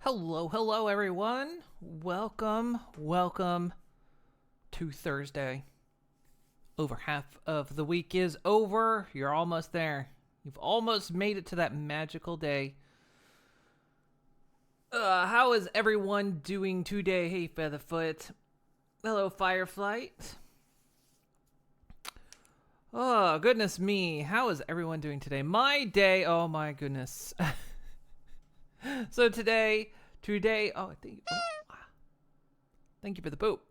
Hello, everyone. Welcome to Thursday. Over half of the week is over. You're almost there. You've almost made it to that magical day. How is everyone doing today? Hey, Featherfoot. Hello, Fireflight. Oh, goodness me. How is everyone doing today? My day, oh my goodness. So today, oh, thank you for the poop.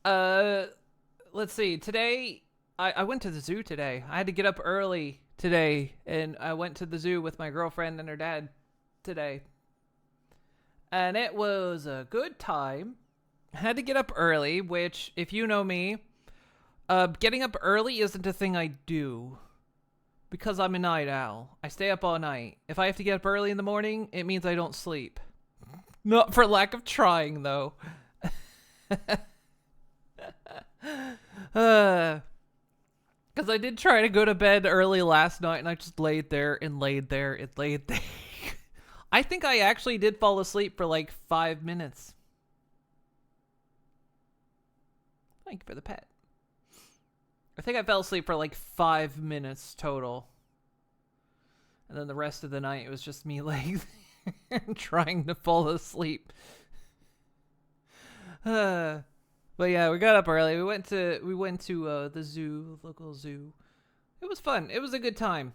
Let's see. Today, I went to the zoo today. I had to get up early today, and I went to the zoo with my girlfriend and her dad today. And it was a good time. I had to get up early, which, if you know me, getting up early isn't a thing I do. Because I'm a night owl. I stay up all night. If I have to get up early in the morning, it means I don't sleep. Not for lack of trying, though. Because I did try to go to bed early last night, and I just laid there and laid there and laid there. I think I actually did fall asleep for like 5 minutes. Thank you for the pet. I think I fell asleep for like 5 minutes total. And then the rest of the night, it was just me laying there trying to fall asleep. But yeah, we got up early. We went to the zoo, local zoo. It was fun. It was a good time.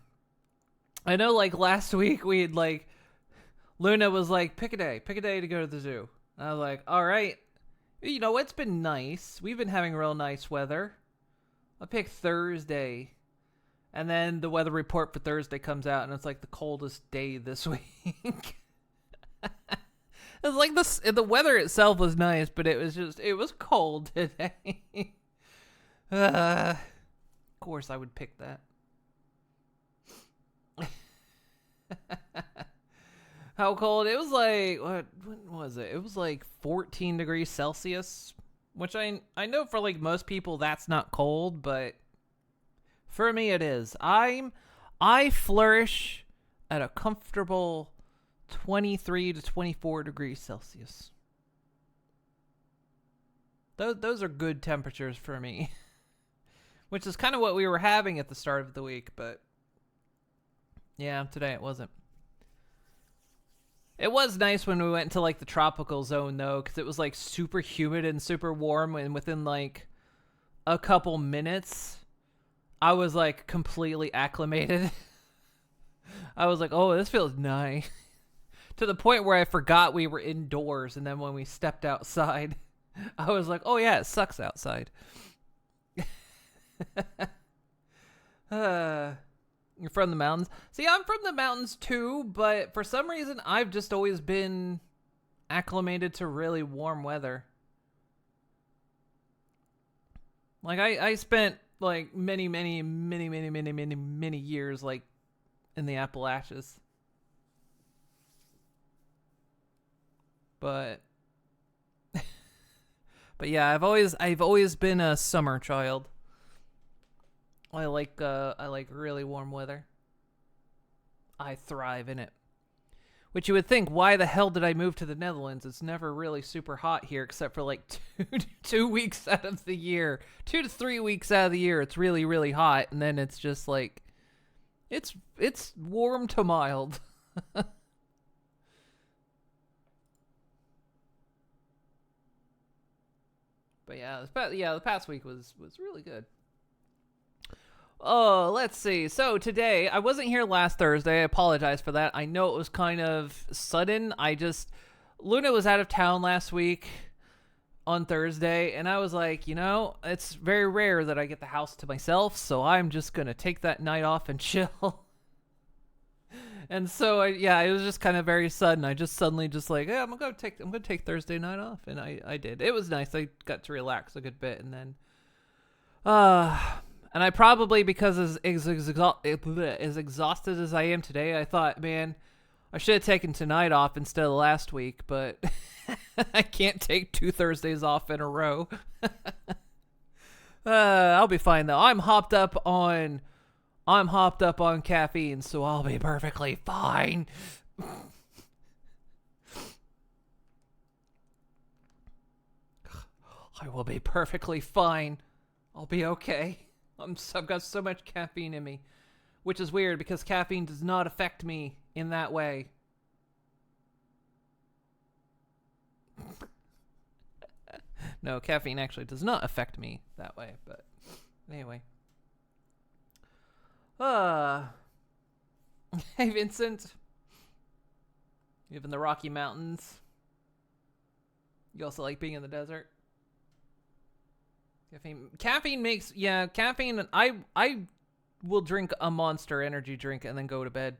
I know, like, last week we'd like, Luna was like, pick a day to go to the zoo. And I was like, all right. You know, it's been nice. We've been having real nice weather. I picked Thursday, and then the weather report for Thursday comes out, and it's like the coldest day this week. It's like the weather itself was nice, but it was cold today. Of course I would pick that. How cold? It was like, when was it? It was like 14 degrees Celsius. Which I know for like most people that's not cold, but for me it is. I flourish at a comfortable 23 to 24 degrees Celsius. Those are good temperatures for me. Which is kind of what we were having at the start of the week, but yeah, today it wasn't. It was nice when we went to like the tropical zone though, because it was like super humid and super warm, and within like a couple minutes, I was like completely acclimated. I was like, oh, this feels nice. To the point where I forgot we were indoors, and then when we stepped outside, I was like, oh yeah, it sucks outside. You're from the mountains. See, I'm from the mountains too, but for some reason, I've just always been acclimated to really warm weather. Like, I spent like many years like in the Appalachians. But yeah, I've always been a summer child. I like really warm weather. I thrive in it. Which you would think, why the hell did I move to the Netherlands? It's never really super hot here, except for like 2 weeks out of the year. 2 to 3 weeks out of the year, it's really, really hot, and then it's just like, it's warm to mild. But yeah, the past week was really good. Oh, let's see. So today, I wasn't here last Thursday. I apologize for that. I know it was kind of sudden. Luna was out of town last week on Thursday, and I was like, it's very rare that I get the house to myself, so I'm just going to take that night off and chill. And so, it was just kind of very sudden. I just suddenly just like, yeah, I'm going to take Thursday night off, and I did. It was nice. I got to relax a good bit, and then and I probably, because as exhausted as I am today, I thought, man, I should have taken tonight off instead of last week, but I can't take 2 Thursdays off in a row. I'll be fine though. I'm hopped up on caffeine, so I'll be perfectly fine. I will be perfectly fine. I'll be okay. I've got so much caffeine in me. Which is weird because caffeine does not affect me in that way. No, caffeine actually does not affect me that way, but anyway. Hey Vincent. You live in the Rocky Mountains. You also like being in the desert. Caffeine makes, yeah, caffeine, I will drink a Monster energy drink and then go to bed.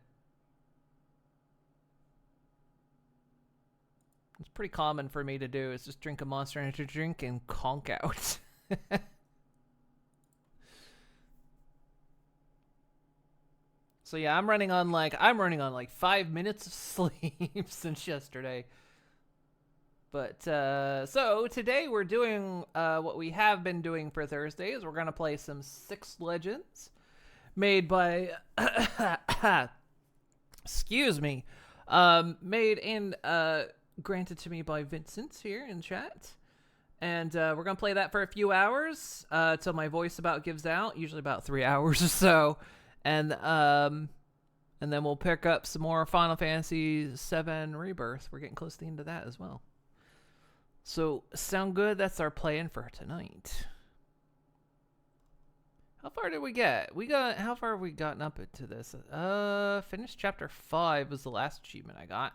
It's pretty common for me to do, is just drink a Monster energy drink and conk out. So yeah, I'm running on like 5 minutes of sleep since yesterday. But so today we're doing what we have been doing for Thursdays. We're gonna play some Six Legends, made by excuse me, made and granted to me by Vincent here in chat. And we're gonna play that for a few hours till my voice about gives out. Usually about 3 hours or so. And then we'll pick up some more Final Fantasy VII Rebirth. We're getting close to the end of that as well. So, sound good? That's our plan for tonight. How far did we get? How far have we gotten up into this? Finished chapter 5 was the last achievement I got.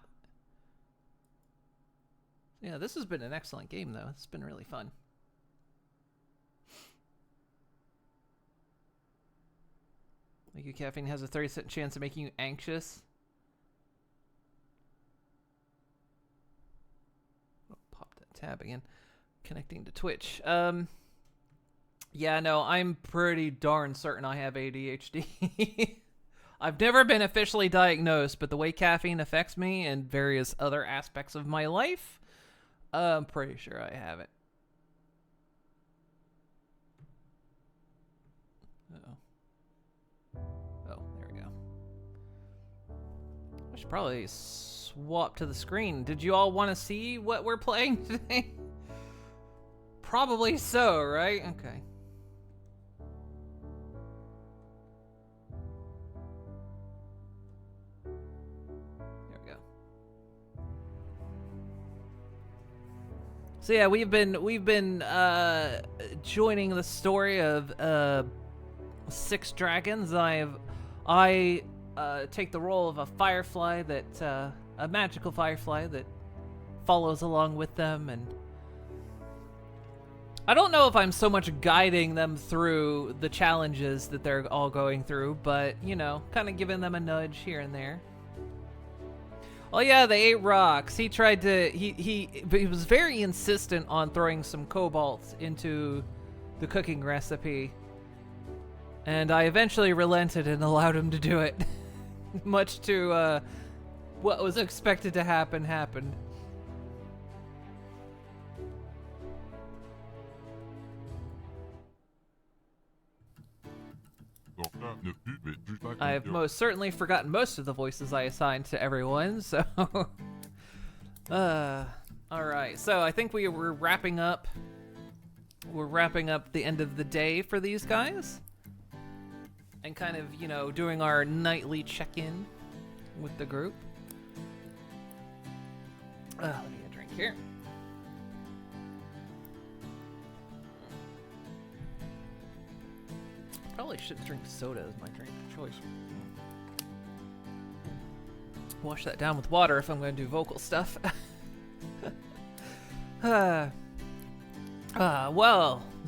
Yeah, this has been an excellent game though. It's been really fun. Like your caffeine has a 30% chance of making you anxious. Oh, pop that tab again. Connecting to Twitch. Yeah, no, I'm pretty darn certain I have ADHD. I've never been officially diagnosed, but the way caffeine affects me and various other aspects of my life, I'm pretty sure I have it. Oh, there we go. I should probably swap to the screen. Did you all want to see what we're playing today? Probably so, right? Okay. There we go. So yeah, we've been joining the story of Six Dragons. I take the role of a firefly that a magical firefly that follows along with them, and I don't know if I'm so much guiding them through the challenges that they're all going through, but you know, kind of giving them a nudge here and there. Oh yeah, they ate rocks. He tried to he was very insistent on throwing some cobalt into the cooking recipe. And I eventually relented and allowed him to do it. Much to what was expected to happen happened. I have most certainly forgotten most of the voices I assigned to everyone, so... Alright, so I think we're wrapping up... We're wrapping up the end of the day for these guys. And kind of, you know, doing our nightly check-in with the group. Let me get a drink here. Probably should drink soda as my drink of choice. Wash that down with water if I'm going to do vocal stuff. Well,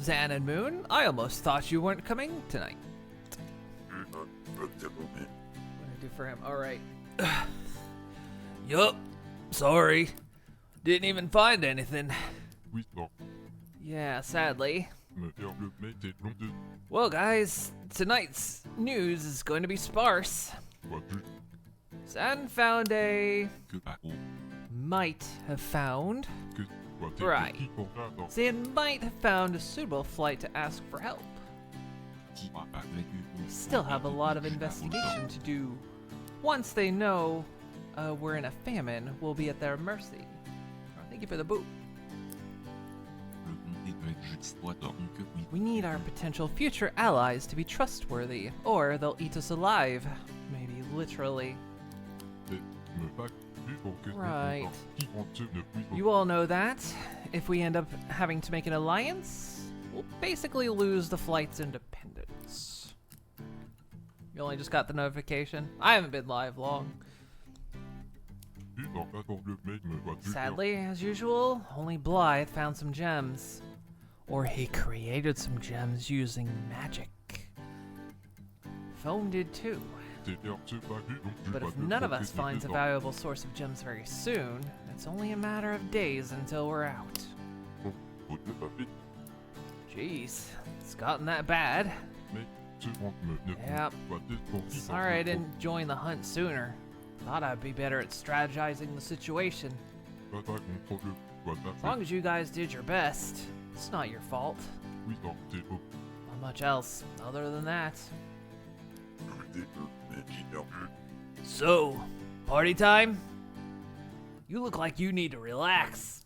Zan and Moon, I almost thought you weren't coming tonight. What did I do for him? Alright. Yup. Sorry. Didn't even find anything. Yeah, sadly. Well, guys, tonight's news is going to be sparse. Zan found a... Might have found... Right. Zan might have found a suitable flight to ask for help. We still have a lot of investigation to do. Once they know we're in a famine, we'll be at their mercy. Thank you for the boot. We need our potential future allies to be trustworthy, or they'll eat us alive. Maybe literally. Right. You all know that. If we end up having to make an alliance, we'll basically lose the flight's independence. You only just got the notification? I haven't been live long. Sadly, as usual, only Blythe found some gems. Or he created some gems using magic. Foam did too. But if none of us finds a valuable source of gems very soon, it's only a matter of days until we're out. Jeez, it's gotten that bad. Yep. Sorry I didn't join the hunt sooner. Thought I'd be better at strategizing the situation. As long as you guys did your best, it's not your fault. Not much else other than that. So, party time? You look like you need to relax.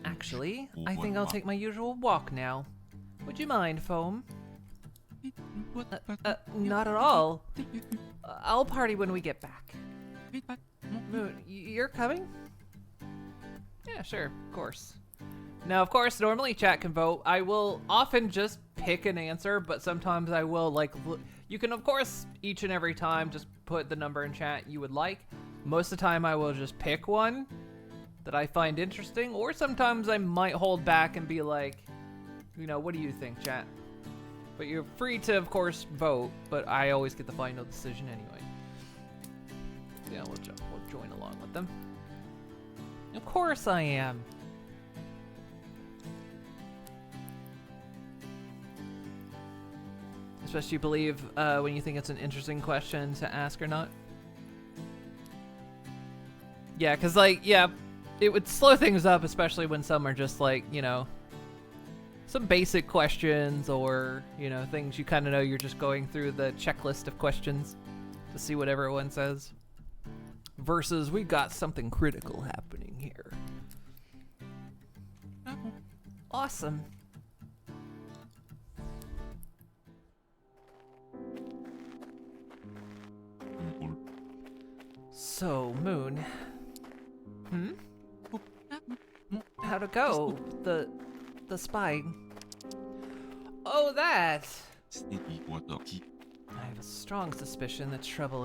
Actually, I think I'll take my usual walk now. Would you mind, Foam? Not at all. I'll party when we get back. Moon, you're coming? Yeah, sure, of course. Now, of course, normally chat can vote. I will often just pick an answer, but sometimes I will, like, you can, of course, each and every time just put the number in chat you would like. Most of the time, I will just pick one that I find interesting, or sometimes I might hold back and be like, you know, what do you think, chat? But you're free to, of course, vote, but I always get the final decision anyway. Yeah, we'll join along with them. Of course I am. Especially you believe when you think it's an interesting question to ask or not. Yeah, because, like, yeah, it would slow things up, especially when some are just, like, you know, some basic questions or, you know, things you kind of know you're just going through the checklist of questions to see what everyone says. Versus, we've got something critical happening here. Awesome. So, Moon. How'd it go? The spy. Oh, that! I have a strong suspicion that trouble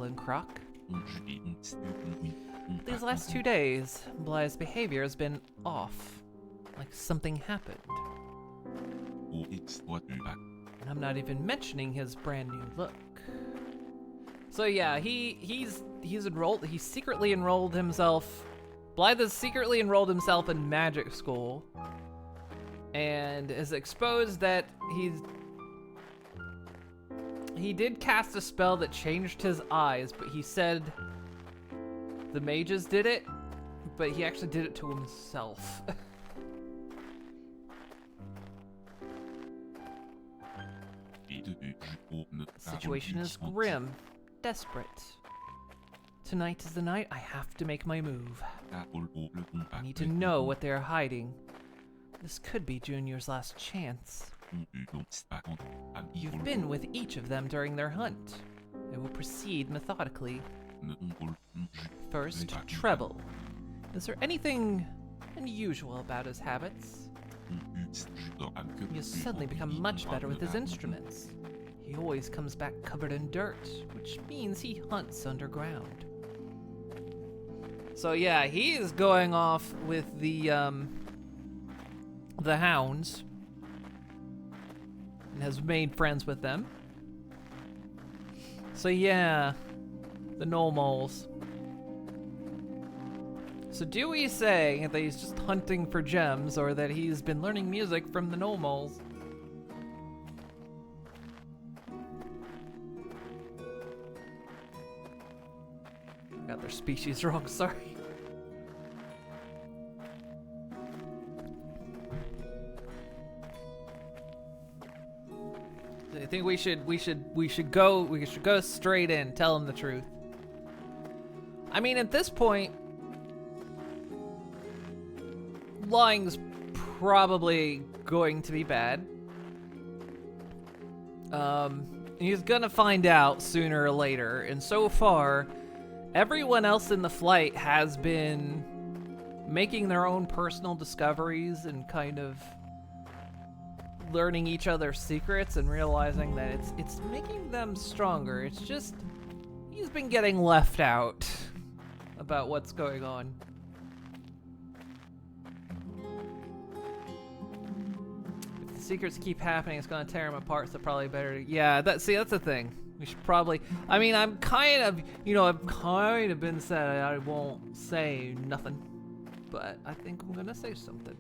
and Croc. These last 2 days, Blythe's behavior has been off. Like something happened. And I'm not even mentioning his brand new look. So yeah, he's enrolled. He secretly enrolled himself. Blythe has secretly enrolled himself in magic school, and is exposed that he did cast a spell that changed his eyes, but he said the mages did it, but he actually did it to himself. The situation is grim. Desperate. Tonight is the night I have to make my move. I need to know what they are hiding. This could be Junior's last chance. You've been with each of them during their hunt. I will proceed methodically. First, Treble. Is there anything unusual about his habits? He has suddenly become much better with his instruments. He always comes back covered in dirt, which means he hunts underground. So yeah, he is going off with the hounds and has made friends with them. So yeah, the Knoll Moles. So do we say that he's just hunting for gems, or that he's been learning music from the Knoll Moles? Got their species wrong, sorry. I think we should go straight in, tell him the truth. I mean, at this point, lying's probably going to be bad. He's gonna find out sooner or later, and so far, everyone else in the flight has been making their own personal discoveries and kind of learning each other's secrets and realizing that it's making them stronger. It's just he's been getting left out about what's going on. If the secrets keep happening, it's gonna tear him apart, so probably better to... Yeah, that's the thing. We should probably... I mean, I've kind of been said I won't say nothing, but I think I'm gonna say something.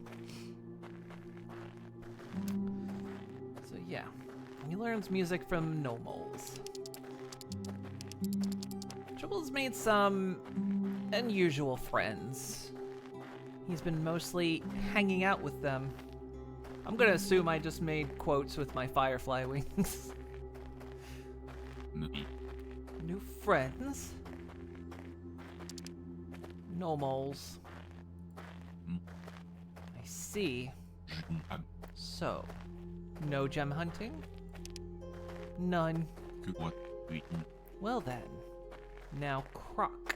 So yeah, he learns music from Nomals. Trouble's made some unusual friends. He's been mostly hanging out with them. I'm gonna assume I just made quotes with my firefly wings. New friends? Nomals. I see. So, no gem hunting? None. Well then, now Croc.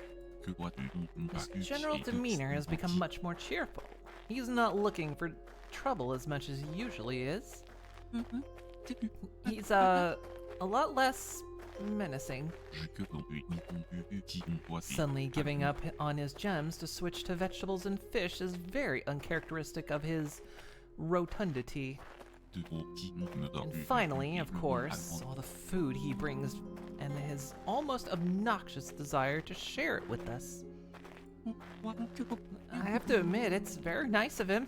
His general demeanor has become much more cheerful. He's not looking for trouble as much as he usually is. He's a lot less menacing. Suddenly giving up on his gems to switch to vegetables and fish is very uncharacteristic of his rotundity. And finally, of course, all the food he brings and his almost obnoxious desire to share it with us. I have to admit, it's very nice of him.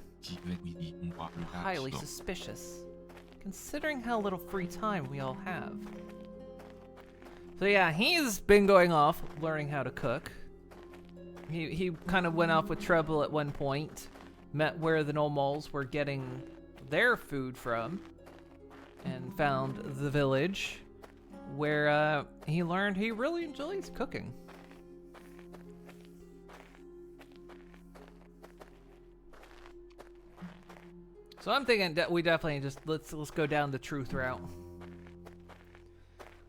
Highly suspicious, considering how little free time we all have. So yeah, he's been going off, learning how to cook. He kind of went off with Trouble at one point, met where the Nomals were getting their food from, and found the village where he learned he really enjoys cooking. So I'm thinking that we definitely just let's go down the truth route.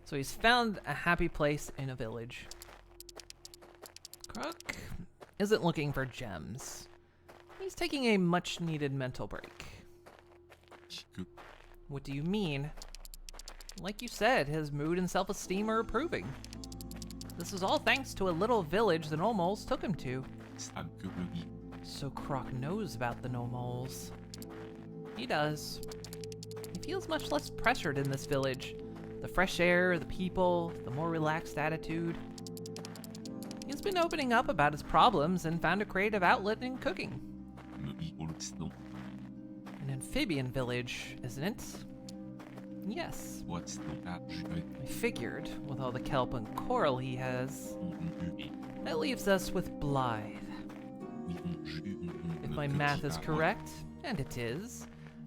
So he's found a happy place in a village. Croc isn't looking for gems. He's taking a much needed mental break. What do you mean? Like you said, his mood and self-esteem are improving. This is all thanks to a little village the Nomals took him to. So Croc knows about the Nomals. He does. He feels much less pressured in this village. The fresh air, the people, the more relaxed attitude. He's been opening up about his problems and found a creative outlet in cooking. An amphibian village, isn't it? Yes. I figured, with all the kelp and coral he has. That leaves us with Blythe. If my math is correct, and it is,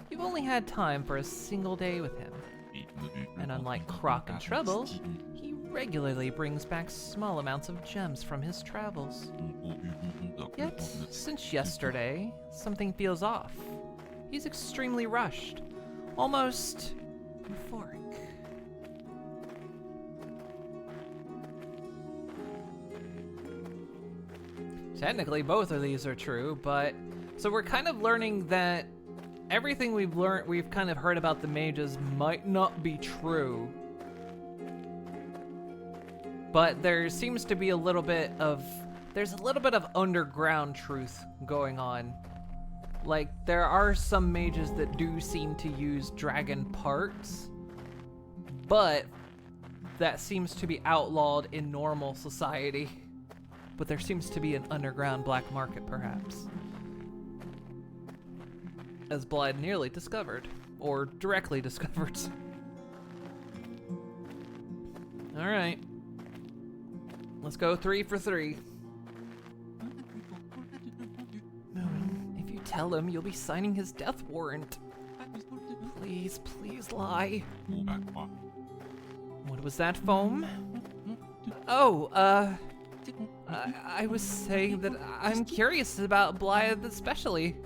you've only had time for a single day with him. And unlike Croc and Trouble, he regularly brings back small amounts of gems from his travels. Yet, since yesterday, something feels off. He's extremely rushed, almost euphoric. Technically, both of these are true, but so we're kind of learning that everything we've kind of heard about the mages might not be true. But there seems to be a little bit of underground truth going on. Like, there are some mages that do seem to use dragon parts, but that seems to be outlawed in normal society. But there seems to be an underground black market, perhaps. As Blythe nearly discovered, or directly discovered. Alright. Let's go 3 for 3. If you tell him, you'll be signing his death warrant. Please, please lie. What was that, Foam? Oh, I was saying that I'm curious about Blythe especially.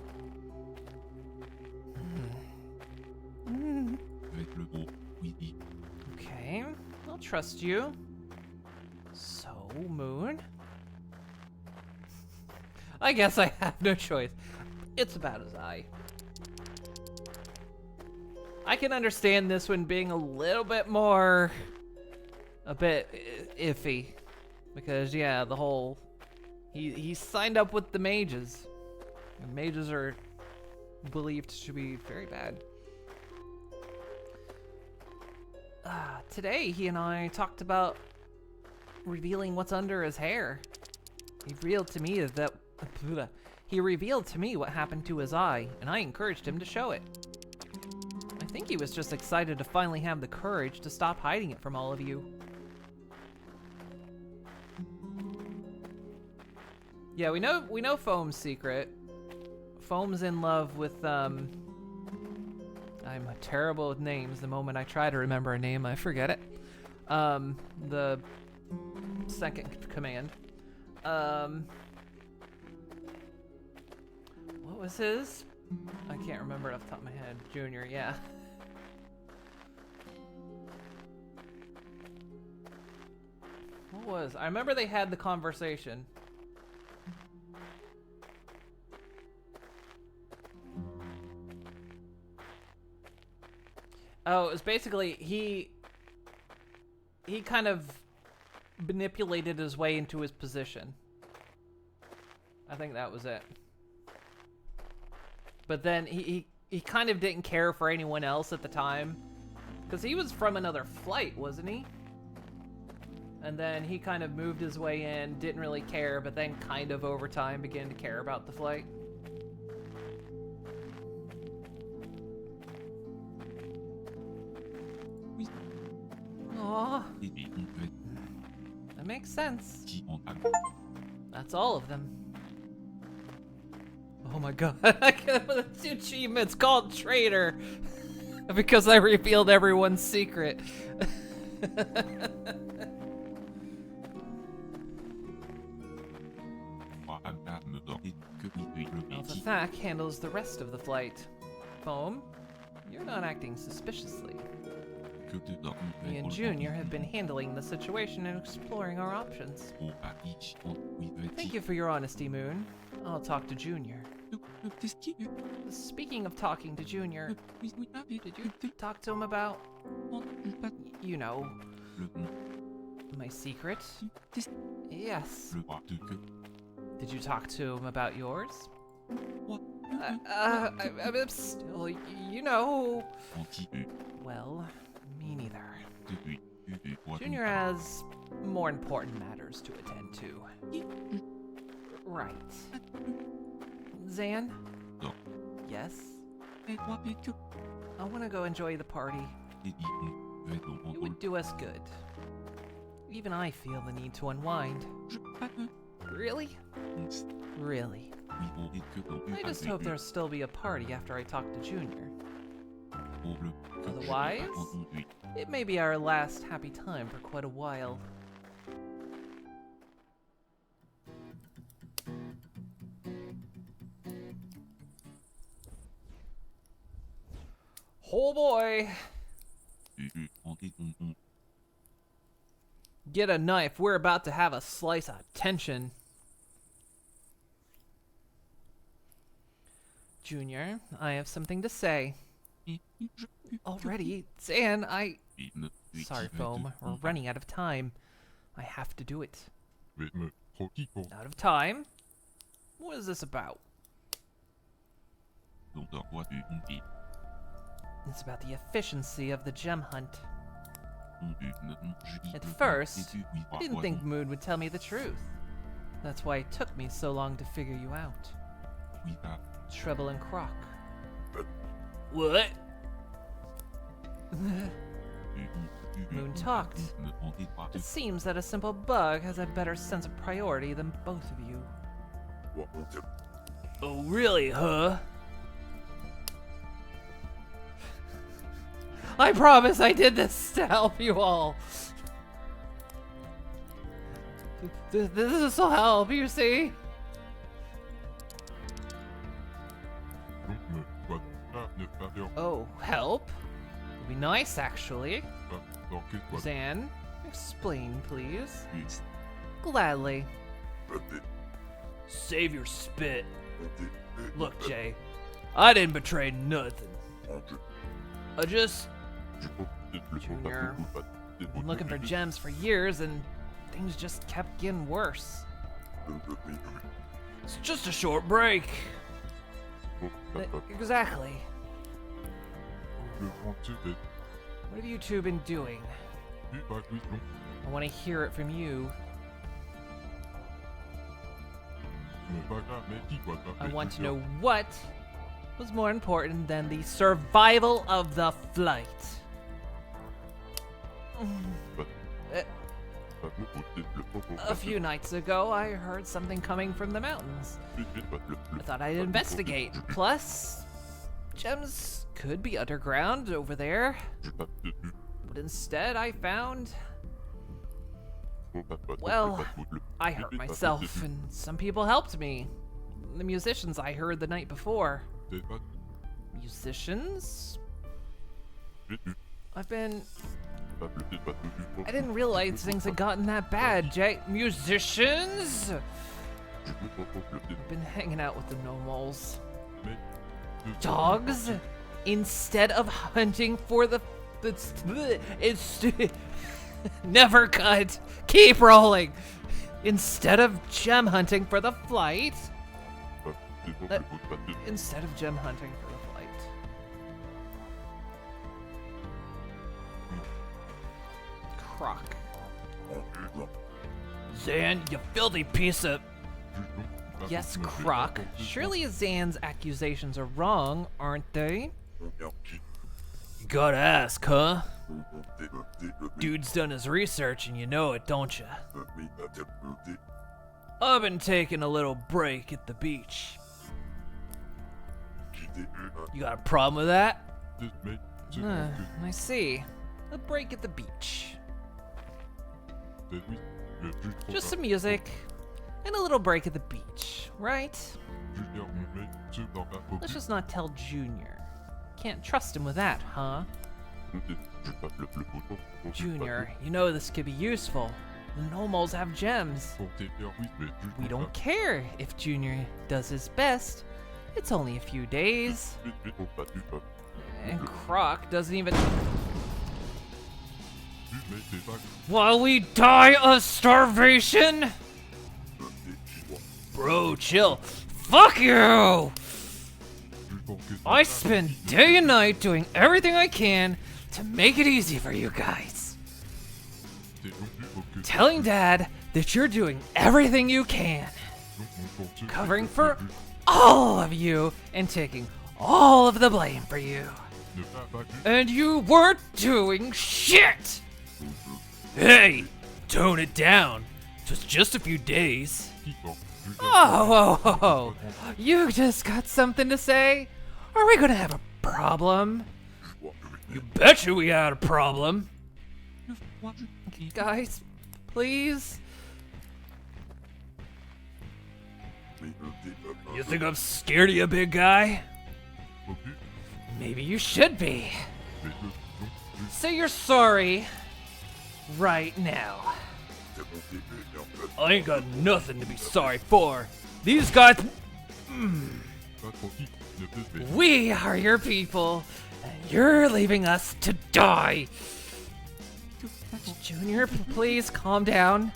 I'll trust you. So, Moon? I guess I have no choice. It's about his eye. I can understand this one being a little bit more... a bit iffy. Because, yeah, the whole... He signed up with the mages. And mages are believed to be very bad. Today, he and I talked about revealing what's under his hair. He revealed to me that... He revealed to me what happened to his eye, and I encouraged him to show it. I think he was just excited to finally have the courage to stop hiding it from all of you. Yeah, we know Foam's secret. Foam's in love with, I'm terrible with names. The moment I try to remember a name, I forget it. The second command. What was his? I can't remember it off the top of my head. Junior, yeah. What was? I remember they had the conversation. Oh, it was basically he kind of manipulated his way into his position. I think that was it. But then he kind of didn't care for anyone else at the time. Because he was from another flight, wasn't he? And then he kind of moved his way in, didn't really care, but then kind of over time began to care about the flight. Aww. That makes sense. That's all of them. Oh my god, I got the 2 achievements called traitor because I revealed everyone's secret. Alpha Thack handles the rest of the flight. Foam, you're not acting suspiciously. Me and Junior have been handling the situation and exploring our options. Thank you for your honesty, Moon. I'll talk to Junior. Speaking of talking to Junior, did you talk to him about, you know, my secret? Yes. Did you talk to him about yours? I'm still, you know. Well, me neither. Junior has more important matters to attend to. Right. Zan? Yes? I want to go enjoy the party. It would do us good. Even I feel the need to unwind. Really? Really. I just hope there'll still be a party after I talk to Junior. Otherwise, it may be our last happy time for quite a while. Oh boy! Get a knife, we're about to have a slice of tension. Junior, I have something to say. Already? Zan, Sorry, Foam, we're running out of time. I have to do it. Out of time? What is this about? It's about the efficiency of the gem hunt. At first, I didn't think Moon would tell me the truth. That's why it took me so long to figure you out. Treble and Croc. What? Moon talked. It seems that a simple bug has a better sense of priority than both of you. Oh, really, huh? I promise I did this to help you all. This will help, you see? Oh, help? Would be nice, actually. Zan, Explain, please. Please. Gladly. Save your spit. Look, Jay, I didn't betray nothing. I just Junior, been looking for gems for years and things just kept getting worse. It's just a short break. Exactly. What have you two been doing? I want to hear it from you. I want to know what was more important than the survival of the flight. A few nights ago, I heard something coming from the mountains. I thought I'd investigate. Plus, gems could be underground over there. But instead, I found... Well, I hurt myself, and some people helped me. The musicians I heard the night before. Musicians? I didn't realize things had gotten that bad, Jay. Musicians? I've been hanging out with the normals. Dogs? Instead of hunting for the it's never cut. Keep rolling. Instead of gem hunting for the flight. Instead of gem hunting for the flight. Croc. Zan, you filthy piece of... Yes, Croc. Surely Zan's accusations are wrong, aren't they? You gotta ask, huh? Dude's done his research and you know it, don't ya? I've been taking a little break at the beach. You got a problem with that? I see. A break at the beach. Just some music and a little break at the beach, right? Let's just not tell Junior. Can't trust him with that, huh? Junior, you know this could be useful. The Nomals have gems. We don't care if Junior does his best. It's only a few days. And Croc doesn't even... While we die of starvation? Bro, chill. Fuck you! I spend day and night doing everything I can to make it easy for you guys. Telling Dad that you're doing everything you can. Covering for all of you and taking all of the blame for you. And you weren't doing shit! Hey, tone it down. It's just a few days. Oh, you just got something to say? Are we gonna have a problem? You betcha we had a problem. Guys, please? You think I'm scared of you, big guy? Maybe you should be. Say you're sorry right now. I ain't got nothing to be sorry for. These guys... We are your people, and you're leaving us to die. Junior, please calm down.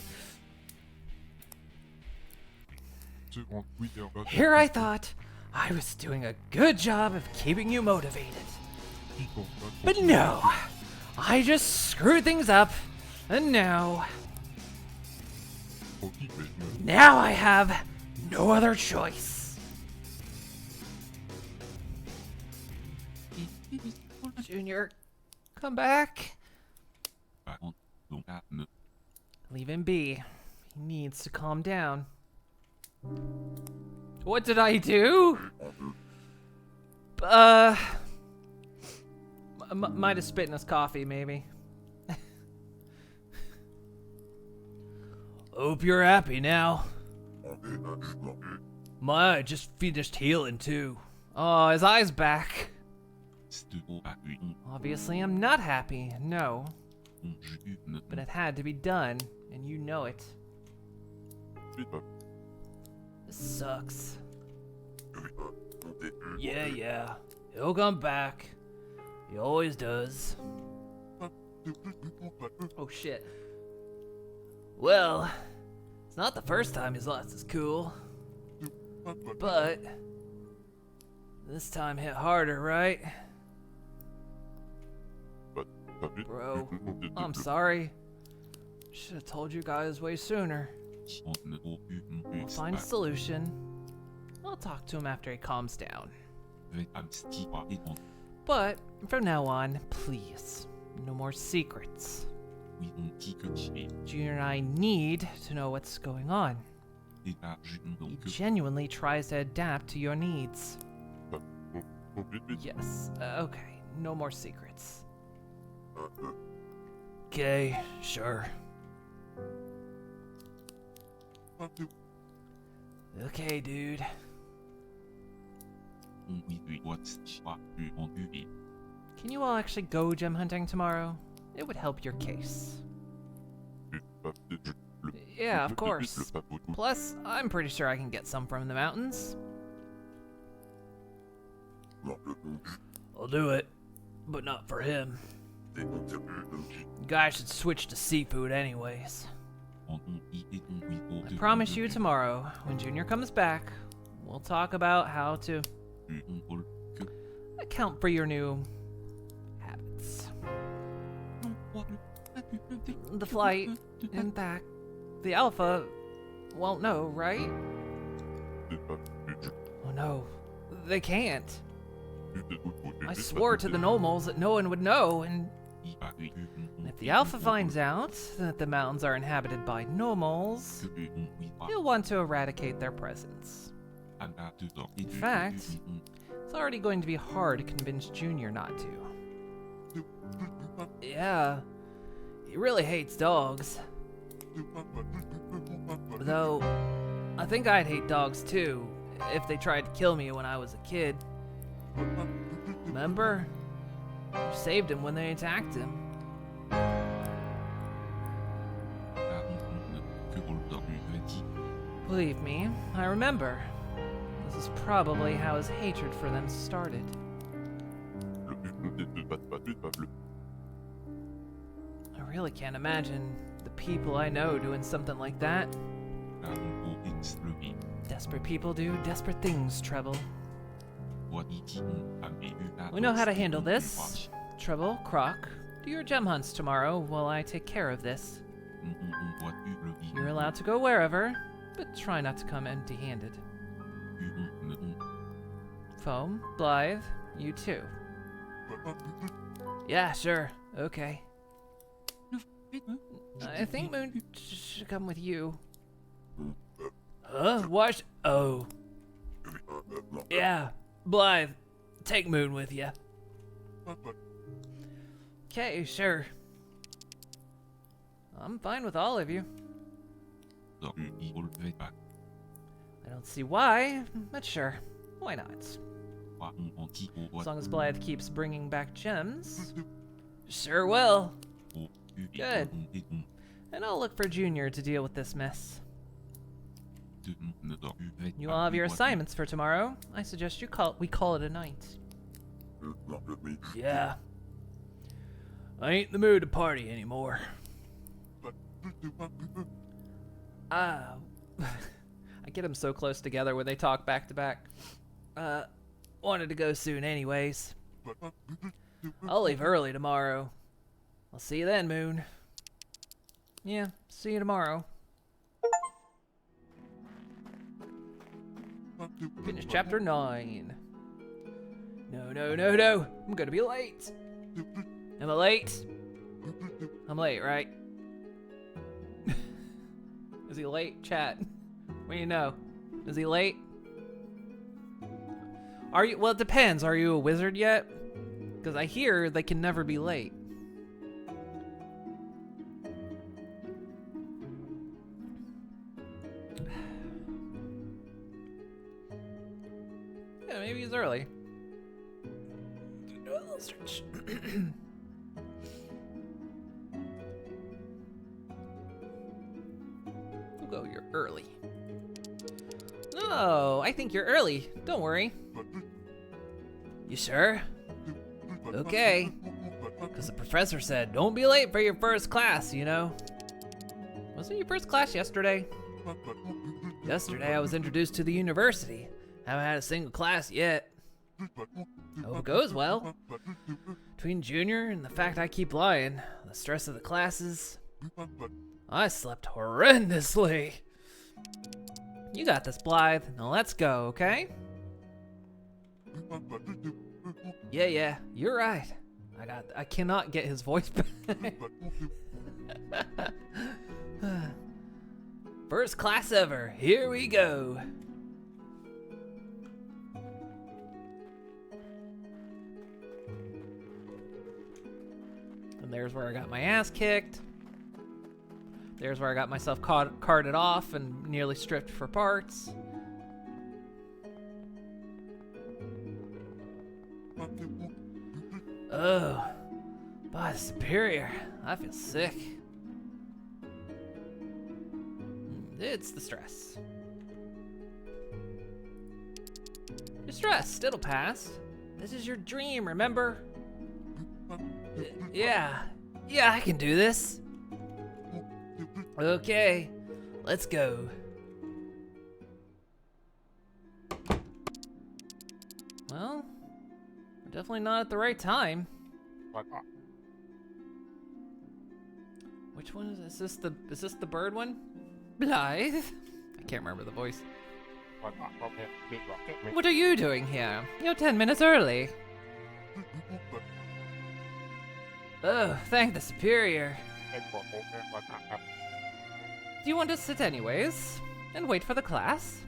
Here I thought I was doing a good job of keeping you motivated. But no, I just screwed things up, and now I have no other choice. Junior, come back. Leave him be. He needs to calm down. What did I do? Might have spit in his coffee, maybe. Hope you're happy now. My eye just finished healing too. Oh, his eye's back. Obviously, I'm not happy. No. But it had to be done, and you know it. This sucks. Yeah. He'll come back. He always does. Oh shit. Well, it's not the first time he's lost his cool. But this time hit harder, right? Bro, I'm sorry. Should have told you guys way sooner. We'll find a solution. I'll talk to him after he calms down. But from now on, please, no more secrets. Junior and I need to know what's going on. He genuinely tries to adapt to your needs. Yes, okay, no more secrets. Okay, sure. Okay, dude. Can you all actually go gem hunting tomorrow? It would help your case. Yeah, of course. Plus, I'm pretty sure I can get some from the mountains. I'll do it, but not for him. Guys should switch to seafood anyways. I promise you tomorrow, when Junior comes back, we'll talk about how to account for your new habits. The flight and back. The Alpha won't know, right? Oh no, they can't. I swore to the Nomals that no one would know, and if the Alpha finds out that the mountains are inhabited by Nomals, he'll want to eradicate their presence. In fact, it's already going to be hard to convince Junior not to. Yeah, he really hates dogs. Though, I think I'd hate dogs too, if they tried to kill me when I was a kid. Remember? You saved him when they attacked him. Believe me, I remember. This is probably how his hatred for them started. I really can't imagine the people I know doing something like that. Desperate people do desperate things, Treble. We know how to handle this. Treble, Croc, do your gem hunts tomorrow while I take care of this. You're allowed to go wherever, but try not to come empty-handed. Foam, Blythe, you too. Yeah, sure. Okay. I think Moon should come with you. Huh? Why oh. Yeah, Blythe, take Moon with you. Okay, sure. I'm fine with all of you. I don't see why, but sure. Why not? As long as Blythe keeps bringing back gems. Sure will. Good. And I'll look for Junior to deal with this mess. You all have your assignments for tomorrow. I suggest we call it a night. Yeah. I ain't in the mood to party anymore. I get them so close together when they talk back to back. Wanted to go soon anyways. I'll leave early tomorrow. I'll see you then, Moon. Yeah, see you tomorrow. Finish chapter 9. No. I'm gonna be late. Am I late? I'm late, right? Is he late, chat? What do you know? Is he late? Are you? Well, it depends. Are you a wizard yet? Because I hear they can never be late. Yeah, maybe he's early. Do a little search. Oh, I think you're early. Don't worry. You sure? Okay. Because the professor said, don't be late for your first class, you know? Wasn't your first class yesterday? Yesterday I was introduced to the university. Haven't had a single class yet. Hope it goes well. Between junior and the fact I keep lying, the stress of the classes, I slept horrendously. You got this, Blythe. Now let's go, okay? Yeah, you're right. I cannot get his voice back. First class ever. Here we go. And there's where I got my ass kicked. There's where I got myself carted off and nearly stripped for parts. Oh, by the superior, I feel sick. It's the stress. You're stressed, it'll pass. This is your dream, remember? Yeah, I can do this. Okay, let's go. Well, we're definitely not at the right time. Which one is this? Is this the bird one? Blythe? I can't remember the voice. What are you doing here? You're 10 minutes early. Oh, thank the superior. Do you want to sit anyways? And wait for the class?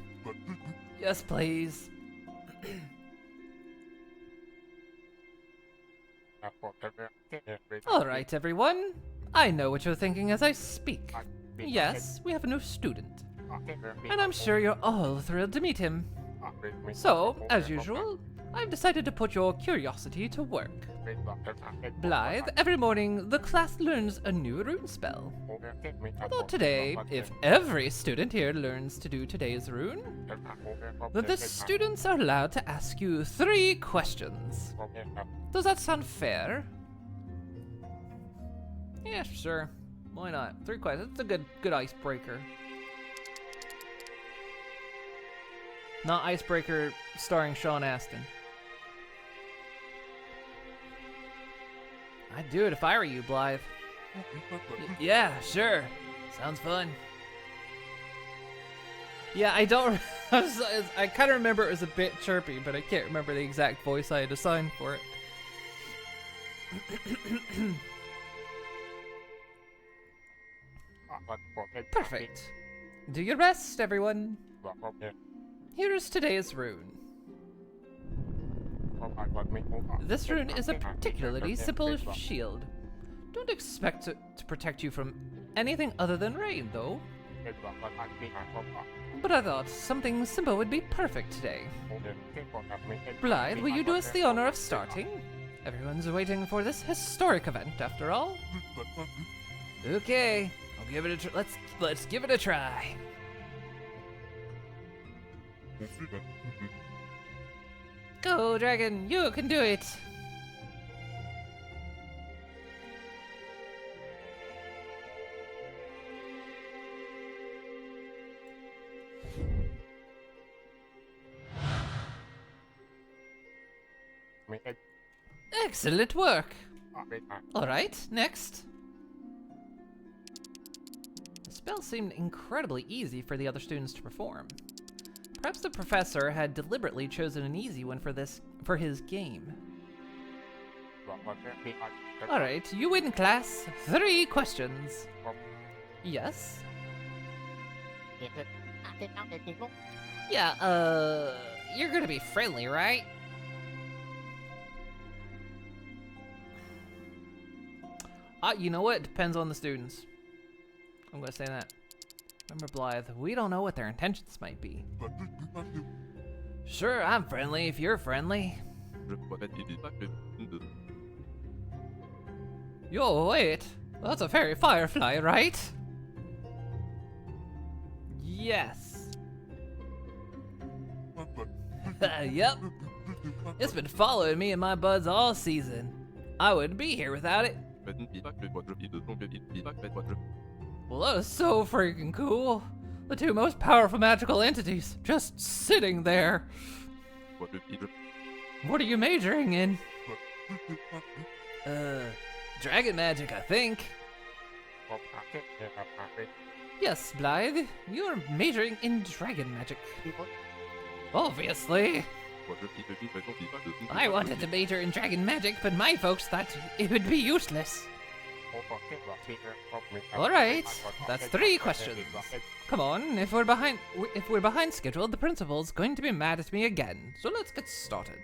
Yes, please. Alright, everyone. I know what you're thinking as I speak. Yes, we have a new student. And I'm sure you're all thrilled to meet him. So, as usual, I've decided to put your curiosity to work. Blythe, every morning the class learns a new rune spell. I thought today, if every student here learns to do today's rune, then the students are allowed to ask you 3 questions. Does that sound fair? Yeah, sure. Why not? 3 questions. It's a good icebreaker. Not Icebreaker starring Sean Astin. I'd do it if I were you, Blythe. Yeah, sure. Sounds fun. Yeah, I don't... I kind of remember it was a bit chirpy, but I can't remember the exact voice I had assigned for it. Perfect. Do your best, everyone. Here's today's rune. This rune is a particularly simple shield. Don't expect it to protect you from anything other than rain, though. But I thought something simple would be perfect today. Blythe, will you do us the honor of starting? Everyone's waiting for this historic event, after all. Okay, I'll give it a let's give it a try. Go, dragon! You can do it! Excellent work! Alright, next. The spell seemed incredibly easy for the other students to perform. Perhaps the professor had deliberately chosen an easy one for his game. Alright, you win, class. 3 questions. Yes? Yeah, you're gonna be friendly, right? You know what? Depends on the students. I'm gonna say that. Remember, Blythe, we don't know what their intentions might be. Sure, I'm friendly if you're friendly. Yo, wait. That's a fairy firefly, right? Yes. Yep. It's been following me and my buds all season. I wouldn't be here without it. Well, that was so freaking cool. The two most powerful magical entities just sitting there. What are you majoring in? Dragon magic, I think. Yes, Blythe, you're majoring in dragon magic. Obviously. I wanted to major in dragon magic, but my folks thought it would be useless. Alright, that's 3 questions. Come on, if we're behind schedule, the principal's going to be mad at me again. So let's get started.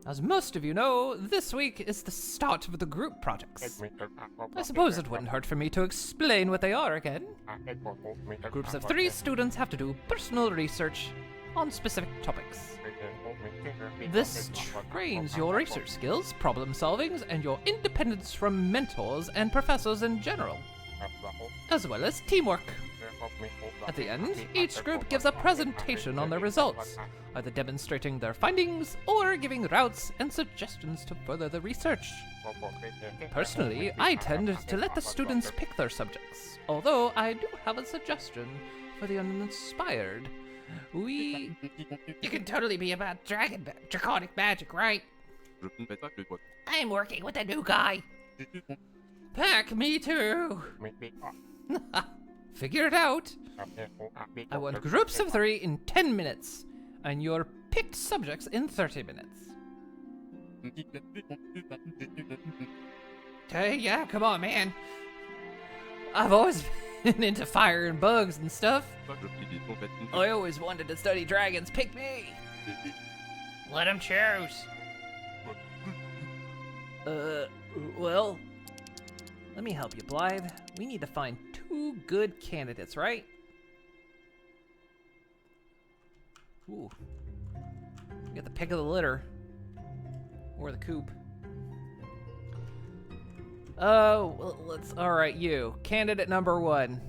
As most of you know, this week is the start of the group projects. I suppose it wouldn't hurt for me to explain what they are again. Groups of 3 students have to do personal research on specific topics. This trains your research skills, problem solvings, and your independence from mentors and professors in general, as well as teamwork. At the end, each group gives a presentation on their results, either demonstrating their findings or giving routes and suggestions to further the research. Personally, I tend to let the students pick their subjects, although I do have a suggestion for the uninspired. You can totally be about draconic magic, right? I'm working with a new guy. Heck, me too. Figure it out. I want groups of 3 in 10 minutes, and your picked subjects in 30 minutes. Hey, yeah, come on, man. I've always been into fire and bugs and stuff. I always wanted to study dragons. Pick me. Let them choose. Well, let me help you, Blythe. We need to find 2 good candidates, right? Ooh. Get the pick of the litter. Or the coop. Well, alright, you. Candidate number 1.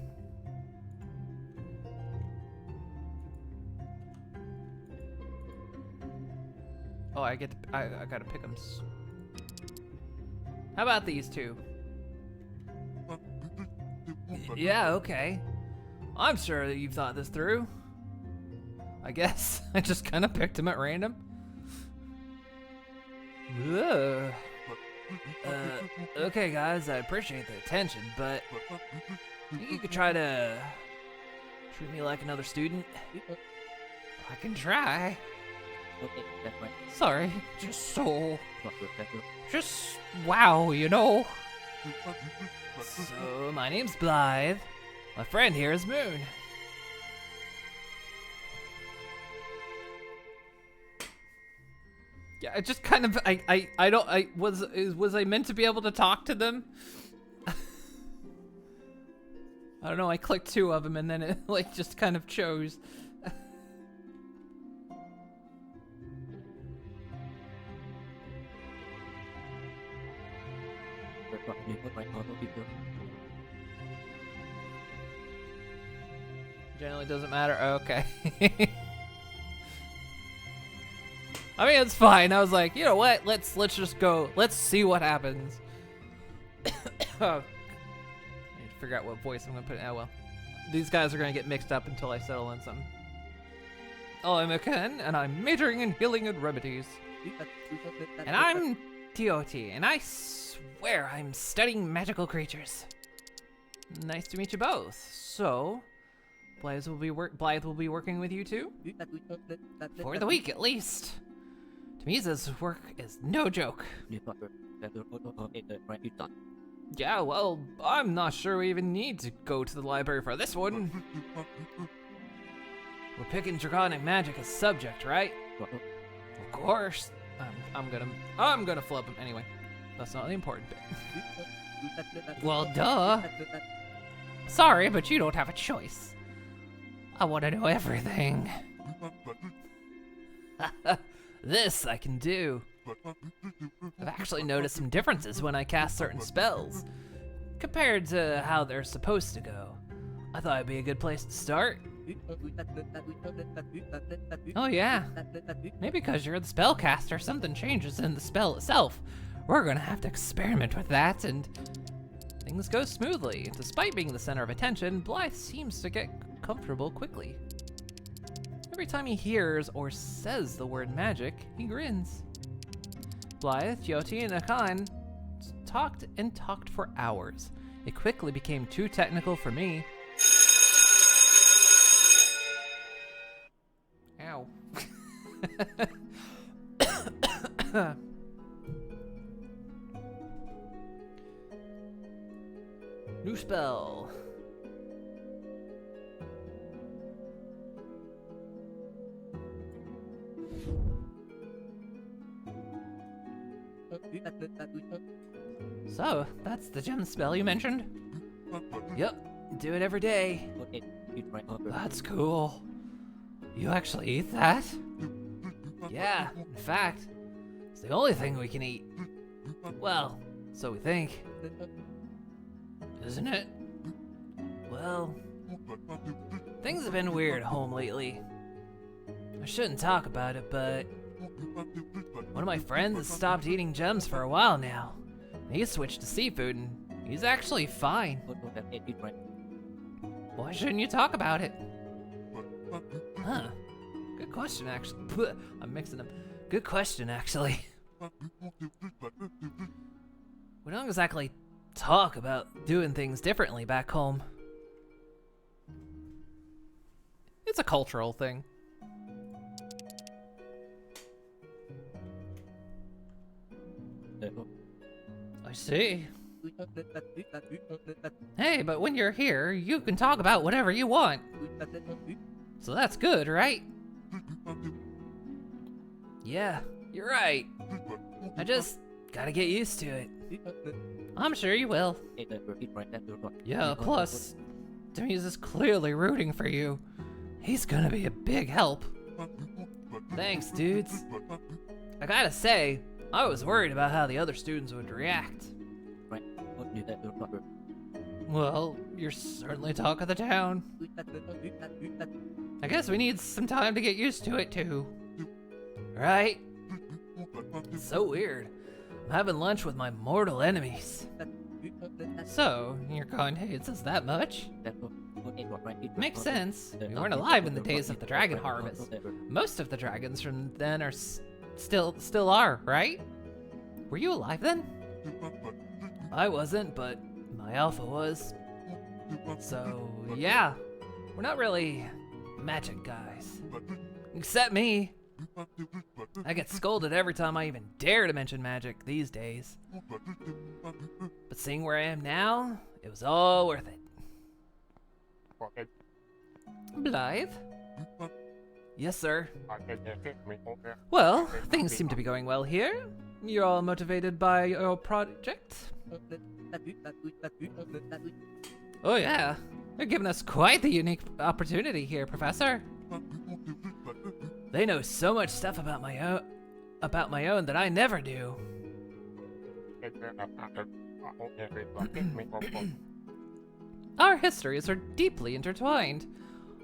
Oh, I gotta pick them. How about these 2? Yeah, okay. I'm sure that you've thought this through. I guess I just kind of picked him at random. Ugh. Okay, guys, I appreciate the attention, but you could try to treat me like another student. I can try. Sorry, just wow, you know. So, my name's Blythe. My friend here is Moon. Yeah, I just kind of, was I meant to be able to talk to them? I don't know, I clicked 2 of them and then it, like, just kind of chose. Generally doesn't matter. Okay. I mean, it's fine. I was like, you know what? Let's just go. Let's see what happens. I need to figure out what voice I'm gonna put in. Oh well. These guys are gonna get mixed up until I settle on something. Oh, I'm Ken, and I'm majoring in healing and remedies. And I'm Teoti, and I swear I'm studying magical creatures. Nice to meet you both. So, Blythe will be working with you too? For the week, at least. Tamiza's work is no joke. Yeah, well, I'm not sure we even need to go to the library for this one. We're picking draconic magic as subject, right? Of course. I'm gonna flub him anyway. That's not the important bit. Well, duh. Sorry, but you don't have a choice. I want to know everything. This I can do. I've actually noticed some differences when I cast certain spells, compared to how they're supposed to go. I thought it'd be a good place to start. Oh yeah, maybe because you're the spellcaster, something changes in the spell itself. We're gonna have to experiment with that, and things go smoothly. Despite being the center of attention, Blythe seems to get comfortable quickly. Every time he hears or says the word magic, he grins. Blythe, Yoti, and Akan talked and talked for hours. It quickly became too technical for me. Ow. New spell. So, that's the gem spell you mentioned? Yep, do it every day. That's cool. You actually eat that? Yeah, in fact, it's the only thing we can eat. Well, so we think. Isn't it? Well, things have been weird at home lately. I shouldn't talk about it, but one of my friends has stopped eating gems for a while now. He switched to seafood, and he's actually fine. Why shouldn't you talk about it? Huh. Good question, actually. I'm mixing them. Good question, actually. We don't exactly talk about doing things differently back home. It's a cultural thing. I see. Hey, but when you're here, you can talk about whatever you want. So that's good, right? Yeah, you're right. I just gotta get used to it. I'm sure you will. Yeah, plus, Demise is clearly rooting for you. He's gonna be a big help. Thanks, dudes. I gotta say, I was worried about how the other students would react. Well, you're certainly talk of the town. I guess we need some time to get used to it too. Right? It's so weird. I'm having lunch with my mortal enemies. So, your kind hates us that much? Makes sense. We weren't alive in the days of the dragon harvest. Most of the dragons from then are still are, right? Were you alive then? I wasn't, but my alpha was. So, yeah. We're not really magic guys. Except me. I get scolded every time I even dare to mention magic these days. But seeing where I am now, it was all worth it. Blythe? Yes, sir. Well, things seem to be going well here. You're all motivated by your project? Oh yeah, you're giving us quite the unique opportunity here, Professor. They know so much stuff about my own that I never do. Our histories are deeply intertwined.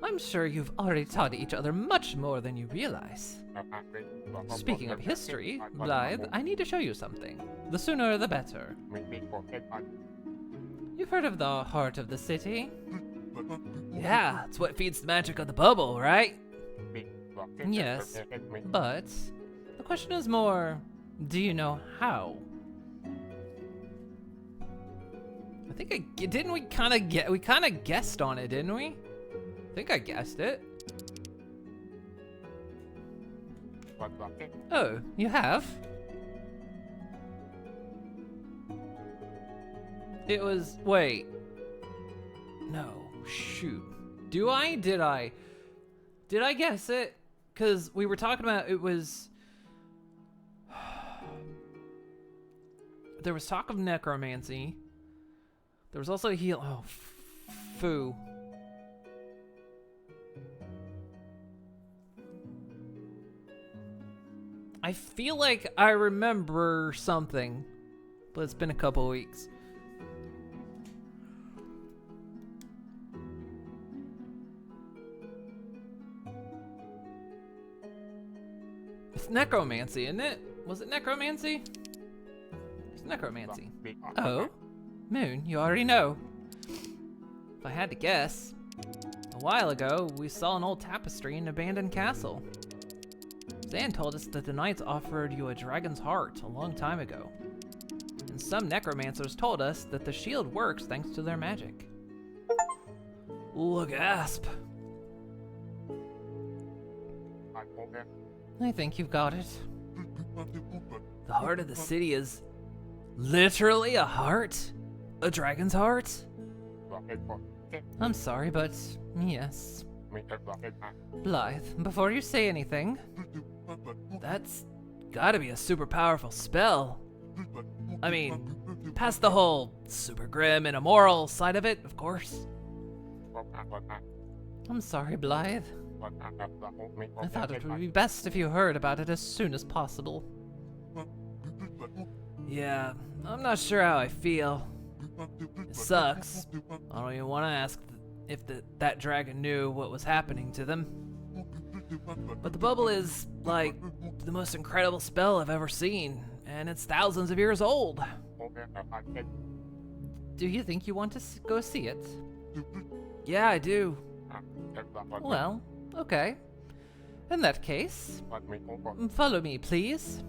I'm sure you've already taught each other much more than you realize. Speaking of history, Blythe, I need to show you something. The sooner the better. You've heard of the heart of the city? Yeah, it's what feeds the magic of the bubble, right? Yes, but the question is more, do you know how? I think didn't we kind of guessed on it, didn't we? I think I guessed it. Oh, you have? It was, wait. No, shoot. Did I guess it? Because we were talking about, it was... There was talk of necromancy. There was also foo. I feel like I remember something, but it's been a couple weeks. It's necromancy, isn't it? Was it necromancy? It's necromancy. Oh? Moon, you already know. If I had to guess, a while ago, we saw an old tapestry in an abandoned castle. Zan told us that the knights offered you a dragon's heart a long time ago. And some necromancers told us that the shield works thanks to their magic. Gasp. I think you've got it. The heart of the city is literally a heart? A dragon's heart? I'm sorry, but yes. Blythe, before you say anything, that's gotta be a super powerful spell. I mean, past the whole super grim and immoral side of it, of course. I'm sorry, Blythe. I thought it would be best if you heard about it as soon as possible. Yeah, I'm not sure how I feel. It sucks. I don't even want to ask if that dragon knew what was happening to them. But the bubble is, like, the most incredible spell I've ever seen, and it's thousands of years old. Do you think you want to go see it? Yeah, I do. Well, okay. In that case, follow me, please.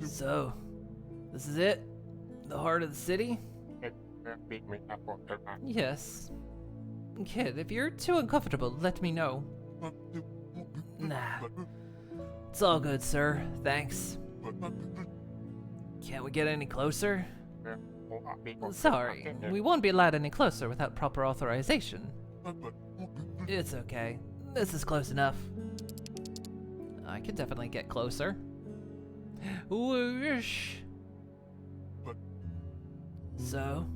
So, this is it? The heart of the city? Yes. Kid, if you're too uncomfortable, let me know. Nah. It's all good, sir. Thanks. Can't we get any closer? Sorry, we won't be allowed any closer without proper authorization. It's okay. This is close enough. I could definitely get closer. Whoosh. So,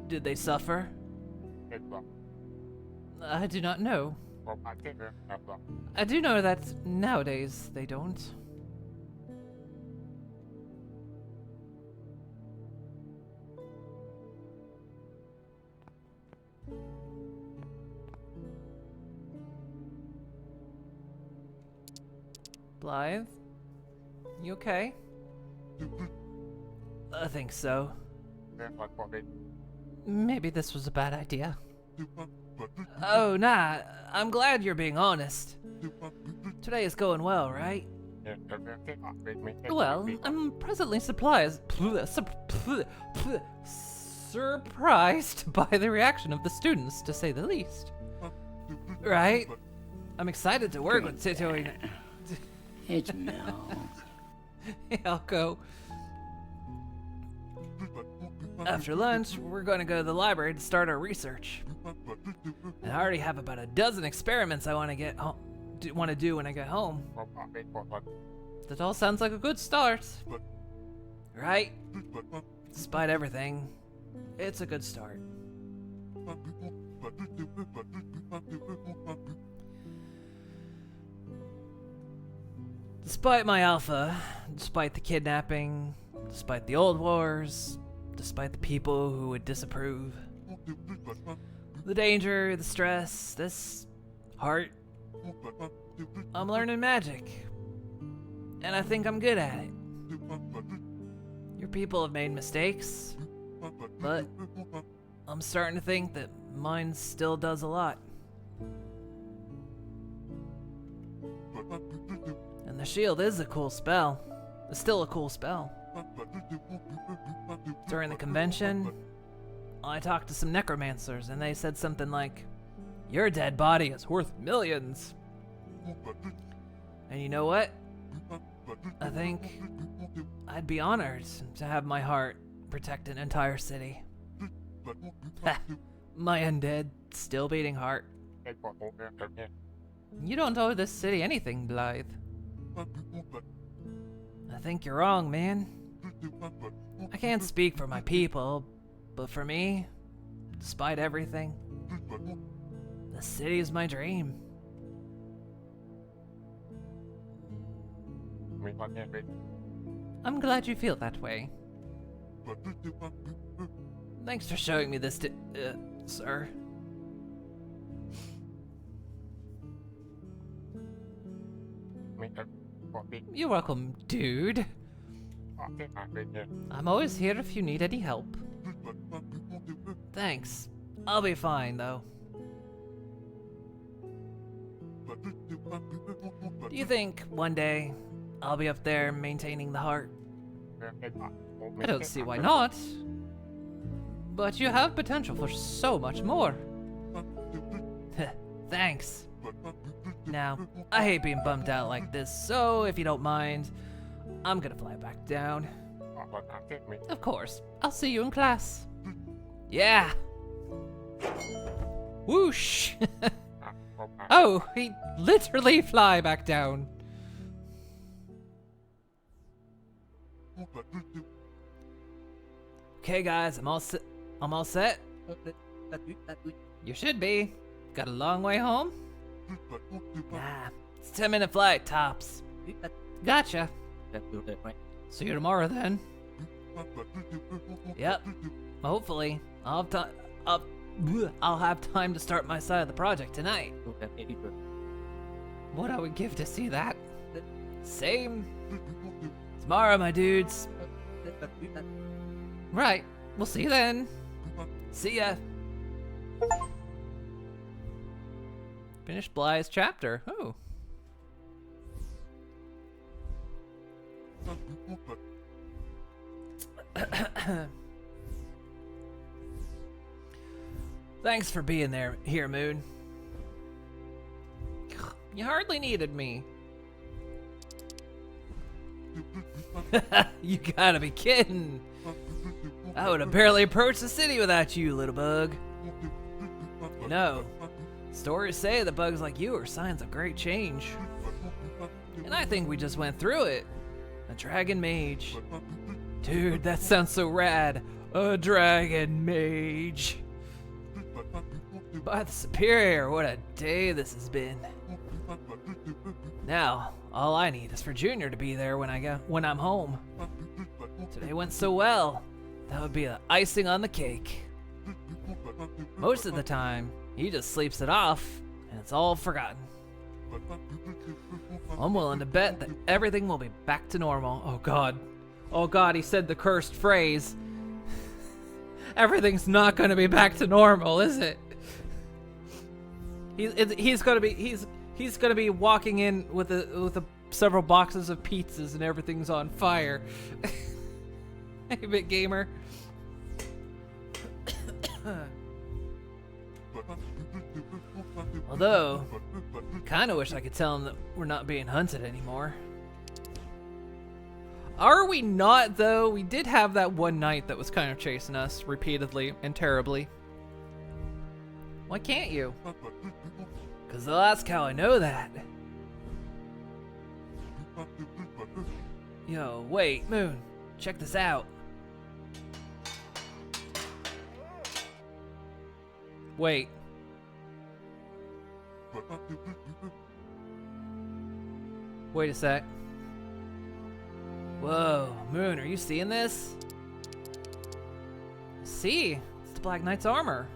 did they suffer? I do not know. I do know that nowadays they don't. Blythe? You okay? I think so. Maybe this was a bad idea. Oh, nah. I'm glad you're being honest. Today is going well, right? Well, I'm presently surprised by the reaction of the students, to say the least. Right? I'm excited to work with Tito. It's milk. I'll go. After lunch, we're going to go to the library to start our research. And I already have about a dozen experiments I want to do when I get home. That all sounds like a good start, right? Despite everything, it's a good start. Despite my alpha, despite the kidnapping, despite the old wars, despite the people who would disapprove, the danger, the stress, this heart, I'm learning magic. And I think I'm good at it. Your people have made mistakes, but I'm starting to think that mine still does a lot. And the shield is a cool spell. It's still a cool spell. During the convention, I talked to some necromancers, and they said something like, "Your dead body is worth millions." And you know what? I think I'd be honored to have my heart protect an entire city. My undead, still beating heart. You don't owe this city anything, Blythe. I think you're wrong, man. I can't speak for my people, but for me, despite everything, the city is my dream. I'm glad you feel that way. Thanks for showing me this, sir. You're welcome, dude. I'm always here if you need any help. Thanks. I'll be fine, though. Do you think one day I'll be up there maintaining the heart? I don't see why not. But you have potential for so much more. Thanks. Now, I hate being bummed out like this, so if you don't mind, I'm gonna fly back down. Of course. I'll see you in class. Yeah. Whoosh. Oh, he literally fly back down. Okay, guys, I'm all set. You should be. Got a long way home? Nah, it's a 10-minute flight, tops. Gotcha. See you tomorrow, then. Yep. Hopefully, I'll have time to start my side of the project tonight. What I would give to see that. Same. Tomorrow, my dudes. Right. We'll see you then. See ya. Finish Bly's chapter. Oh. Thanks for being here, Moon. You hardly needed me. You gotta be kidding. I would have barely approached the city without you, little bug. You know, stories say that bugs like you are signs of great change. And I think we just went through it. A dragon mage. Dude, that sounds so rad. A dragon mage. By the Superior, what a day this has been. Now, all I need is for Junior to be there when I'm home. Today went so well. That would be the icing on the cake. Most of the time, he just sleeps it off, and it's all forgotten. I'm willing to bet that everything will be back to normal. Oh God. Oh God, he said the cursed phrase. Everything's not gonna be back to normal, is it? He's gonna be walking in with several boxes of pizzas and everything's on fire. Hey, Bit Gamer. Although, kinda wish I could tell him that we're not being hunted anymore. Are we not, though? We did have that one knight that was kind of chasing us repeatedly and terribly. Why can't you? Because that's how I know that. Yo, wait, Moon. Check this out. Wait. Wait a sec. Whoa, Moon, are you seeing this? See, it's the Black Knight's armor.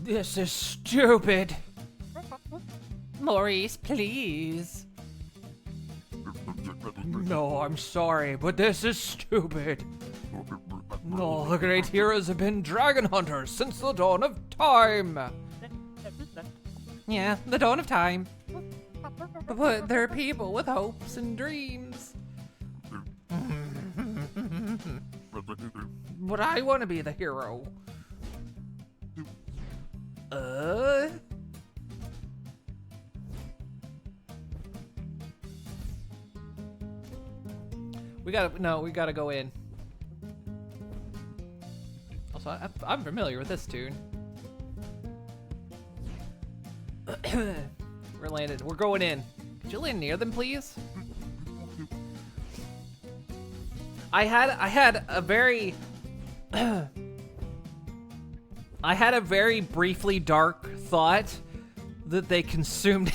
This is stupid. Maurice, please. No, I'm sorry, but this is stupid. No, the great heroes have been dragon hunters since the dawn of time. Yeah, the dawn of time. But they're people with hopes and dreams. But I want to be the hero. We gotta go in. Also, I'm familiar with this tune. We're landed. We're going in. Could you land near them, please? I had a very I had a very briefly dark thought that they consumed.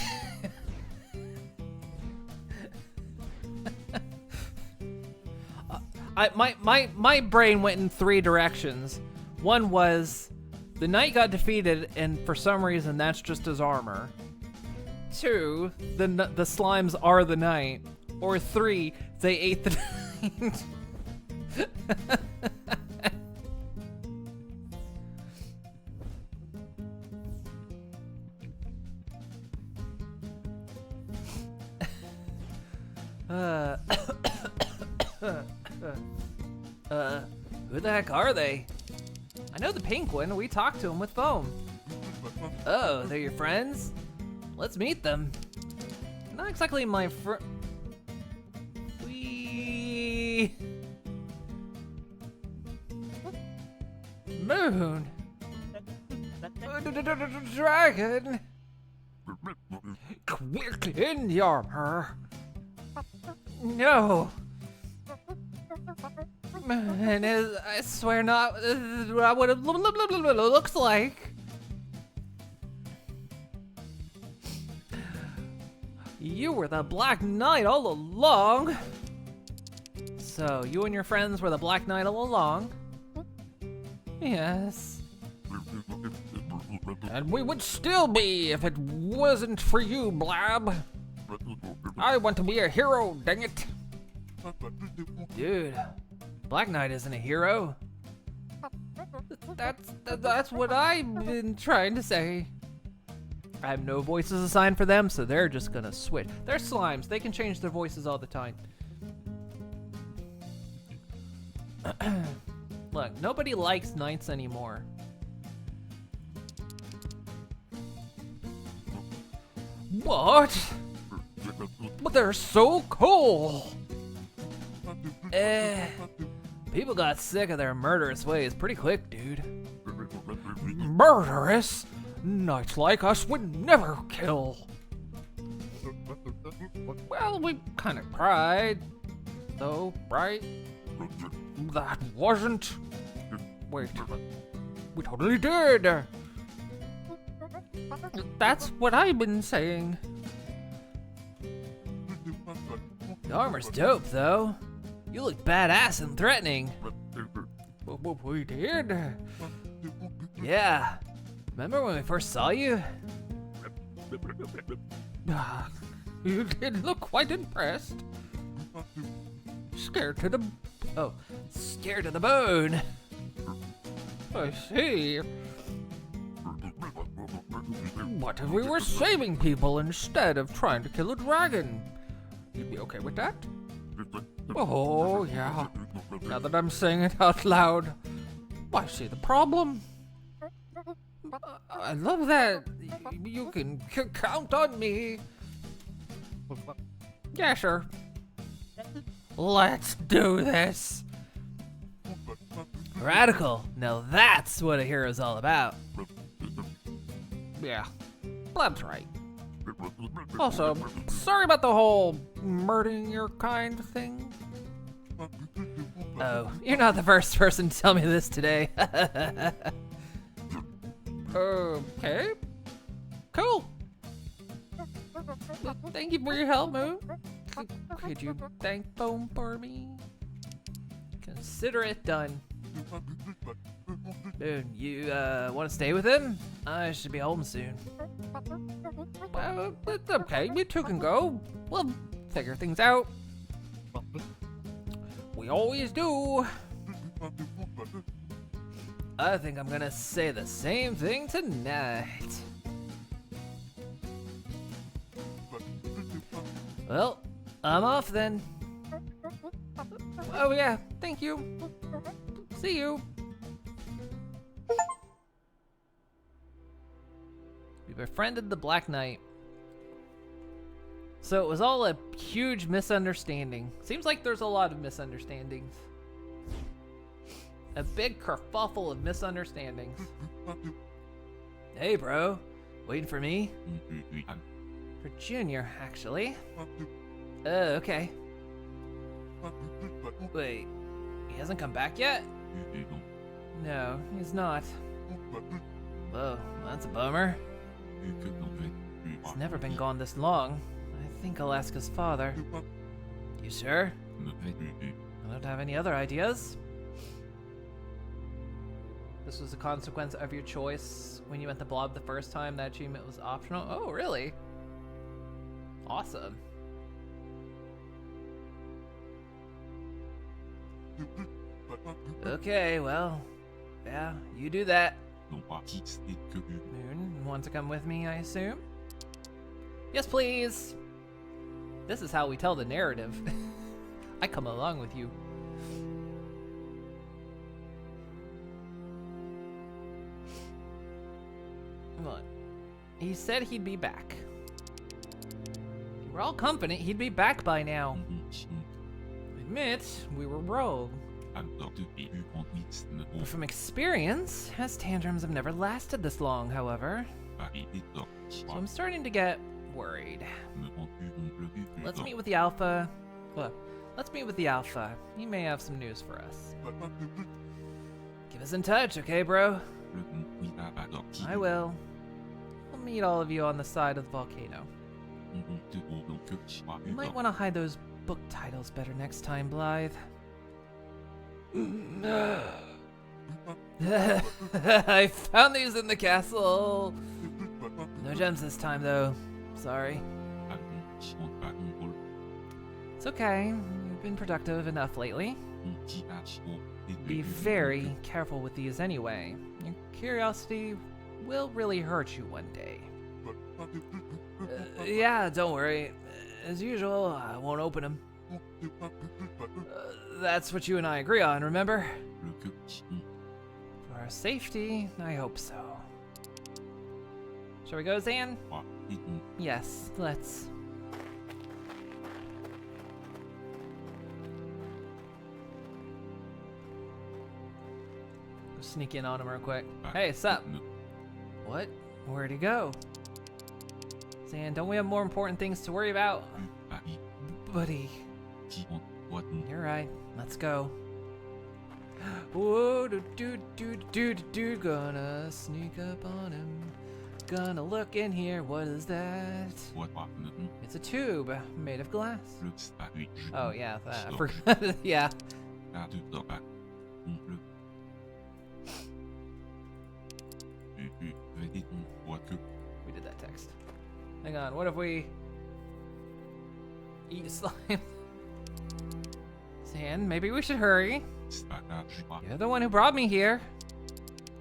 My brain went in three directions. One was the knight got defeated, and for some reason that's just his armor. Two, the slimes are the knight. Or three, they ate the knight. Who the heck are they? I know the pink one. We talked to him with foam. Oh, they're your friends? Let's meet them. Not exactly my Moon. Dragon. Quick in the armor. No. Man, I swear not what it looks like. You were the Black Knight all along. So, you and your friends were the Black Knight all along? Yes. And we would still be if it wasn't for you, Blab. I want to be a hero, dang it. Dude, Black Knight isn't a hero. That's what I've been trying to say. I have no voices assigned for them, so they're just gonna switch. They're slimes. They can change their voices all the time. Look, nobody likes knights anymore. What? But they're so cool. People got sick of their murderous ways pretty quick, dude. Murderous? Knights like us would never kill. Well, we kind of tried, though, right? That wasn't... Wait, we totally did. That's what I've been saying. The armor's dope, though. You look badass and threatening. We did? Yeah. Remember when we first saw you? You did look quite impressed. Scared to the bone. I see. What if we were saving people instead of trying to kill a dragon? You'd be okay with that? Oh, yeah. Now that I'm saying it out loud, I see the problem. I love that. You can count on me. Yeah, sure. Let's do this. Radical. Now that's what a hero's all about. Yeah, Blab's right. Also, sorry about the whole murdering your kind thing. Oh, you're not the first person to tell me this today. Okay. Cool. Thank you for your help, Moon. Could you thank Foam for me? Consider it done. Moon, you want to stay with him? I should be home soon. Well, it's okay. You two can go. We'll figure things out. We always do. I think I'm gonna say the same thing tonight. Well, I'm off then. Oh yeah, thank you. See you. We befriended the Black Knight. So it was all a huge misunderstanding. Seems like there's a lot of misunderstandings. A big kerfuffle of misunderstandings. Hey, bro. Waiting for me? For Junior, actually. Okay. Wait, he hasn't come back yet? No, he's not. Whoa, that's a bummer. It's never been gone this long. I think I'll ask his father. You sure? I don't have any other ideas. This was a consequence of your choice when you went to Blob the first time. That achievement was optional. Oh, really? Awesome. Okay, well, yeah, you do that. Moon, want to come with me, I assume? Yes, please. This is how we tell the narrative. I come along with you. What? He said he'd be back. If you were all confident he'd be back by now. Admit, we were wrong. From experience, his tantrums have never lasted this long, however. So I'm starting to get worried. Let's meet with the Alpha. Well, let's meet with the Alpha. He may have some news for us. Keep us in touch, okay, bro? I will. I'll meet all of you on the side of the volcano. You might want to hide those book titles better next time, Blythe. I found these in the castle. No gems this time, though. Sorry. It's okay. You've been productive enough lately. Be very careful with these anyway. Your curiosity will really hurt you one day. Yeah, don't worry. As usual, I won't open them. That's what you and I agree on, remember? For our safety, I hope so. Shall we go, Zan? Yes, let's. Go sneak in on him real quick. Hey, sup? What? Where'd he go? Zan, don't we have more important things to worry about? Buddy. You're right. Let's go. Whoa, gonna sneak up on him. Gonna look in here. What is that? It's a tube made of glass. Oh yeah, that. I forgot. Yeah. We did that text. Hang on. What if we eat slime? Zan, maybe we should hurry. You're the one who brought me here.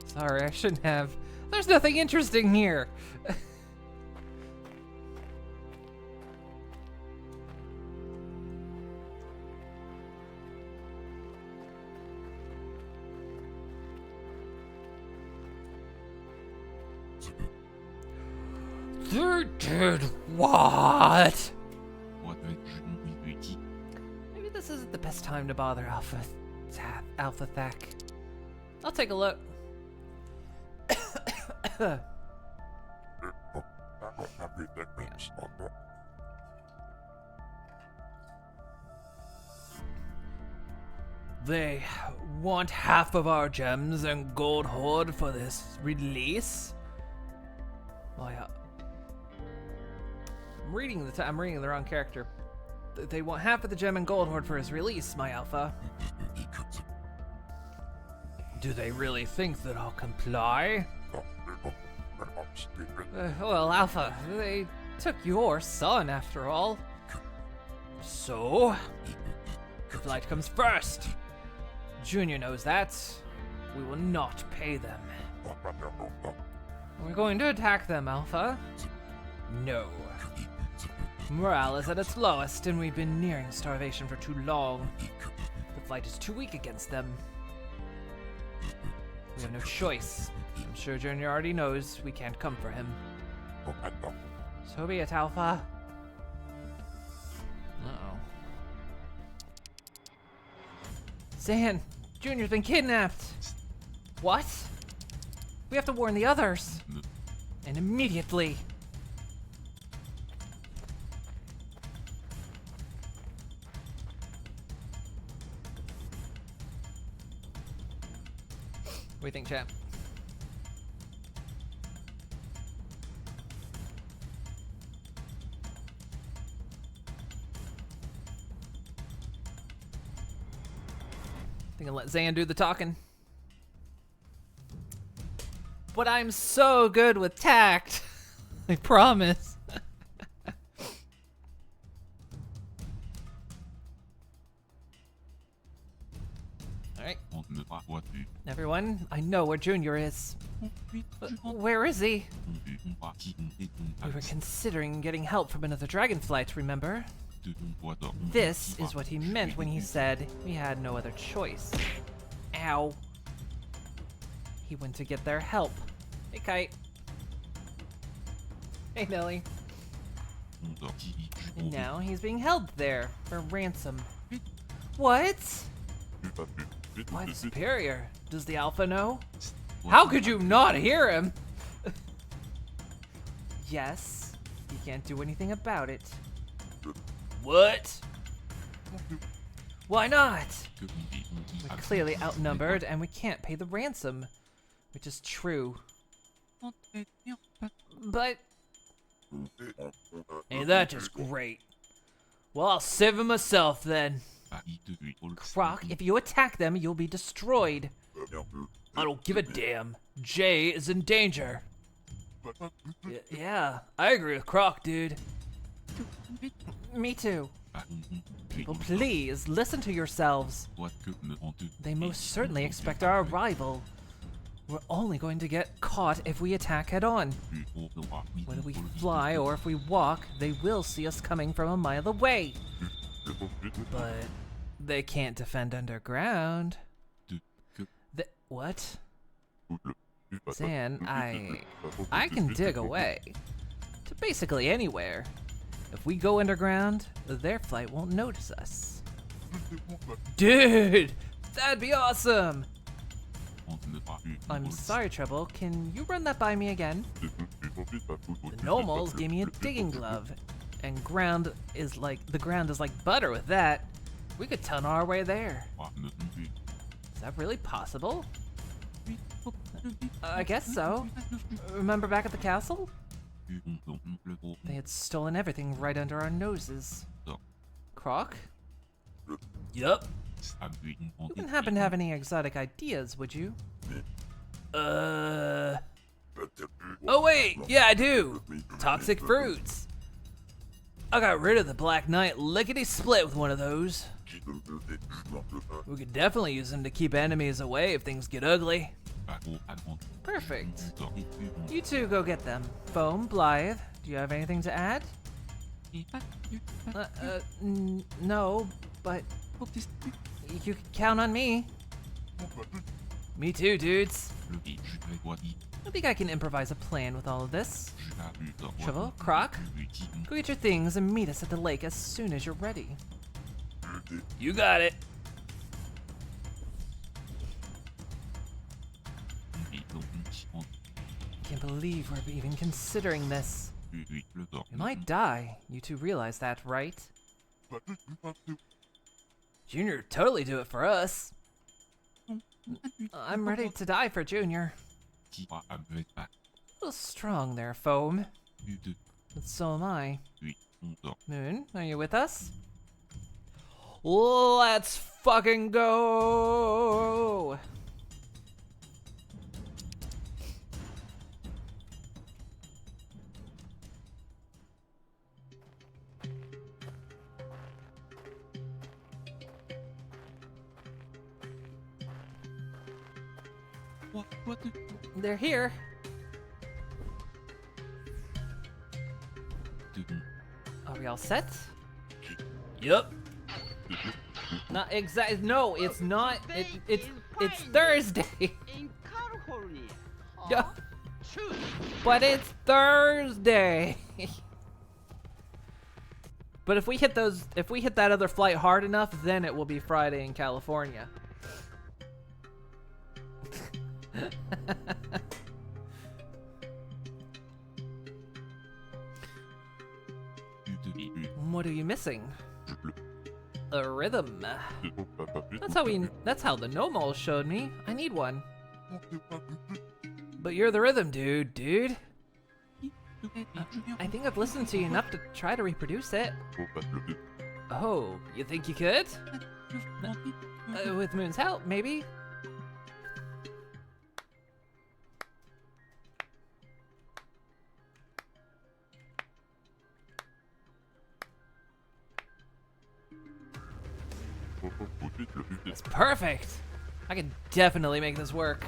Sorry, I shouldn't have. There's nothing interesting here. They did what? Maybe this isn't the best time to bother Alpha Thack. I'll take a look. They want half of our gems and gold hoard for this release? Oh yeah. I'm reading the wrong character. They want half of the gem and gold hoard for his release, my Alpha. Do they really think that I'll comply? Well, Alpha, they took your son after all. So? The flight comes first. Junior knows that. We will not pay them. We're going to attack them, Alpha. No. Morale is at its lowest, and we've been nearing starvation for too long. The flight is too weak against them. We have no choice. I'm sure Junior already knows we can't come for him. So be it, Alpha. Uh-oh. Zan, Junior's been kidnapped. What? We have to warn the others. And immediately. What do you think, chat? can let Zan do the talking. But I'm so good with tact. I promise. Alright. Everyone, I know where Junior is. But where is he? We were considering getting help from another dragonflight, remember? This is what he meant when he said we had no other choice. Ow. He went to get their help. Hey, Kite. Hey, Nelly. And now he's being held there for ransom. What? Why the Superior? Does the Alpha know? How could you not hear him? Yes, you can't do anything about it. What? Why not? We're clearly outnumbered and we can't pay the ransom. Which is true. But... Ain't that just great? Well, I'll save him myself then. Croc, if you attack them, you'll be destroyed. I don't give a damn. Jay is in danger. Yeah, I agree with Croc, dude. Me too. People, please, listen to yourselves. They most certainly expect our arrival. We're only going to get caught if we attack head-on. Whether we fly or if we walk, they will see us coming from a mile away. But they can't defend underground. What? Zan, I can dig away to basically anywhere. If we go underground, their flight won't notice us. Dude, that'd be awesome. I'm sorry, Treble. Can you run that by me again? The Normals gave me a digging glove, and the ground is like butter with that. We could tunnel our way there. Is that really possible? I guess so. Remember back at the castle? They had stolen everything right under our noses. Croc? Yup. You wouldn't happen to have any exotic ideas, would you? Oh wait, yeah I do. Toxic fruits. I got rid of the Black Knight lickety-split with one of those. We could definitely use them to keep enemies away if things get ugly. Perfect. You two go get them. Foam, Blythe, do you have anything to add? No, but you can count on me. Me too, dudes. I think I can improvise a plan with all of this. Shovel, Croc, go get your things and meet us at the lake as soon as you're ready. You got it. Can't believe we're even considering this. We might die. You two realize that, right? Junior would totally do it for us. I'm ready to die for Junior. A little strong there, Foam. But so am I. Moon, are you with us? Let's fucking go! What? They're here. Are we all set? Yup. Not exact. No, it's not. It's Thursday. In California. No. But it's Thursday. But if we hit that other flight hard enough, then it will be Friday in California. What are you missing? A rhythm. That's how the Nomol showed me. I need one. But you're the rhythm dude. I think I've listened to you enough to try to reproduce it. Oh, you think you could? With Moon's help, maybe? That's perfect! I can definitely make this work.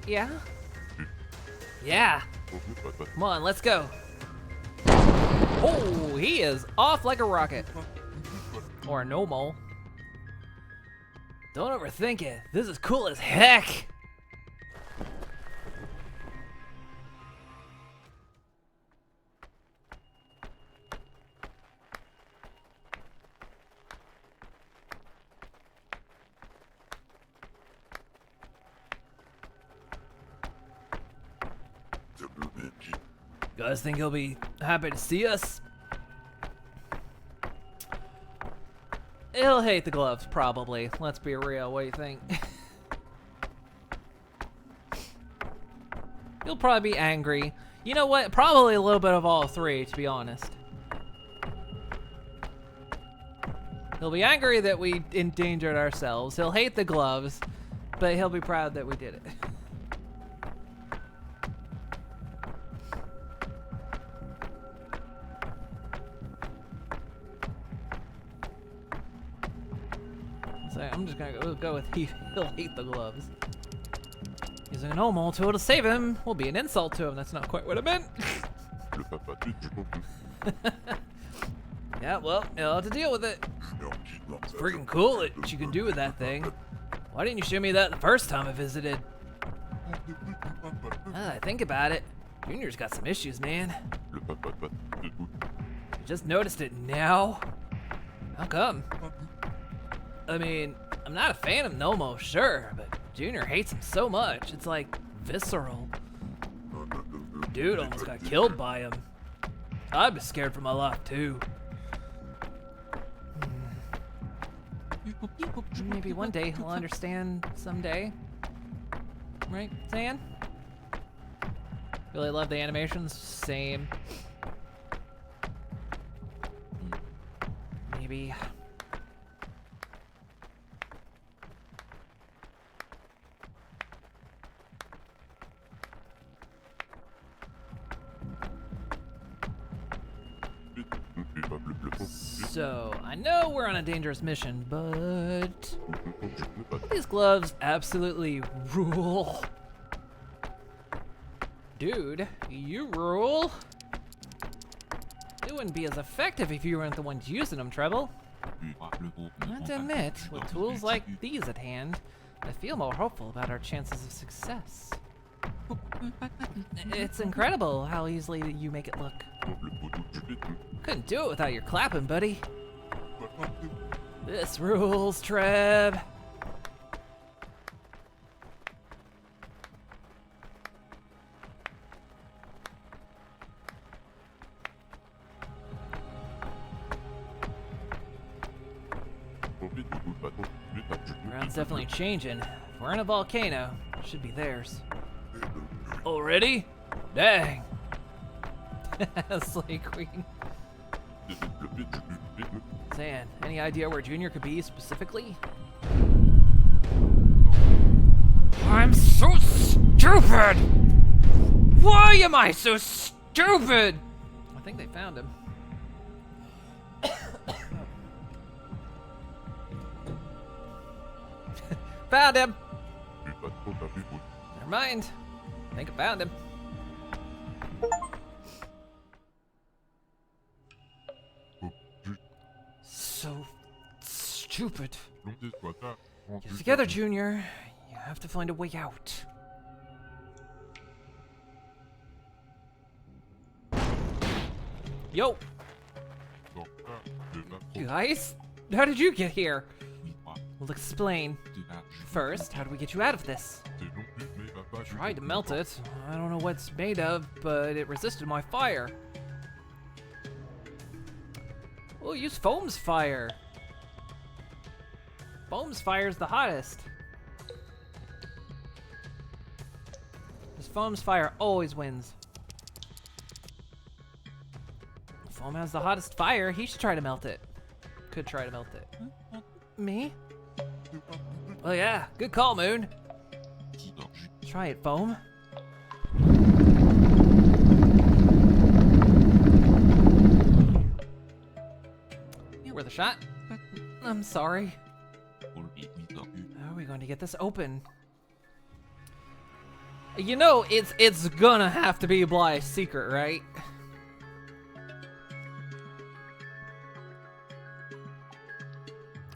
Yeah? Yeah! Come on, let's go. Oh, he is off like a rocket. Or a normal. Don't overthink it. This is cool as heck. Guys think he'll be happy to see us? He'll hate the gloves, probably. Let's be real, what do you think? He'll probably be angry. You know what? Probably a little bit of all three, to be honest. He'll be angry that we endangered ourselves. He'll hate the gloves, but he'll be proud that we did it. So I'm just gonna go with he'll hate the gloves. Using a normal tool to save him will be an insult to him. That's not quite what I meant. Yeah, well, you'll have to deal with it. It's freaking cool what you can do with that thing. Why didn't you show me that the first time I visited? Now that I think about it, Junior's got some issues, man. You just noticed it now? How come? I mean, I'm not a fan of Nomo, sure, but Junior hates him so much. It's like visceral. Dude almost got killed by him. I'd be scared for my life too. Maybe one day he'll understand someday. Right, Zan? Really love the animations. Same. Maybe. So, I know we're on a dangerous mission, but these gloves absolutely rule. Dude, you rule. It wouldn't be as effective if you weren't the ones using them, Treble. I have to admit, with tools like these at hand, I feel more hopeful about our chances of success. It's incredible how easily you make it look. Couldn't do it without your clapping, buddy. This rules, Treb. Ground's definitely changing. If we're in a volcano, it should be theirs. Already? Dang. Slay Queen. Zan, any idea where Junior could be specifically? I'm so stupid! Why am I so stupid? I think they found him. Found him! Never mind. I think I found him. So stupid. Get together, Junior. You have to find a way out. Yo! You guys? How did you get here? We'll explain. First, how do we get you out of this? Tried to melt it. I don't know what it's made of, but it resisted my fire. We'll use Foam's fire. Foam's fire's the hottest. Because Foam's fire always wins. Foam has the hottest fire. He should try to melt it. Could try to melt it. Me? Oh yeah, good call, Moon. Try it, Foam. Worth a shot? I'm sorry. How are we going to get this open? You know, it's gonna have to be Blythe's secret, right?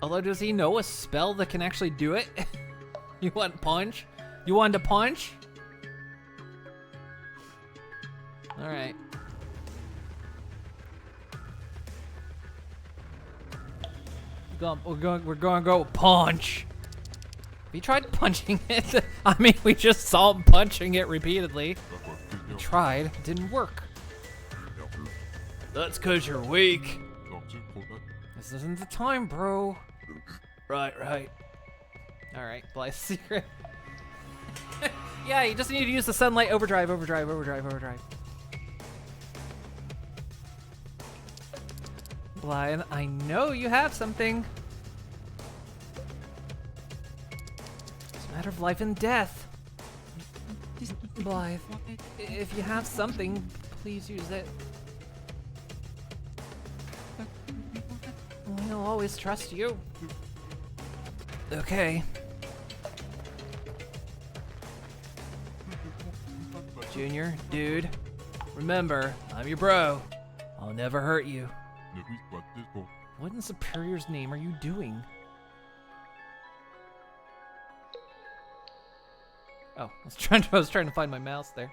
Although, does he know a spell that can actually do it? You want punch? You want to punch? Alright. We're going to go punch. We tried punching it. I mean, we just saw him punching it repeatedly. We tried. It didn't work. That's because you're weak. This isn't the time, bro. Right. Alright, Blythe's secret. Yeah, you just need to use the sunlight overdrive. Blythe, I know you have something. It's a matter of life and death. Blythe, if you have something, please use it. We'll always trust you. Okay. Junior, dude, remember, I'm your bro. I'll never hurt you. What in Superior's name are you doing? Oh, I was trying to find my mouse there.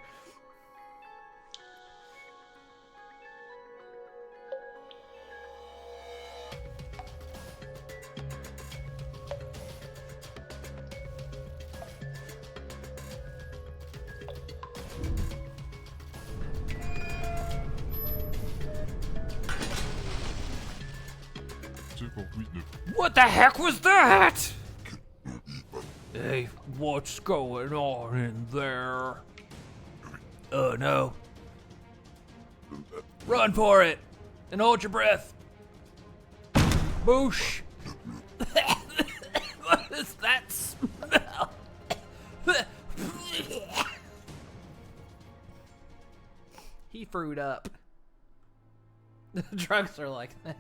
What the heck was that? Hey, what's going on in there? Oh no. Run for it! And hold your breath. Boosh! What is that smell? He frued up. The drugs are like that.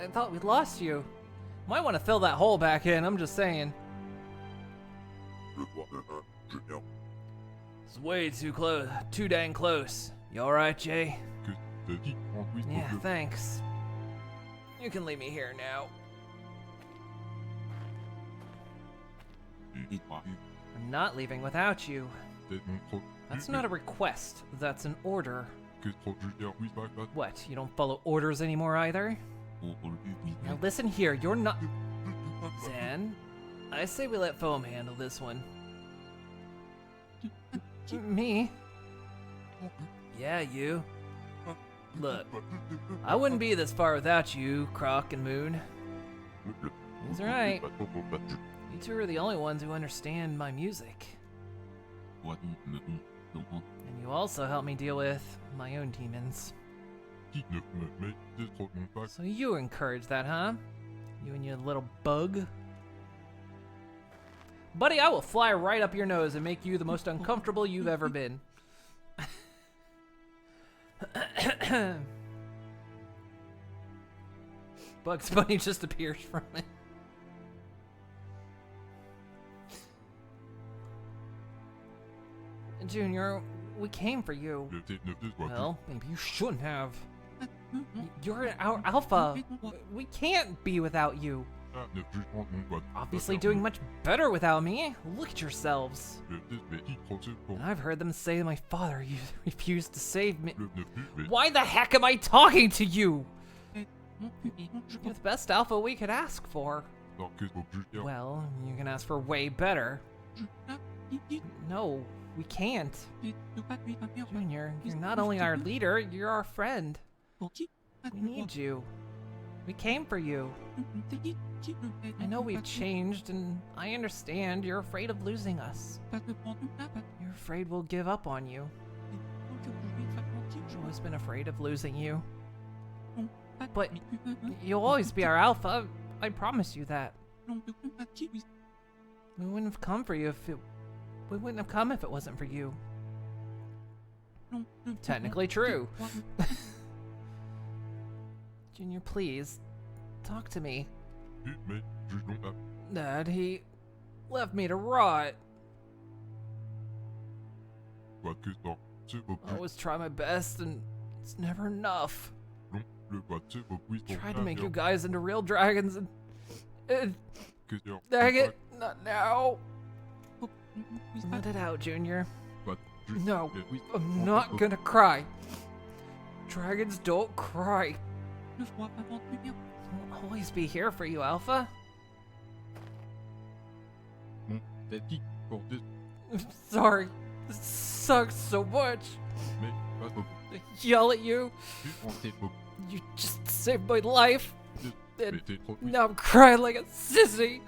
I thought we'd lost you. Might want to fill that hole back in, I'm just saying. It's way too close, too dang close. You alright, Jay? Yeah, thanks. You can leave me here now. I'm not leaving without you. That's not a request, that's an order. What, you don't follow orders anymore either? Now listen here, you're not... Zan, I say we let Foam handle this one. Me? Yeah, you. Look, I wouldn't be this far without you, Croc and Moon. He's right. You two are the only ones who understand my music. And you also help me deal with my own demons. So you encourage that, huh? You and your little bug? Buddy, I will fly right up your nose and make you the most uncomfortable you've ever been. Bugs Bunny just appears from it. Junior, we came for you. Well, maybe you shouldn't have. You're our alpha. We can't be without you. Obviously doing much better without me. Look at yourselves. And I've heard them say my father refused to save me. Why the heck am I talking to you? You're the best alpha we could ask for. Well, you can ask for way better. No, we can't. Junior, you're not only our leader, you're our friend. We need you. We came for you. I know we've changed, and I understand you're afraid of losing us. You're afraid we'll give up on you. I've always been afraid of losing you. But you'll always be our alpha. I promise you that. We wouldn't have come for you if it... We wouldn't have come if it wasn't for you. Technically true. Junior, please. Talk to me. Dad, he left me to rot. I always try my best, and it's never enough. Tried to make you guys into real dragons, and dang it, not now. Let it out, Junior. No, I'm not gonna cry. Dragons don't cry. I'll always be here for you, Alpha. Sorry, this sucks so much. I yell at you. You just saved my life. And now I'm crying like a sissy.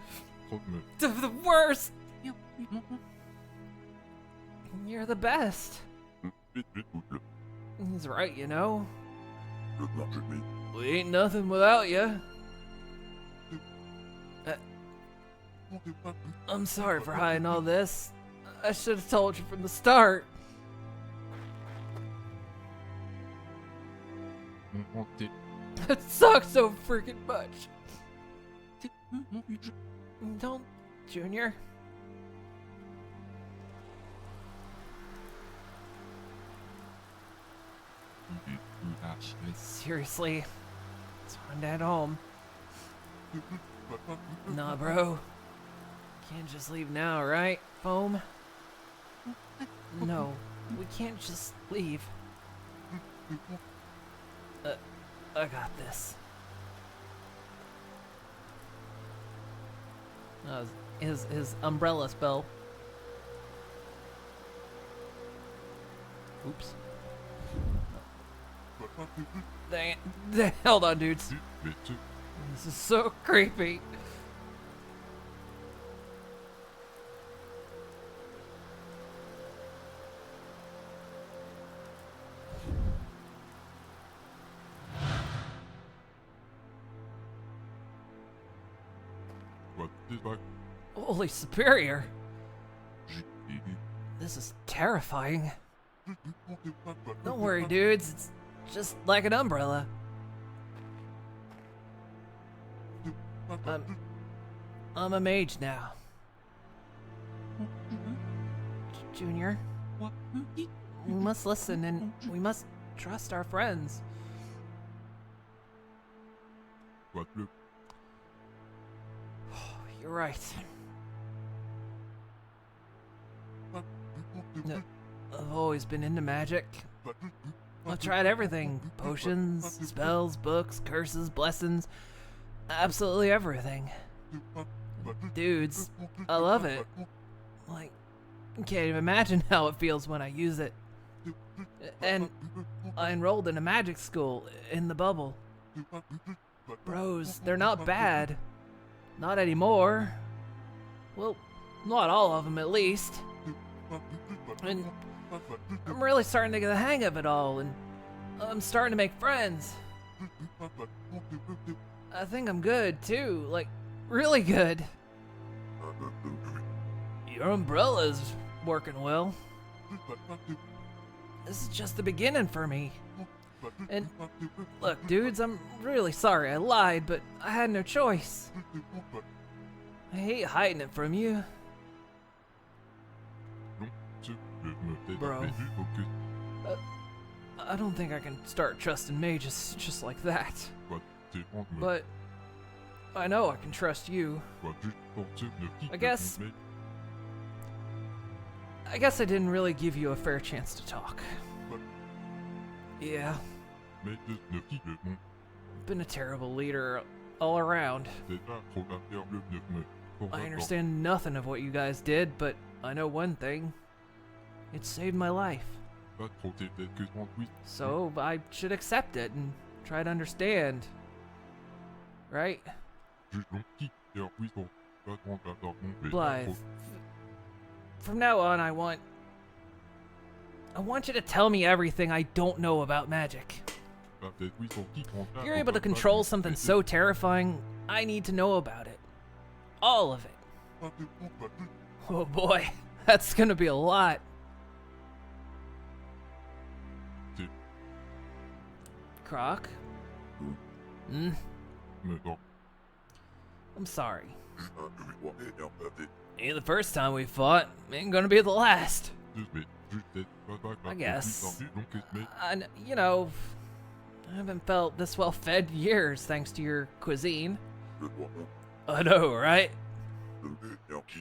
The worst. You're the best. He's right, you know. We ain't nothing without you. I'm sorry for hiding all this. I should have told you from the start. It sucks so freaking much. Don't, Junior. Seriously, it's on Dad home. Nah, bro. Can't just leave now, right, Foam? No, we can't just leave. I got this. His umbrella spell. Oops. Dang it. Hold on, dudes. This is so creepy. Holy Superior. This is terrifying. Don't worry, dudes. It's just like an umbrella. I'm a mage now. Junior, we must listen and we must trust our friends. You're right. I've always been into magic. I've tried everything. Potions, spells, books, curses, blessings. Absolutely everything. Dudes, I love it. Like, can't even imagine how it feels when I use it. And I enrolled in a magic school in the bubble. Bros, they're not bad. Not anymore. Well, not all of them at least. And I'm really starting to get the hang of it all, and I'm starting to make friends. I think I'm good too, like really good. Your umbrella's working well. This is just the beginning for me. And look, dudes, I'm really sorry I lied, but I had no choice. I hate hiding it from you. Bro, I don't think I can start trusting mages just like that. But I know I can trust you. I guess I didn't really give you a fair chance to talk. Yeah. Been a terrible leader all around. I understand nothing of what you guys did, but I know one thing. It saved my life. So I should accept it and try to understand. right? Juste long qui et alors oui bon. Pas grand pardon. Blythe. From now on, I want you to tell me everything I don't know about magic. If you're able to control something so terrifying, I need to know about it. All of it. Oh boy, that's gonna be a lot. Croc? Hmm? I'm sorry. Ain't the first time we fought. Ain't gonna be the last. I guess. You know, I haven't felt this well fed in years thanks to your cuisine. I know, right?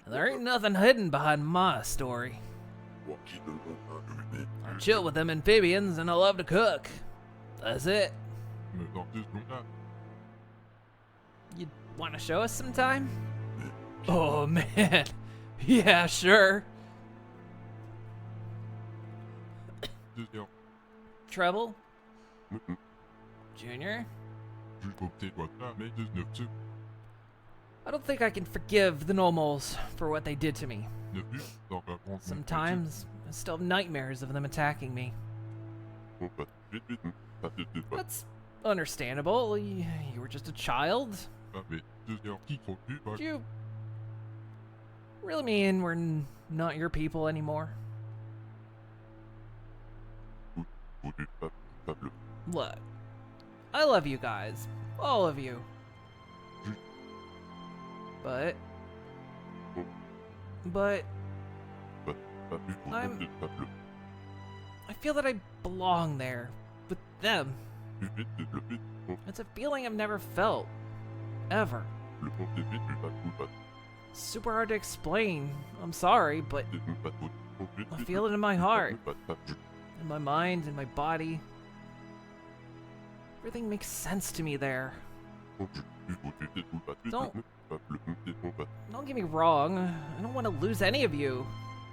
There ain't nothing hidden behind my story. I chill with them amphibians and I love to cook. That's it. You want to show us sometime? Oh man. Yeah, sure. Trouble? Junior? I don't think I can forgive the Normals for what they did to me. Sometimes I still have nightmares of them attacking me. That's understandable. You were just a child. Do you really mean we're not your people anymore? Look, I love you guys. All of you. But I feel that I belong there with them. It's a feeling I've never felt. Ever. Super hard to explain. I'm sorry, but I feel it in my heart. In my mind, in my body. Everything makes sense to me there. Don't get me wrong. I don't want to lose any of you.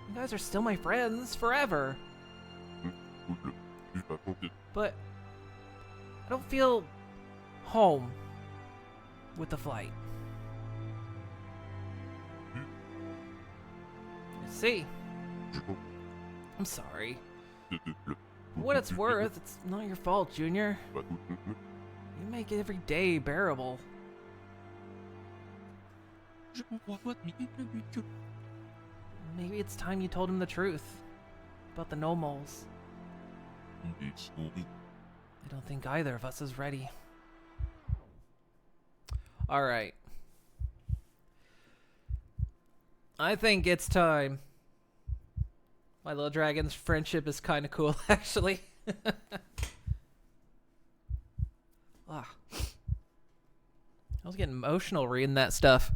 You guys are still my friends forever. But I don't feel home with the flight. See? I'm sorry. For what it's worth, it's not your fault, Junior. You make every day bearable. Maybe it's time you told him the truth about the Nomols. I don't think either of us is ready. Alright. I think it's time. My little dragon's friendship is kind of cool, actually. Ah. I was getting emotional reading that stuff.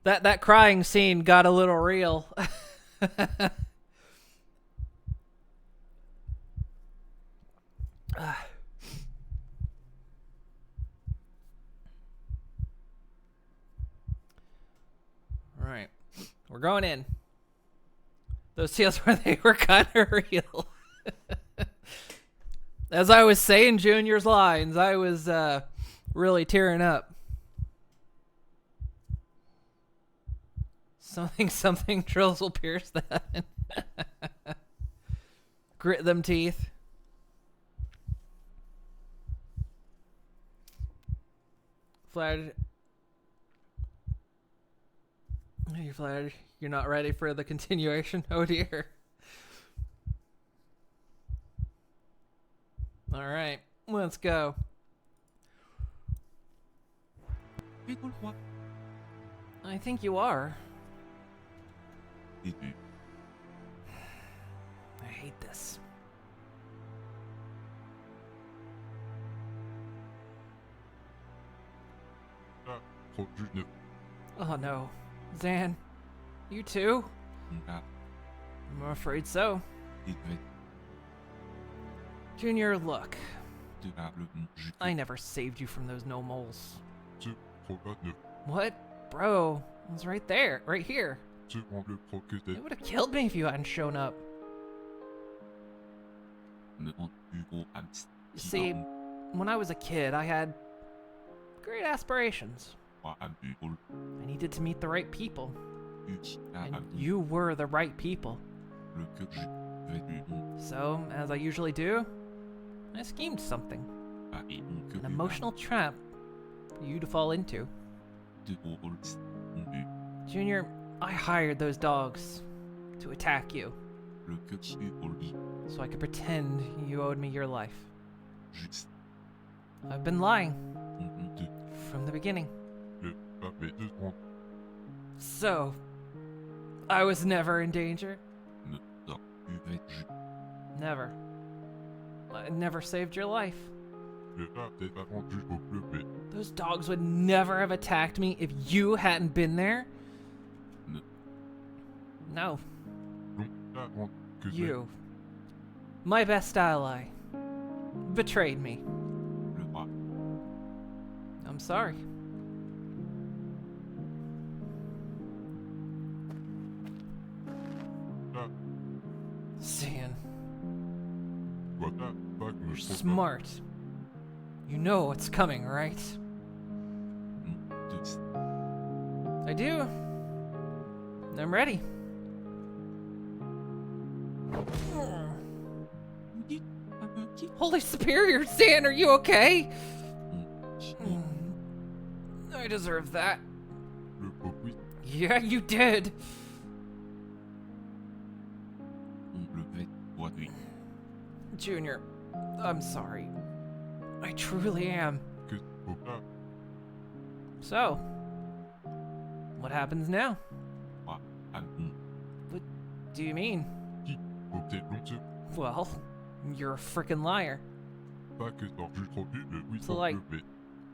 That crying scene got a little real. Alright. We're going in. Those seals they were kind of real. As I was saying Junior's lines, I was really tearing up. Something drills will pierce that. Grit them teeth. Flattered. You're flattered. You're not ready for the continuation? Oh dear. Alright, let's go. I think you are. I hate this. Oh no. Zan, you too? I'm afraid so. Junior, look. I never saved you from those Nomols. What? Bro, I was right there, right here. It would have killed me if you hadn't shown up. You see, when I was a kid, I had great aspirations. Moi, un people. I needed to meet the right people, and Un you were the right people. Le cœur, je vais du monde. So, as I usually do, I schemed something. Ah, et mon cœur An emotional trap for you to fall into. de rôles. Mon but. Junior, I hired those dogs to attack you, Le cœur, je suis au lit. so I could pretend you owed me your life. Juste. I've been lying Mon de. from the beginning. Le papier 2 secondes. So, I was never in danger? Ne t'en plus je. Never. I never saved your life. Le rat est avant jusqu'au pleurer. Those dogs would never have attacked me if you hadn't been there? No. No, Donc, avant que you, my best ally, betrayed me. le rat. I'm sorry. Ah, Stan, toi, t'as pas que me you're trompe pas. smart. You know what's coming, right? Mon de. I do. I'm ready. Holy Superior, Stan, are you okay? I deserve that. Le pauvre, Yeah, you did. on le fait. Toi, lui. Junior, I'm sorry. I truly am. Que faut pas. So, what happens now? Moi, un bon. What do you mean? Qui faut peut-être longtemps. Well, you're a frickin' liar. Pas que t'en juste trop vite, le oui, So, t'en like- pleurer.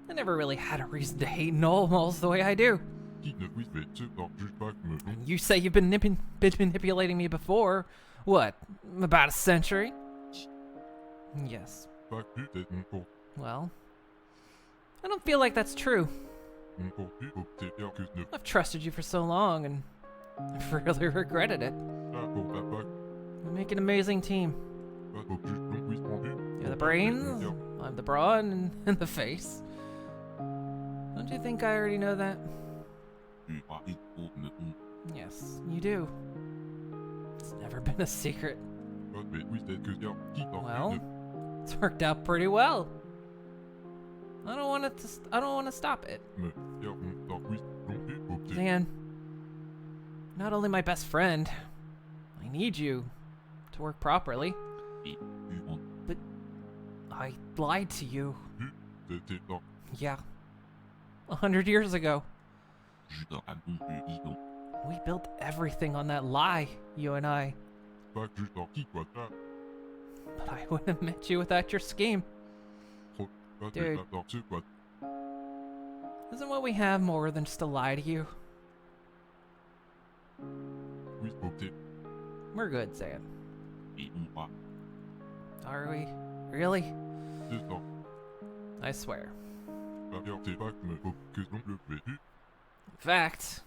I never really had a reason to hate Normals the way I do. Qui ne oui, mais tu t'en juste pas que me long. You say you've been manipulating me before. What? About a century? Yes. Pas que t'es mon compte. Well, I don't feel like that's true. Mon compte, faut peut-être bien que ne I've trusted you for so long, and I've really regretted it. pas pour pas We make an amazing team. pas pour juste long, oui, rendu. You're the brains, I'm the brawn, and the face. Don't you think I already know that? Tu as été pour me on. Yes, you do. It's never been a secret. Pas mais oui, c'est que bien. Qui t'en Well, it's worked out pretty well. I don't want to. I don't want to stop it. me bien on t'en oui, non plus, faut peut-être. Dan, not only my best friend, I need you to work properly. Et tu en I lied to you. t'étais dans. Yeah. 100 years ago. Juste un bon peu idon. We built everything on that lie, you and I. Pas juste en qui, quoi, t'as. But I wouldn't have met you without your scheme. Pas Dude. t'es dans ce, quoi. Isn't what we have more than just a lie to you? Oui, faut peut-être. We're good, Zan. Et on va. Are we? Really? C'est ça. I swear. Pas bien, c'est pas que me faut que non le prévu. In fact,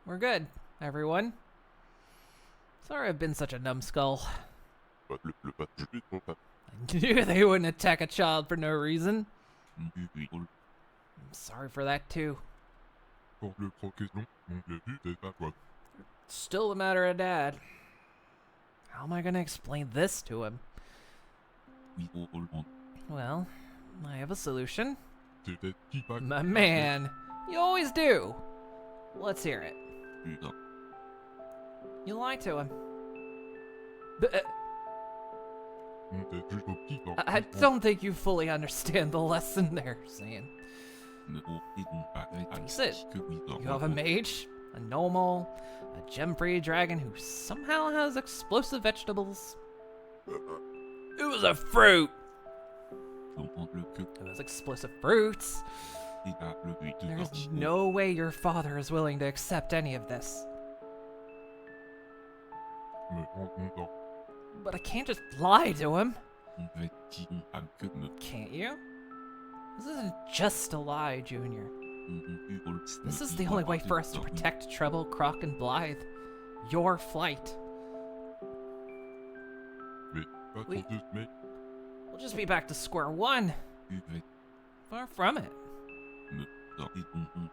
we're good, everyone. Sorry I've been such a numbskull. Pas le pas, je vais trop pas. I knew they wouldn't attack a child for no reason. Mon but, oui, on I'm sorry for that too. pour le pro-question, mon le but, c'est pas quoi. Still a matter of Dad. How am I gonna explain this to him? Oui, on. Well, I have a solution. C'est peut-être qui pas. My man, you always do. Let's hear it. Putain. You lied to him. But, On t'est juste au petit temps. I don't think you fully understand the lesson there, Sam. Ne on et on pas. Face it. Que oui, dans. You have a mage, a normal, a gem-free dragon who somehow has explosive vegetables. It was a fruit. On prend le que. It was explosive fruits. Et là, le but de There's sortie. no way your father is willing to accept any of this. Me rend content. But I can't just lie to him. On fait qui on a que me. Can't you? This isn't just a lie, Junior. This is the only way for us to protect Treble, Croc, and Blythe. Your flight. Mais pas trop Oui. de. Mais We'll just be back to square one. tu vas. Far from it.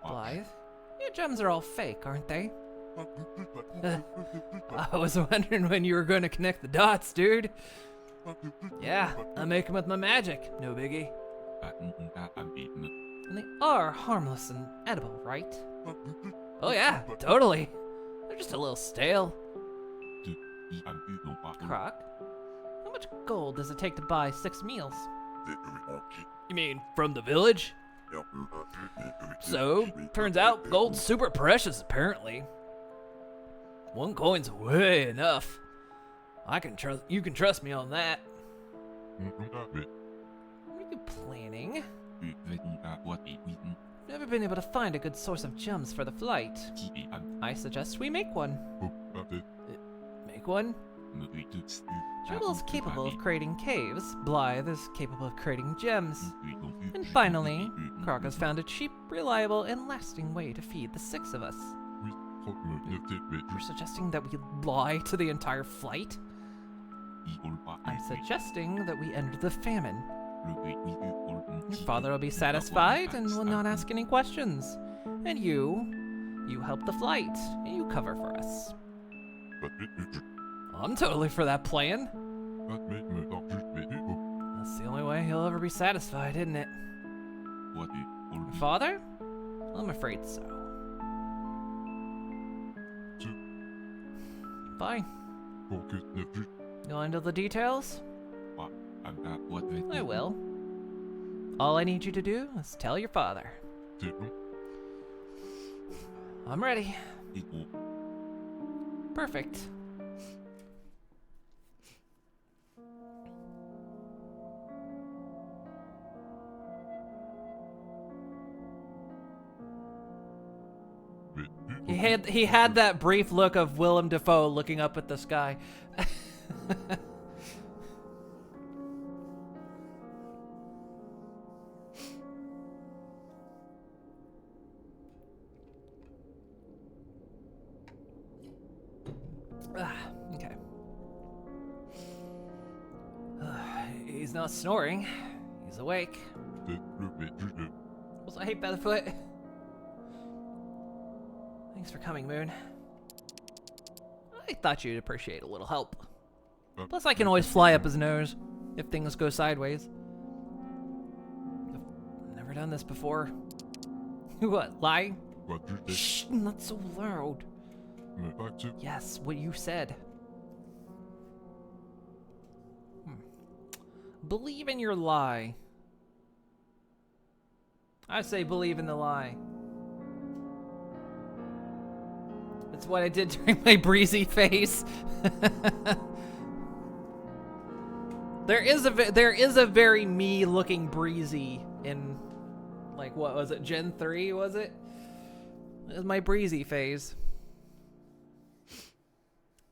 Blythe, your gems are all fake, aren't they? I was wondering when you were going to connect the dots, dude. Yeah, I make them with my magic. No biggie. And they are harmless and edible, right? Oh yeah, totally. They're just a little stale. Croc, how much gold does it take to buy 6 meals? You mean from the village? So, turns out gold's super precious, apparently. 1 coin's way enough. You can trust me on that. What are you planning? Never been able to find a good source of gems for the flight. I suggest we make one. Make one? Jewel is capable of creating caves. Blythe is capable of creating gems. And finally, Croc has found a cheap, reliable, and lasting way to feed the 6 of us. You're suggesting that we lie to the entire flight? I'm suggesting that we end the famine. Your father will be satisfied and will not ask any questions. And you help the flight, and you cover for us. I'm totally for that plan. That's the only way he'll ever be satisfied, isn't it? Father? Well, I'm afraid so. Fine. You'll handle the details? I will. All I need you to do is tell your father. I'm ready. Perfect. He had that brief look of Willem Dafoe looking up at the sky. Okay. He's not snoring. He's awake. Also, hey, Featherfoot. Thanks for coming, Moon. I thought you'd appreciate a little help. Plus, I can always fly up his nose if things go sideways. I've never done this before. What, lying? Shh, not so loud. Yes, what you said. Believe in your lie. I say believe in the lie. That's what I did during my breezy phase. There is a very me looking breezy in, like, what was it, Gen 3, was it? It was my breezy phase.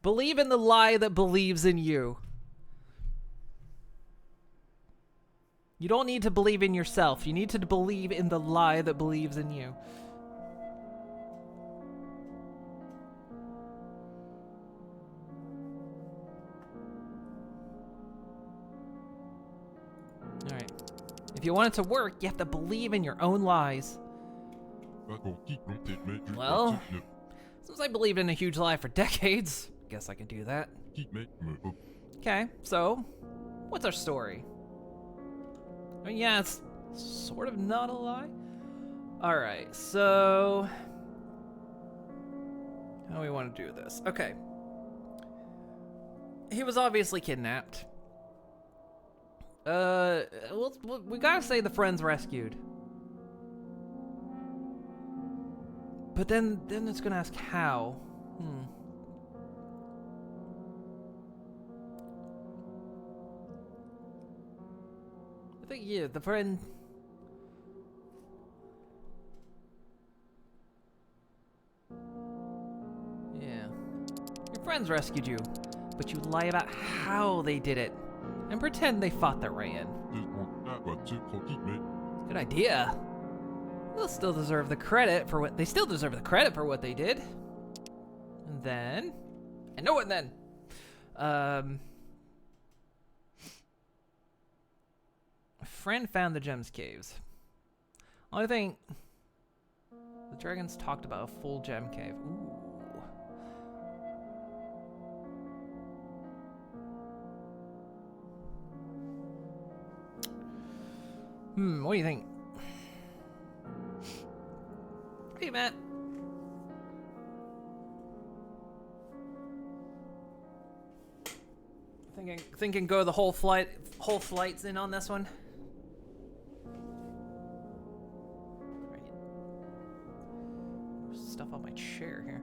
Believe in the lie that believes in you. You don't need to believe in yourself. You need to believe in the lie that believes in you. Alright. If you want it to work, you have to believe in your own lies. Well, since I believed in a huge lie for decades, guess I can do that. Okay, so, what's our story? I mean, yeah, it's sort of not a lie. Alright, so... how do we want to do this? Okay. He was obviously kidnapped. We gotta say the friends rescued. But then it's gonna ask how. I think, yeah, the friend... yeah. Your friends rescued you, but you lie about how they did it, and pretend they fought their way in. Good idea. They still deserve the credit for what they did. And then... and no one then! A friend found the Gems Caves. I think the dragons talked about a full gem cave. Ooh. What do you think? Hey, Matt. Thinking go the whole flight's in on this one. Right. There's stuff on my chair here.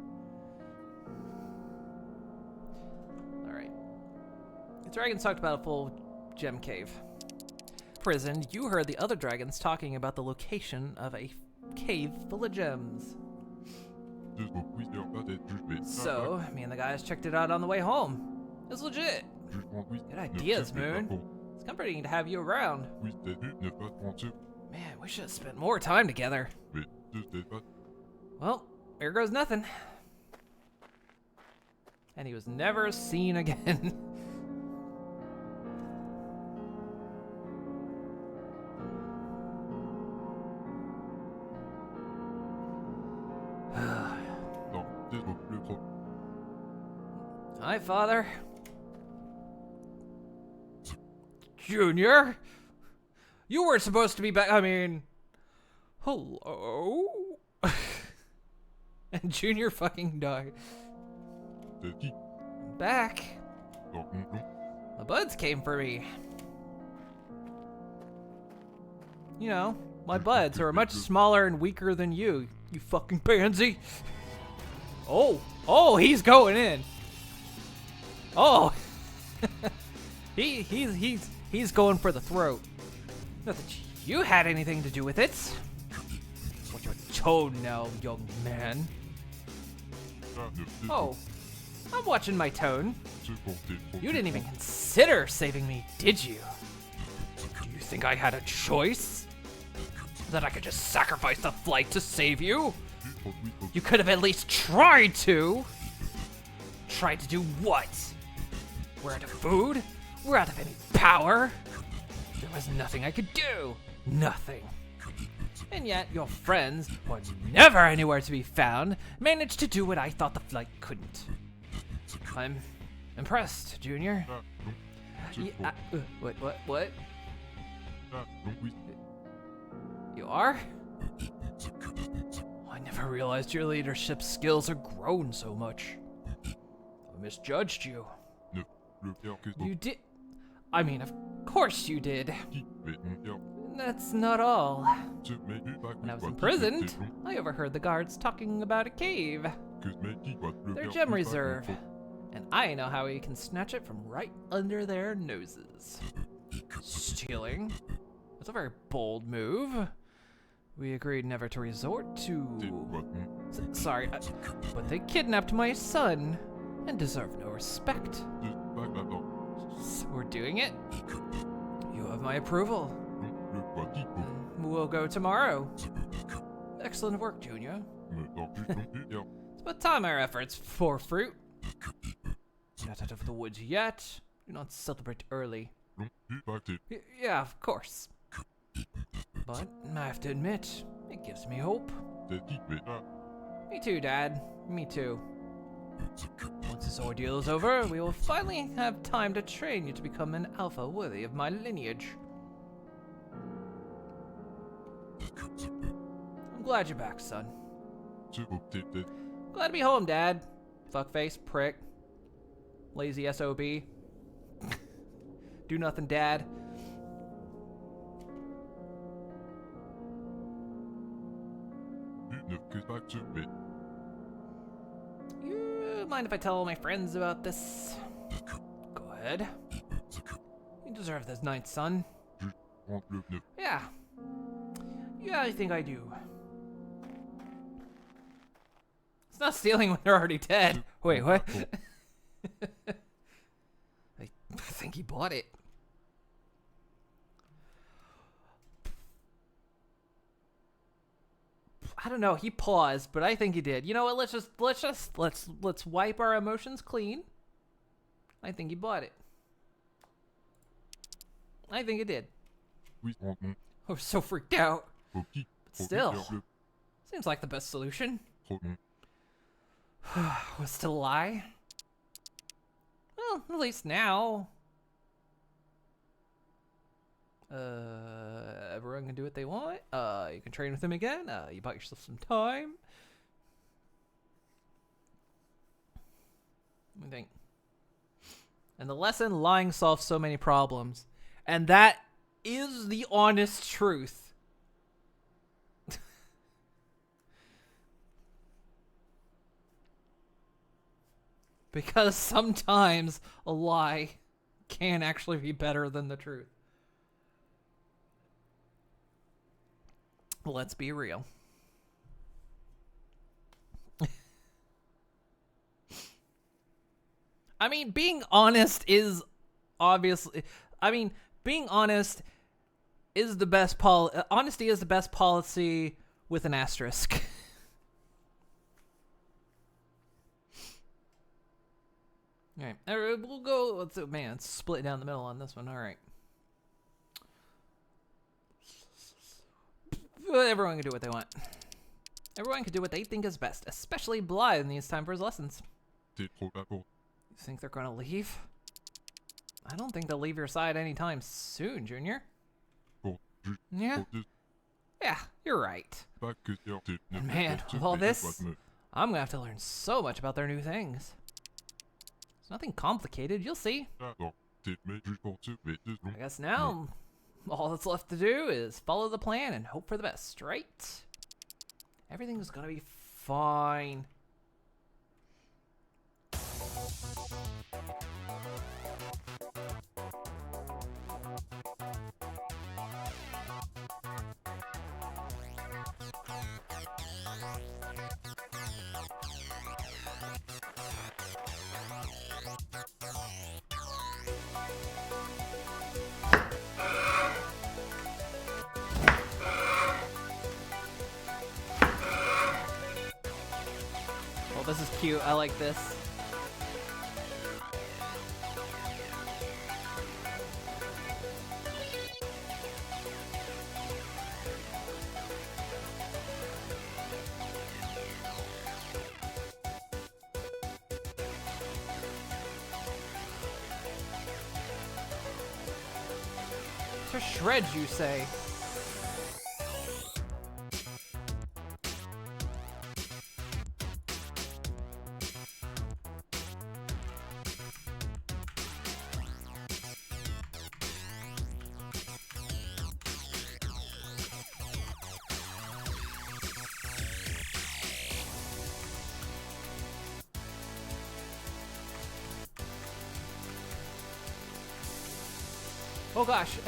All right. The dragons talked about a full gem cave. Prison, you heard the other dragons talking about the location of a cave full of gems. So, me and the guys checked it out on the way home. It's legit. Good ideas, Moon. It's comforting to have you around. Man, we should have spent more time together. Well, here goes nothing. And he was never seen again. Hi, Father. Junior? You weren't supposed to be back. I mean, hello? And Junior fucking died. Back. The buds came for me. You know, my buds are much smaller and weaker than you fucking pansy. Oh, he's going in. Oh, he's going for the throat. Not that you had anything to do with it. What's your tone now, young man? Oh, I'm watching my tone. You didn't even consider saving me, did you? Do you think I had a choice? That I could just sacrifice the flight to save you? You could have at least tried to. Tried to do what? We're out of food? We're out of any power? There was nothing I could do. Nothing. And yet, your friends, who are never anywhere to be found, managed to do what I thought the flight couldn't. I'm impressed, Junior. Yeah, what? You are? I never realized your leadership skills are grown so much. I misjudged you. You did. I mean, of course you did. That's not all. When I was imprisoned, I overheard the guards talking about a cave. Their gem reserve. And I know how we can snatch it from right under their noses. Stealing? That's a very bold move. We agreed never to resort to... Sorry, but they kidnapped my son and deserve no respect. So we're doing it. You have my approval. We'll go tomorrow. Excellent work, Junior. It's about time our efforts bore fruit. Not out of the woods yet. Do not celebrate early. Yeah, of course. But I have to admit, it gives me hope. Me too, Dad. Me too. Once this ordeal is over, we will finally have time to train you to become an alpha worthy of my lineage. I'm glad you're back, son. Glad to be home, Dad. Fuckface, prick. Lazy SOB. Do nothing, Dad. You mind if I tell all my friends about this? Go ahead. You deserve this night, son. Yeah. Yeah, I think I do. It's not stealing when they're already dead. Wait, what? I think he bought it. I don't know. He paused, but I think he did. You know what? Let's wipe our emotions clean. I think he bought it. I think he did. I was so freaked out. Still, seems like the best solution was to lie. Well, at least now. Everyone can do what they want. You can train with him again. You bought yourself some time. What do you think? And the lesson, lying solves so many problems. And that is the honest truth. Because sometimes a lie can actually be better than the truth. Let's be real. I mean, being honest is obviously... being honest is the best honesty is the best policy with an asterisk. Alright, we'll go... it's split down the middle on this one. Alright. Everyone can do what they want. Everyone can do what they think is best, especially Blythe needs time for his lessons. You think they're gonna leave? I don't think they'll leave your side anytime soon, Junior. Yeah? Yeah, you're right. And man, with all this, I'm gonna have to learn so much about their new things. It's nothing complicated, you'll see. I guess now, all that's left to do is follow the plan and hope for the best, right? Everything's gonna be fine. Oh, this is cute. I like this. To shreds, you say? Oh gosh.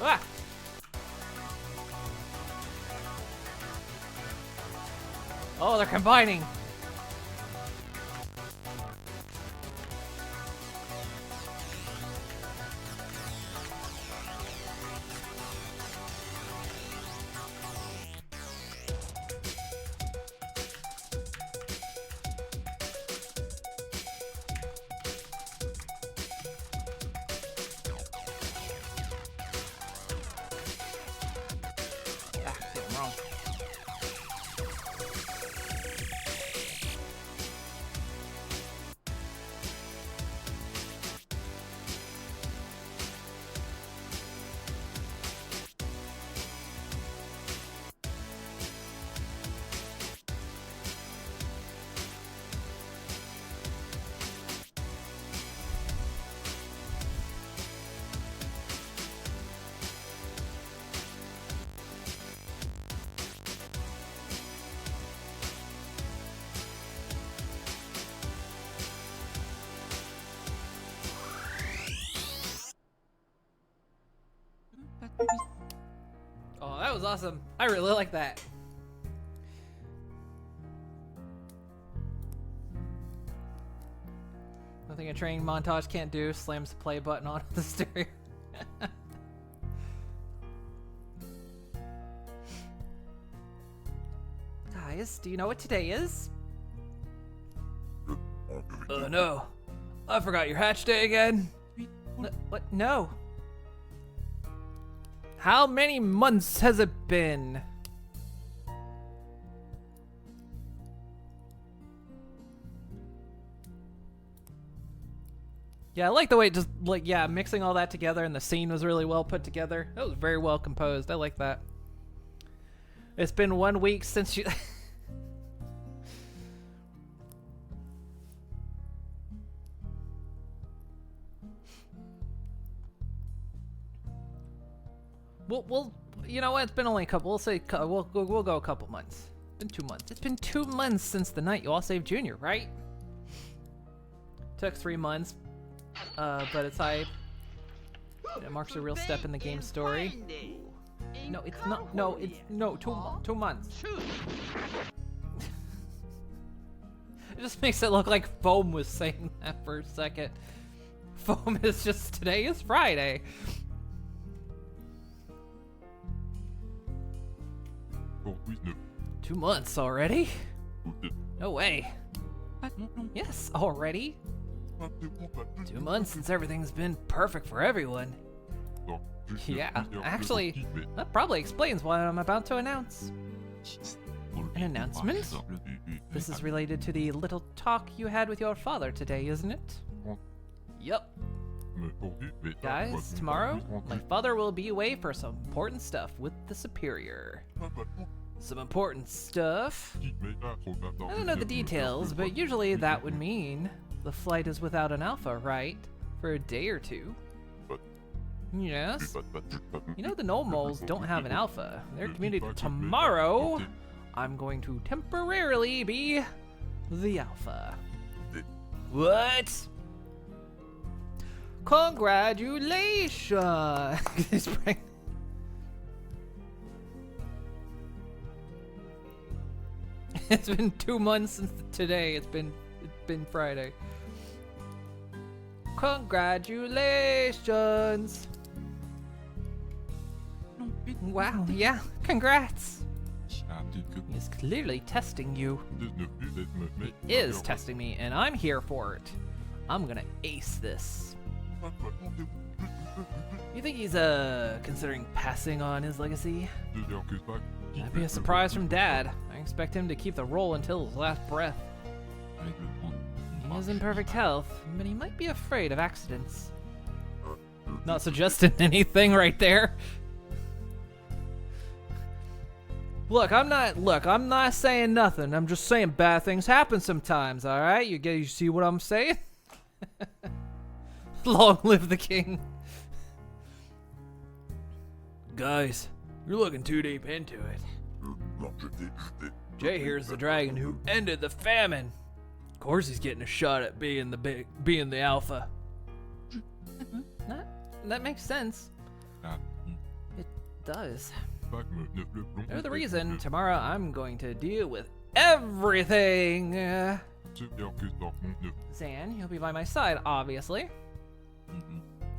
Ah! Oh, they're combining. Ah, see, I'm wrong. Oh, that was awesome. I really like that. Nothing a training montage can't do. Slams the play button on the stereo. Guys, do you know what today is? No. I forgot your hatch day again. What? No. How many months has it been? Yeah, I like the way it just, like, yeah, mixing all that together, and the scene was really well put together. That was very well composed. I like that. It's been 1 week since you... We'll, you know what? It's been only a couple. We'll say we'll go a couple months. It's been 2 months. It's been 2 months since the night you all saved Junior, right? Took 3 months, but it's hype. It marks a real step in the game story. No, it's not. No, it's no 2 months. It just makes it look like Foam was saying that for a second. Foam is just today is Friday. Oh, oui, no. 2 months already? No way. Yes, already? 2 months since everything's been perfect for everyone. Yeah, actually, that probably explains what I'm about to announce. An announcement? This is related to the little talk you had with your father today, isn't it? Yup. Guys, tomorrow, my father will be away for some important stuff with the Superior. Some important stuff? I don't know the details, but usually that would mean the flight is without an alpha, right? For a day or two. Yes. You know the Null Moles don't have an alpha. They're communicated tomorrow. I'm going to temporarily be the alpha. What? Congratulations! It's been 2 months since today. It's been Friday. Congratulations! Wow, yeah, congrats! He's clearly testing you. He is testing me, and I'm here for it. I'm gonna ace this. You think he's considering passing on his legacy? That'd be a surprise from Dad. I expect him to keep the role until his last breath. He is in perfect health, but he might be afraid of accidents. Not suggesting anything right there. Look, I'm not saying nothing. I'm just saying bad things happen sometimes, alright? You see what I'm saying? Long live the king. Guys, you're looking too deep into it. Jay here's the dragon who ended the famine. Of course he's getting a shot at being the alpha. That makes sense. It does. They're the reason tomorrow I'm going to deal with everything. Zan, you'll be by my side, obviously.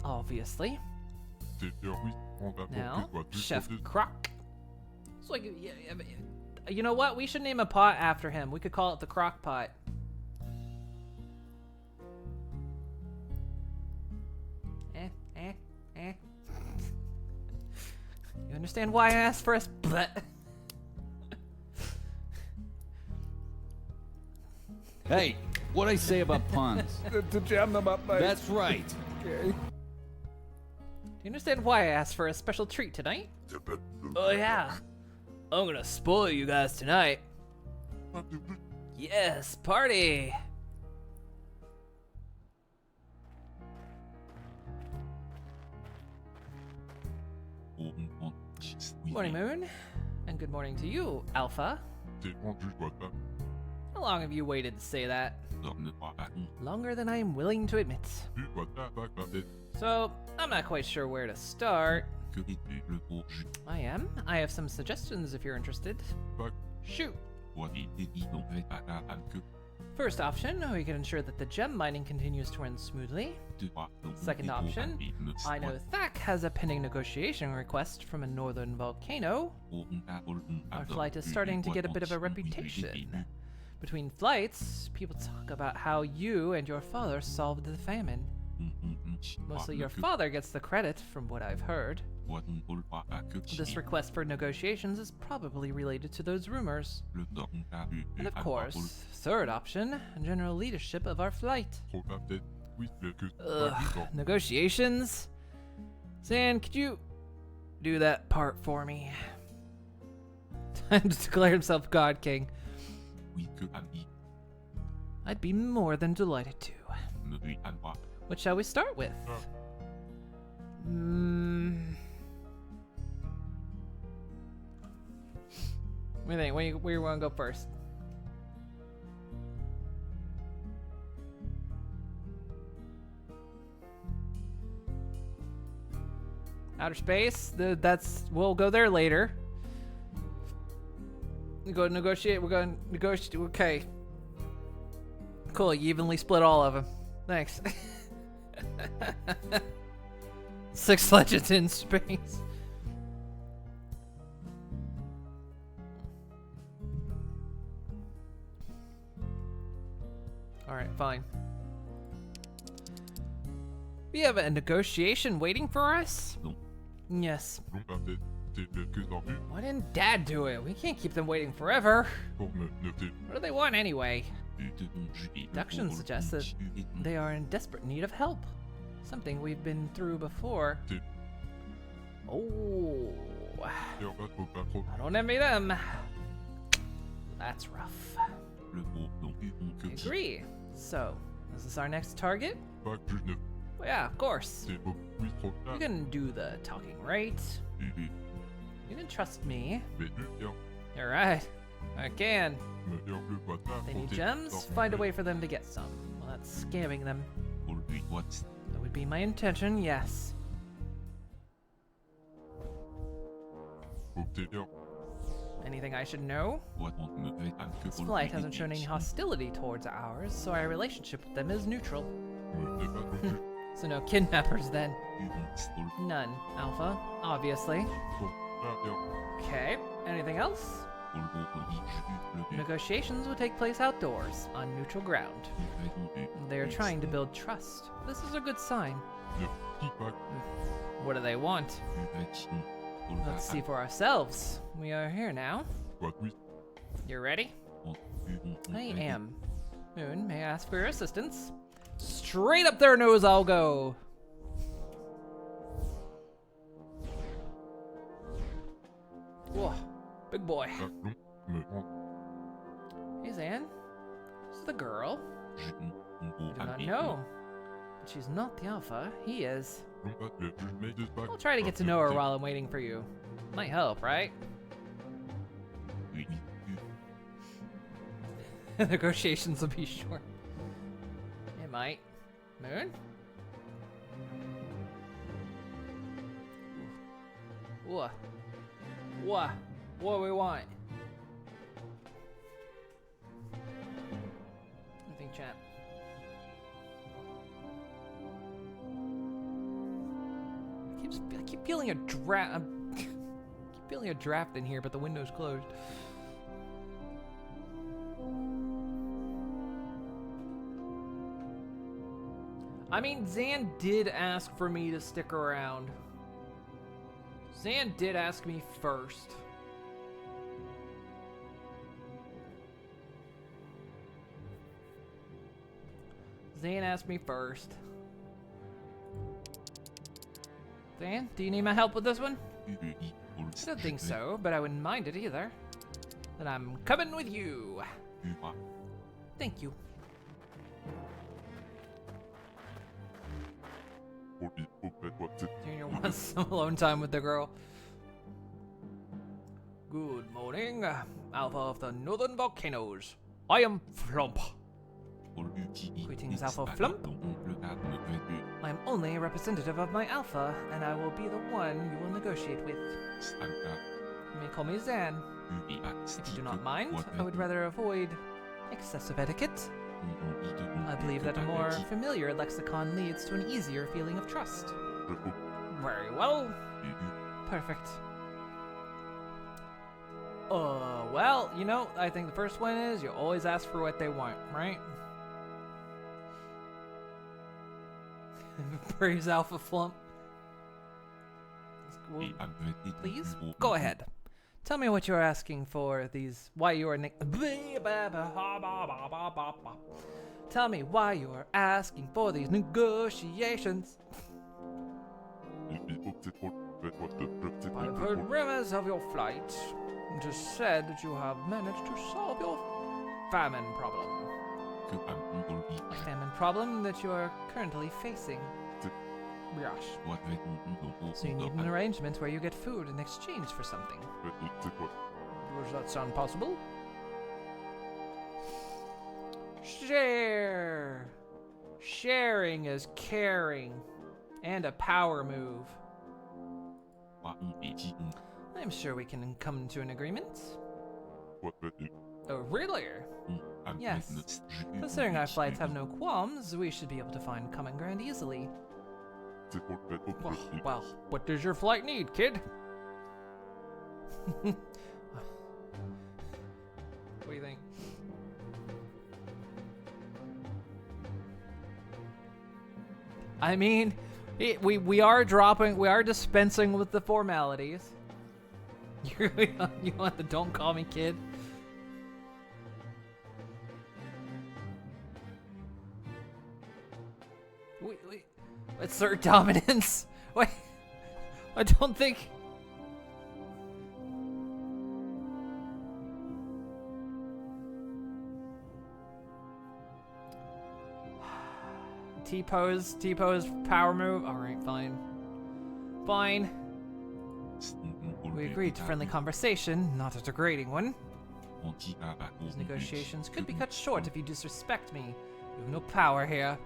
Obviously. Now, Chef Croc. It's like, you know what? We should name a pot after him. We could call it the Crock Pot. You understand why I asked for us? Hey, what'd I say about puns? That's right. Do you understand why I asked for a special treat tonight? Oh yeah. I'm gonna spoil you guys tonight. Yes, party! Morning, Moon. And good morning to you, Alpha. How long have you waited to say that? Longer than I am willing to admit. So, I'm not quite sure where to start. I have some suggestions if you're interested. Shoot. First option, we can ensure that the gem mining continues to run smoothly. Second option, I know Thak has a pending negotiation request from a northern volcano. Our flight is starting to get a bit of a reputation. Between flights, people talk about how you and your father solved the famine. Mostly your father gets the credit, from what I've heard. This request for negotiations is probably related to those rumors. And of course, third option, general leadership of our flight. Ugh, negotiations? Zan, could you do that part for me? Time to declare himself God King. I'd be more than delighted to. What shall we start with? What do you think? Where you want to go first? Outer space? We'll go there later. We go negotiate. We're going to negotiate. Okay. Cool. You evenly split all of them. Thanks. 6 legends in space. Alright, fine. We have a negotiation waiting for us? Yes. Why didn't Dad do it? We can't keep them waiting forever. What do they want anyway? Deduction suggests that they are in desperate need of help. Something we've been through before. Oh. I don't envy them. That's rough. I agree. So, is this our next target? Well, yeah, of course. You can do the talking, right? You can trust me. You're right. I can. They need gems? Find a way for them to get some. Well, that's scamming them. That would be my intention, yes. Anything I should know? This flight hasn't shown any hostility towards ours, so our relationship with them is neutral. So no kidnappers then? None, Alpha, obviously. Okay, anything else? Negotiations will take place outdoors, on neutral ground. They are trying to build trust. This is a good sign. What do they want? Let's see for ourselves. We are here now. You're ready? I am. Moon, may I ask for your assistance? Straight up their nose I'll go. Whoa, big boy. Hey Zan, this is the girl. I do not know. But she's not the Alpha, he is. I'll try to get to know her while I'm waiting for you. Might help, right? Negotiations will be short. It might. Moon? What? What? What do we want? I think, chat. I keep feeling a draft. Keep feeling a draft in here, but the window's closed. I mean, Zan did ask for me to stick around. Zan did ask me first. Zan asked me first. Zan, do you need my help with this one? I don't think so, but I wouldn't mind it either. Then I'm coming with you. Thank you. Junior wants some alone time with the girl. Good morning, Alpha of the Northern Volcanoes. I am Flump. Greetings, Alpha Flump. I am only a representative of my Alpha, and I will be the one you will negotiate with. You may call me Zan. If you do not mind, I would rather avoid excessive etiquette. I believe that a more familiar lexicon leads to an easier feeling of trust. Very well. Perfect. Well, you know, I think the first one is you always ask for what they want, right? Praise Alpha Flump. Well, please, go ahead. Tell me what you're asking for these, why you are Tell me why you are asking for these negotiations. I've heard rumors of your flight. It is said that you have managed to solve your famine problem. A famine problem that you are currently facing. Yes. So you need an arrangement where you get food in exchange for something. Does that sound possible? Share. Sharing is caring. And a power move. I'm sure we can come to an agreement. Oh, really? Yes. Considering our flights have no qualms, we should be able to find common ground easily. Well, what does your flight need, kid? What do you think? I mean, we are dispensing with the formalities. You want the don't call me kid? Wait. Assert dominance? Wait. I don't think... T-pose power move. Alright, fine. We agreed to friendly conversation, not a degrading one. These negotiations could be cut short if you disrespect me. You have no power here.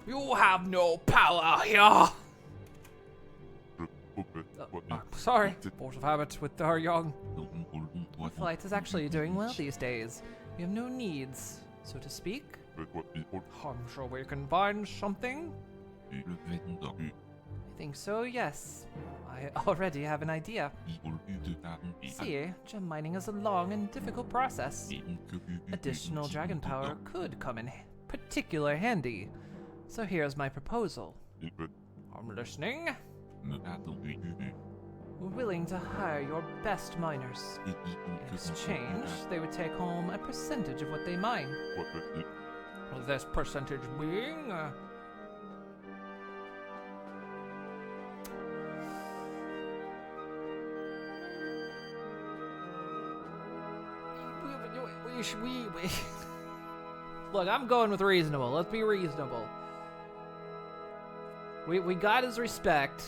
You have no power here! Sorry, force of habit with our young. The flight is actually doing well these days. We have no needs, so to speak. I'm sure we can find something. I think so, yes. I already have an idea. See, gem mining is a long and difficult process. Additional dragon power could come in particular handy. So here's my proposal. I'm listening. We're willing to hire your best miners. In exchange, they would take home a percentage of what they mine. This percentage being... Look, I'm going with reasonable. Let's be reasonable. We got his respect.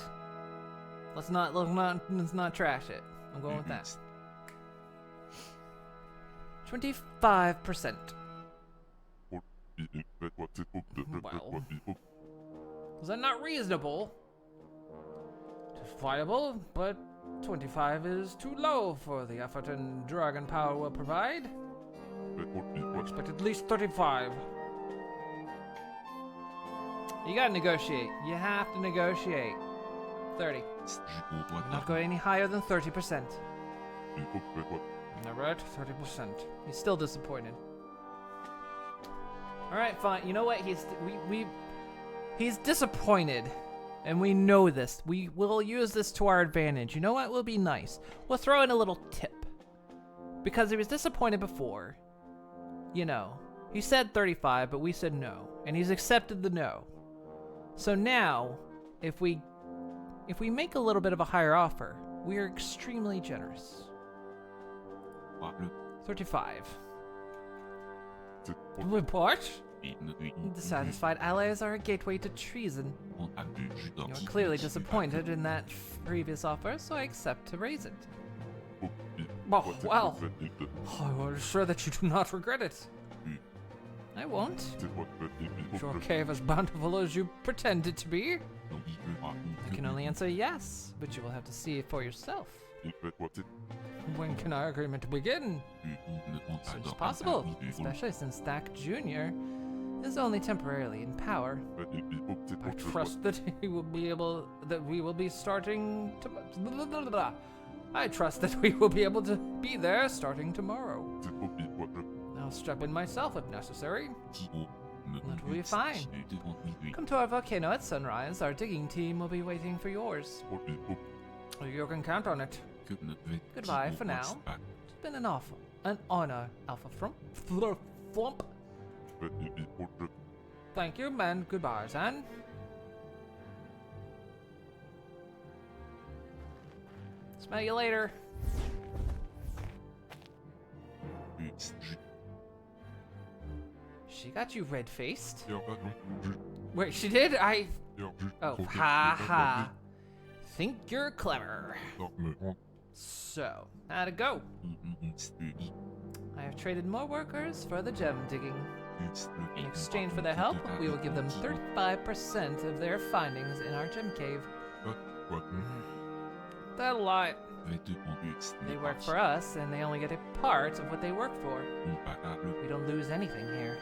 Let's not trash it. I'm going with that. 25%. Well, is that not reasonable? Justifiable, but 25 is too low for the effort and dragon power will provide. I expect at least 35. You gotta negotiate. You have to negotiate. 30. I'm not going any higher than 30%. Alright, 30%. He's still disappointed. Alright, fine. You know what? He's disappointed. And we know this. We will use this to our advantage. You know what? We'll be nice. We'll throw in a little tip. Because he was disappointed before. You know. He said 35, but we said no. And he's accepted the no. So now, if we make a little bit of a higher offer, we are extremely generous. 35. Report? Dissatisfied allies are a gateway to treason. You're clearly disappointed in that previous offer, so I accept to raise it. Oh, well, I'm sure that you do not regret it. I won't. Is your cave as bountiful as you pretend it to be? I can only answer yes, but you will have to see it for yourself. When can our agreement begin? As soon as possible, especially since Stack Jr. is only temporarily in power. I trust that we will be starting to... I trust that we will be able to be there starting tomorrow. C'est pas pire, what the... I'll strap in myself if necessary. Qui-oh, That will be fine. Come to our volcano at sunrise. Our digging team will be waiting for yours. Pas pire, pas pire. You can count on it. Goodbye for now. It's been an honor, Alpha Flump. But it is what the... Thank you, and goodbye, Zan. Smell you later. It's... She got you red-faced? Yeah, that's right. Wait, she did? Yeah, Oh, ha ha. Think you're clever. Not me, huh? So, how'd it go? I have traded more workers for the gem digging. In exchange for their help, we will give them 35% of their findings in our gem cave. What? That's a lot. They work for us, and they only get a part of what they work for. We don't lose anything here.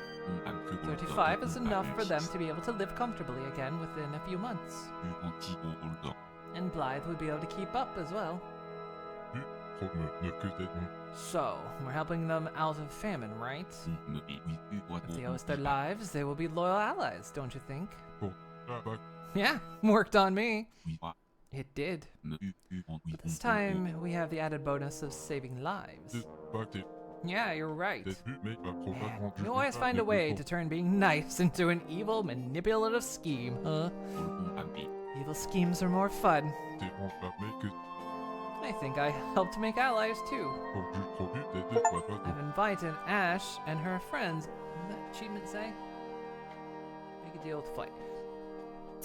35 is enough for them to be able to live comfortably again within a few months. And Blythe would be able to keep up as well. So, we're helping them out of famine, right? If they owe us their lives, they will be loyal allies, don't you think? Yeah, worked on me. It did. But this time, we have the added bonus of saving lives. Yeah, you're right. Man, you always find a way to turn being nice into an evil, manipulative scheme, huh? Evil schemes are more fun. I think I helped make allies too. I've invited Ash and her friends. What did that achievement say? Make a deal with Flight.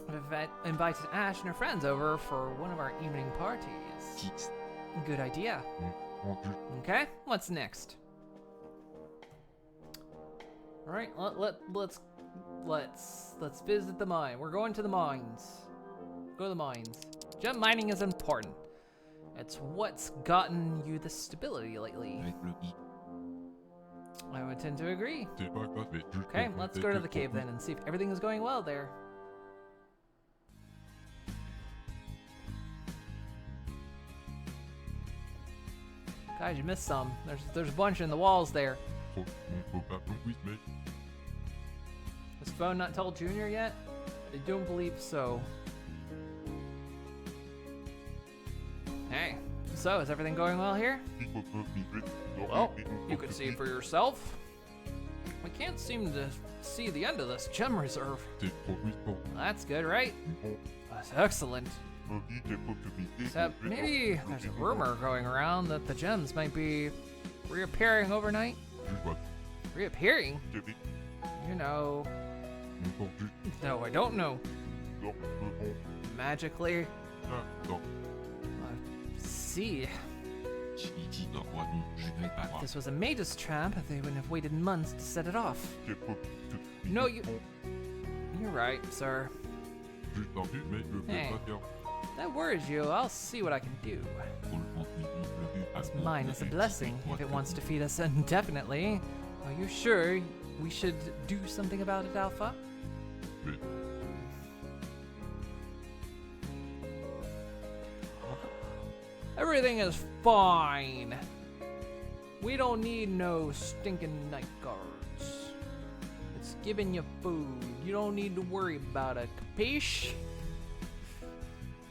I've invited Ash and her friends over for one of our evening parties. Good idea. Okay, what's next? All right, let's visit the mine. We're going to the mines. Go to the mines. Gem mining is important. It's what's gotten you the stability lately. I would tend to agree. Okay, let's go to the cave then and see if everything is going well there. Guys, you missed some. There's a bunch in the walls there. Has phone not told Junior yet? I don't believe so. Hey, so is everything going well here? Well, you can see for yourself. We can't seem to see the end of this gem reserve. That's good, right? That's excellent. Except maybe there's a rumor going around that the gems might be reappearing overnight. Reappearing? You know. No, I don't know. Magically. See. If this was a mage's trap, they wouldn't have waited months to set it off. No, you're right, sir. Hey, that worries you. I'll see what I can do. This mine is a blessing if it wants to feed us indefinitely. Are you sure we should do something about it, Alpha? Everything is fine. We don't need no stinking night guards. It's giving you food. You don't need to worry about it. Capiche?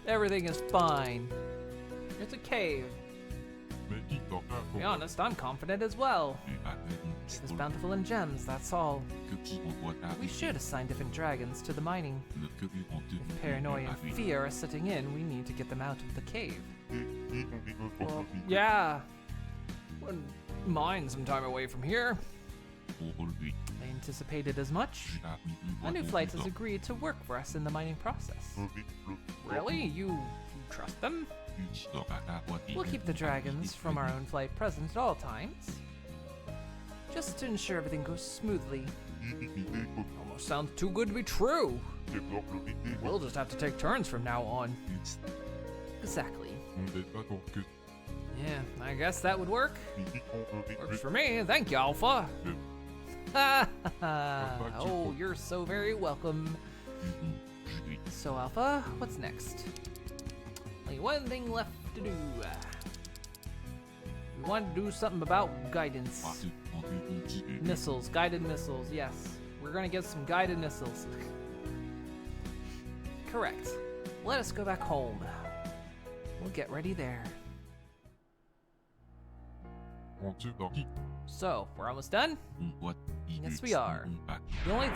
Everything is fine. It's a cave. To be honest, I'm confident as well. It's bountiful in gems, that's all. We should assign different dragons to the mining. If paranoia and fear are setting in, we need to get them out of the cave. Well, yeah. Wouldn't mind some time away from here. I anticipated as much. A new flight has agreed to work for us in the mining process. Really? You trust them? We'll keep the dragons from our own flight present at all times. Just to ensure everything goes smoothly. Almost sounds too good to be true. We'll just have to take turns from now on. Exactly. Yeah, I guess that would work. Works for me. Thank you, Alpha. Oh, you're so very welcome. So, Alpha, what's next? Only one thing left to do. wanted to do something about guidance. Missiles, guided missiles, yes. We're gonna get some guided missiles. Correct. Let us go back home. We'll get ready there. So, we're almost done? Yes, we are. The only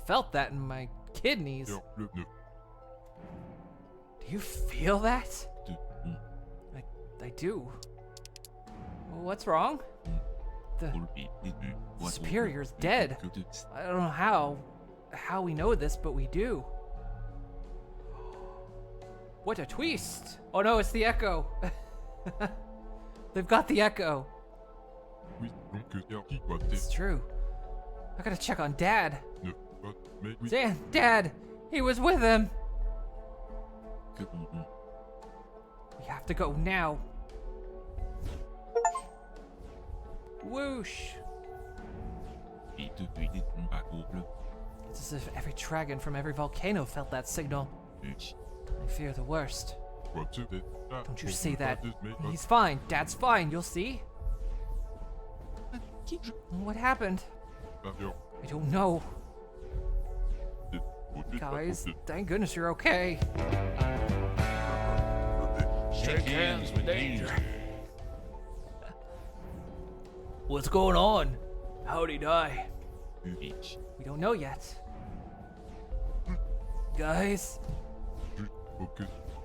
felt that in my kidneys. Do you feel that? I do. What's wrong? The Superior's dead. I don't know how we know this, but we do. What a twist! Oh no, it's the Echo. They've got the Echo. It's true. I gotta check on Dad. Dad! He was with him! We have to go now. Whoosh! It's as if every dragon from every volcano felt that signal. I fear the worst. Don't you say that. He's fine. Dad's fine. You'll see. What happened? I don't know. Guys, thank goodness you're okay. Shake hands with danger. What's going on? How'd he die? We don't know yet. Guys?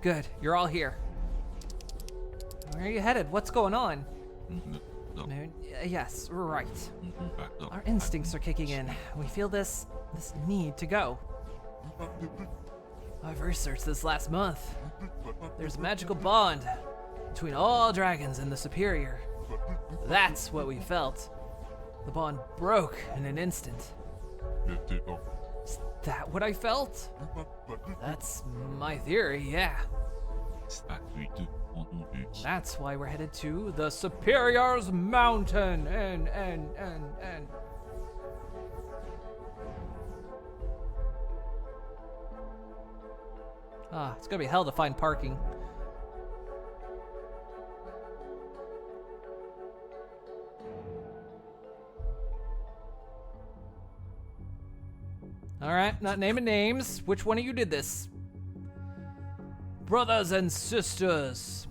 Good, you're all here. Where are you headed? What's going on? Yes, right. Our instincts are kicking in. We feel this need to go. I've researched this last month. There's a magical bond between all dragons and the Superior. That's what we felt. The bond broke in an instant. Is that what I felt? That's my theory, yeah. That's why we're headed to the Superior's Mountain and it's gonna be hell to find parking. Alright, not naming names. Which one of you did this? Brothers and sisters,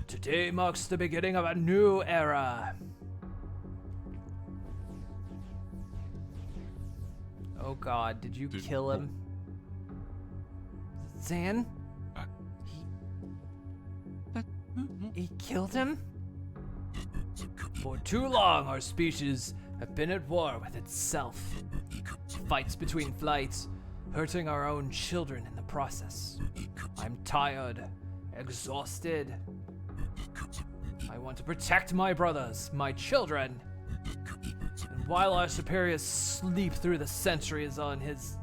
today marks the beginning of a new era. Oh god, did you kill him? Zan? He killed him? For too long, our species have been at war with itself. Fights between flights, hurting our own children in the process. I'm tired, exhausted. I want to protect my brothers, my children. And while our superiors slept through the centuries on his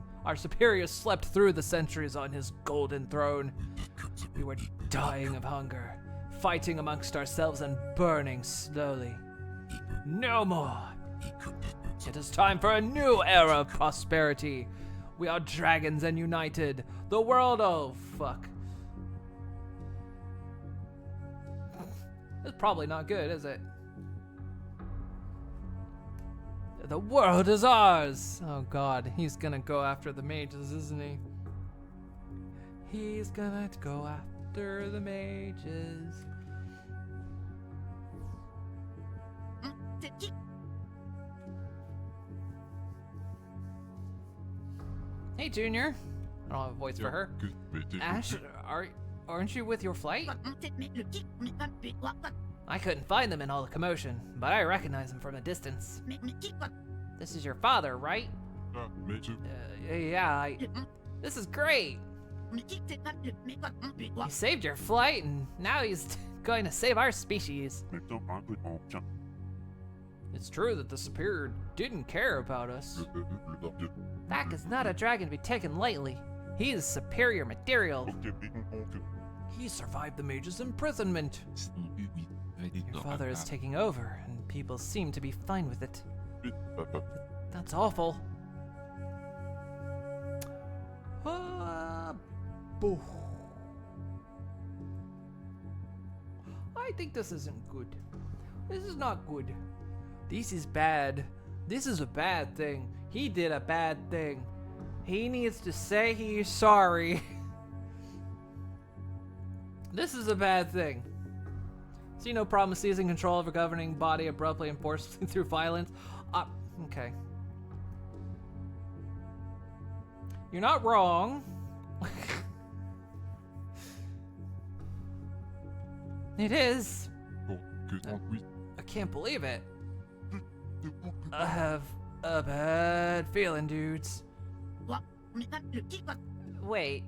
golden throne, we were dying of hunger, fighting amongst ourselves and burning slowly. No more. It is time for a new era of prosperity. We are dragons and united. The world, oh fuck. That's probably not good, is it? The world is ours. Oh god, he's gonna go after the mages, isn't he? He's gonna go after the mages. Hey, Junior. I don't have a voice for her. Ash, aren't you with your flight? I couldn't find them in all the commotion, but I recognize them from a distance. This is your father, right? Yeah, this is great. He saved your flight, and now he's going to save our species. It's true that the Superior didn't care about us. Thak is not a dragon to be taken lightly. He is superior material. He survived the mage's imprisonment. Your father is taking over, and people seem to be fine with it. That's awful. Boo. I think this isn't good. This is not good. This is bad. This is a bad thing. He did a bad thing. He needs to say he's sorry. This is a bad thing. See no problem seizing control of a governing body abruptly and forcibly through violence. Okay. You're not wrong. It is. Oh, good one, we I can't believe it. I have a bad feeling, dudes. Wait,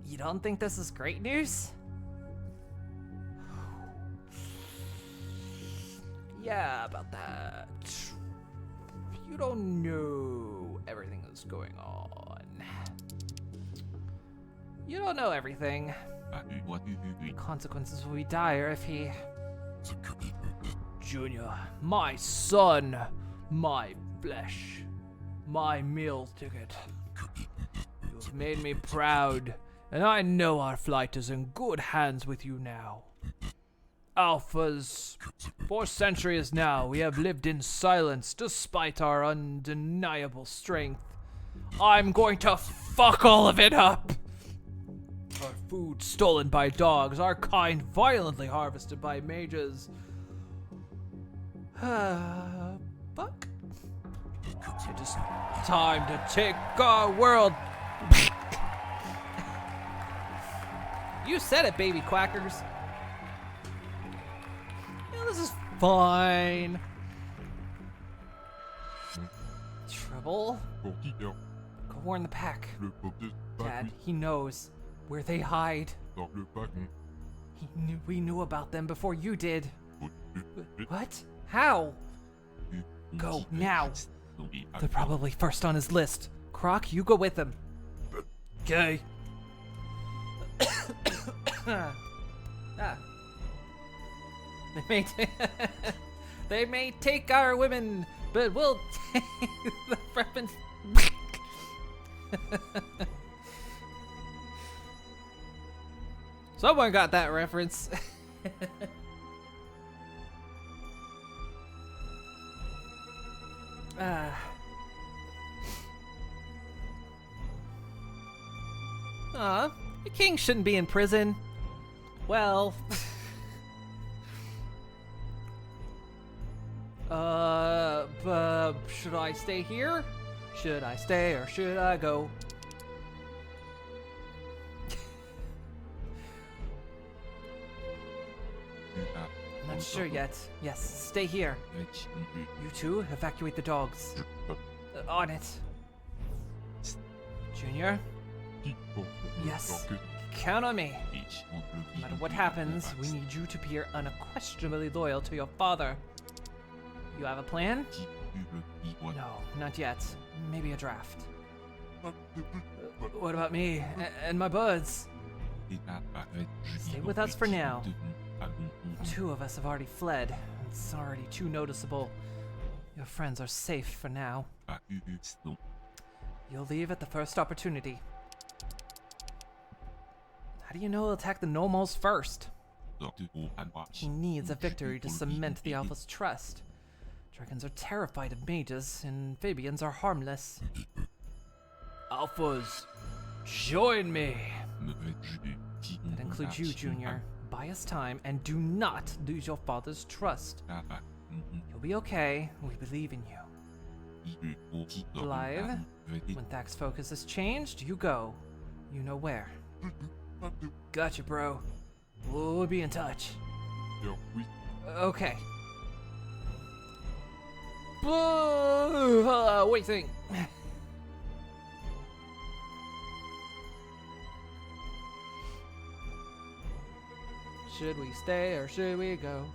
you don't think this is great news? Yeah, about that. You don't know everything that's going on. You don't know everything. The consequences will be dire if he... Junior, my son, my flesh, my meal ticket. You've made me proud, and I know our flight is in good hands with you now. Alphas, for centuries now, we have lived in silence despite our undeniable strength. I'm going to fuck all of it up! Our food stolen by dogs, our kind violently harvested by mages. Fuck. It is time to take our world. You said it, baby quackers. Yeah, this is fine. Trouble? Bon, qui est Go warn the pack. le pop de Dad, he knows where they hide. dans le wagon. We knew about them before you did. Oh, What? How? Go now. They're probably first on his list. Croc, you go with them. Okay. They may take our women, but we'll take the weapons. Someone got that reference. The king shouldn't be in prison. Well, should I stay here? Should I stay or should I go? I'm not sure yet. Yes, stay here. You two, evacuate the dogs. On it. Junior? Yes. Count on me. No matter what happens, we need you to be unquestionably loyal to your father. You have a plan? No, not yet. Maybe a draft. What about me and my buds? Stay with us for now. Two of us have already fled. It's already too noticeable. Your friends are safe for now. You'll leave at the first opportunity. How do you know he'll attack the Nomos first? He needs a victory to cement the Alpha's trust. Dragons are terrified of mages, and amphibians are harmless. Alphas, join me! That includes you, Junior. Buy us time, and do not lose your father's trust. You'll be okay. We believe in you. Blythe, when Thak's focus has changed, you go. You know where. Gotcha, bro. We'll be in touch. Okay. What do you think? Should we stay or should we go?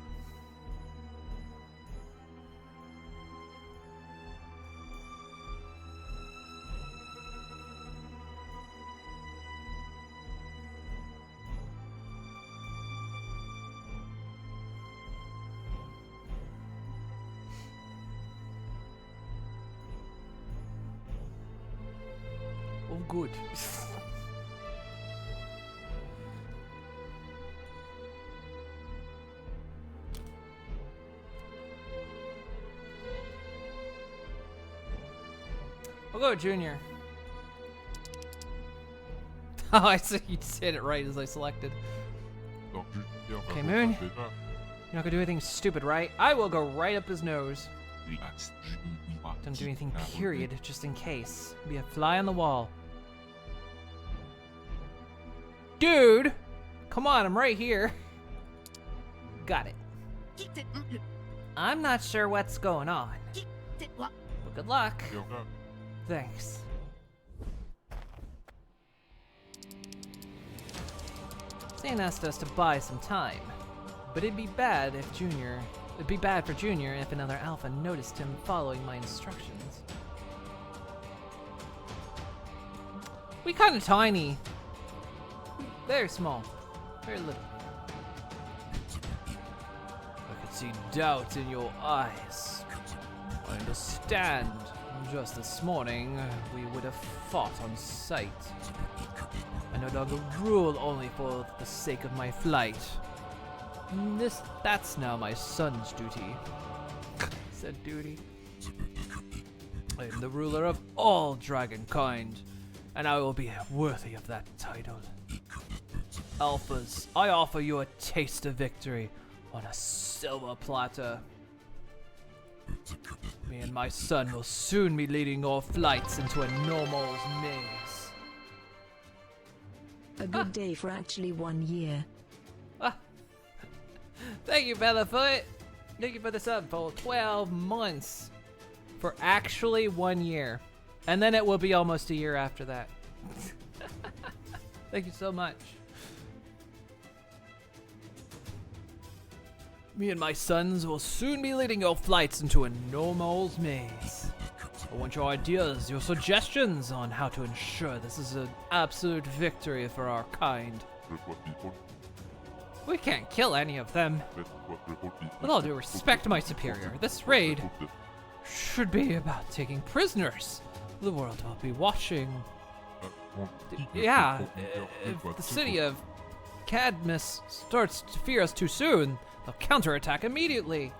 Oh, good. We'll go with Junior. Oh, I see. You just hit it right as I selected. Okay, Moon. You're not gonna do anything stupid, right? I will go right up his nose. Don't do anything, period, just in case. Be a fly on the wall. Dude! Come on, I'm right here. Got it. I'm not sure what's going on. But good luck. Thanks. Zane asked us to buy some time, but it'd be bad for Junior if another Alpha noticed him following my instructions. We kinda tiny. Very small. Very little. I could see doubt in your eyes. I understand. Just this morning, we would have fought on sight. I no longer rule only for the sake of my flight. That's now my son's duty. Said duty. I am the ruler of all dragonkind, and I will be worthy of that title. Alphas, I offer you a taste of victory on a silver platter. Me and my son will soon be leading your flights into a normal's maze. A good day for actually 1 year. Thank you, Featherfoot. Thank you for the sub for 12 months. For actually 1 year. And then it will be almost a year after that. Thank you so much. Me and my sons will soon be leading your flights into a normal's maze. I want your ideas, your suggestions on how to ensure this is an absolute victory for our kind. We can't kill any of them. With all due respect to my superior, this raid should be about taking prisoners. The world will be watching. Yeah, if the city of Cadmus starts to fear us too soon, they'll counterattack immediately.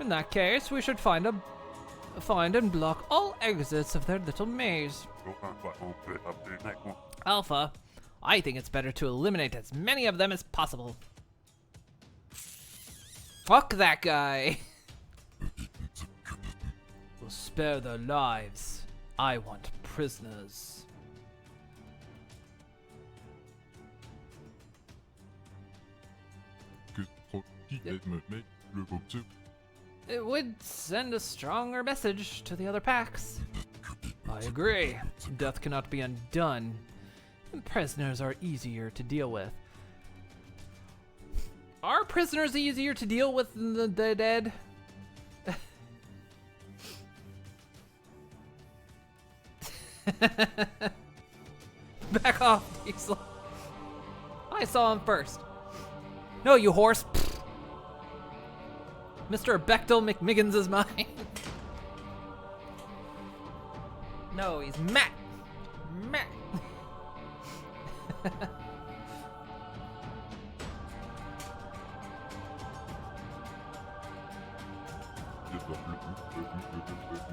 In that case, we should find and block all exits of their little maze. Alpha, I think it's better to eliminate as many of them as possible. Fuck that guy. We'll spare their lives. I want prisoners. It would send a stronger message to the other packs. I agree. Death cannot be undone. And prisoners are easier to deal with. Are prisoners easier to deal with than the dead? Back off, Diesel. I saw him first. No, you horse. Mr. Bechtel McMiggins is mine. No, he's Matt. Matt.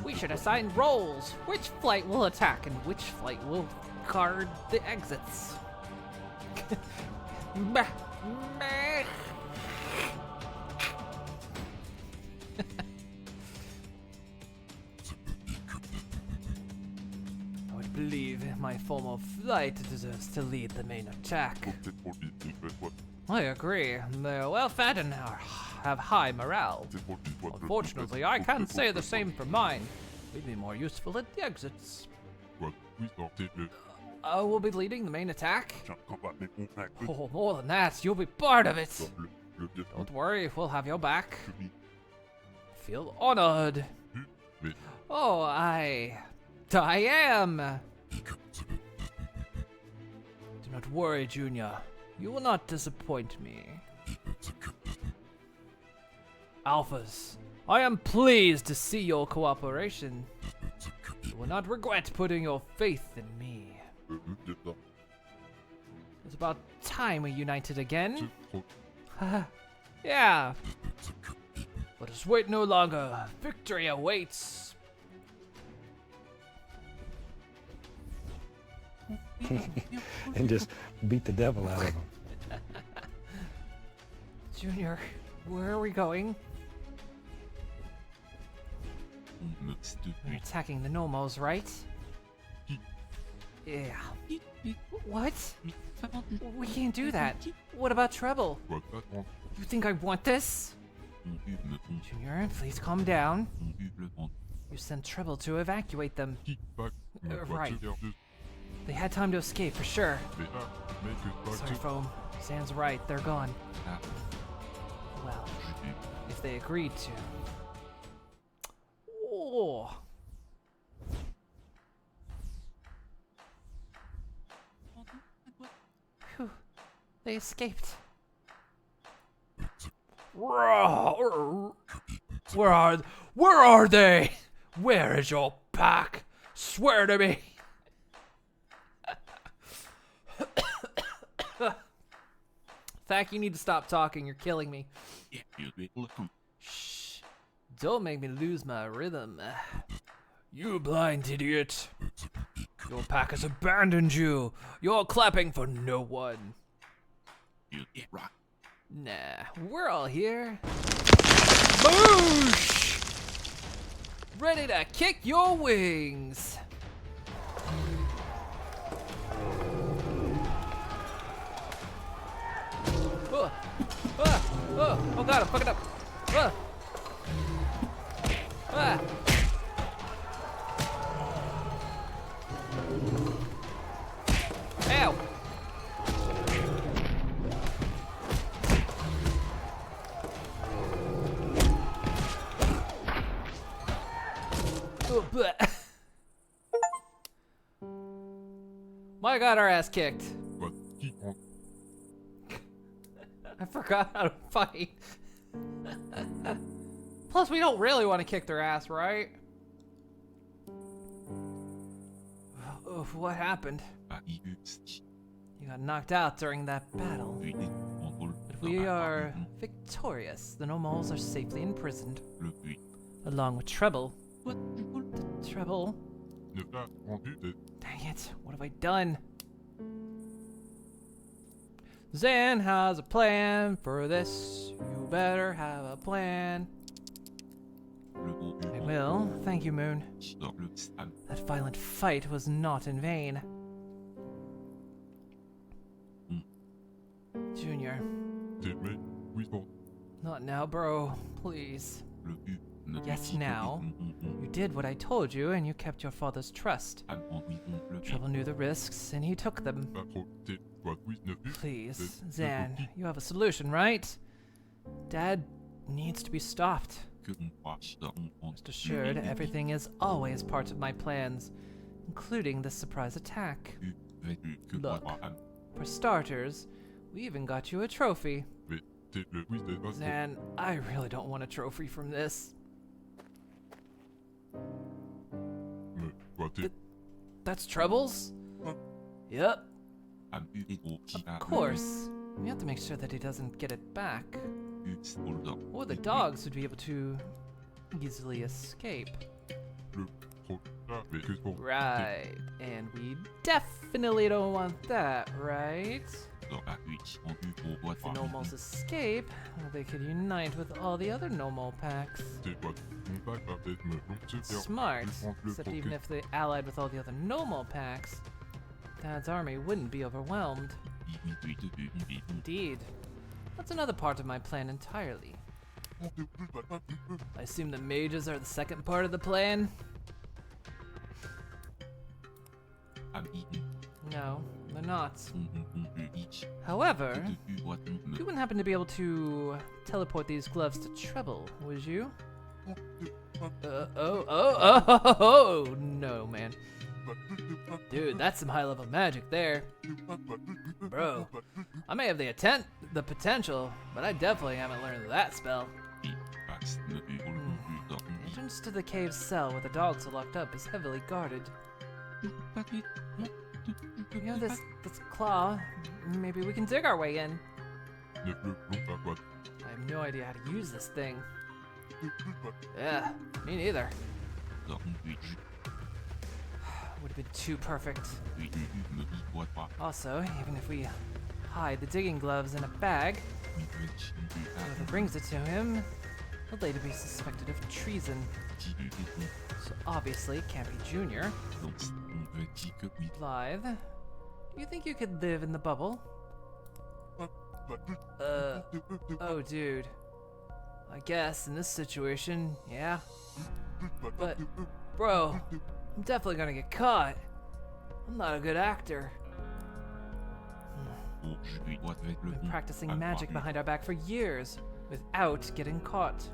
We should assign roles. Which flight will attack and which flight will guard the exits? I would believe my former flight deserves to lead the main attack. I agree. They're well fed and have high morale. Unfortunately, I can't say the same for mine. We'd be more useful at the exits. I will be leading the main attack? Oh, more than that, you'll be part of it. Don't worry, we'll have your back. Feel honored. Oh, I am. Do not worry, Junior. You will not disappoint me. Alphas, I am pleased to see your cooperation. You will not regret putting your faith in me. It's about time we united again. Yeah. Let us wait no longer. Victory awaits. and just beat the devil out of him. Junior, where are we going? We're attacking the Nomos, right? Yeah. What? We can't do that. What about Treble? You think I want this? Junior, please calm down. You sent Treble to evacuate them. Right. They had time to escape, for sure. Sorry, Foam. Zan's right, they're gone. Well, if they agreed to. Oh. Phew. They escaped. Where are they? Where is your pack? Swear to me. Thack, you need to stop talking. You're killing me. Shh. Don't make me lose my rhythm. You blind idiot. Your pack has abandoned you. You're clapping for no one. Nah, we're all here. Boosh! Ready to kick your wings. Oh god, I'm fucking up. Ow. My god, our ass kicked. I forgot how to fight. Plus, we don't really want to kick their ass, right? Oof, what happened? You got knocked out during that battle. But we are victorious. The Nomals are safely imprisoned. Along with Treble. Treble? Dang it, what have I done? Zan has a plan for this. You better have a plan. I will. Thank you, Moon. That violent fight was not in vain. Junior. Not now, bro. Please. Yes, now. You did what I told you, and you kept your father's trust. Treble knew the risks, and he took them. Please, Zan, you have a solution, right? Dad needs to be stopped. Rest assured, everything is always part of my plans, including this surprise attack. Look, for starters, we even got you a trophy. Zan, I really don't want a trophy from this. That's Treble's? Yep. Of course. We have to make sure that he doesn't get it back. Or the dogs would be able to easily escape. Right. And we definitely don't want that, right? If the Nomals escape, they could unite with all the other Nomal packs. Smart. Except even if they allied with all the other Nomal packs, Dad's army wouldn't be overwhelmed. Indeed. That's another part of my plan entirely. I assume the mages are the second part of the plan? No, they're not. However, you wouldn't happen to be able to teleport these gloves to Treble, would you? Oh, no, man. Dude, that's some high-level magic there. Bro, I may have the potential, but I definitely haven't learned that spell. The entrance to the cave cell where the dogs are locked up is heavily guarded. You know, this claw, maybe we can dig our way in. I have no idea how to use this thing. Yeah, me neither. Would it been too perfect. Also, even if we hide the digging gloves in a bag, whoever brings it to him will later be suspected of treason. So obviously it can't be Junior. Blythe, you think you could live in the bubble? Oh dude. I guess in this situation, yeah. But, bro, I'm definitely gonna get caught. I'm not a good actor. Been practicing magic behind our back for years without getting caught.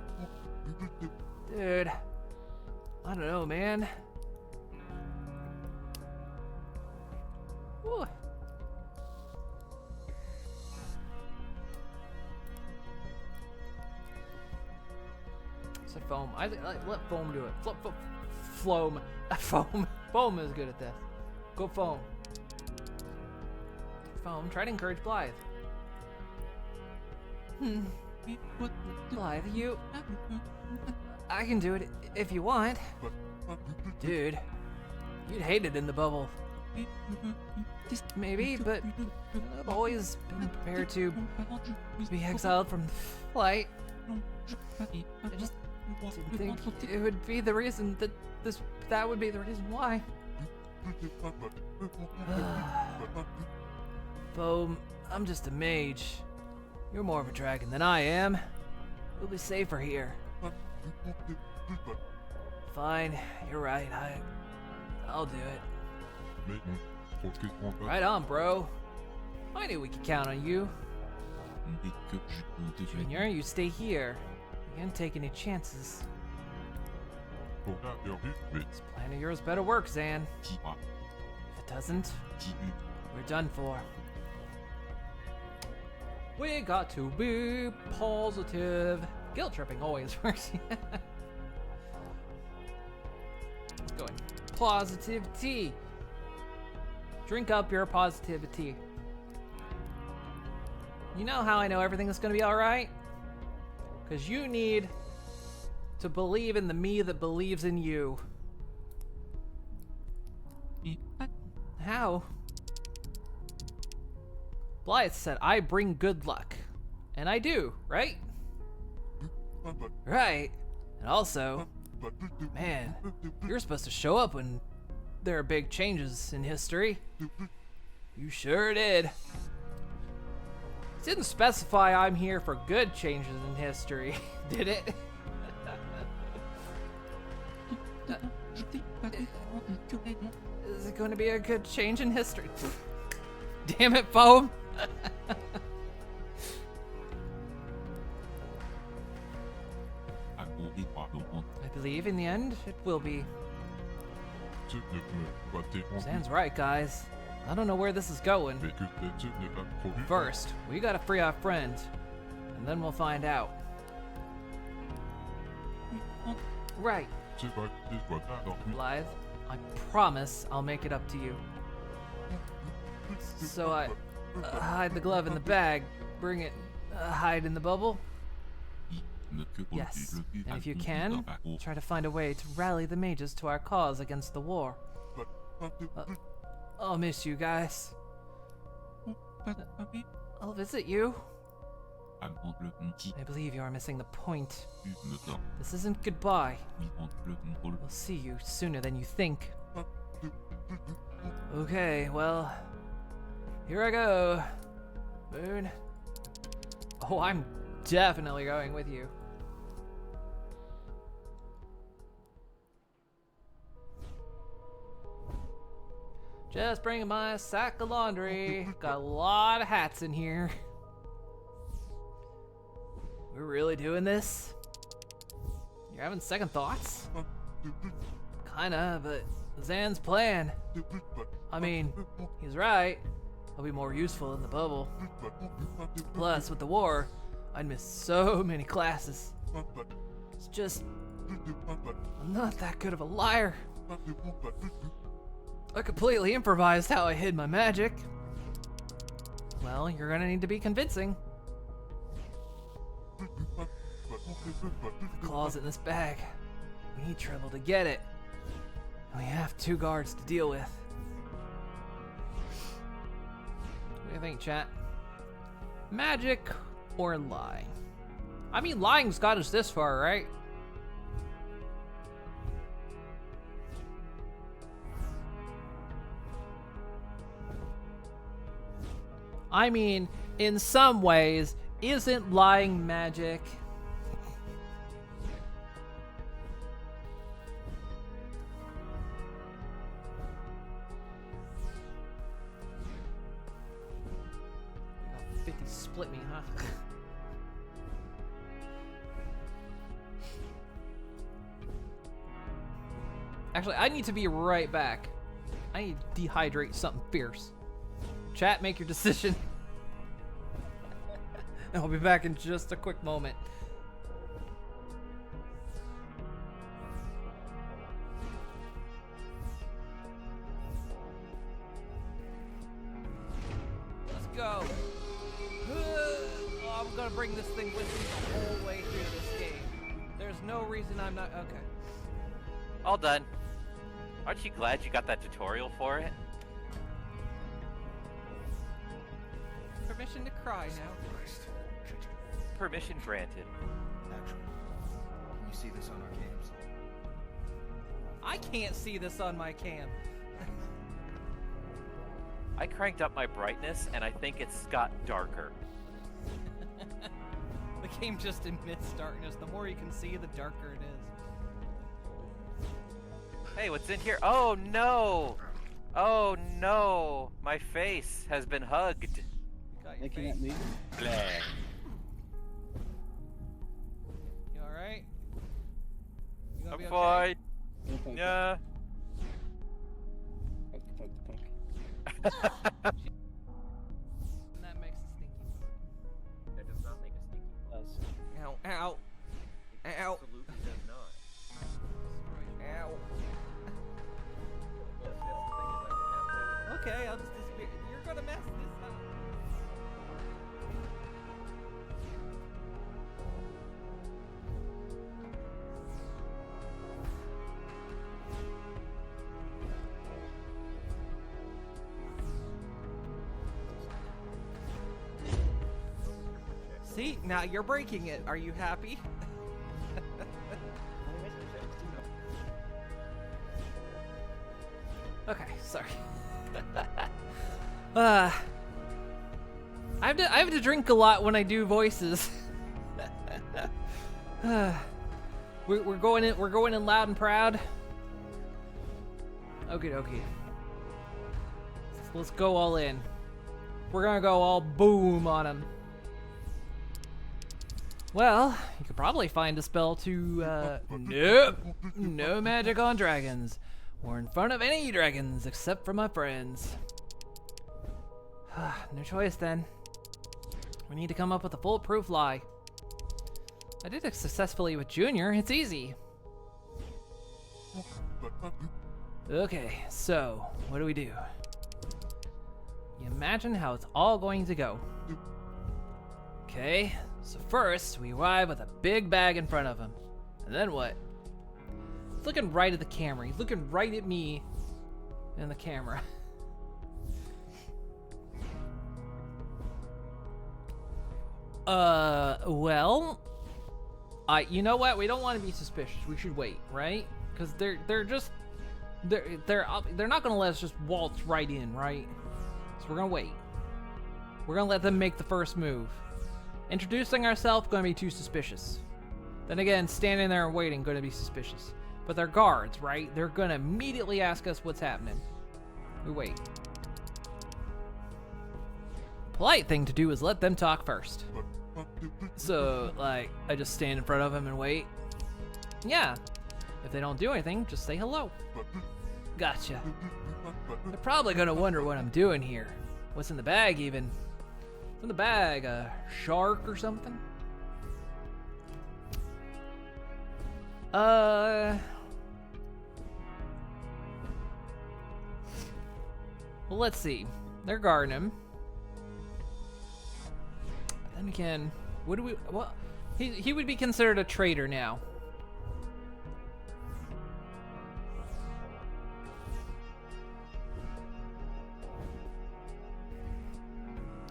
Dude, I don't know, man. Whew. Said foam. I let foam do it. Foam. Foam. Foam is good at this. Go foam. Foam, try to encourage Blythe. Blythe, you... I can do it if you want. Dude, you'd hate it in the bubble. Maybe, but I've always been prepared to be exiled from flight. I just didn't think it would be the reason that would be the reason why. Foam, I'm just a mage. You're more of a dragon than I am. We'll be safer here. Fine, you're right. I'll do it. Right on, bro. I knew we could count on you. Junior, you stay here. You can't take any chances. This plan of yours better work, Zan. If it doesn't, we're done for. We got to be positive. Guilt tripping always works. Let's go in. Positivity. Drink up your positivity. You know how I know everything is gonna be alright? Because you need to believe in the me that believes in you. How? Blythe said, I bring good luck. And I do, right? Right. And also, man, you're supposed to show up when there are big changes in history. You sure did. It didn't specify I'm here for good changes in history, did it? Is it going to be a good change in history? Damn it, Foam! I believe in the end it will be. Zan's right, guys. I don't know where this is going. First, we gotta free our friend, and then we'll find out. Right. Blythe, I promise I'll make it up to you. So I hide the glove in the bag, bring it, hide in the bubble? Yes, and if you can, try to find a way to rally the mages to our cause against the war. I'll miss you guys. I'll visit you. I believe you are missing the point. This isn't goodbye. We'll see you sooner than you think. Okay, well, here I go. Moon. Oh, I'm definitely going with you. Just bringing my sack of laundry. Got a lot of hats in here. We're really doing this? You're having second thoughts? Kinda, but Zan's plan. I mean, he's right. I'll be more useful in the bubble. Plus, with the war, I'd miss so many classes. It's just, I'm not that good of a liar. I completely improvised how I hid my magic. Well, you're gonna need to be convincing. The closet in this bag. We need trouble to get it. We have 2 guards to deal with. What do you think, chat? Magic or lie? I mean, lying's got us this far, right? I mean, in some ways, isn't lying magic? Oh, 50 split me, huh? Actually, I need to be right back. I need to dehydrate something fierce. Chat, make your decision. I'll be back in just a quick moment. Let's go. Oh, I'm gonna bring this thing with me the whole way through this game. There's no reason I'm not. Okay. All done. Aren't you glad you got that tutorial for it? Permission to cry now. Permission granted. Actually, can you see this on our cams? I can't see this on my cam. I cranked up my brightness and I think it's got darker. The game just emits darkness. The more you can see, the darker it is. Hey, what's in here? Oh no! Oh no! My face has been hugged. You can't leave. Blah. You alright? You gonna I'm be fine. okay? Yeah. And that makes a stinky. That does not make a stinky buzz. Ow, ow, ow, Absolutely does not. ow. Okay, I'll just disappear. You're gonna mess this up. See, now you're breaking it. Are you happy? Okay, sorry. I have to drink a lot when I do voices. we're going in loud and proud. Okay, dokie. Let's go all in. We're gonna go all boom on him. Well, you could probably find a spell to, nope, no magic on dragons, or in front of any dragons except for my friends. No choice then. We need to come up with a foolproof lie. I did it successfully with Junior, it's easy. Okay, so, what do we do? You imagine how it's all going to go. Okay. So first, we arrive with a big bag in front of him. And then what? He's looking right at the camera. He's looking right at me in the camera. Well, you know what? We don't want to be suspicious. We should wait, right? Because they're not gonna let us just waltz right in, right? So we're gonna wait. We're gonna let them make the first move. Introducing ourselves gonna be too suspicious. Then again, standing there and waiting gonna be suspicious. But they're guards, right? They're gonna immediately ask us what's happening. We wait. Polite thing to do is let them talk first. So, like, I just stand in front of them and wait. Yeah. If they don't do anything, just say hello. Gotcha. They're probably gonna wonder what I'm doing here. What's in the bag, even? What's in the bag? A shark or something? Well, let's see. They're guarding him. But then again, what do we? Well, he would be considered a traitor now.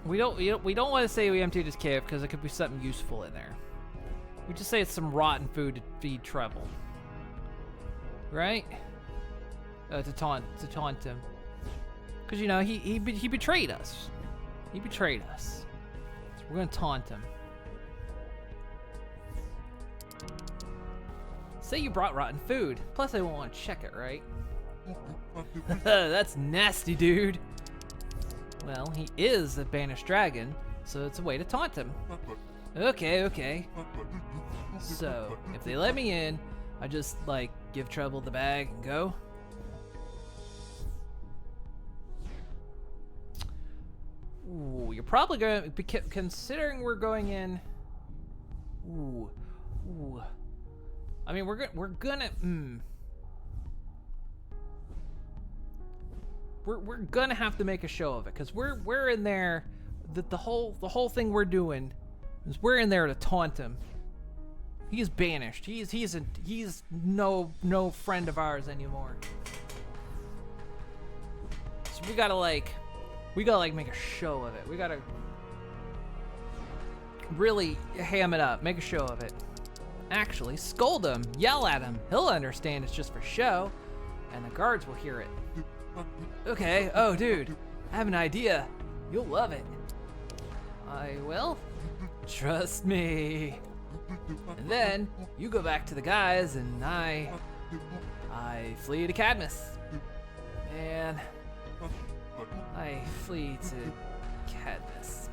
We don't want to say we emptied his cave because it could be something useful in there. We just say it's some rotten food to feed Treble, right? To taunt him, because you know he betrayed us. He betrayed us. So we're gonna taunt him. Say you brought rotten food. Plus, they won't want to check it, right? That's nasty, dude. Well, he is a banished dragon, so it's a way to taunt him. Okay. So, if they let me in, I just, like, give Treble the bag and go. Ooh, you're probably going to, considering we're going in. Ooh. I mean, we're gonna. We're gonna have to make a show of it, because we're in there. The whole thing we're doing is we're in there to taunt him. He's banished. He's no friend of ours anymore. So we gotta make a show of it. We gotta really ham it up, make a show of it. Actually, scold him, yell at him. He'll understand it's just for show, and the guards will hear it. Okay, oh dude, I have an idea. You'll love it. I will? Trust me. And then, you go back to the guys, and I flee to Cadmus. Man, I flee to Cadmus.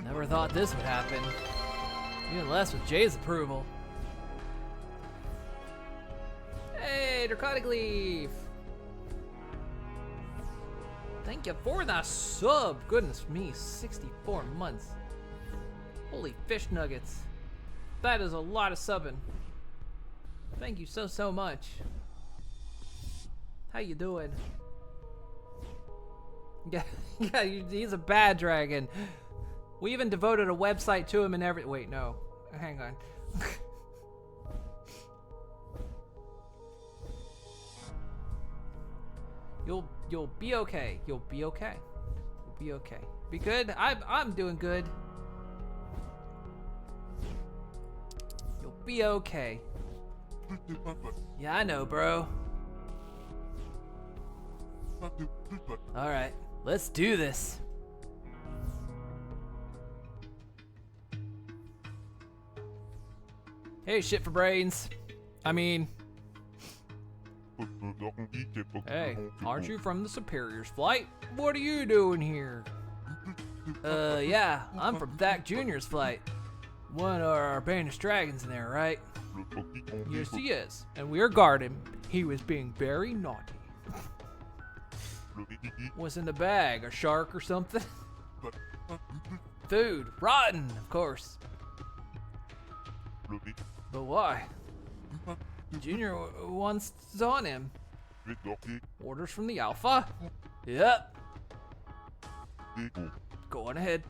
Never thought this would happen. Even less with Jay's approval. Hey, Draconic Leaf! Thank you for the sub. Goodness me, 64 months. Holy fish nuggets. That is a lot of subbing. Thank you so much. How you doing? Yeah, he's a bad dragon. We even devoted a website to him and everything. Wait, no. Hang on. You'll be okay. You'll be okay. You'll be okay. Be good. I'm doing good. You'll be okay. Yeah, I know, bro. All right, let's do this. Hey, shit for brains. I mean, hey, aren't you from the Superior's flight? What are you doing here? Yeah, I'm from Thack Jr.'s flight. One of our banished dragons in there, right? Yes, he is. And we are guarding. He was being very naughty. What's in the bag? A shark or something? Food. Rotten, of course. But why? Junior wants on him. Orders from the Alpha? Yep. Go on ahead.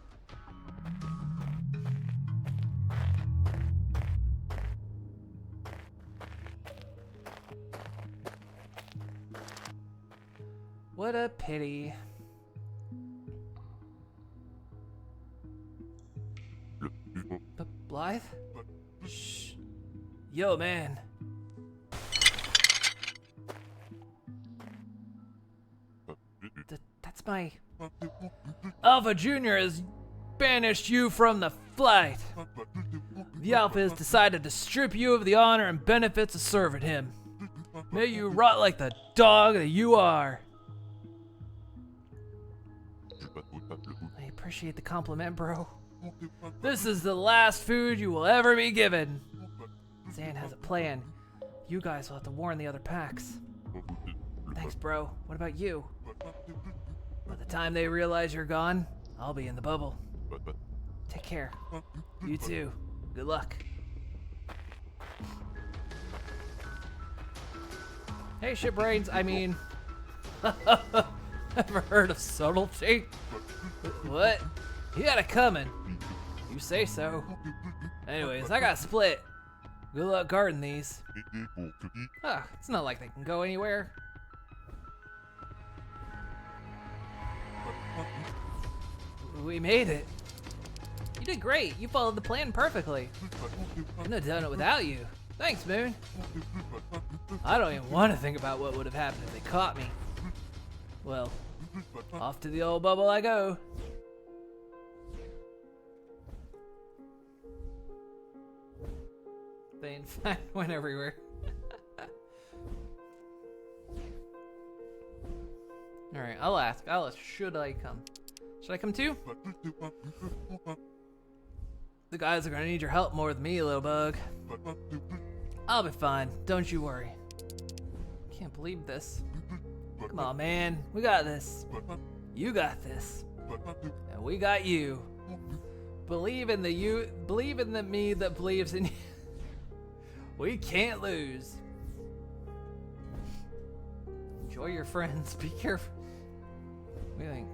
What a pity. Blythe? Shh. Yo, man. That's my... Alpha Jr. has banished you from the flight. The Alpha has decided to strip you of the honor and benefits of serving him. May you rot like the dog that you are. I appreciate the compliment, bro. This is the last food you will ever be given. Zan has a plan. You guys will have to warn the other packs. Thanks, bro. What about you? By the time they realize you're gone, I'll be in the bubble. Take care. You too. Good luck. Hey, shitbrains. I mean... Ever heard of subtlety? What? You got it coming. You say so. Anyways, I got split. Good luck guarding these. It's not like they can go anywhere. We made it. You did great. You followed the plan perfectly. Couldn't have done it without you. Thanks, Moon. I don't even want to think about what would have happened if they caught me. Well, off to the old bubble I go. They in fact went everywhere. Alright, I'll ask. Should I come? Should I come too? The guys are gonna need your help more than me, little bug. I'll be fine. Don't you worry. Can't believe this. Come on, man. We got this. You got this. And we got you. Believe in the me that believes in you. We can't lose. Enjoy your friends. Be careful. What do you think?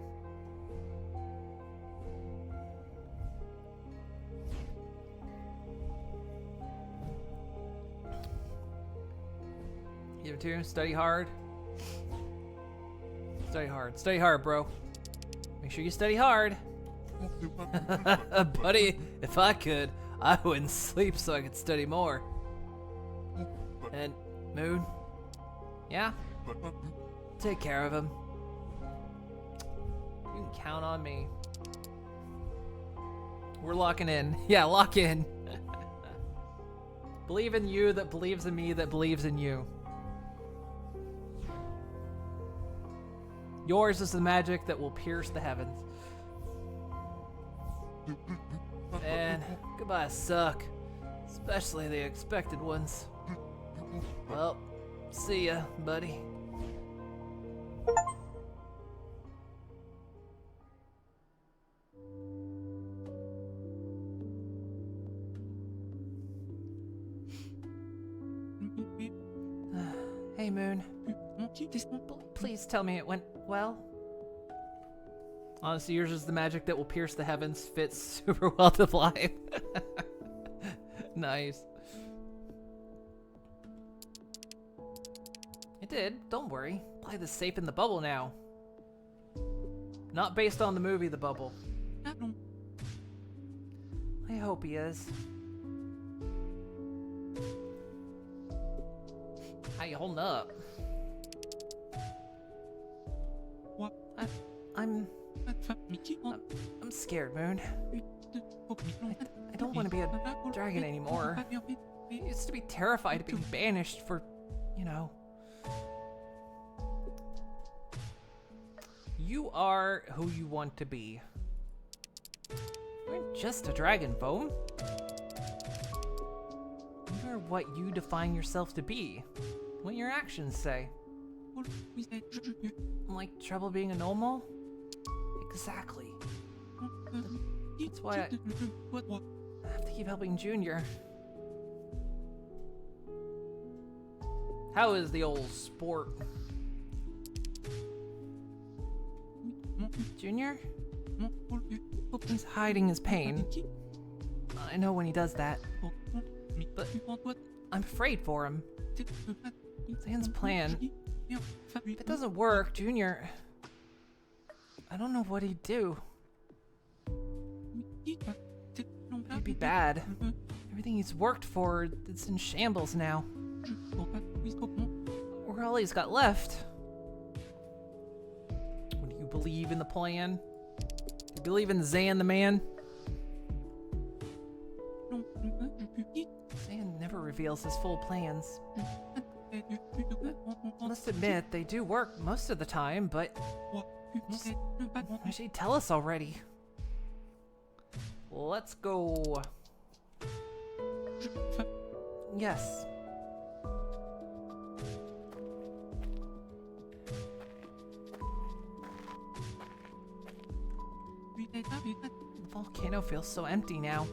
You have to study hard. Study hard. Study hard, bro. Make sure you study hard. Buddy, if I could, I wouldn't sleep so I could study more. And Moon? Yeah? Take care of him. You can count on me. We're locking in. Yeah, lock in. Believe in you that believes in me that believes in you. Yours is the magic that will pierce the heavens. And goodbyes suck. Especially the expected ones. Well, see ya, buddy. Hey, Moon. Please tell me it went well. Honestly, yours is the magic that will pierce the heavens. Fits super well to life. Nice. It did. Don't worry. Blythe is safe in the bubble now. Not based on the movie The Bubble. I hope he is. How you holding up? I'm scared, Moon. I don't want to be a dragon anymore. I used to be terrified of being banished for, you know. You are who you want to be. You're just a dragon, Foam. You're what you define yourself to be. What your actions say. Like trouble being a normal? Exactly. That's why I have to keep helping Junior. How is the old sport? Junior? He's hiding his pain. I know when he does that. But I'm afraid for him. Zan's plan. If it doesn't work, Junior... I don't know what he'd do. He'd be bad. Everything he's worked for, it's in shambles now. We're all he's got left. Do you believe in the plan? Do you believe in Zan the man? Zan never reveals his full plans. I must admit, they do work most of the time, but... Why should he tell us already? Let's go. Yes. The volcano feels so empty now.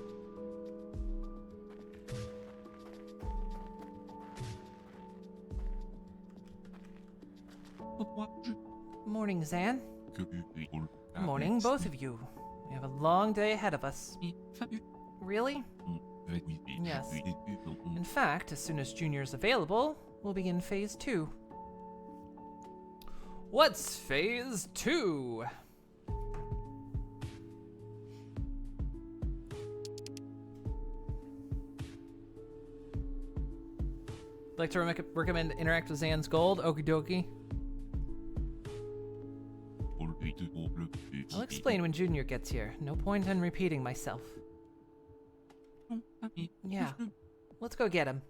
Morning, Zan. Morning, both of you. We have a long day ahead of us. Really? Yes. In fact, as soon as Junior's available, we'll begin Phase 2. What's Phase 2? Like to recommend Interact with Zan's Gold? Okie dokie. I'll explain when Junior gets here. No point in repeating myself. Yeah. Let's go get him.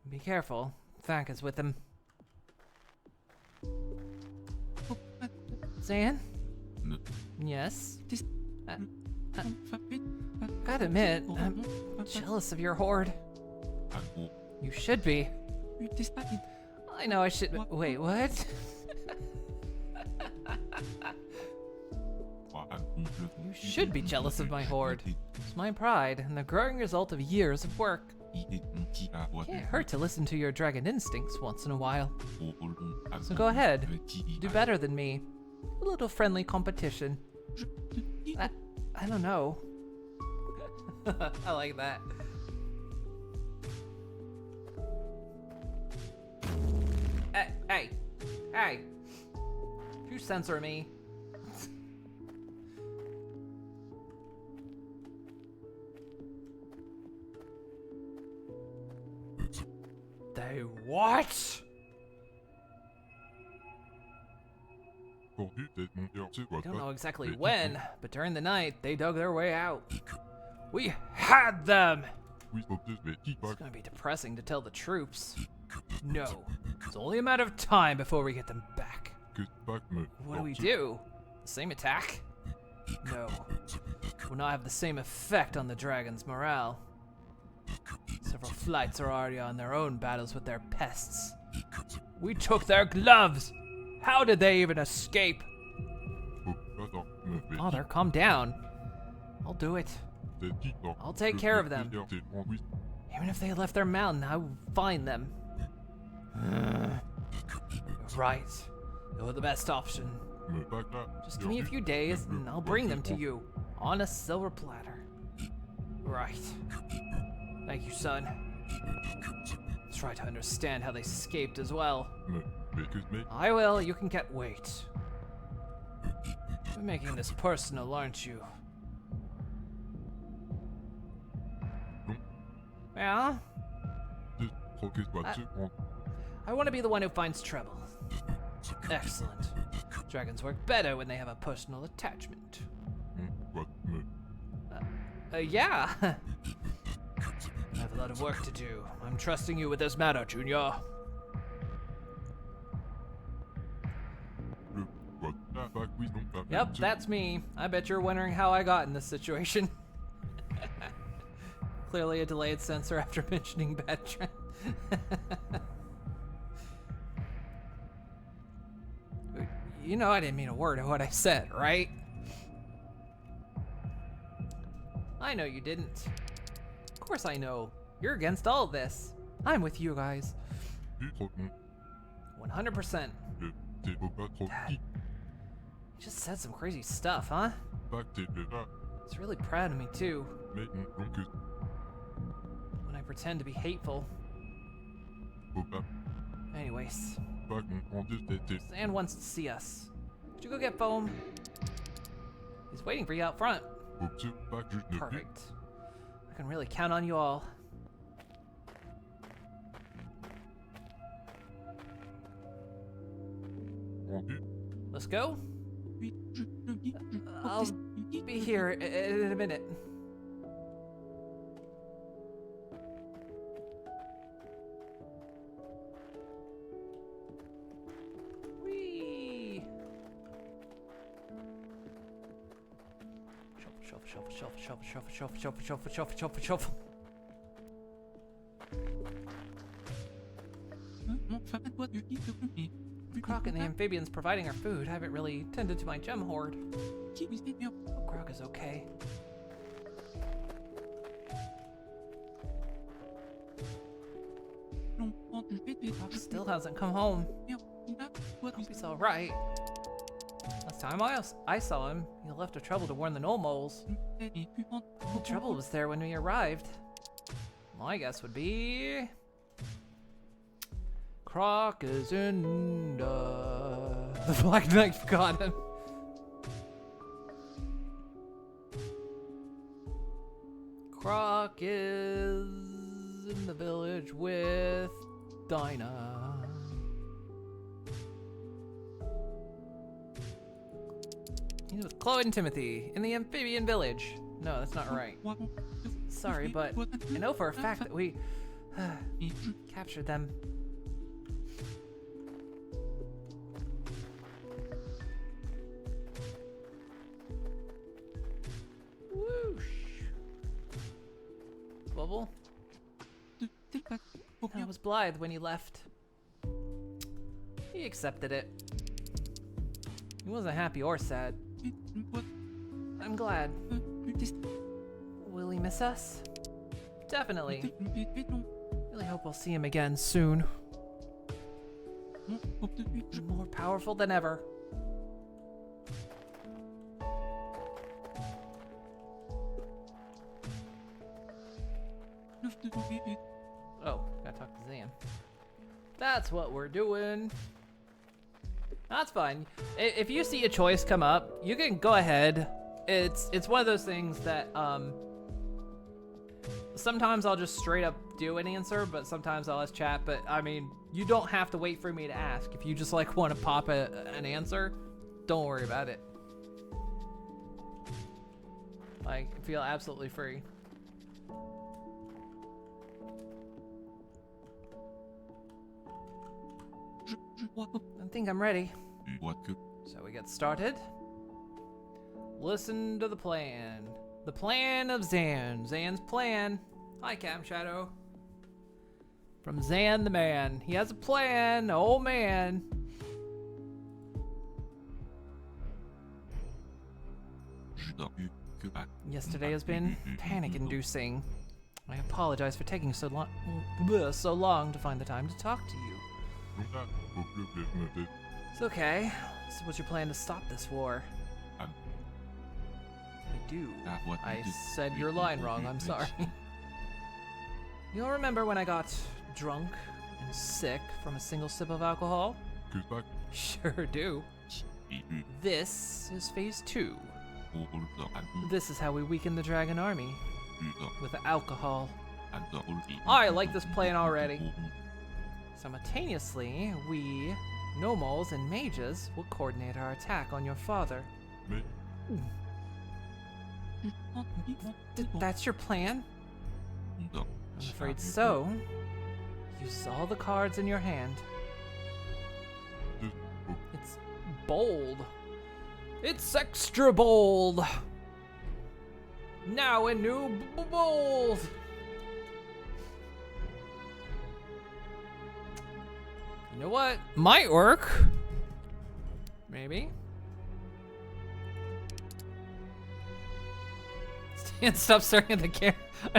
Be careful. Thank is with him. Zan? Yes? Gotta admit, I'm jealous of your horde. You should be. I know I should. Wait, what? You should be jealous of my horde. It's my pride and the growing result of years of work. Can't hurt to listen to your dragon instincts once in a while. So go ahead. Do better than me. A little friendly competition. I don't know. I like that. Hey! You censor me. They what? I don't know exactly when, but during the night, they dug their way out. We had them! It's gonna be depressing to tell the troops. No, it's only a matter of time before we get them back. What do we do? The same attack? No, will not have the same effect on the dragon's morale. Several flights are already on their own battles with their pests. We took their gloves! How did they even escape? Father, calm down. I'll do it. I'll take care of them. Even if they left their mountain, I will find them. Right. You're the best option. Just give me a few days and I'll bring them to you. On a silver platter. Right. Thank you, son. Try to understand how they escaped as well. I will, you can get wait. You're making this personal, aren't you? Yeah? I want to be the one who finds trouble. Excellent. Dragons work better when they have a personal attachment. Yeah. I have a lot of work to do. I'm trusting you with this matter, Junior. Yep, that's me. I bet you're wondering how I got in this situation. Clearly a delayed censor after mentioning bad trend. You know I didn't mean a word of what I said, right? I know you didn't. Of course I know. You're against all of this. I'm with you guys. 100%. Dad, you just said some crazy stuff, huh? It's really proud of me too. When I pretend to be hateful. Anyways. Zan wants to see us. Could you go get foam? He's waiting for you out front. Perfect. I can really count on you all. Let's go? I'll be here in a minute. Whee! Shuffle. Croc and the amphibians providing our food. I haven't really tended to my gem hoard. Oh, Croc is okay. Croc still hasn't come home. Hope he's alright. Last time I saw him, he left a trouble to warn the Knoll moles. The trouble was there when we arrived. My guess would be... Croc is in the Black Knight got him. Croc is in the village with Dinah. He's with Chloe and Timothy in the amphibian village. No, that's not right. Sorry, but I know for a fact that we captured them. Whoosh. Bubble? That was Blythe when you left. He accepted it. He wasn't happy or sad. I'm glad. Will he miss us? Definitely. Really hope we'll see him again soon. More powerful than ever. Oh, gotta talk to Zan. That's what we're doing. That's fine. If you see a choice come up, you can go ahead. It's one of those things that sometimes I'll just straight up do an answer, but sometimes I'll ask chat. But I mean, you don't have to wait for me to ask. If you just like want to pop an answer, don't worry about it. Like, feel absolutely free. I think I'm ready. So we get started. Listen to the plan. The plan of Zan. Zan's plan. Hi, Cam Shadow. From Zan the man. He has a plan. Oh, man. Yesterday has been panic-inducing. I apologize for taking so long to find the time to talk to you. It's okay. So what's your plan to stop this war? I do. I said your line wrong, I'm sorry. You'll remember when I got drunk and sick from a single sip of alcohol? Sure do. This is phase 2. This is how we weaken the dragon army. With alcohol. I like this plan already. Simultaneously, we, Nomals and mages, will coordinate our attack on your father. That's your plan? I'm afraid so. Use all the cards in your hand. It's bold. It's extra bold. Now a new bold. You know what? Might work. Maybe. Stan, stop staring at the camera.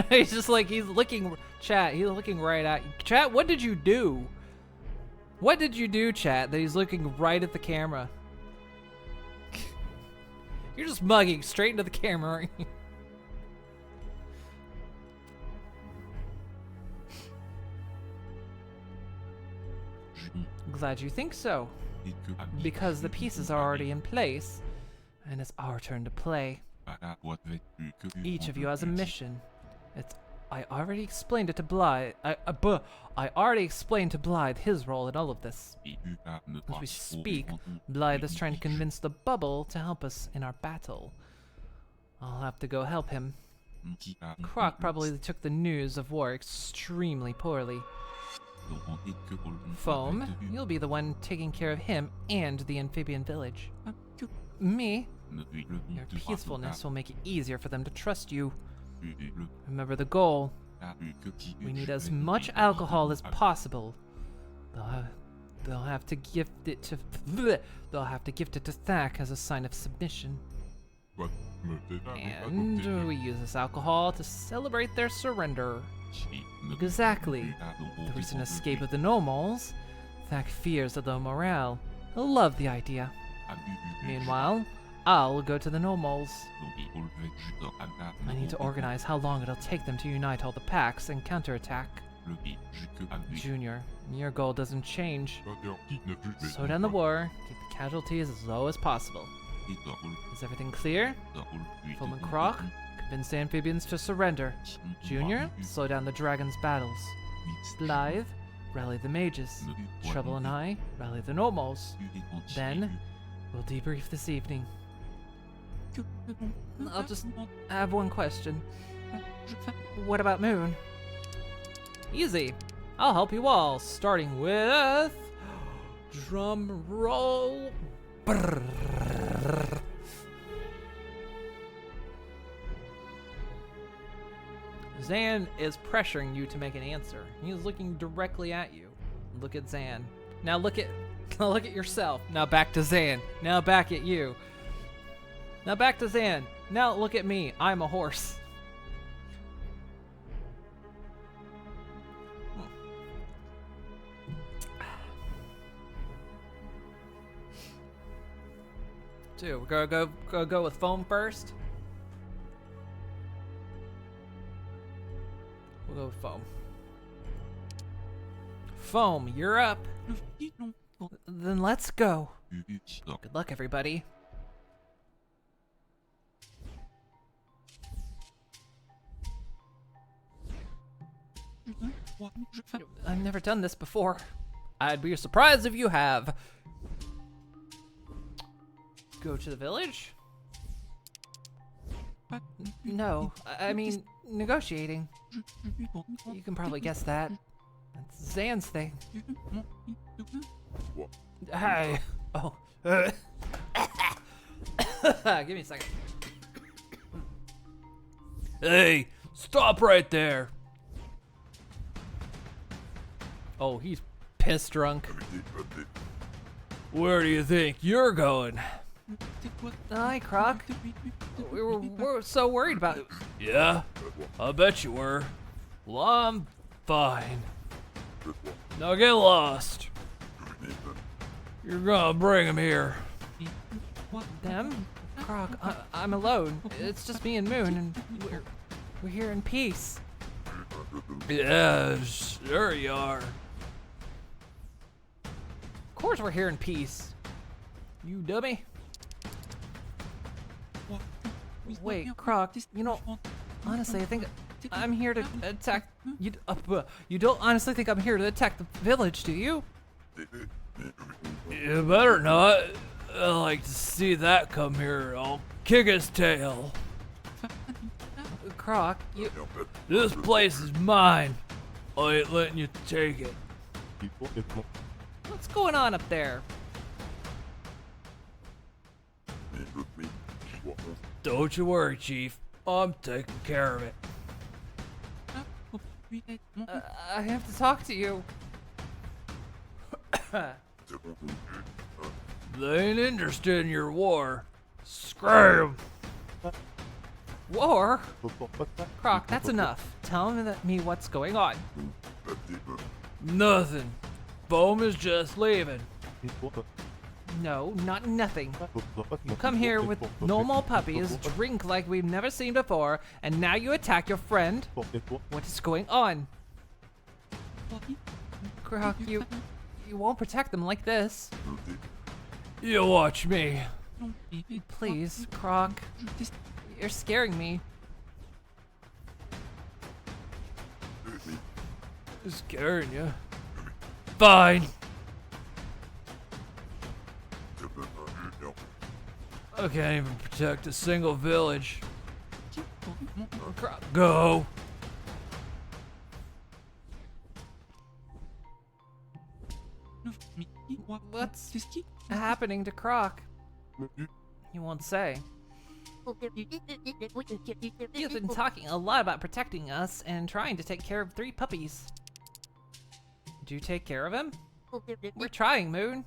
He's just like, he's looking, chat, he's looking right at you. Chat, what did you do? What did you do, chat, that he's looking right at the camera? You're just mugging straight into the camera, aren't you? Glad you think so. Because the pieces are already in place, and it's our turn to play. Each of you has a mission. I already explained it to Blythe. I already explained to Blythe his role in all of this. As we speak, Blythe is trying to convince the bubble to help us in our battle. I'll have to go help him. Croc probably took the news of war extremely poorly. Foam, you'll be the one taking care of him and the amphibian village. Me? Your peacefulness will make it easier for them to trust you. Remember the goal. We need as much alcohol as possible. They'll have to gift it to Thak as a sign of submission. And we use this alcohol to celebrate their surrender. Exactly. The recent escape of the Nomals, Thak fears the low morale. He'll love the idea. Meanwhile, I'll go to the Nomals. I need to organize how long it'll take them to unite all the packs and counterattack. Junior, your goal doesn't change. Slow down the war, keep the casualties as low as possible. Is everything clear? Foreman Croc, convince the amphibians to surrender. Junior, slow down the dragon's battles. Blythe, rally the mages. Trouble and I, rally the normals. Then, we'll debrief this evening. I'll just have one question. What about Moon? Easy. I'll help you all, starting with... drum roll. Brrr. Zan is pressuring you to make an answer. He is looking directly at you. Look at Zan. Now look at yourself. Now back to Zan. Now back at you. Now back to Zan. Now look at me. I'm a horse. We're gonna go with Foam first. We'll go with Foam. Foam, you're up. Then let's go. Good luck, everybody. I've never done this before. I'd be surprised if you have. Go to the village? No, I mean negotiating. You can probably guess that. That's Zan's thing. Hey. Oh. Give me a second. Hey, stop right there. Oh, he's pissed drunk. Where do you think you're going? Hi, Croc. We're so worried about it. Yeah, I bet you were. Well, I'm fine. Now get lost. You're gonna bring him here. Them? Croc, I'm alone. It's just me and Moon, and we're here in peace. Yeah, sure you are. Of course we're here in peace. You dummy. Wait, Croc, you know, honestly, I think I'm here to attack... You don't honestly think I'm here to attack the village, do you? You better not. I like to see that come here. I'll kick his tail. Croc, this place is mine. I ain't letting you take it. What's going on up there? Don't you worry, Chief. I'm taking care of it. I have to talk to you. They ain't interested in your war. Scram! War? Croc, that's enough. Tell me what's going on. Nothing. Foam is just leaving. No, not nothing. You come here with normal puppies, drink like we've never seen before, and now you attack your friend? What is going on? Croc, you won't protect them like this. You watch me. Please, Croc. You're scaring me. Scaring you? Fine. I can't even protect a single village. Croc, go. What's happening to Croc? He won't say. He's been talking a lot about protecting us and trying to take care of 3 puppies. Do you take care of him? We're trying, Moon.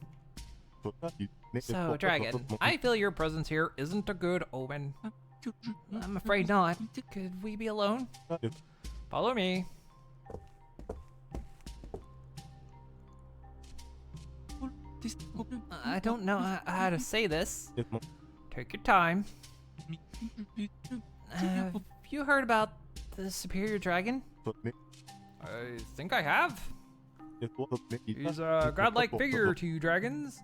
So, Dragon, I feel your presence here isn't a good omen. I'm afraid not. Could we be alone? Follow me. I don't know how to say this. Take your time. Have you heard about the superior dragon? I think I have. He's a godlike figure to you dragons.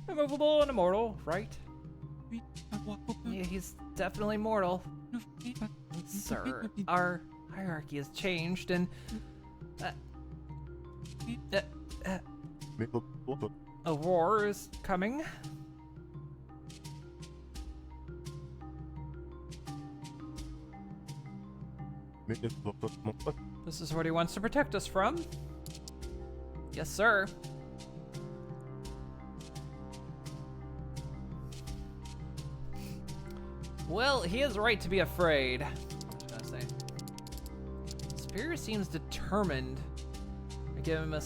Immovable and immortal, right? Yeah, he's definitely mortal. Sir, our hierarchy has changed and... a war is coming. This is what he wants to protect us from. Yes, sir. Well, he has a right to be afraid. What was I gonna say? Superior seems determined. I give him a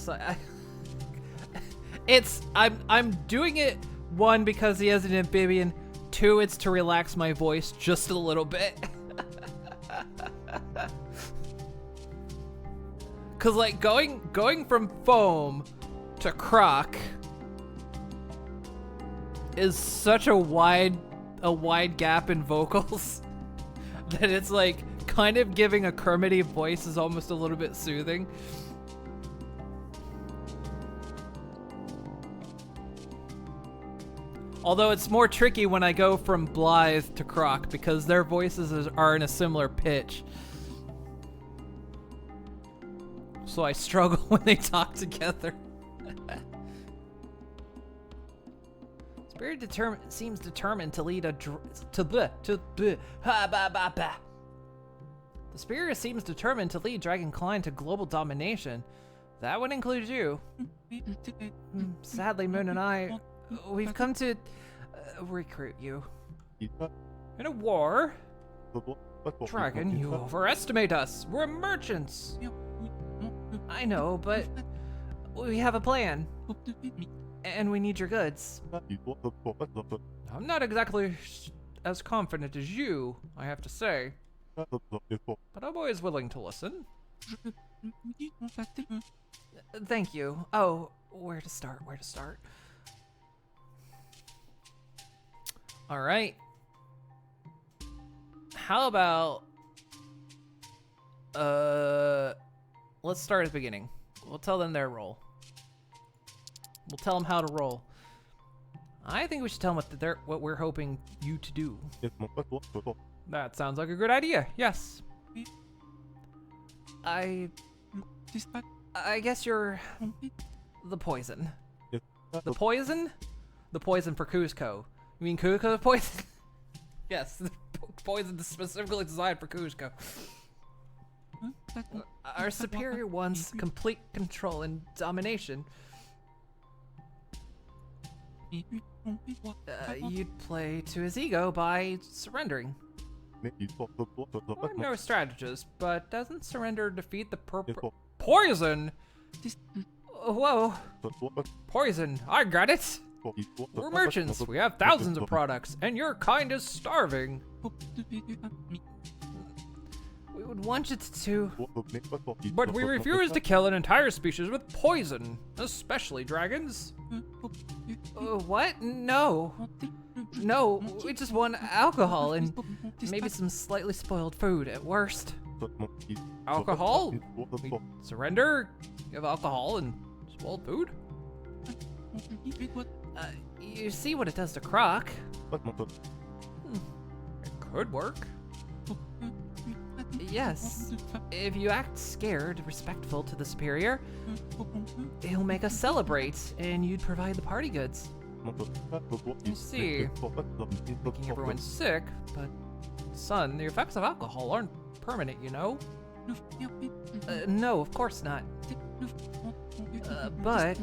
I'm doing it, one, because he has an amphibian. Two, it's to relax my voice just a little bit. Cause like going from foam to croc is such a wide gap in vocals that it's like kind of giving a Kermity voice is almost a little bit soothing. Although it's more tricky when I go from Blythe to Croc because their voices are in a similar pitch. So I struggle when they talk together. Spirit seems determined to lead The Spirit seems determined to lead Dragon Klein to global domination. That would include you. Sadly, Moon and I, we've come to recruit you. In a war? Dragon, you overestimate us. We're merchants. I know, but we have a plan. And we need your goods. I'm not exactly as confident as you, I have to say. But I'm always willing to listen. Thank you. Oh, where to start? Alright. How about... let's start at the beginning. We'll tell them their role. We'll tell them how to roll. I think we should tell them what we're hoping you to do. That sounds like a good idea. Yes. I guess you're the poison. The poison? The poison for Kuzco. You mean Kuzco poison? Yes, the poison specifically designed for Kuzco. Our superior wants complete control and domination. You'd play to his ego by surrendering. I'm no strategist, but doesn't surrender defeat the poison? Whoa. Poison, I got it. We're merchants, we have thousands of products, and your kind is starving. We would want it to, but we refuse to kill an entire species with poison, especially dragons. What? No. No, we just want alcohol and maybe some slightly spoiled food at worst. Alcohol? We surrender? You have alcohol and spoiled food? You see what it does to Croc. It could work. Yes, if you act scared, respectful to the superior, he'll make us celebrate, and you'd provide the party goods. You see, making everyone sick, but son, the effects of alcohol aren't permanent, you know? No, of course not. But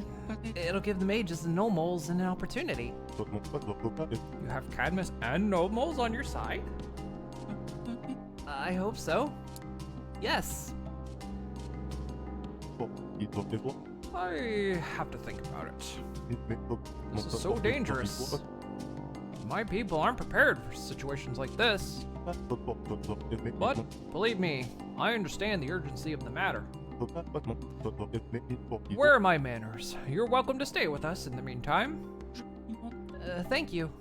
it'll give the mages and gnomes an opportunity. You have Cadmus and gnomes on your side? I hope so. Yes. I have to think about it. This is so dangerous. My people aren't prepared for situations like this. But, believe me, I understand the urgency of the matter. Where are my manners? You're welcome to stay with us in the meantime. Thank you.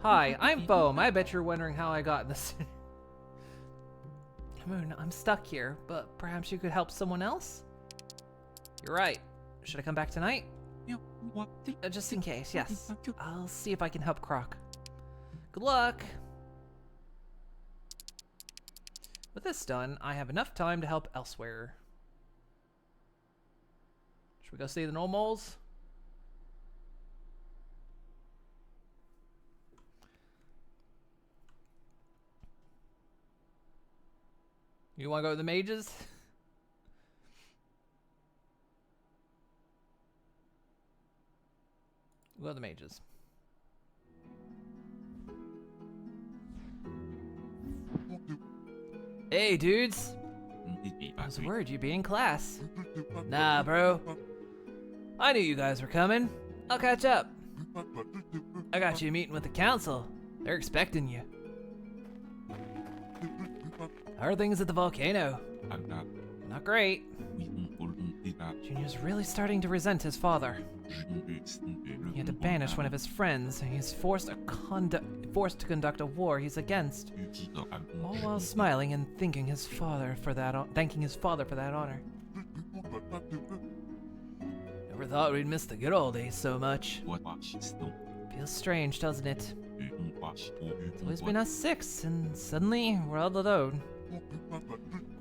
Hi, I'm Foam. I bet you're wondering how I got in this. Moon, I'm stuck here, but perhaps you could help someone else? You're right. Should I come back tonight? Just in case, yes. I'll see if I can help Croc. Good luck! With this done, I have enough time to help elsewhere. Should we go see the normal moles? You want to go to the mages? We'll go to the mages. Hey, dudes. I was worried you'd be in class. Nah, bro. I knew you guys were coming. I'll catch up. I got you a meeting with the council. They're expecting you. How are things at the volcano? Not great. Junior's really starting to resent his father. He had to banish one of his friends. He's forced to conduct a war he's against, all while smiling and thanking his father for that honor. Never thought we'd miss the good old days so much. Feels strange, doesn't it? It's always been us six, and suddenly we're all alone.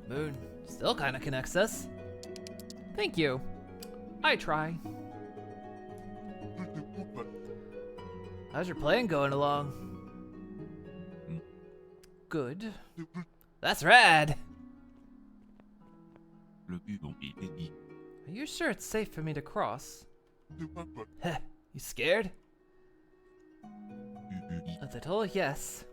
Moon still kind of connects us. Thank you. I try. How's your plan going along? Good. That's rad. Are you sure it's safe for me to cross? Heh, you scared? That's a total yes.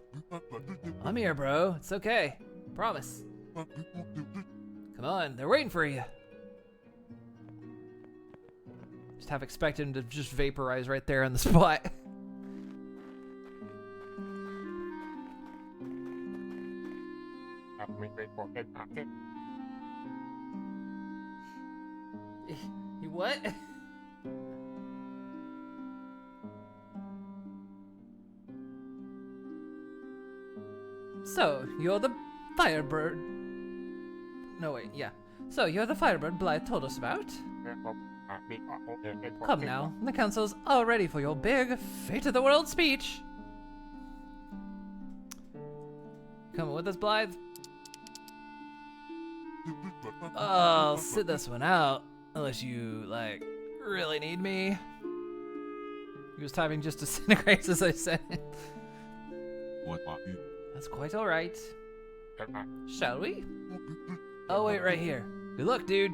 I'm here, bro. It's okay. Promise. Come on, they're waiting for you. Just have expected him to just vaporize right there on the spot. You what? So, you're the Firebird. No, wait, yeah. So, you're the Firebird Blythe told us about? Come now, the council's all ready for your big Fate of the World speech. Come with us, Blythe. I'll sit this one out, unless you, like, really need me. He was typing just disintegrates as I said it. That's quite alright. Shall we? I'll wait right here. Good luck, dude.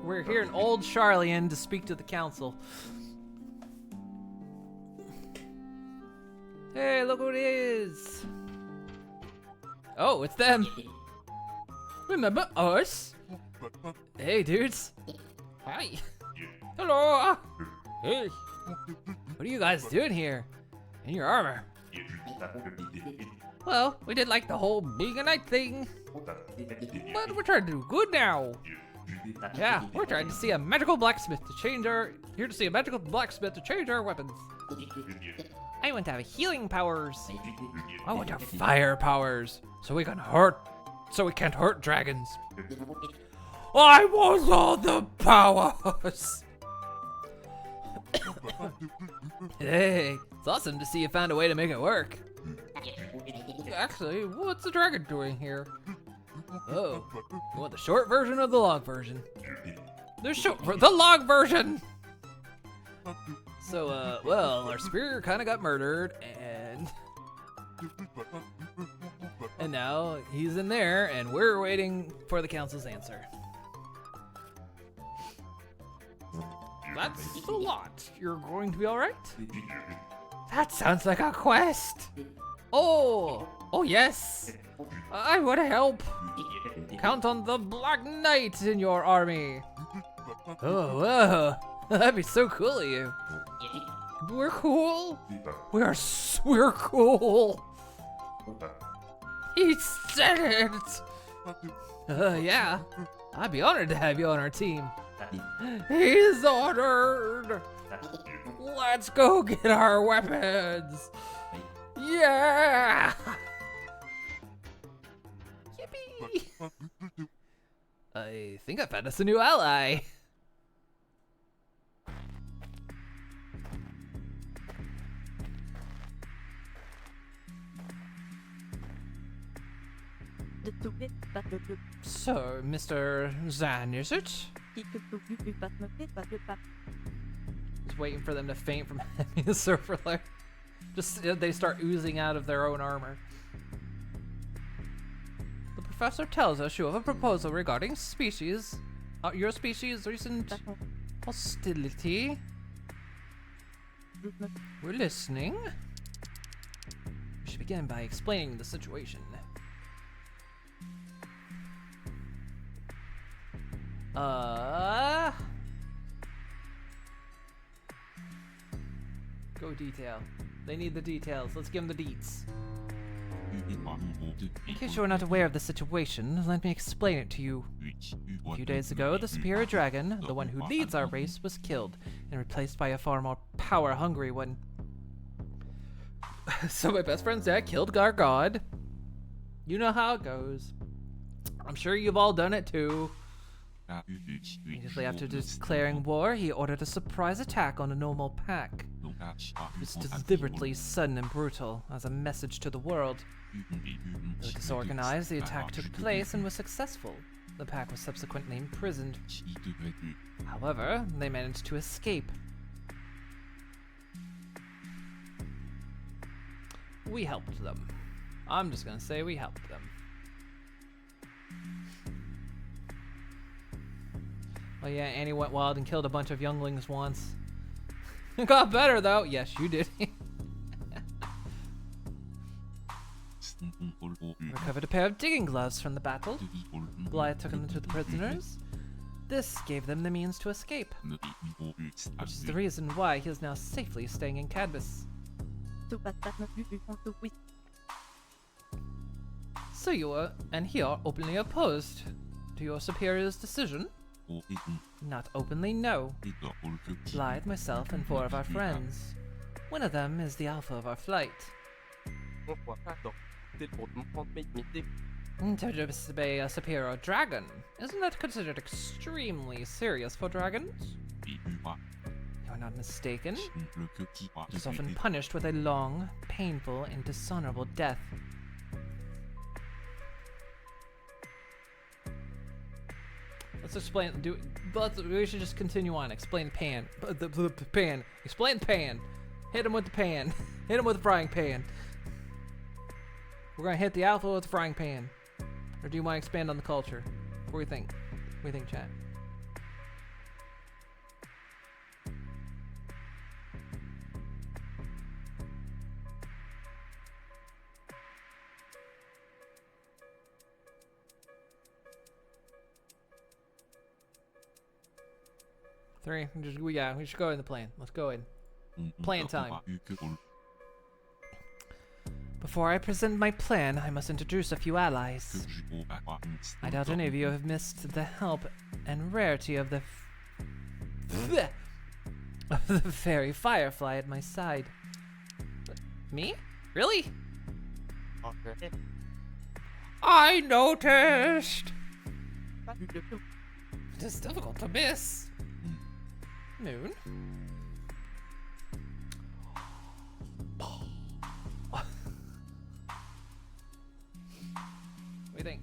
We're here in Old Charlian to speak to the council. Hey, look who it is! Oh, it's them! Remember us? Hey, dudes! Hi! Hello! Hey! What are you guys doing here? In your armor? Well, we did like the whole being a knight thing. But we're trying to do good now. Yeah, we're trying to see a magical blacksmith to change our... Here to see a magical blacksmith to change our weapons. I want to have healing powers. I want to have fire powers. So we can't hurt dragons. I want all the powers. Hey, it's awesome to see you found a way to make it work. Actually, what's the dragon doing here? Oh, you want the short version or the long version? The long version! So, well, our superior kind of got murdered, and now he's in there, and we're waiting for the council's answer. That's a lot. You're going to be all right? That sounds like a quest. Oh yes. I want to help. Count on the Black Knight in your army. Oh, whoa. That'd be so cool of you. We're cool. We're cool. He said it. Yeah. I'd be honored to have you on our team. He's honored. Let's go get our weapons. Yeah. I think I found us a new ally. So, Mr. Zan, is it? Just waiting for them to faint from having a surfer layer. Just they start oozing out of their own armor. The professor tells us you have a proposal regarding your species' recent hostility. We're listening. We should begin by explaining the situation. Go detail. They need the details. Let's give them the deets. In case you are not aware of the situation, let me explain it to you. A few days ago, the superior dragon, the one who leads our race, was killed and replaced by a far more power-hungry one. So my best friend Zach killed our god. You know how it goes. I'm sure you've all done it too. Immediately after declaring war, he ordered a surprise attack on a normal pack. It was deliberately sudden and brutal, as a message to the world. Though disorganized, the attack took place and was successful. The pack was subsequently imprisoned. However, they managed to escape. We helped them. I'm just gonna say we helped them. Oh yeah, Annie went wild and killed a bunch of younglings once. It got better though. Yes, you did. Recovered a pair of digging gloves from the battle. Blythe took them to the prisoners. This gave them the means to escape, which is the reason why he is now safely staying in Cadbus. So you are, and he are openly opposed to your superior's decision? Not openly, no. Blythe, myself, and 4 of our friends. One of them is the alpha of our flight. To disobey a superior dragon, isn't that considered extremely serious for dragons? You're not mistaken. It is often punished with a long, painful, and dishonorable death. Let's explain. We should just continue on. Explain pan. The pan. Explain the pan. Hit him with the pan. Hit him with the frying pan. We're gonna hit the alpha with the frying pan. Or do you want to expand on the culture? What do you think? What do you think, chat? We should go in the plan. Let's go in. Plan time. Before I present my plan, I must introduce a few allies. I doubt any of you have missed the help and rarity of the fairy Firefly at my side. Me? Really? I noticed! It is difficult to miss. Moon? What do you think?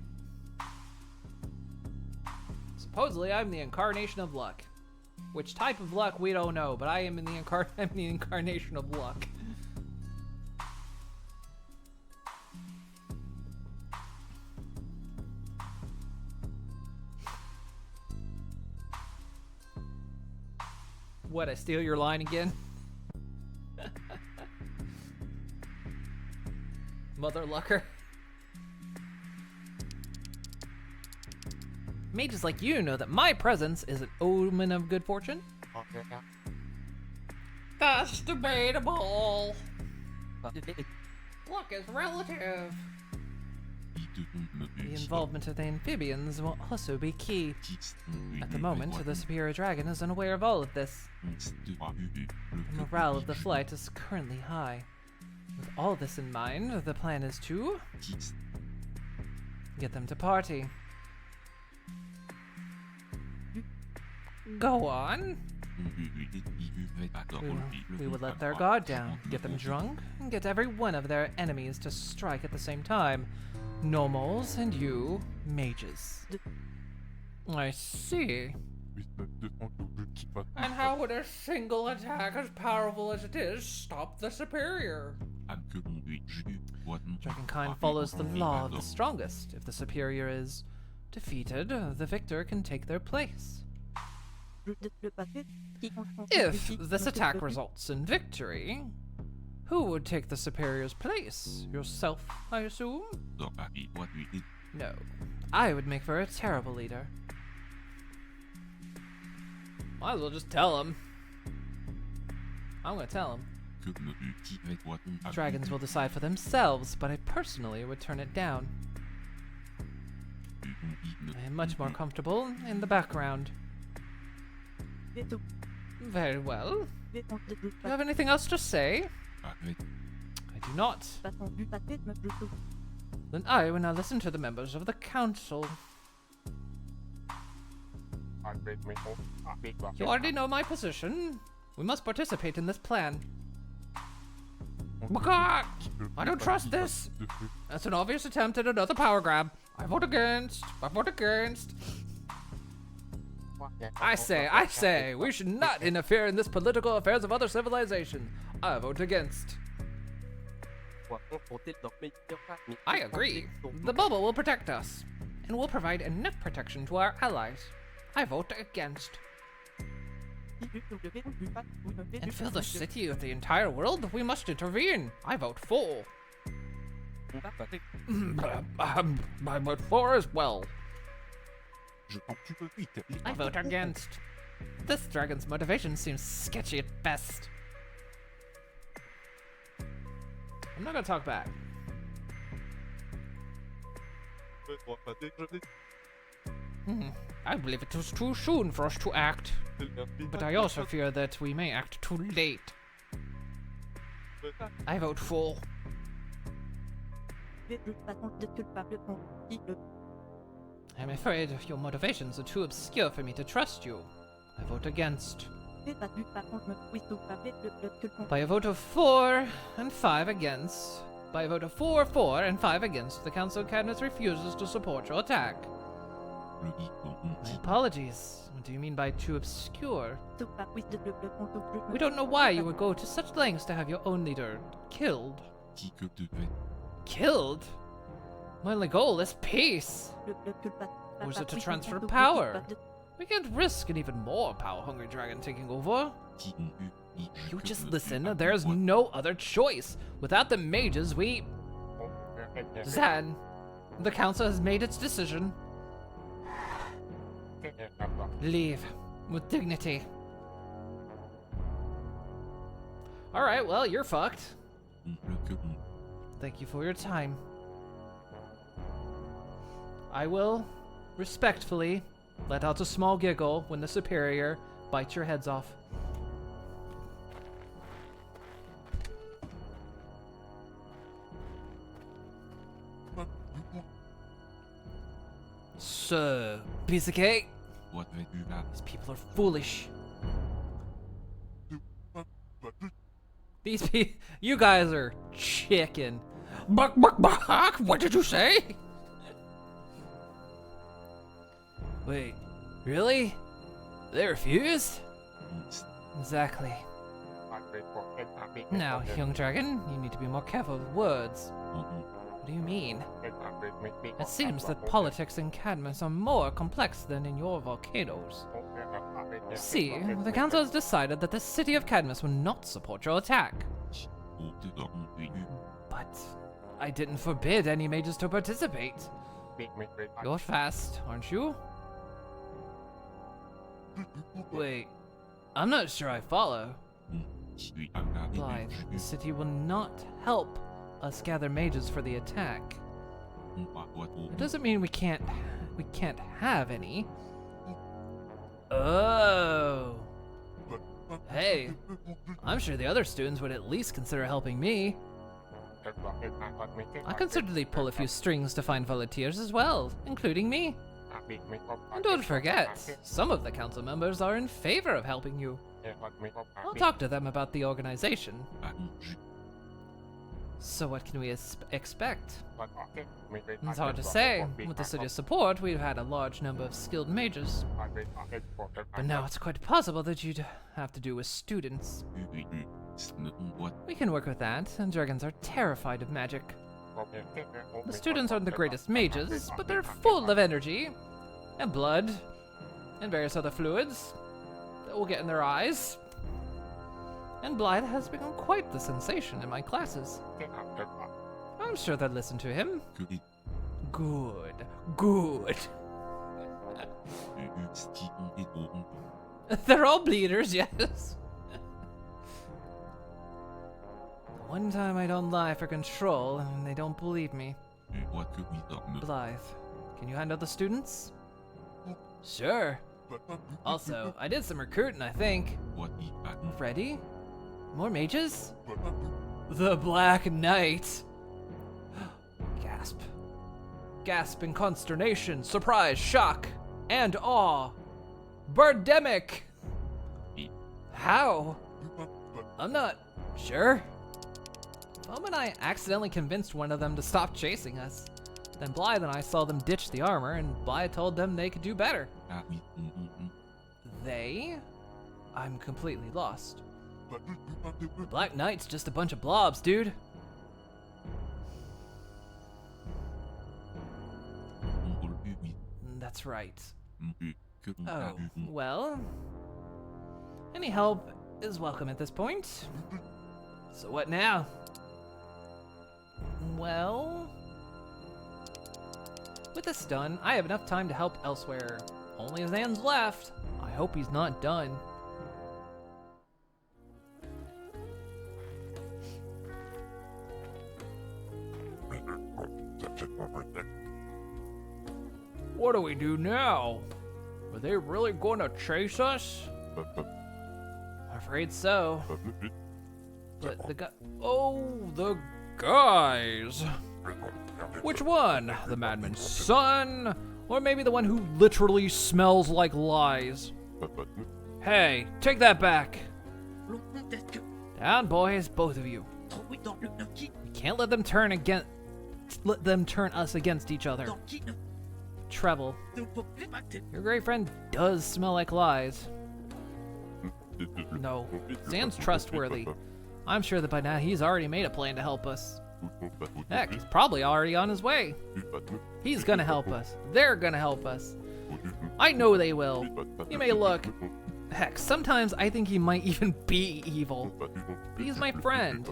Supposedly, I'm the incarnation of luck. Which type of luck, we don't know, but I am I'm the incarnation of luck. What, I steal your line again? Mother Lucker. Mages like you know that my presence is an omen of good fortune. That's debatable. Luck is relative. The involvement of the amphibians will also be key. At the moment, the superior dragon is unaware of all of this. The morale of the flight is currently high. With all this in mind, the plan is to Get them to party. Go on. We would let their guard down, get them drunk, and get every one of their enemies to strike at the same time. Normals and you, mages. I see. And how would a single attack as powerful as it is stop the superior? Dragonkind follows the law of the strongest. If the superior is defeated, the victor can take their place. If this attack results in victory, who would take the superior's place? Yourself, I assume? No. I would make for a terrible leader. Might as well just tell him. I'm gonna tell him. Dragons will decide for themselves, but I personally would turn it down. I am much more comfortable in the background. Very well. Do you have anything else to say? I do not. Then I will now listen to the members of the council. You already know my position. We must participate in this plan. I don't trust this. That's an obvious attempt at another power grab. I vote against. I vote against. I say, we should not interfere in this political affairs of other civilizations. I vote against. I agree. The bubble will protect us, and will provide enough protection to our allies. I vote against. And fill the city with the entire world? We must intervene. I vote for. I vote for as well. I vote against. This dragon's motivation seems sketchy at best. I'm not gonna talk back. I believe it was too soon for us to act. But I also fear that we may act too late. I vote for. I'm afraid your motivations are too obscure for me to trust you. I vote against. By a vote of 4 and 5 against. By a vote of 4, 4, and 5 against, the Council of Cadmus refuses to support your attack. My apologies. What do you mean by too obscure? We don't know why you would go to such lengths to have your own leader killed. Killed? My only goal is peace. Or is it to transfer power? We can't risk an even more power-hungry dragon taking over. You just listen, there's no other choice. Without the mages, Zan, the council has made its decision. Leave with dignity. Alright, well, you're fucked. Thank you for your time. I will respectfully let out a small giggle when the superior bites your heads off. So, piece of cake? These people are foolish. You guys are chicken. Buck, buck, buck! What did you say? Wait, really? They refused? Exactly. Now, young dragon, you need to be more careful with words. What do you mean? It seems that politics in Cadmus are more complex than in your volcanoes. See, the council has decided that the city of Cadmus will not support your attack. But I didn't forbid any mages to participate. You're fast, aren't you? Wait, I'm not sure I follow. Blythe, the city will not help us gather mages for the attack. It doesn't mean we can't have any. Oh. Hey, I'm sure the other students would at least consider helping me. I can certainly pull a few strings to find volunteers as well, including me. And don't forget, some of the council members are in favor of helping you. I'll talk to them about the organization. So what can we expect? It's hard to say. With the city's support, we've had a large number of skilled mages. But now it's quite possible that you'd have to do with students. We can work with that, and dragons are terrified of magic. The students aren't the greatest mages, but they're full of energy, and blood, and various other fluids that will get in their eyes. And Blythe has become quite the sensation in my classes. I'm sure they'll listen to him. Good. Good. They're all bleeders, yes. One time I don't lie for control, and they don't believe me. Blythe, can you handle the students? Sure. Also, I did some recruiting, I think. Ready? More mages? The Black Knight. Gasp. Gasp in consternation, surprise, shock, and awe. Birdemic! How? I'm not sure. Mom and I accidentally convinced one of them to stop chasing us. Then Blythe and I saw them ditch the armor, and Blythe told them they could do better. They? I'm completely lost. The Black Knight's just a bunch of blobs, dude. That's right. Oh, well. Any help is welcome at this point. So what now? Well, with this done, I have enough time to help elsewhere. Only Zan's left. I hope he's not done. What do we do now? Are they really going to chase us? I'm afraid so. But the guy... Oh, the guys! Which one? The madman's son? Or maybe the one who literally smells like lies? Hey, take that back. Down, boys, both of you. We can't let them turn us against each other. Treble, your great friend does smell like lies. No, Zan's trustworthy. I'm sure that by now he's already made a plan to help us. Heck, he's probably already on his way. He's gonna help us. They're gonna help us. I know they will. You may look. Heck, sometimes I think he might even be evil. But he's my friend.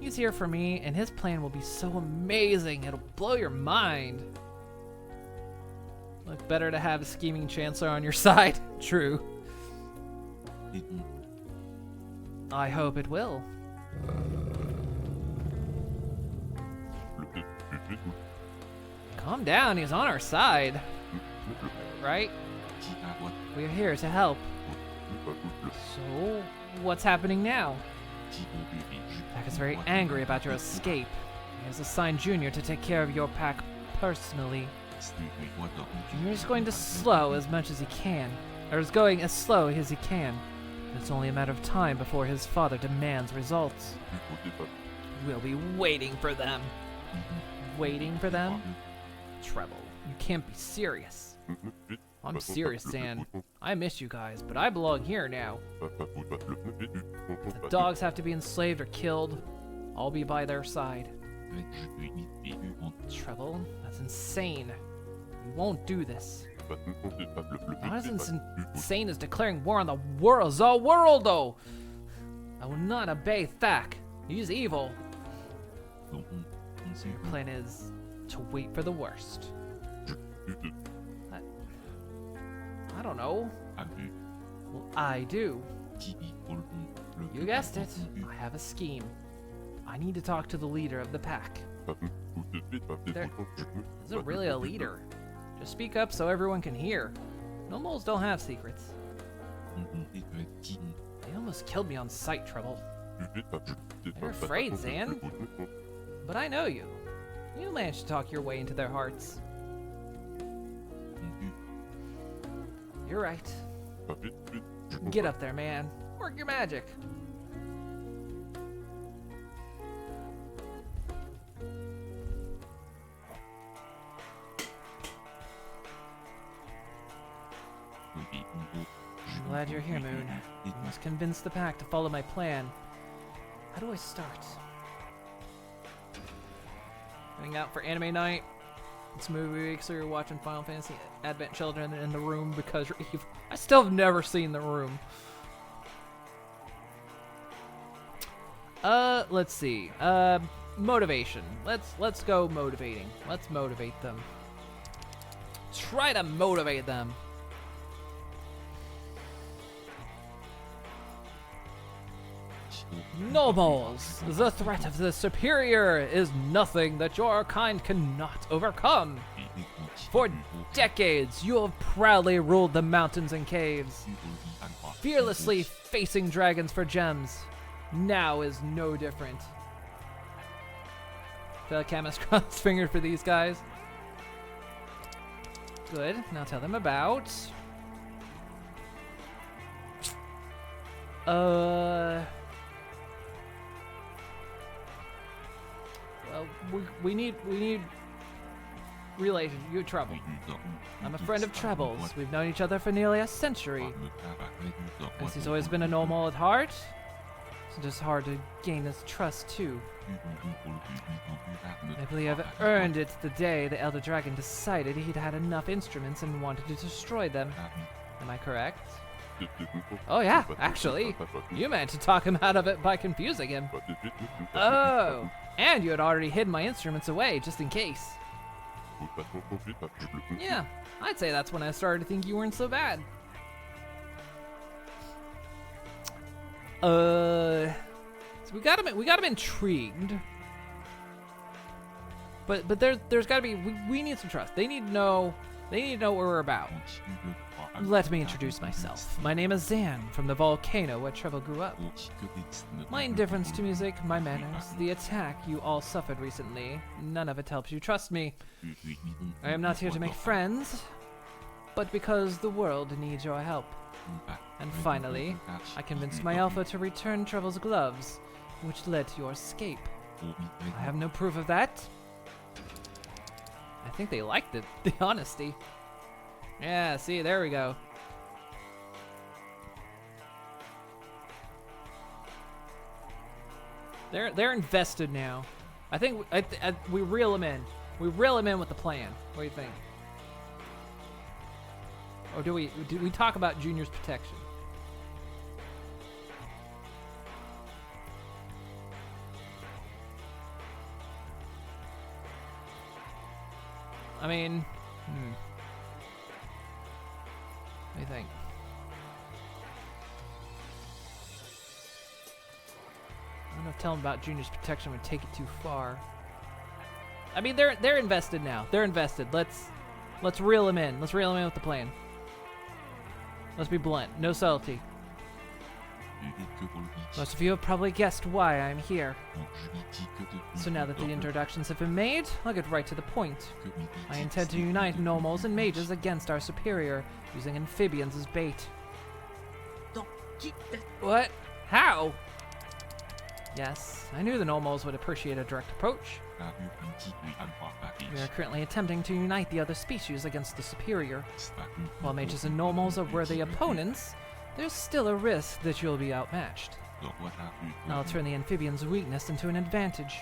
He's here for me, and his plan will be so amazing, it'll blow your mind. Look, better to have a scheming Chancellor on your side. True. I hope it will. Calm down, he's on our side. Right? We're here to help. So, what's happening now? Pack is very angry about your escape. He has assigned Junior to take care of your pack personally. Junior's going to slow as much as he can. Or is going as slow as he can. It's only a matter of time before his father demands results. We'll be waiting for them. Waiting for them? Treble, you can't be serious. I'm serious, Zan. I miss you guys, but I belong here now. If the dogs have to be enslaved or killed, I'll be by their side. Treble, that's insane. We won't do this. Not as insane as declaring war on the world, though. I will not obey Thak. He's evil. So your plan is to wait for the worst. I don't know. Well, I do. You guessed it. I have a scheme. I need to talk to the leader of the pack. There isn't really a leader. Just speak up so everyone can hear. No moles don't have secrets. They almost killed me on sight, Treble. You're afraid, Zan. But I know you. You managed to talk your way into their hearts. You're right. Get up there, man. Work your magic. I'm glad you're here, Moon. You must convince the pack to follow my plan. How do I start? Going out for anime night. It's movie week, so you're watching Final Fantasy Advent Children in the room because you're evil. I still have never seen The Room. Let's see. Motivation. Let's go motivating. Let's motivate them. Try to motivate them. Nobles, the threat of the superior is nothing that your kind cannot overcome. For decades, you have proudly ruled the mountains and caves, fearlessly facing dragons for gems. Now is no different. Feel like Camus crossed fingers for these guys. Good. Now tell them about. We need relation. You're Trouble. I'm a friend of Treble's. We've known each other for nearly a century. As he's always been a normal at heart, it's just hard to gain his trust too. I believe I've earned it the day the Elder Dragon decided he'd had enough instruments and wanted to destroy them. Am I correct? Oh yeah, actually. You managed to talk him out of it by confusing him. Oh, and you had already hidden my instruments away, just in case. Yeah, I'd say that's when I started to think you weren't so bad. So we got him intrigued. But there's gotta be, we need some trust. They need to know what we're about. Let me introduce myself. My name is Zan, from the volcano where Treble grew up. My indifference to music, my manners, the attack you all suffered recently, none of it helps you trust me. I am not here to make friends, but because the world needs your help. And finally, I convinced my Alpha to return Treble's gloves, which led to your escape. I have no proof of that. I think they liked it, the honesty. Yeah, see, there we go. They're invested now. I think we reel them in. We reel them in with the plan. What do you think? Or do we talk about Junior's protection? I mean, what do you think? I don't know if telling about Junior's protection would take it too far. I mean, they're invested now. They're invested. Let's reel them in. Let's reel them in with the plan. Let's be blunt. No subtlety. Most of you have probably guessed why I'm here. So now that the introductions have been made, I'll get right to the point. I intend to unite normals and mages against our superior, using amphibians as bait. What? How? Yes, I knew the normals would appreciate a direct approach. We are currently attempting to unite the other species against the superior. While mages and normals are worthy opponents, there's still a risk that you'll be outmatched. I'll turn the amphibians' weakness into an advantage.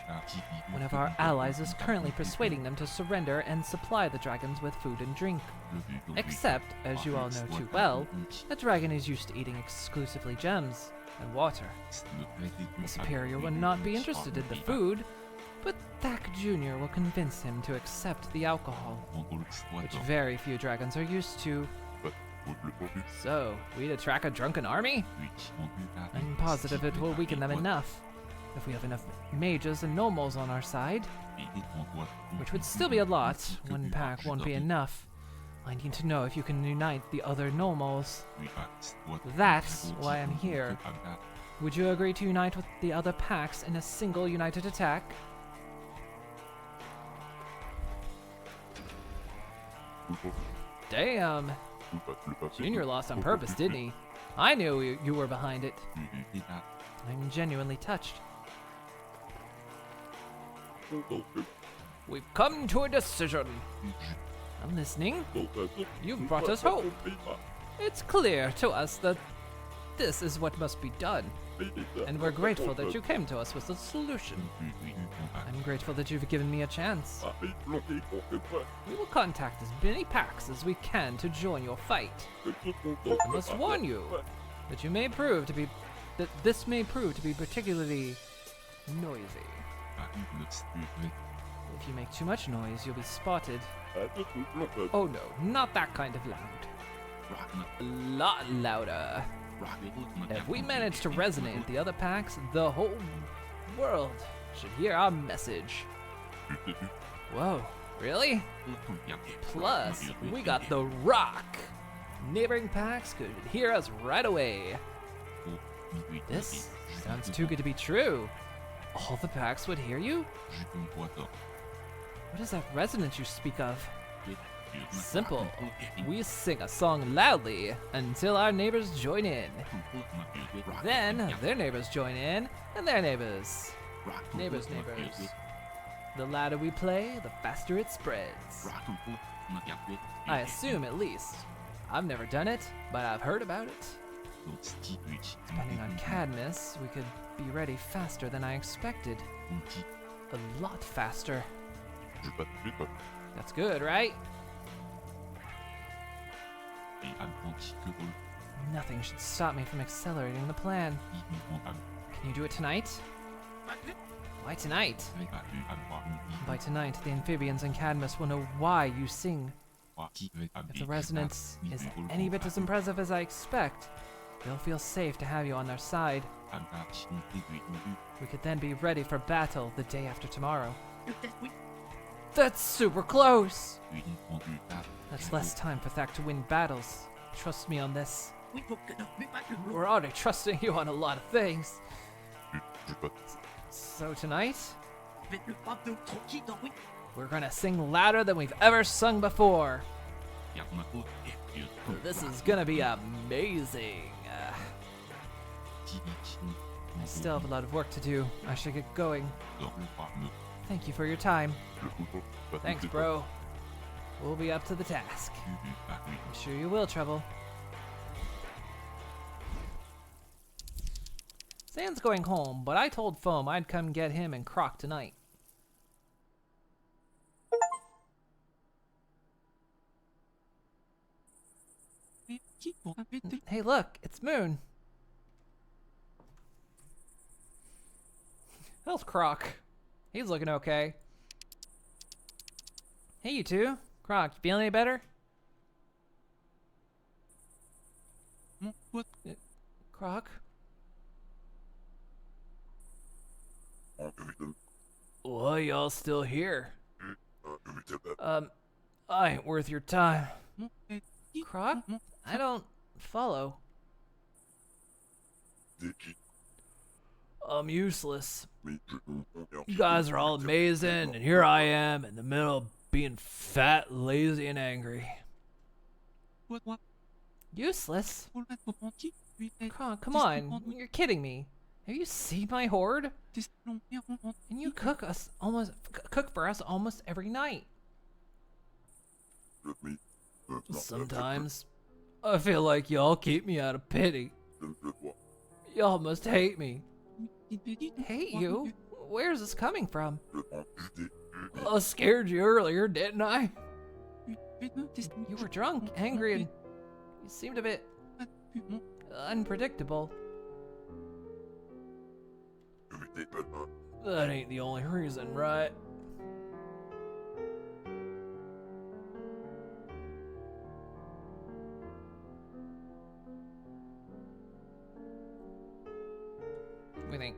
One of our allies is currently persuading them to surrender and supply the dragons with food and drink. Except, as you all know too well, a dragon is used to eating exclusively gems and water. The superior will not be interested in the food, but Thack Jr. will convince him to accept the alcohol, which very few dragons are used to. So, we'd attract a drunken army? I'm positive it will weaken them enough. If we have enough mages and normals on our side, which would still be a lot, one pack won't be enough. I need to know if you can unite the other normals. That's why I'm here. Would you agree to unite with the other packs in a single united attack? Damn. Junior lost on purpose, didn't he? I knew you were behind it. I'm genuinely touched. We've come to a decision. I'm listening. You've brought us hope. It's clear to us that this is what must be done. And we're grateful that you came to us with a solution. I'm grateful that you've given me a chance. We will contact as many packs as we can to join your fight. I must warn you that this may prove to be particularly noisy. If you make too much noise, you'll be spotted. Oh no, not that kind of loud. A lot louder. If we manage to resonate with the other packs, the whole world should hear our message. Whoa, really? Plus, we got The Rock. Neighboring packs could hear us right away. This sounds too good to be true. All the packs would hear you? What is that resonance you speak of? Simple. We sing a song loudly until our neighbors join in. Then their neighbors join in, and their neighbors. Neighbors. The louder we play, the faster it spreads. I assume, at least. I've never done it, but I've heard about it. Depending on Cadmus, we could be ready faster than I expected. A lot faster. That's good, right? Nothing should stop me from accelerating the plan. Can you do it tonight? Why tonight? By tonight, the amphibians and Cadmus will know why you sing. If the resonance is any bit as impressive as I expect, they'll feel safe to have you on their side. We could then be ready for battle the day after tomorrow. That's super close! That's less time for Thak to win battles. Trust me on this. We're already trusting you on a lot of things. So tonight, we're gonna sing louder than we've ever sung before. This is gonna be amazing. I still have a lot of work to do. I should get going. Thank you for your time. Thanks, bro. We'll be up to the task. I'm sure you will, Trouble. Sand's going home, but I told Foam I'd come get him and Croc tonight. Hey, look, it's Moon. How's Croc? He's looking okay. Hey, you two. Croc, you feeling any better? What? Croc? Why y'all still here? I ain't worth your time. Croc? I don't follow. I'm useless. You guys are all amazing, and here I am in the middle of being fat, lazy, and angry. What? Useless? Come on, you're kidding me. Have you seen my horde? And you cook for us almost every night. Sometimes I feel like y'all keep me out of pity. Y'all must hate me. Hate you? Where's this coming from? I scared you earlier, didn't I? You were drunk, angry, and you seemed a bit unpredictable. That ain't the only reason, right? What do you think?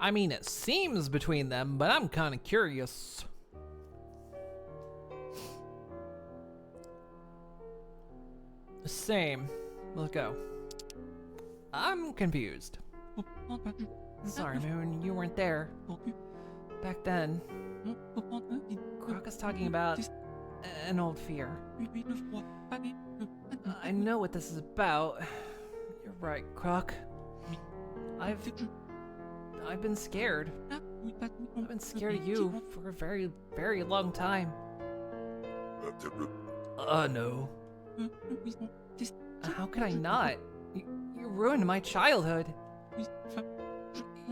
I mean, it seems between them, but I'm kind of curious. Same. Let's go. I'm confused. Sorry, Moon, you weren't there. Back then, Croc is talking about an old fear. I know what this is about. You're right, Croc. I've been scared. I've been scared of you for a very, very long time. No. How could I not? You ruined my childhood.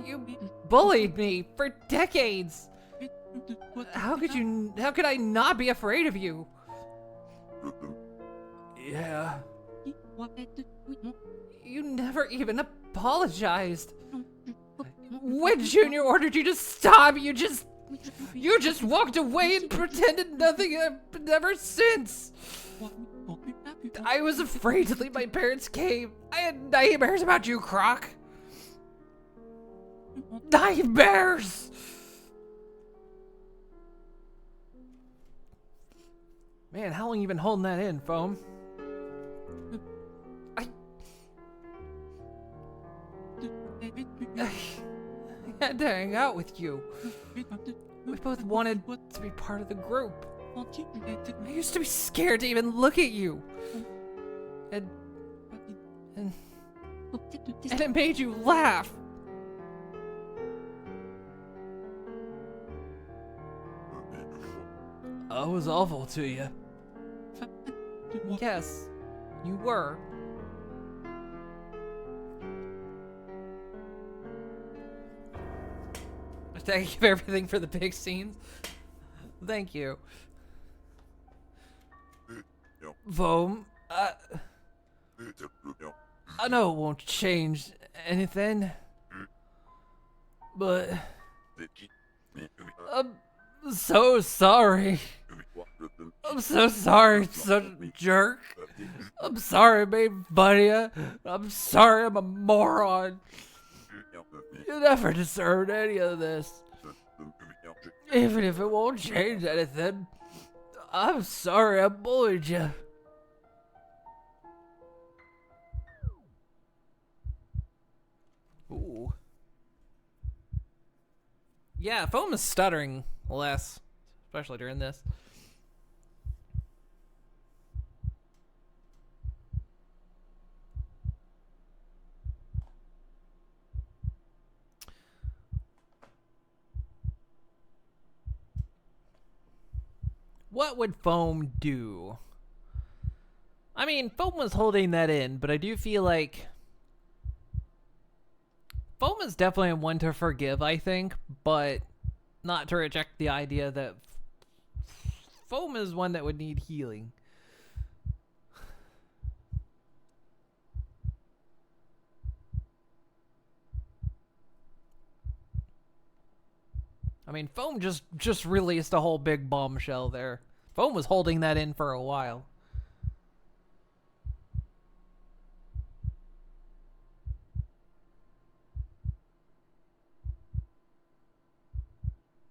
You bullied me for decades. How could I not be afraid of you? Yeah. You never even apologized. When Junior ordered you to stop, you just walked away and pretended nothing happened ever since. I was afraid to leave my parents' cave. I had nightmares about you, Croc. Nightmares! Man, how long you been holding that in, Foam? I had to hang out with you. We both wanted to be part of the group. I used to be scared to even look at you. And it made you laugh. I was awful to you. Yes, you were. Thank you for everything for the big scenes. Thank you. Foam, I know it won't change anything, but I'm so sorry. I'm so sorry, such a jerk. I'm sorry I made fun of you. I'm sorry I'm a moron. You never deserved any of this. Even if it won't change anything, I'm sorry I bullied you. Ooh. Yeah, Foam is stuttering less, especially during this. What would Foam do? I mean, Foam was holding that in, but I do feel like Foam is definitely one to forgive, I think, but not to reject the idea that Foam is one that would need healing. I mean, Foam just released a whole big bombshell there. Foam was holding that in for a while.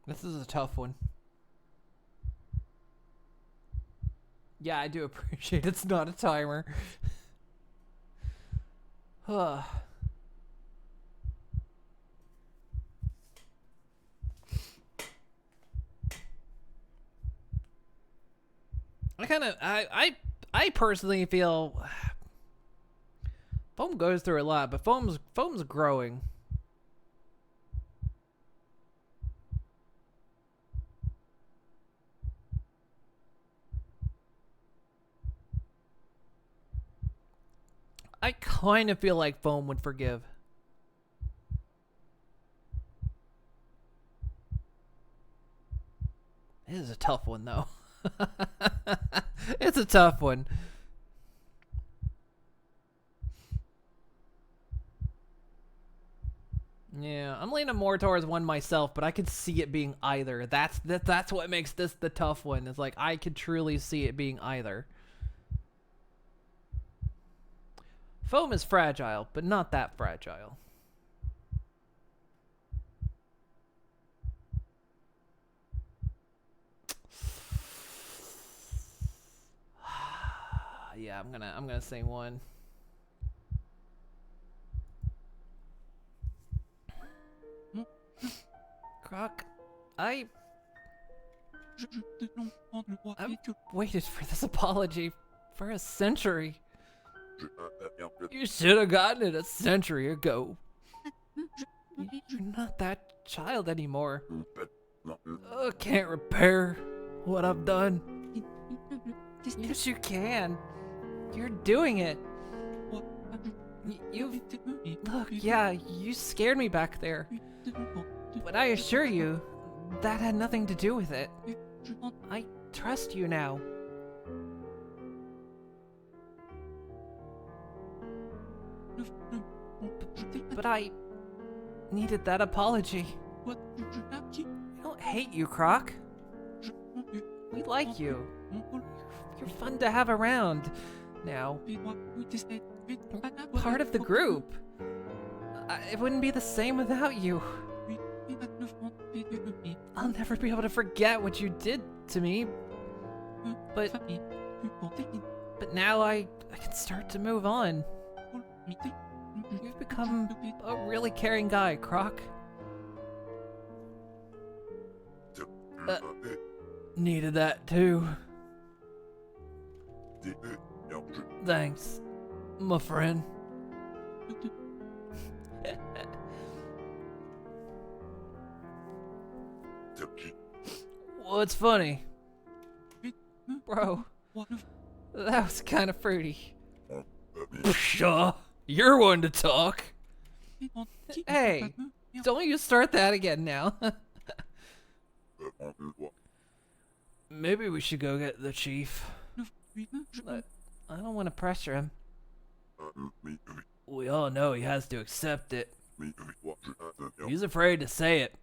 This is a tough one. Yeah, I do appreciate it's not a timer. Huh. I personally feel Foam goes through a lot, but Foam's growing. I kind of feel like Foam would forgive. It is a tough one, though. It's a tough one. Yeah, I'm leaning more towards one myself, but I could see it being either. That's what makes this the tough one. It's like I could truly see it being either. Foam is fragile, but not that fragile. Yeah, I'm gonna say 1. Croc, I've waited for this apology for a century. You should have gotten it a century ago. You're not that child anymore. I can't repair what I've done. Yes, you can. You're doing it. You look, yeah, you scared me back there. But I assure you, that had nothing to do with it. I trust you now. But I needed that apology. I don't hate you, Croc. We like you. You're fun to have around now. Part of the group. It wouldn't be the same without you. I'll never be able to forget what you did to me. But now I can start to move on. You've become a really caring guy, Croc. Needed that too. Thanks, my friend. What's funny? Bro, that was kind of fruity. Pshaw, you're one to talk. Hey, don't you start that again now. Maybe we should go get the chief. I don't want to pressure him. We all know he has to accept it. He's afraid to say it,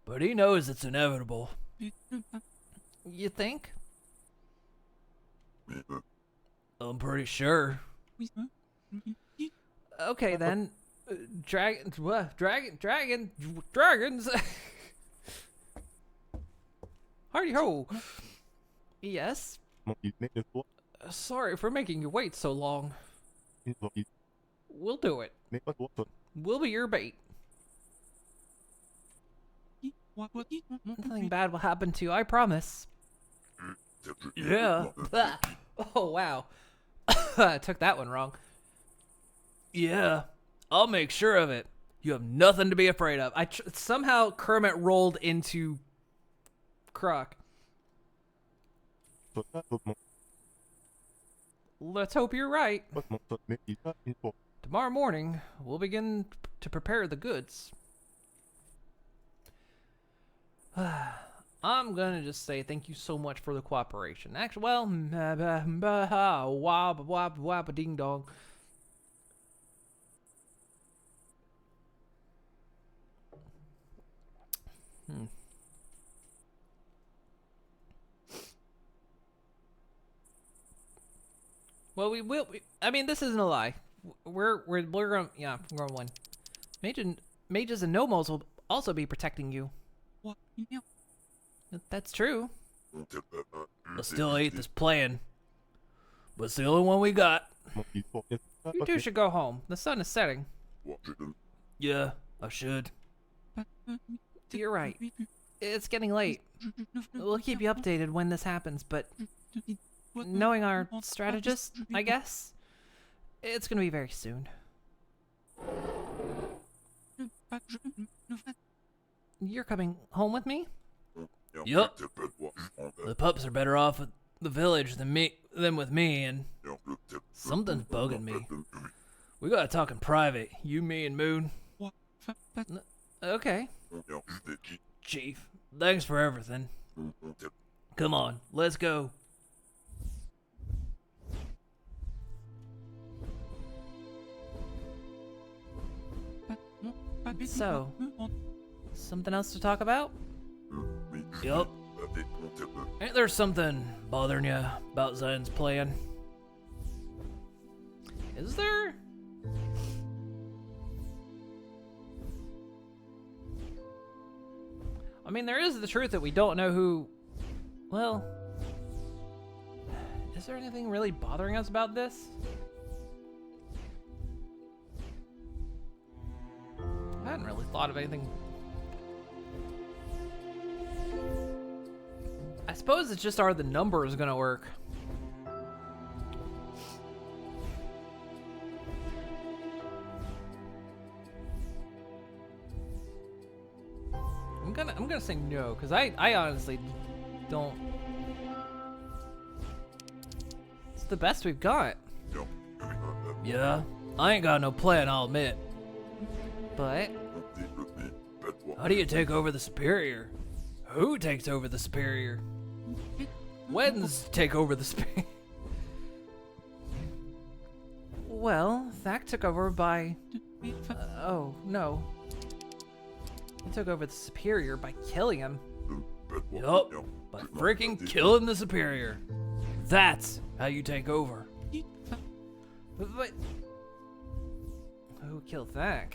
but he knows it's inevitable. You think? I'm pretty sure. Okay then. Dragons. Hardy ho. Yes. Sorry for making you wait so long. We'll do it. We'll be your bait. Nothing bad will happen to you, I promise. Yeah. Oh, wow. I took that one wrong. Yeah. I'll make sure of it. You have nothing to be afraid of. Somehow Kermit rolled into Croc. Let's hope you're right. Tomorrow morning, we'll begin to prepare the goods. I'm gonna just say thank you so much for the cooperation. Actually, well, wab ding dong. Well, we will. I mean, this isn't a lie. We're going. Yeah, we're on 1. Mages and gnomos will also be protecting you. That's true. I still hate this plan, but it's the only one we got. You two should go home. The sun is setting. Yeah, I should. You're right. It's getting late. We'll keep you updated when this happens, but knowing our strategist, I guess, it's gonna be very soon. You're coming home with me? Yup. The pups are better off at the village than with me, and something's bugging me. We gotta talk in private, you, me, and Moon. Okay. Chief, thanks for everything. Come on, let's go. So, something else to talk about? Yup. Ain't there something bothering you about Zion's plan? Is there? I mean, there is the truth that we don't know who... Well... Is there anything really bothering us about this? I hadn't really thought of anything. I suppose it's just the numbers gonna work. I'm gonna say no, because I honestly don't. It's the best we've got. Yeah, I ain't got no plan, I'll admit. But how do you take over the Superior? Who takes over the Superior? When's take over the Superior? Well, Thak took over by... oh, no. He took over the Superior by killing him. Yup, by freaking killing the Superior. That's how you take over. But who killed Thak?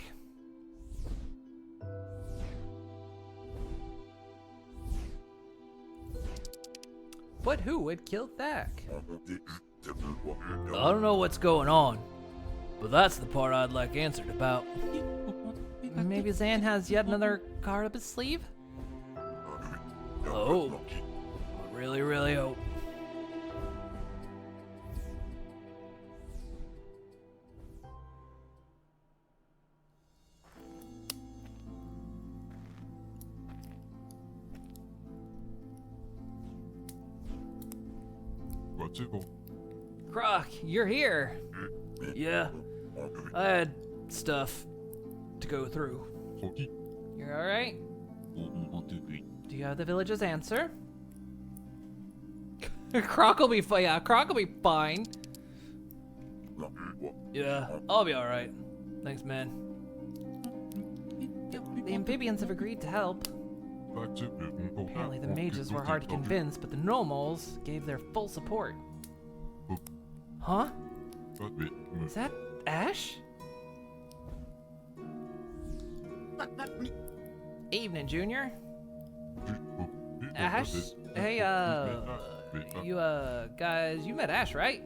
But who would kill Thak? I don't know what's going on, but that's the part I'd like answered about. Maybe Zan has yet another card up his sleeve? Oh, I really, really hope. Croc, you're here. Yeah, I had stuff to go through. You're alright? Do you have the village's answer? Croc will be fine. Yeah, Croc will be fine. Yeah, I'll be alright. Thanks, man. The amphibians have agreed to help. Apparently the mages were hard to convince, but the normals gave their full support. Huh? Is that Ash? Evening, Junior. Ash? Hey, you, guys, you met Ash, right?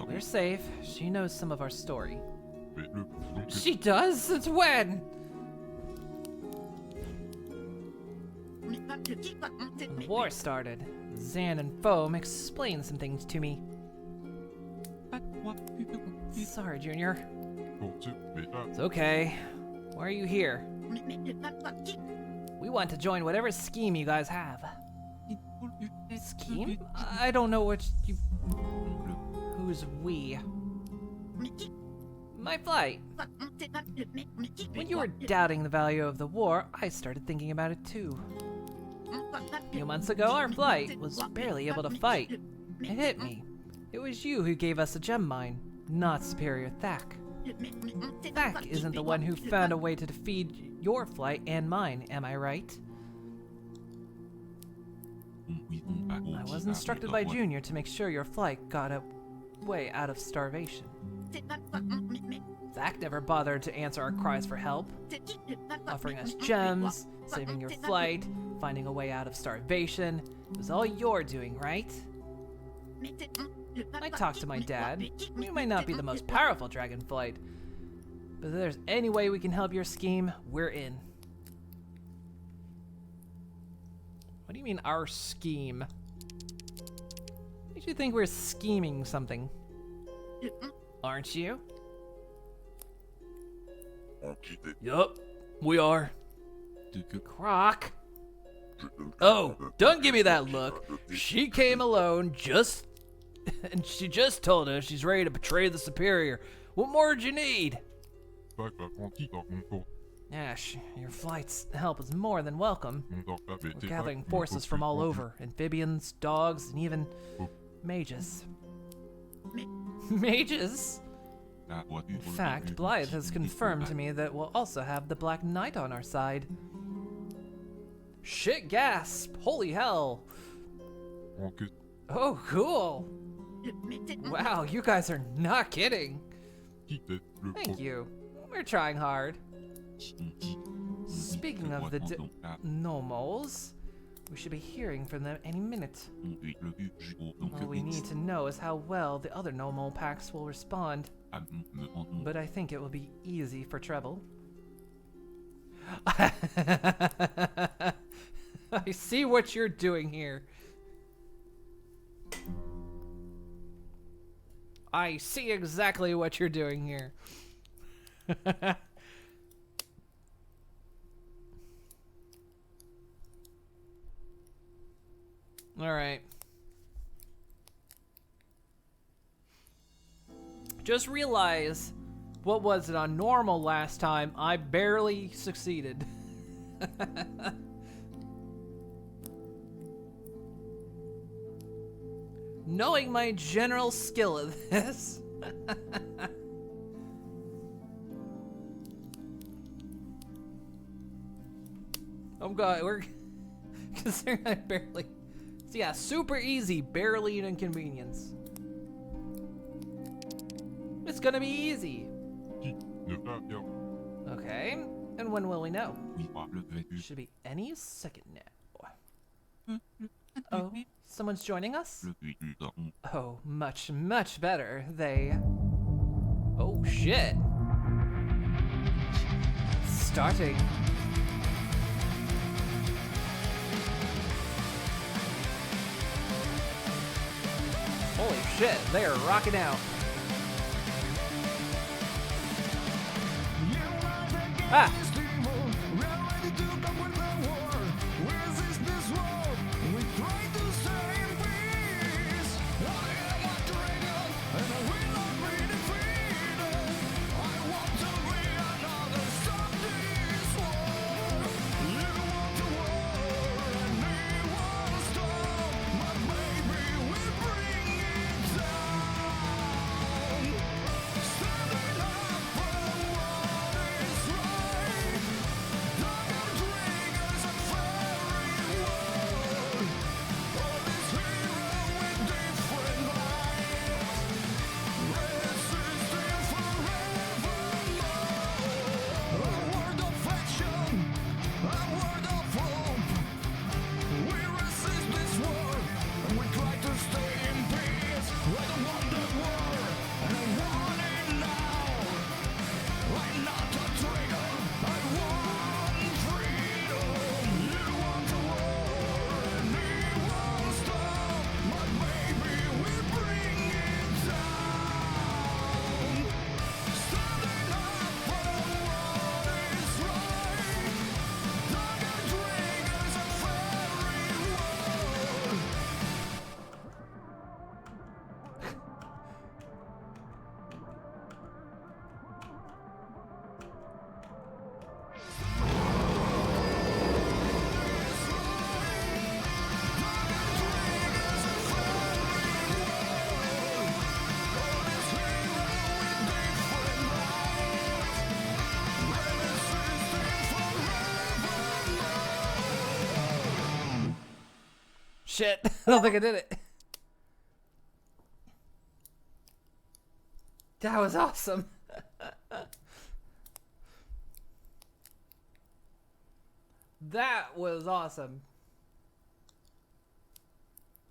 We're safe. She knows some of our story. She does? Since when? When the war started, Zan and Foam explained some things to me. Sorry, Junior. It's okay. Why are you here? We want to join whatever scheme you guys have. Scheme? I don't know what you... Who's we? My flight. When you were doubting the value of the war, I started thinking about it too. A few months ago, our flight was barely able to fight. It hit me. It was you who gave us a gem mine, not Superior Thak. Thak isn't the one who found a way to defeat your flight and mine, am I right? I was instructed by Junior to make sure your flight got a way out of starvation. Thak never bothered to answer our cries for help, offering us gems, saving your flight, finding a way out of starvation. It was all your doing, right? I talked to my dad. You might not be the most powerful dragonflight, but if there's any way we can help your scheme, we're in. What do you mean, our scheme? Makes you think we're scheming something. Aren't you? Yup, we are. Croc. Oh, don't give me that look. She came alone and she just told us she's ready to betray the Superior. What more did you need? Ash, your flight's help is more than welcome. We're gathering forces from all over. Amphibians, dogs, and even mages. Mages? In fact, Blythe has confirmed to me that we'll also have the Black Knight on our side. Shit gasp! Holy hell! Oh, cool! Wow, you guys are not kidding! Thank you. We're trying hard. Speaking of the normals, We should be hearing from them any minute. All we need to know is how well the other normal packs will respond. But I think it will be easy for Treble. I see what you're doing here. I see exactly what you're doing here. All right. Just realize, what was it on normal last time? I barely succeeded. Knowing my general skill of this. Oh god, we're considering I barely. So yeah, super easy, barely an inconvenience. It's gonna be easy. Okay, and when will we know? Should be any second now. Oh, someone's joining us? Oh, much, much better. They... Oh, shit. Starting. Holy shit, they are rocking out. Ah! Shit, I don't think I did it. That was awesome. That was awesome.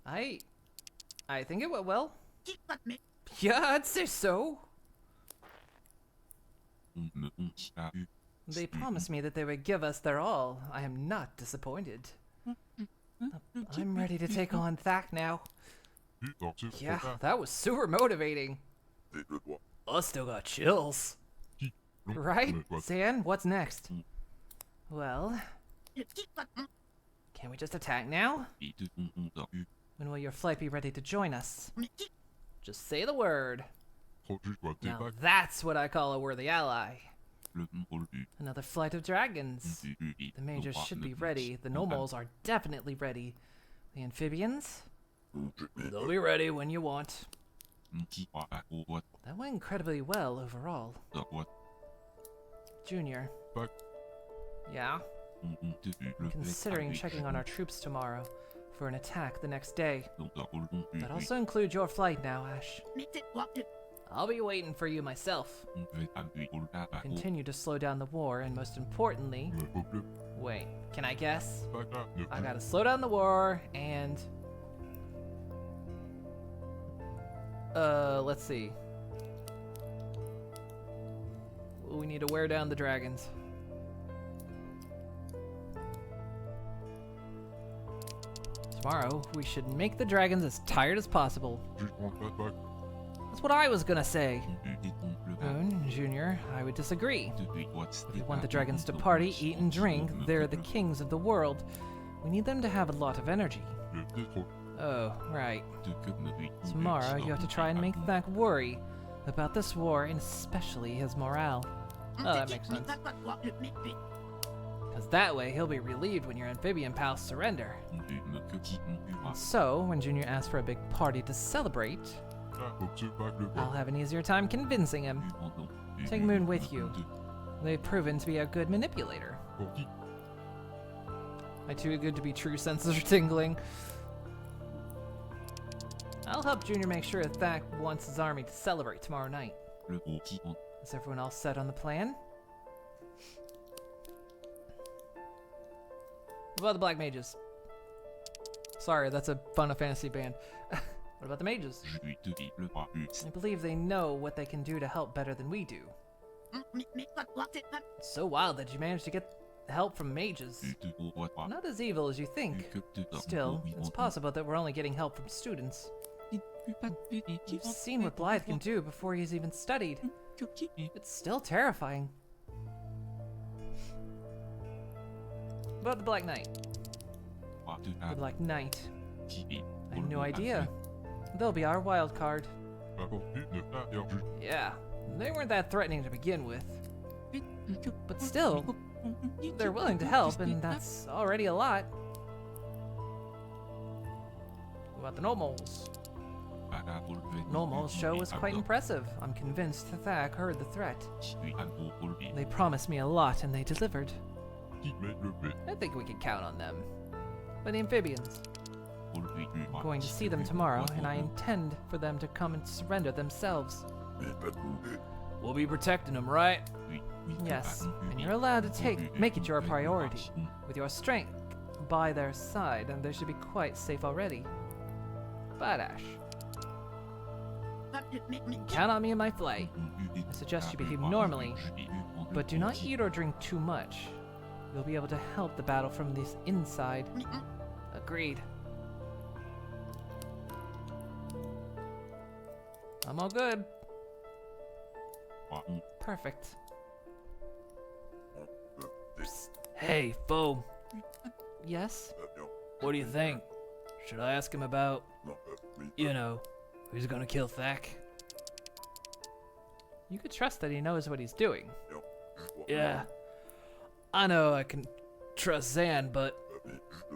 I think it went well. Yeah, I'd say so. They promised me that they would give us their all. I am not disappointed. I'm ready to take on Thak now. Yeah, that was super motivating. I still got chills. Right? San, what's next? Well, can we just attack now? When will your flight be ready to join us? Just say the word. Now that's what I call a worthy ally. Another flight of dragons. The majors should be ready. The normals are definitely ready. The amphibians? They'll be ready when you want. That went incredibly well overall. Junior. Yeah? Considering checking on our troops tomorrow for an attack the next day. That also includes your flight now, Ash. I'll be waiting for you myself. Continue to slow down the war, and most importantly, Wait, can I guess? Back up. No, I gotta slow down the war and... let's see. We need to wear down the dragons. Tomorrow, we should make the dragons as tired as possible. Just want that back. That's what I was gonna say. Junior, I would disagree. If we want the dragons to party, eat, and drink, they're the kings of the world. We need them to have a lot of energy. Oh, right. Tomorrow, you have to try and make Thak worry about this war, and especially his morale. Oh, that makes sense. Because that way, he'll be relieved when your amphibian pals surrender. And so, when Junior asks for a big party to celebrate, I'll have an easier time convincing him. Take Moon with you. They've proven to be a good manipulator. My too good to be true senses are tingling. I'll help Junior make sure Thak wants his army to celebrate tomorrow night. Is everyone all set on the plan? What about the Black Mages? Sorry, that's a Final Fantasy band. What about the mages? I believe they know what they can do to help better than we do. It's so wild that you managed to get help from mages. Not as evil as you think. Still, it's possible that we're only getting help from students. You've seen what Blythe can do before he's even studied. It's still terrifying. What about the Black Knight? The Black Knight. I had no idea. They'll be our wild card. Yeah, they weren't that threatening to begin with. But still, they're willing to help, and that's already a lot. What about the Nomols? Nomols' show was quite impressive. I'm convinced Thak heard the threat. They promised me a lot, and they delivered. I think we can count on them. But the amphibians? I'm going to see them tomorrow, and I intend for them to come and surrender themselves. We'll be protecting them, right? Yes, and you're allowed to make it your priority. With your strength by their side, and they should be quite safe already. Badash. Count on me in my flight. I suggest you behave normally, but do not eat or drink too much. You'll be able to help the battle from the inside. Agreed. I'm all good. Perfect. Psst. Hey, foe. Yes? What do you think? Should I ask him about, you know, who's gonna kill Thak? You could trust that he knows what he's doing. Yeah. I know I can trust Zan, but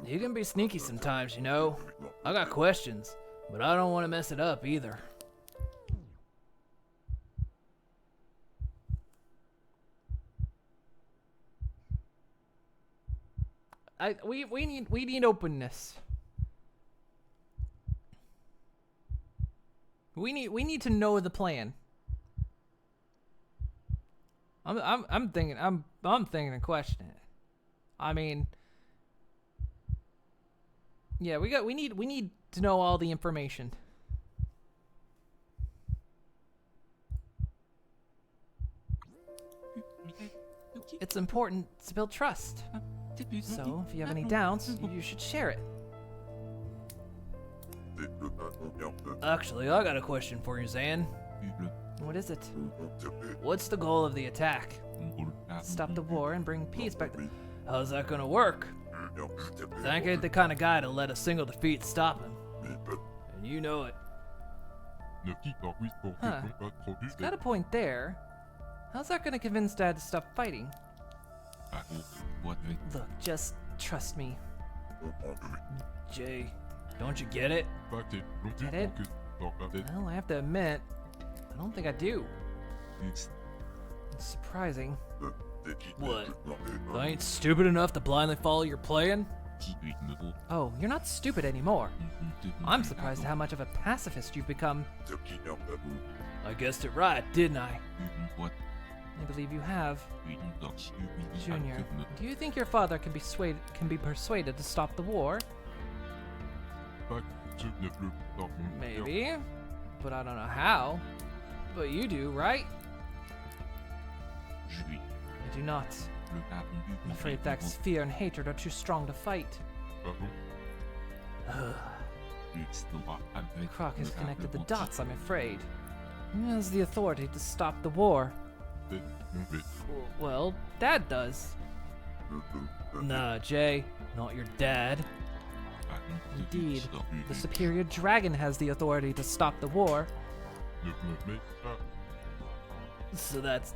he can be sneaky sometimes, you know? I got questions, but I don't want to mess it up either. We need openness. We need to know the plan. I'm thinking and questioning it. I mean, yeah, we need to know all the information. It's important to build trust. So, if you have any doubts, you should share it. Actually, I got a question for you, Zan. What is it? What's the goal of the attack? Stop the war and bring peace back. How's that gonna work? Thak ain't the kind of guy to let a single defeat stop him. And you know it. Huh. He's got a point there. How's that gonna convince Dad to stop fighting? Look, just trust me. Jay, don't you get it? Get it? Well, I have to admit, I don't think I do. It's surprising. What? I ain't stupid enough to blindly follow your plan? Oh, you're not stupid anymore. I'm surprised at how much of a pacifist you've become. I guessed it right, didn't I? I believe you have. Oui, dat Junior, do you think your father can be persuaded to stop the war? Maybe, but I don't know how. But you do, right? I do not. I'm afraid Thak's fear and hatred are too strong to fight. Croc has connected the dots, I'm afraid. Who has the authority to stop the war? Well, Dad does. Nah, Jay, not your dad. Indeed, the superior dragon has the authority to stop the war. So that's...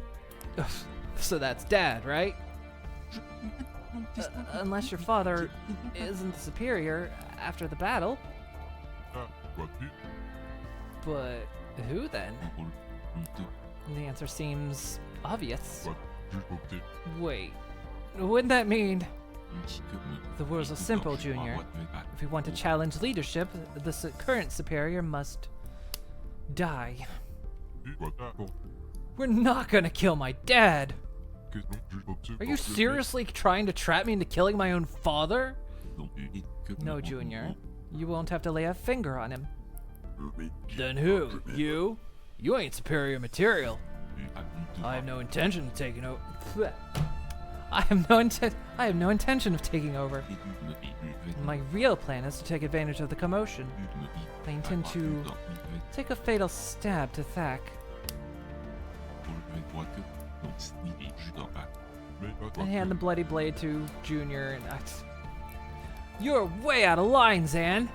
So that's Dad, right? Unless your father isn't the superior after the battle. But who then? The answer seems obvious. Wait, wouldn't that mean... The rules are simple, Junior. If we want to challenge leadership, the current superior must die. We're not gonna kill my dad! Are you seriously trying to trap me into killing my own father? No, Junior. You won't have to lay a finger on him. Then who? You? You ain't superior material. I have no intention of taking over. I have no intention of taking over. My real plan is to take advantage of the commotion. I intend to take a fatal stab to Thak. I hand the bloody blade to Junior and You're way out of line, Zan!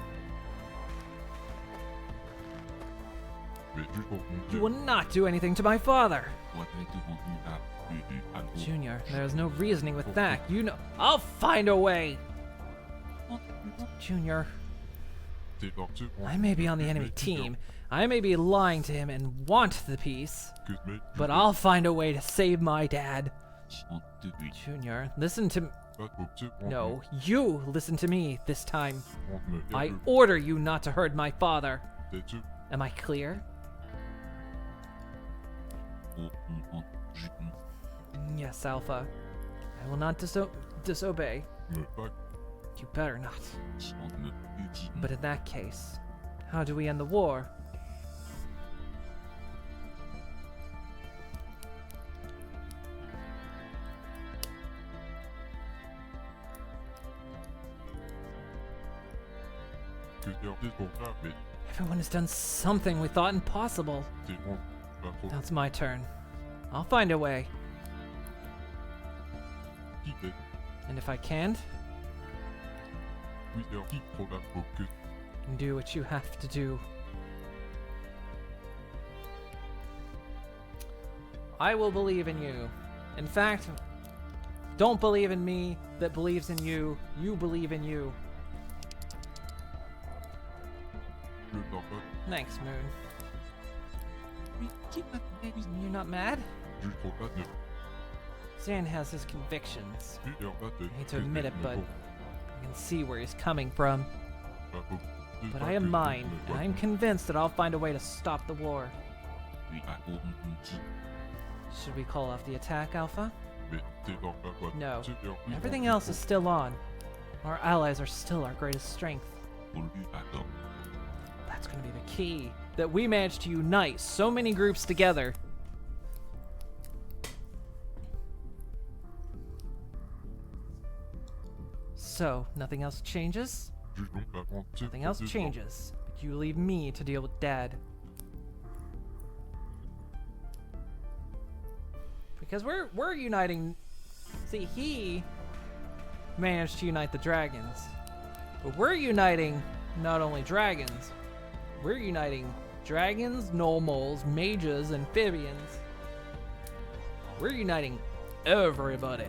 You will not do anything to my father! Junior, there is no reasoning with that. You know. I'll find a way! Junior, I may be on the enemy team. I may be lying to him and want the peace. But I'll find a way to save my dad. Junior, listen to... No, you listen to me this time. I order you not to hurt my father. Am I clear? Yes, Alpha. I will not disobey. You better not. But in that case, how do we end the war? Everyone has done something we thought impossible. Now it's my turn. I'll find a way. And if I can't, do what you have to do. I will believe in you. In fact, don't believe in me that believes in you. You believe in you. Thanks, Moon. You're not mad? Zan has his convictions. I hate to admit it, but I can see where he's coming from. But I am mine, and I am convinced that I'll find a way to stop the war. Should we call off the attack, Alpha? No. Everything else is still on. Our allies are still our greatest strength. That's going to be the key. That we managed to unite so many groups together. So, nothing else changes? Nothing else changes. But you leave me to deal with Dad. Because we're uniting... See, he managed to unite the dragons. But we're uniting not only dragons. We're uniting dragons, gnomals, mages, amphibians. We're uniting everybody.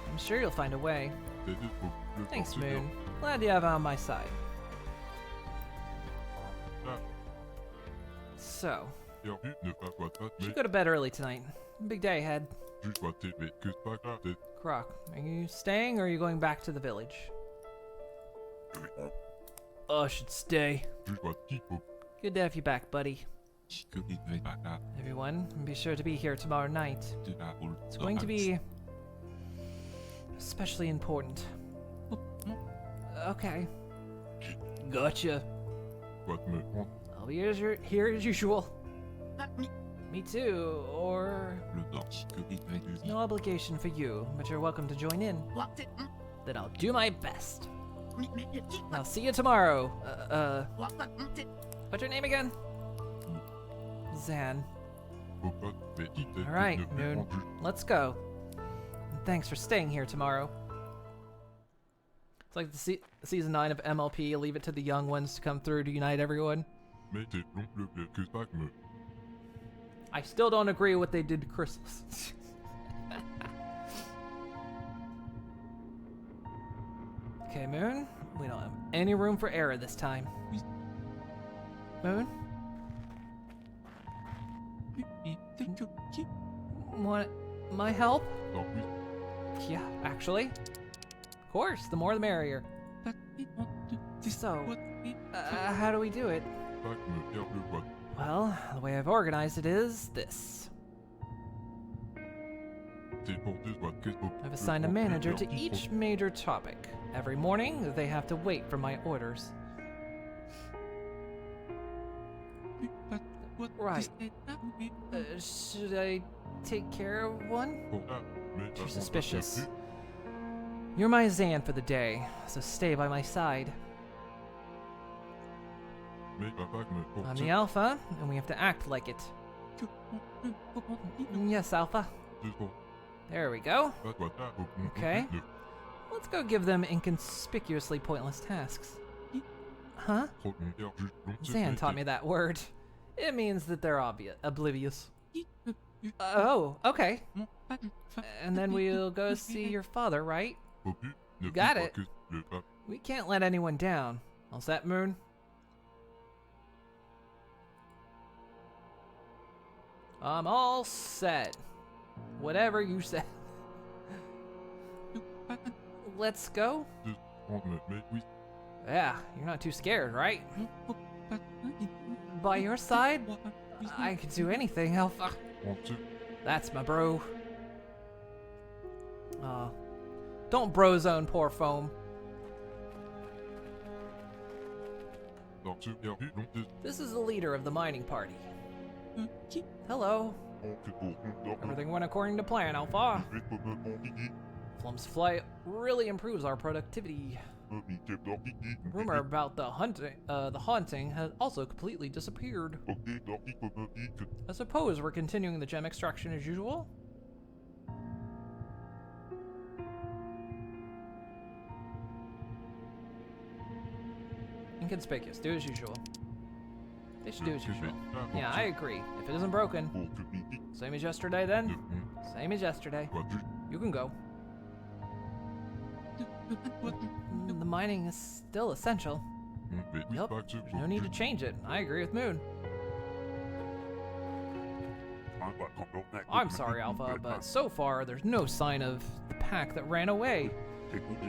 I'm sure you'll find a way. Thanks, Moon. Glad you have it on my side. So, should go to bed early tonight. Big day ahead. juste dois t'aider que c'est pas grave d'être Croc, are you staying or are you going back to the village? I should stay. juste dois te quitter. Good to have you back, buddy. Que il ne pas grave Everyone, be sure to be here tomorrow night. de la roule. It's going to be especially important. Okay. Gotcha. Dois te me rendre I'll be here as usual. Me too, or le temps que il va du no obligation for you, but you're welcome to join in. Then I'll do my best. I'll see you tomorrow. What's your name again? Zan. All right, Moon. Let's go. And thanks for staying here tomorrow. It's like the season 9 of MLP. Leave it to the young ones to come through to unite everyone. Mais t'es long le que c'est pas que me I still don't agree with what they did to Chrysalis. Okay, Moon. We don't have any room for error this time. Moon? Want my help? Non, oui, Yeah, actually. Of course, the more the merrier. So, how do we do it? pas que me perd le vote. Well, the way I've organized it is this. C'est pour deux doigts qu'est-ce que I've assigned a manager to each major topic. Every morning, they have to wait for my orders. Right. Should I take care of one? You're suspicious. You're my Zan for the day, so stay by my side. I'm the Alpha, and we have to act like it. Yes, Alpha. There we go. Okay. Let's go give them inconspicuously pointless tasks. Huh? Zan taught me that word. It means that they're oblivious. Oh, okay. And then we'll go see your father, right? You got it. We can't let anyone down. All set, Moon? I'm all set. Whatever you said. Let's go? Yeah, you're not too scared, right? By your side? I could do anything, Alpha. That's my bro. Don't bro zone poor foam. This is the leader of the mining party. Hello. Everything went according to plan, Alpha. Flum's flight really improves our productivity. Rumor about the haunting has also completely disappeared. I suppose we're continuing the gem extraction as usual? Inconspicuous. Do as usual. They should do as usual. Yeah, I agree. If it isn't broken. Same as yesterday then? Same as yesterday. You can go. The mining is still essential. Yep, there's no need to change it. I agree with Moon. I'm sorry, Alpha, but so far there's no sign of the pack that ran away.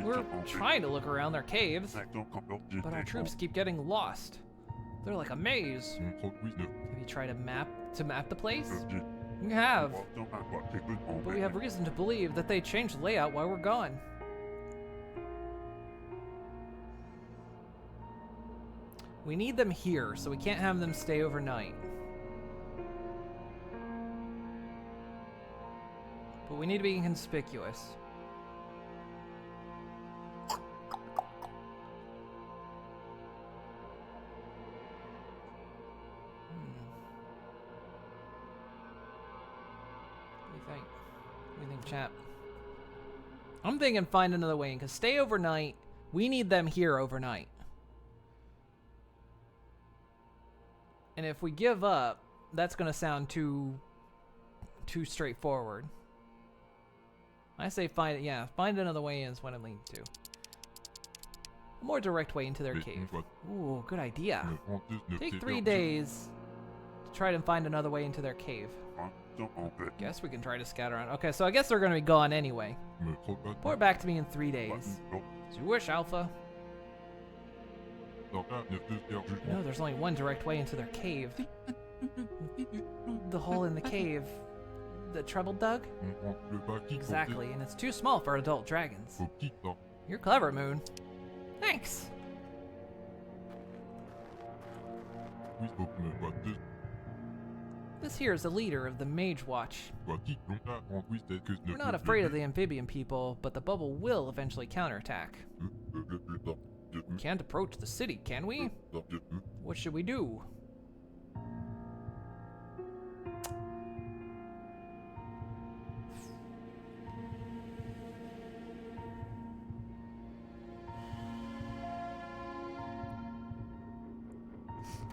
We're trying to look around their caves, but our troops keep getting lost. They're like a maze. Have you tried to map the place? You have, but we have reason to believe that they changed the layout while we're gone. We need them here, so we can't have them stay overnight. But we need to be inconspicuous. What do you think, chap? I'm thinking find another way in, because stay overnight, we need them here overnight. And if we give up, that's going to sound too straightforward. I say find another way in is what I'm leaning to. A more direct way into their cave. Ooh, good idea. Take 3 days to try to find another way into their cave. Guess we can try to scout around. Okay, so I guess they're gonna be gone anyway. Report back to me in 3 days. As you wish, Alpha. No, there's only one direct way into their cave. The hole in the cave. The Treble dug? Exactly, and it's too small for adult dragons. You're clever, Moon. Thanks. This here is the leader of the Mage Watch. We're not afraid of the amphibian people, but the bubble will eventually counterattack. We can't approach the city, can we? What should we do?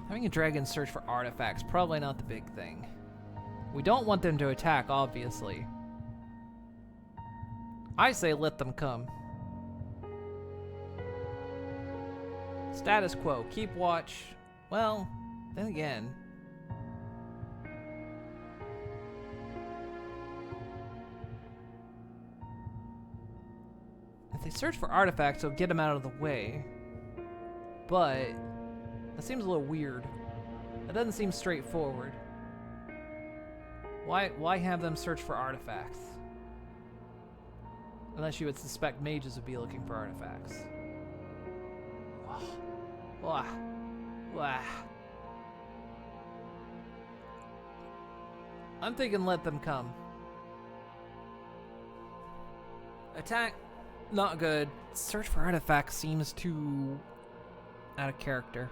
Having a dragon search for artifacts, probably not the big thing. We don't want them to attack, obviously. I say let them come. Status quo, keep watch. Well, then again. If they search for artifacts, it'll get them out of the way. But that seems a little weird. That doesn't seem straightforward. Why have them search for artifacts? Unless you would suspect mages would be looking for artifacts. Wah. Wah. I'm thinking let them come. Attack, not good. Search for artifacts seems too out of character.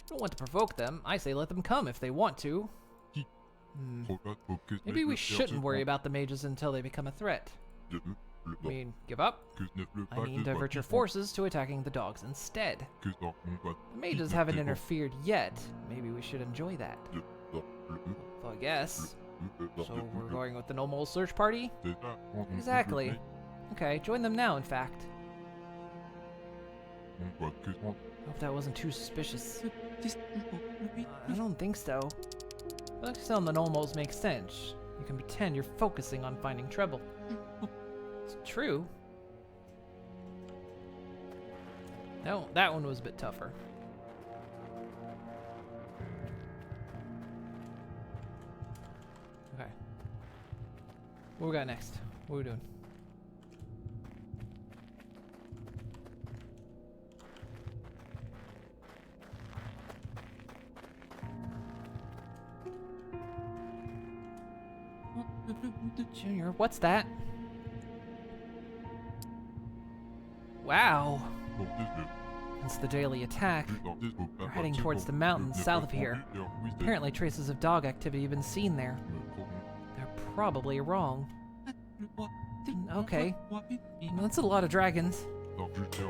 Don't want to provoke them. I say let them come if they want to. Maybe we shouldn't worry about the mages until they become a threat. I mean, give up? I mean, divert your forces to attacking the dogs instead. The mages haven't interfered yet. Maybe we should enjoy that. So I guess. So we're going with the normal search party? Exactly. Okay, join them now, in fact. Hope that wasn't too suspicious. I don't think so. Focusing on the normals makes sense. You can pretend you're focusing on finding trouble. It's true. No, that one was a bit tougher. Okay. What we got next? What are we doing? Junior, what's that? Wow. It's the daily attack. We're heading towards the mountains south of here. Apparently traces of dog activity have been seen there. They're probably wrong. Okay. That's a lot of dragons.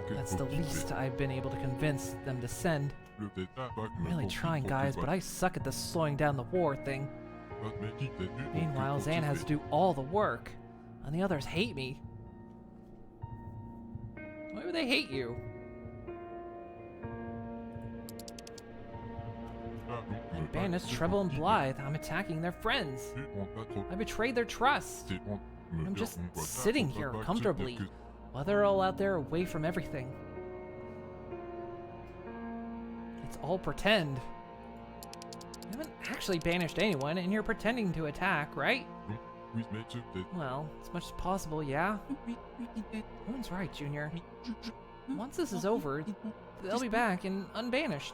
That's the least I've been able to convince them to send. I'm really trying, guys, but I suck at this slowing down the war thing. Meanwhile, Zan has to do all the work, and the others hate me. Why would they hate you? I banished Treble and Blythe. I'm attacking their friends. I betrayed their trust. I'm just sitting here comfortably, while they're all out there away from everything. It's all pretend. You haven't actually banished anyone, and you're pretending to attack, right? Well, as much as possible, yeah? Moon's right, Junior. Once this is over, they'll be back and unbanished.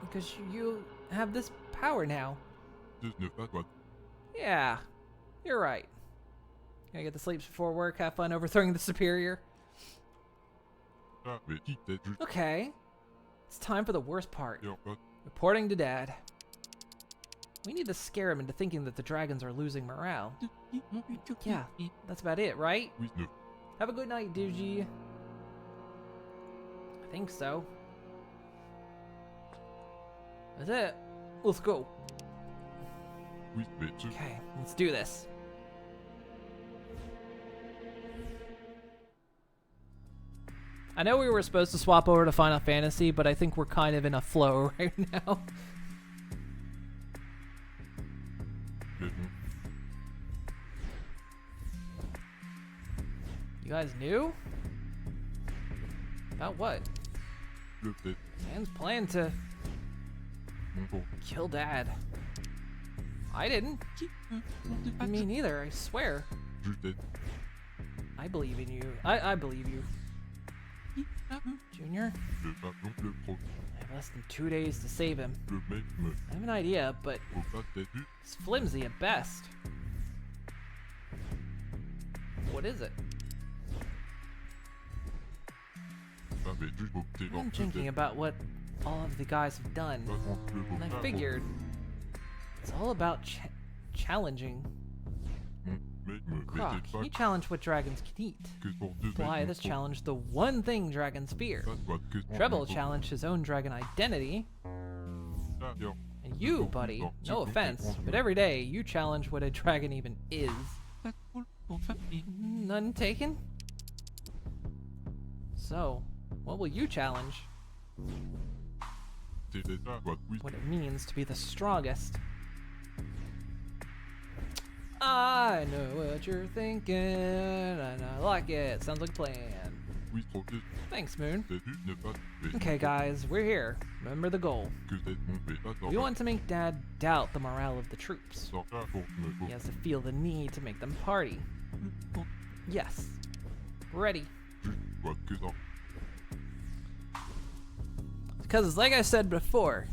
Because you have this power now. Yeah, you're right. Gotta get the sleeps before work, have fun overthrowing the Superior. Okay, it's time for the worst part. Reporting to Dad. We need to scare him into thinking that the dragons are losing morale. Yeah, that's about it, right? Have a good night, Digi. I think so. That's it. Let's go. Okay, let's do this. I know we were supposed to swap over to Final Fantasy, but I think we're kind of in a flow right now. Mhm. You guys knew? About what? Just it. Man's plan to Mhm. kill Dad. I didn't. Me neither, I swear. Just it. I believe in you. I believe you. Junior, Le ballon, le pro, I have less than 2 days to save him. le mec me I have an idea, but faut pas t'aider. it's flimsy at best. What is it? J'avais juste opté dans I'm ce thinking tête. about what all of the guys have done, Ballon, le and I ballon, figured it's all about challenging. mec me Croc, mettait pas you challenge what dragons can eat. que pour deux Why, mecs this me challenged the one thing dragons fear. faut pas que pour Treble me challenged his own dragon identity, Ah, yo. and you, buddy, no offense, but every day you challenge what a dragon even is. None taken? So, what will you challenge? T'es déjà what we What it means to be the strongest. I know what you're thinking, and I like it. Sounds like a plan. we trop vite. Thanks, Moon. T'as vu ne pas te Okay, guys, we're here. Remember the goal. que t'es tombé pas dans We want to make Dad doubt the morale of the troops. Sors là pour me He has to feel the need to make them party. Yes. Ready. juste what que dans Because, like I said before,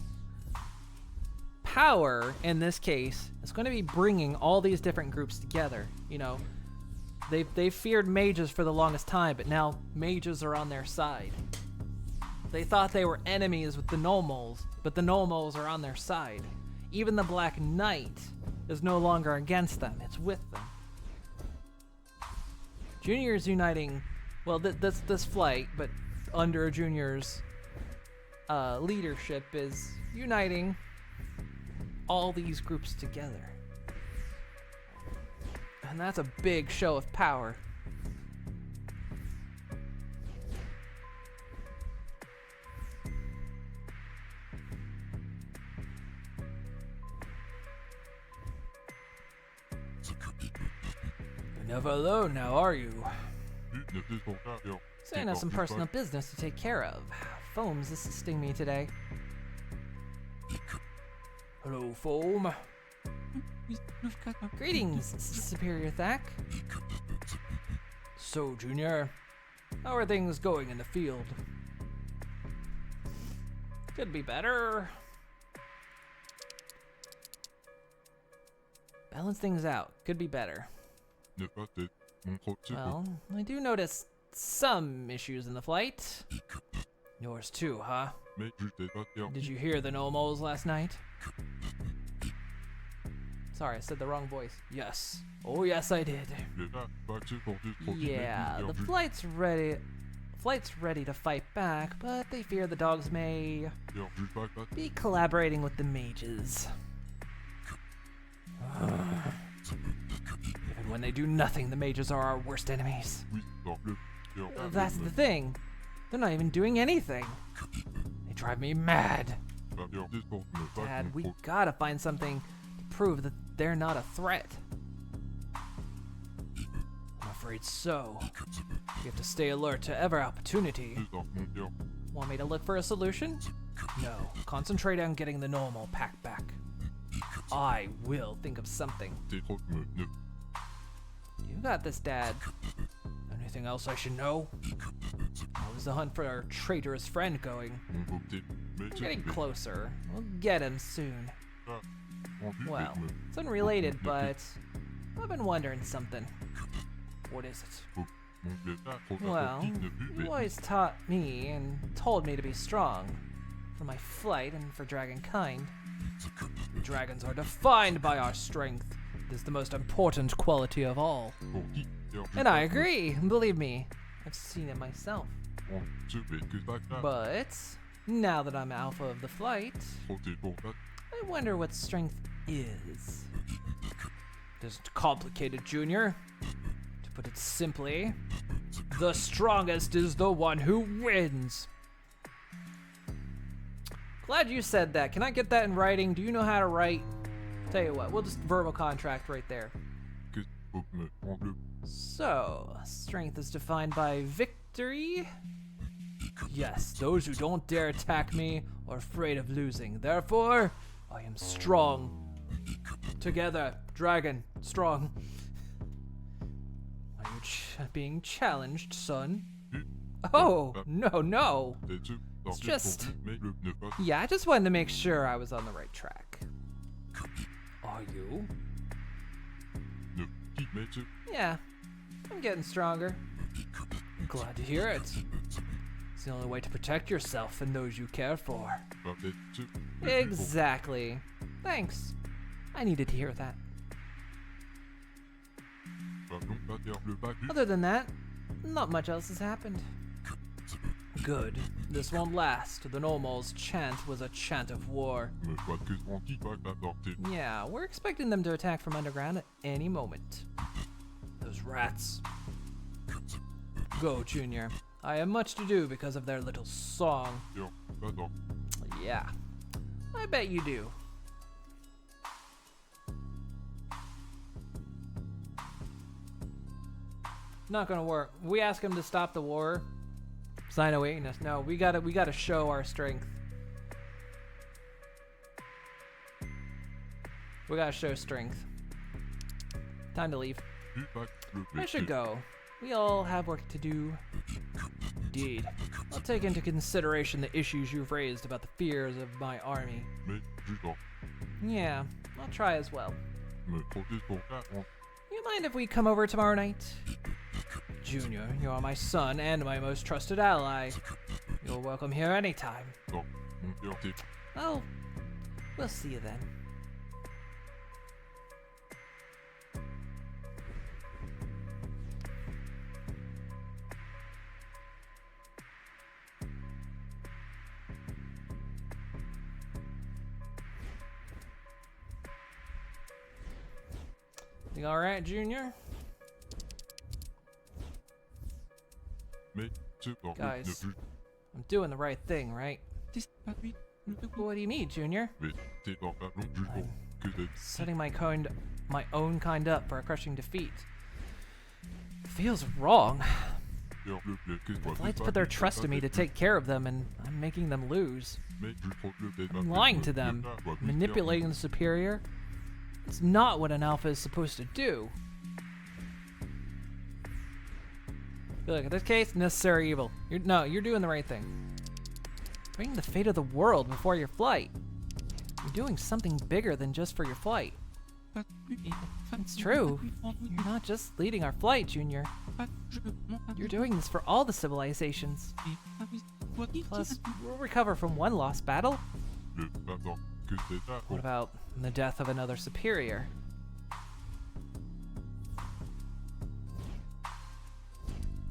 power, in this case, is going to be bringing all these different groups together. You know, they feared mages for the longest time, but now mages are on their side. They thought they were enemies with the Nomols, but the Nomols are on their side. Even the Black Knight is no longer against them, it's with them. Junior's uniting, well, this flight, but under Junior's leadership, is uniting all these groups together. And that's a big show of power. You're never alone now, are you? ne fais ton cas, yo. Saying has some personal business to take care of. Foam's assisting me today. Hello, Foam. Greetings, Superior Thack. So, Junior, how are things going in the field? Could be better. Balance things out. Could be better. Ne pas t'aider. Mon trop de Well, I do notice some issues in the flight. Yours too, huh? mais juste t'ai pas perdu. Did you hear the Nomos last night? Sorry, I said the wrong voice. Yes. Oh, yes, I did. Le gars, pas que pour deux trop Yeah, the flight's ready to fight back, but they fear the dogs may Yo, juste pas que be collaborating with the mages. Even when they do nothing, the mages are our worst enemies. oui, dans le. Yo, That's the thing. They're not even doing anything. They drive me mad. pas bien, juste pour ne pas Dad, qu'on we trop- gotta find something to prove that they're not a threat. I'm afraid so. You have to stay alert to every opportunity. juste dans mon cœur. Want me to look for a solution? No. Concentrate on getting the normal pack back. I will think of something. T'es trop me ne. You got this, Dad. Anything else I should know? How's the hunt for our traitorous friend going? Mon côté, mais We're tu getting fais closer. We'll get him soon. ça. En vue Well, de me. it's unrelated, but I've been wondering something. What is it? Mon bébé, trop Well, attentif, ne plus you always taught me and told me to be strong. For my flight and for dragonkind. Dragons are defined by our strength. It is the most important quality of all. Pour qui? Yo, And I agree, believe me. I've seen it myself. On se fait que ça claque. But now that I'm alpha of the flight, Trop t'es pour ça. I wonder what strength is. It isn't complicated, Junior. To put it simply, The strongest is the one who wins. Glad you said that. Can I get that in writing? Do you know how to write? Tell you what, we'll just verbal contract right there. Qu'est-ce que faut me prendre? So, strength is defined by victory. Yes, those who don't dare attack me are afraid of losing. Therefore, I am strong. Together, dragon, strong. Are you being challenged, son? Oh, no. T'es-tu It's sorti just- pour mais le ne pas Yeah, I just wanted to make sure I was on the right track. Are you? ne qui mais-tu? Yeah, I'm getting stronger. I'm glad to hear it. It's the only way to protect yourself and those you care for. T'es-tu? Exactly. Thanks. I needed to hear that. Va donc pas dire le bac. Other than that, not much else has happened. Good. This won't last. The Nomos' chant was a chant of war. Me pas que tranquille pas d'apporter. Yeah, we're expecting them to attack from underground at any moment. Those rats. Go, Junior. I have much to do because of their little song. Tiens, va-t'en. Yeah, I bet you do. Not gonna work. We ask him to stop the war. Sign a weakness. No, we gotta show our strength. We gotta show strength. Time to leave. Du bac, le I should petit. go. We all have work to do. Indeed. I'll take into consideration the issues you've raised about the fears of my army. Mais du temps. Yeah, I'll try as well. Me protège ton cas en You mind if we come over tomorrow night? Junior, you are my son and my most trusted ally. You're welcome here anytime. dans mon cœur. T'es Oh, we'll see you then. You alright, Junior? mais tu dans Guys. ne plus. I'm doing the right thing, right? What do you mean, Junior? Mais t'es dans ta longue jugement que t'es Setting my own kind up for a crushing defeat. Feels wrong. cœur le blé que toi. The Lights put their trust in me to take care of them, and I'm making them lose. Mais je trouve le blé I'm lying to them, manipulating the superior. It's not what an alpha is supposed to do. Look, in this case, necessary evil. You're doing the right thing. Bringing the fate of the world before your flight. You're doing something bigger than just for your flight. It's true. You're not just leading our flight, Junior. You're doing this for all the civilizations. Plus, we'll recover from one lost battle. Le maintenant que c'est ta What about the death of another superior?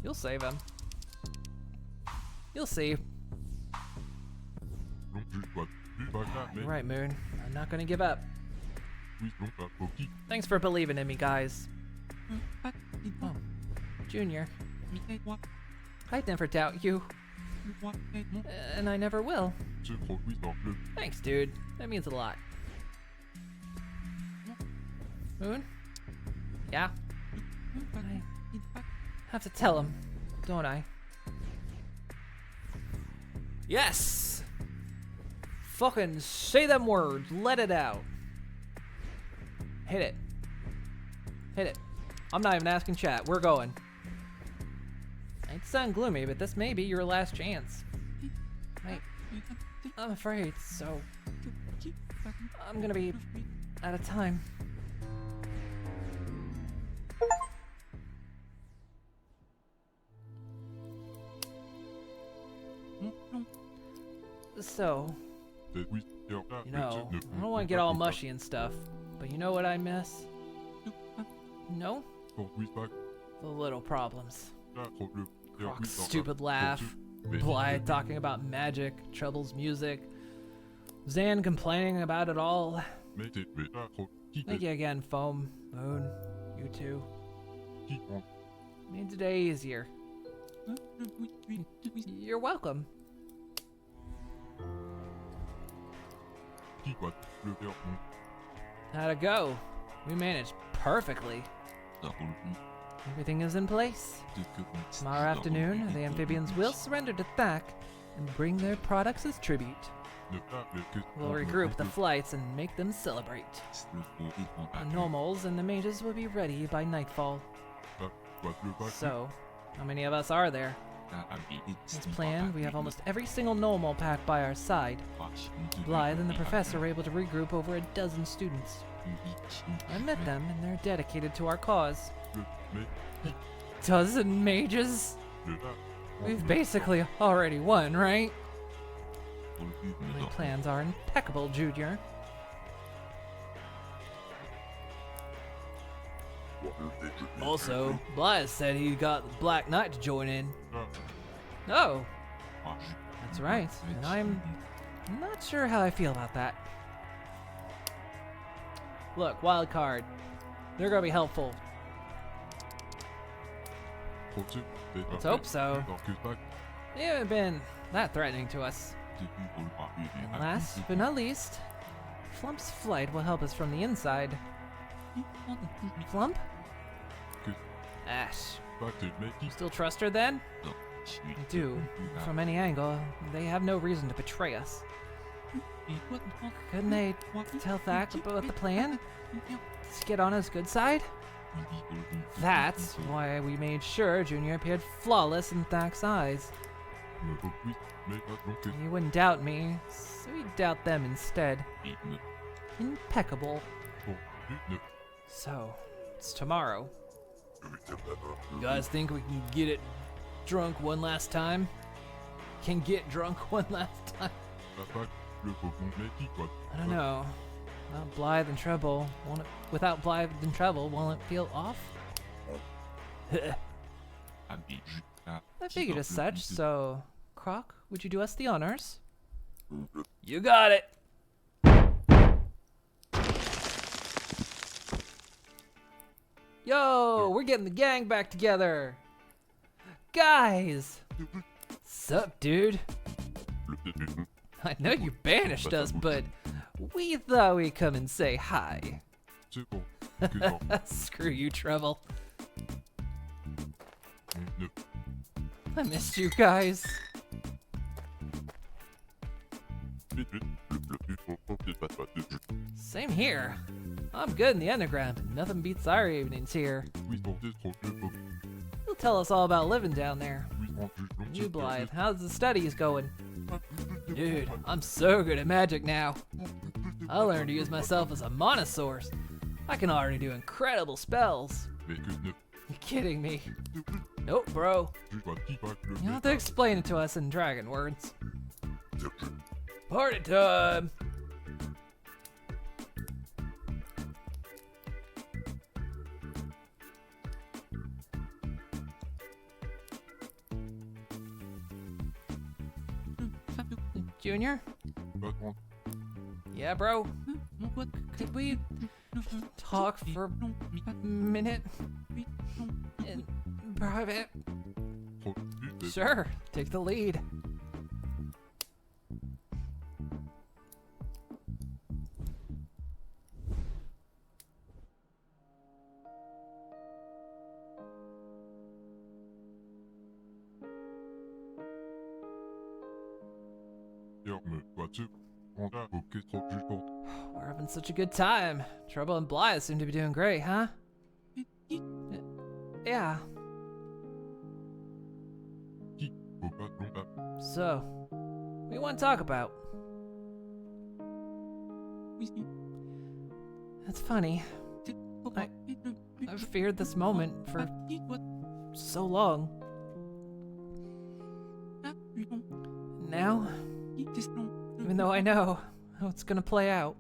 You'll save him. You'll see. longue juge pas. Du bac là, mais You're right, Moon. I'm not gonna give up. oui, donc pas pour qui. Thanks for believing in me, guys. Oh, Junior. I'd never doubt you. And I never will. Tu produis dans le Thanks, dude. That means a lot. Moon? Yeah? I have to tell him, don't I? Yes! Fucking say them words. Let it out. Hit it. Hit it. I'm not even asking chat. We're going. I hate to sound gloomy, but this may be your last chance. I'm afraid, so I'm gonna be out of time. So, c'est oui, cœur là, you mais know, tu ne I don't want to get all mushy and stuff, but you know what I miss? No? Conduis pas The little problems. là, trop le cœur Croc's oui, dans ta- stupid laugh, Mais Blythe talking about magic, Trouble's music, Zan complaining about it all. mais t'es mais là, trop qui Thank t'es you again, Foam, Moon, you two. qui prend Made today easier. You're welcome. Qui va le faire? How'd it go? We managed perfectly. Everything is in place. Tomorrow afternoon, the amphibians will surrender to Thak and bring their products as tribute. We'll regroup the flights and make them celebrate. The normals and the mages will be ready by nightfall. So, how many of us are there? As planned, we have almost every single normal pack by our side. Blythe and the professor were able to regroup over a dozen students. I met them, and they're dedicated to our cause. A dozen mages? We've basically already won, right? My plans are impeccable, Junior. Also, Blythe said he got the Black Knight to join in. Oh, that's right, and I'm not sure how I feel about that. Look, wild card. They're gonna be helpful. Let's hope so. They haven't been that threatening to us. And last but not least, Flump's flight will help us from the inside. Flump? Ash. You still trust her then? I do. From any angle, they have no reason to betray us. Couldn't they tell Thak about the plan? To get on his good side? That's why we made sure Junior appeared flawless in Thak's eyes. You wouldn't doubt me, so you doubt them instead. Impeccable. So, it's tomorrow. You guys think we can get it drunk one last time? Can get drunk one last time? I don't know. Without Blythe and Treble, won't it feel off? I figured as such, so... Croc, would you do us the honors? You got it! Yo, we're getting the gang back together! Guys! Sup, dude? I know you banished us, but we thought we'd come and say hi. Screw you, Treble. I missed you guys. Same here. I'm good in the underground, but nothing beats our evenings here. You'll tell us all about living down there. You, Blythe, how's the studies going? Dude, I'm so good at magic now. I learned to use myself as a monosaurus. I can already do incredible spells. You kidding me? Nope, bro. You have to explain it to us in dragon words. Party time! Junior? Yeah, bro? Could we talk for a minute? In private? Sure, take the lead. We're having such a good time. Treble and Blythe seem to be doing great, huh? Yeah. So, what do you want to talk about? That's funny. I've feared this moment for so long. Now, even though I know how it's gonna play out,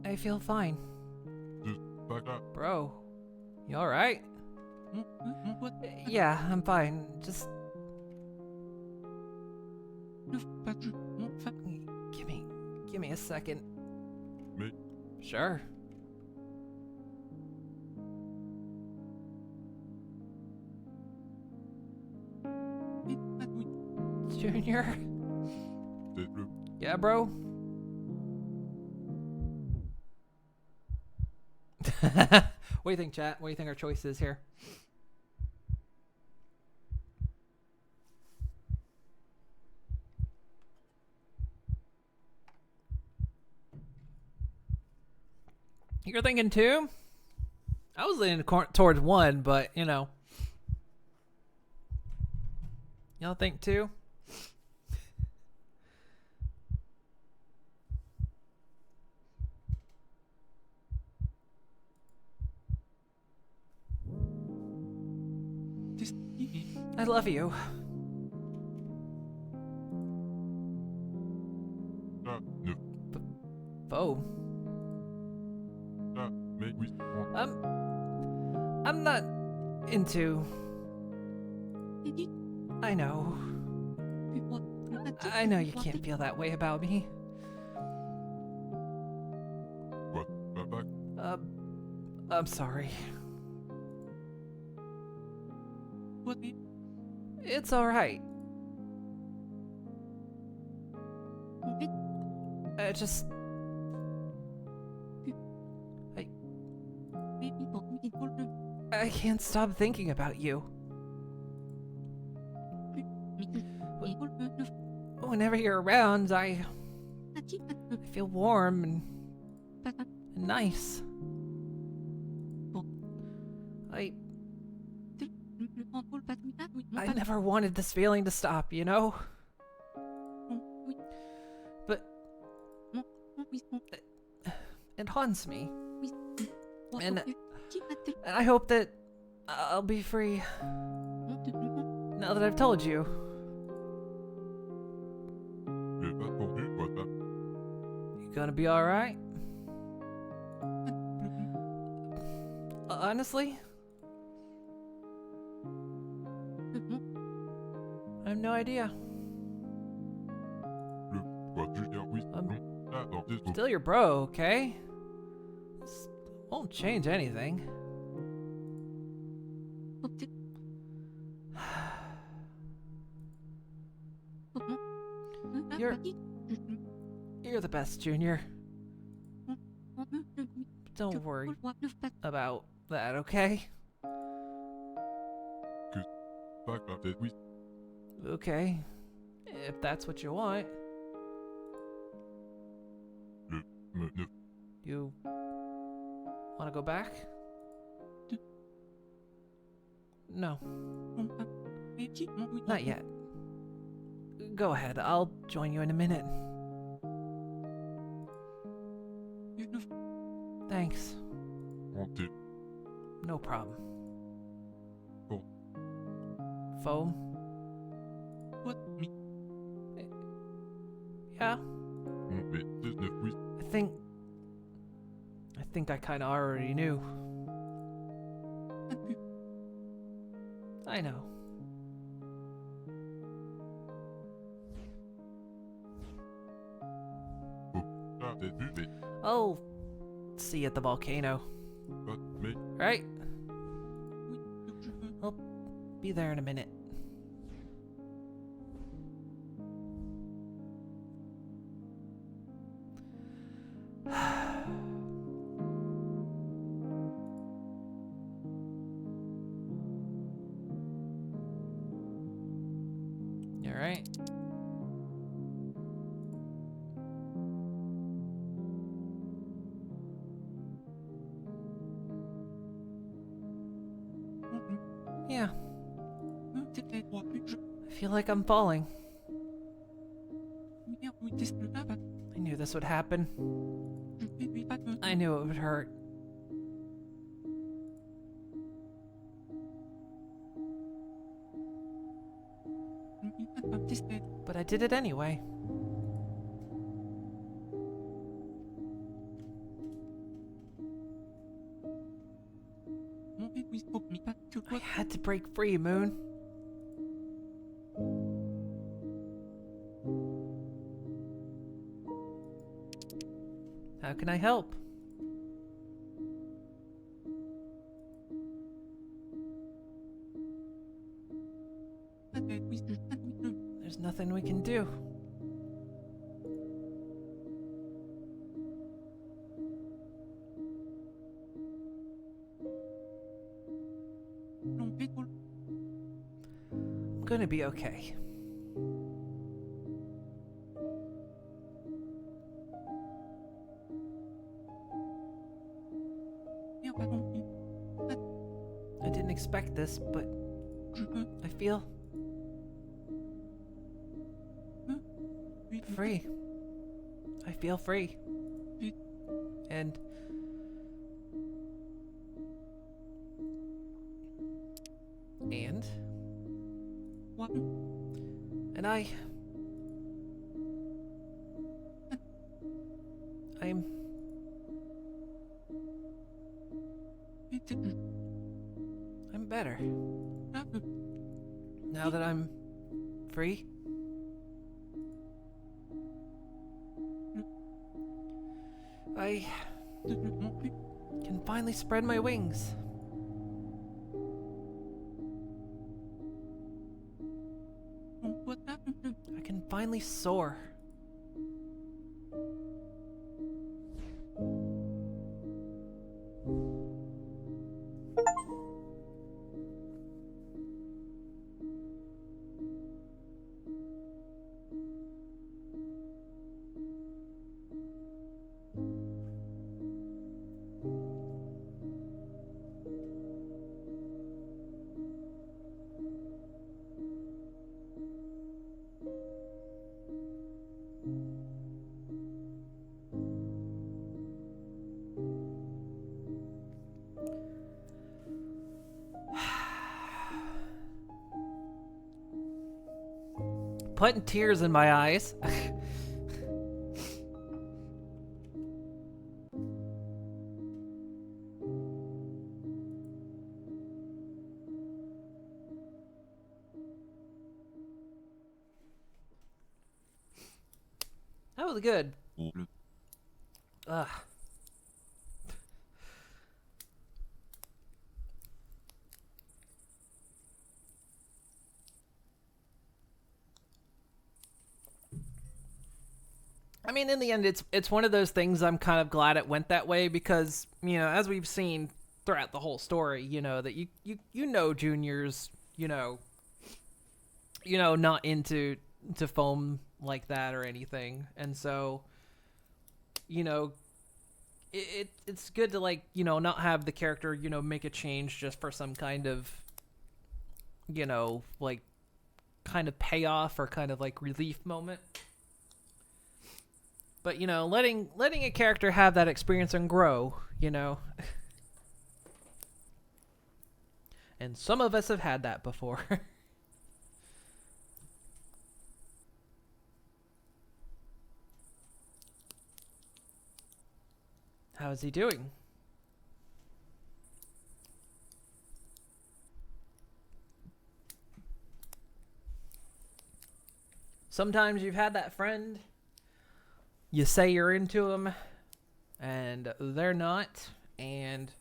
I feel fine. Bro, you alright? Yeah, I'm fine. Just... Give me a second. Me? Sure. Junior? Dead bro. Yeah, bro? What do you think, chat? What do you think our choice is here? You're thinking 2? I was leaning towards 1, but, you know. Y'all think 2? I love you. Ah, no. Foe. Ah, mais oui. I'm not into. I know. I know you can't feel that way about me. What? Back? I'm sorry. It's alright. I just. I can't stop thinking about you. Whenever you're around, I feel warm and nice. I never wanted this feeling to stop, you know? But it haunts me. And I hope that I'll be free now that I've told you. J'ai pas entendu, what's that? You gonna be alright? Honestly? I have no idea. What, Junior, oui, non. Ah, non, this Still your bro, okay? This won't change anything. You're the best, Junior. Don't worry about that, okay? Back, dead, oui. Okay. If that's what you want. No. You want to go back? No. Not yet. Go ahead. I'll join you in a minute. Thanks. Wanted. No problem. Cool. Foam? What? Me? Yeah. Mais 19, oui. I think I kind of already knew. I know. Ah, dead, mais. I'll see you at the volcano. But, mais. Right? I'll be there in a minute. You alright? Yeah. I feel like I'm falling. I knew this would happen. I knew it would hurt. But I did it anyway. I had to break free, Moon. How can I help? There's nothing we can do. I'm gonna be okay. I didn't expect this, but I feel free. I feel free. And what? And I'm better. Now that I'm free. I can finally spread my wings. I can finally soar. Putting tears in my eyes. That was good. Ugh. I mean, in the end, it's one of those things I'm kind of glad it went that way because, you know, as we've seen throughout the whole story, you know, that you know Junior's, you know, not into foam like that or anything. And so, you know, it's good to, like, you know, not have the character, you know, make a change just for some kind of, you know, like, kind of payoff or kind of, like, relief moment. But, you know, letting a character have that experience and grow, you know. And some of us have had that before. How is he doing? Sometimes you've had that friend. You say you're into them, and they're not, and,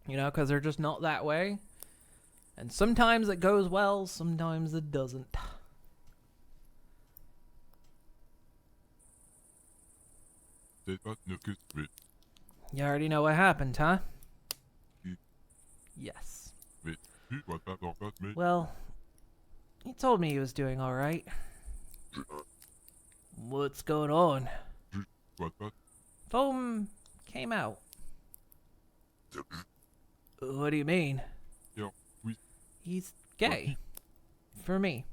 you know, because they're just not that way. And sometimes it goes well, sometimes it doesn't. You already know what happened, huh? Yes. Well, he told me he was doing all right. What's going on? Foam came out. What do you mean? He's gay. For me.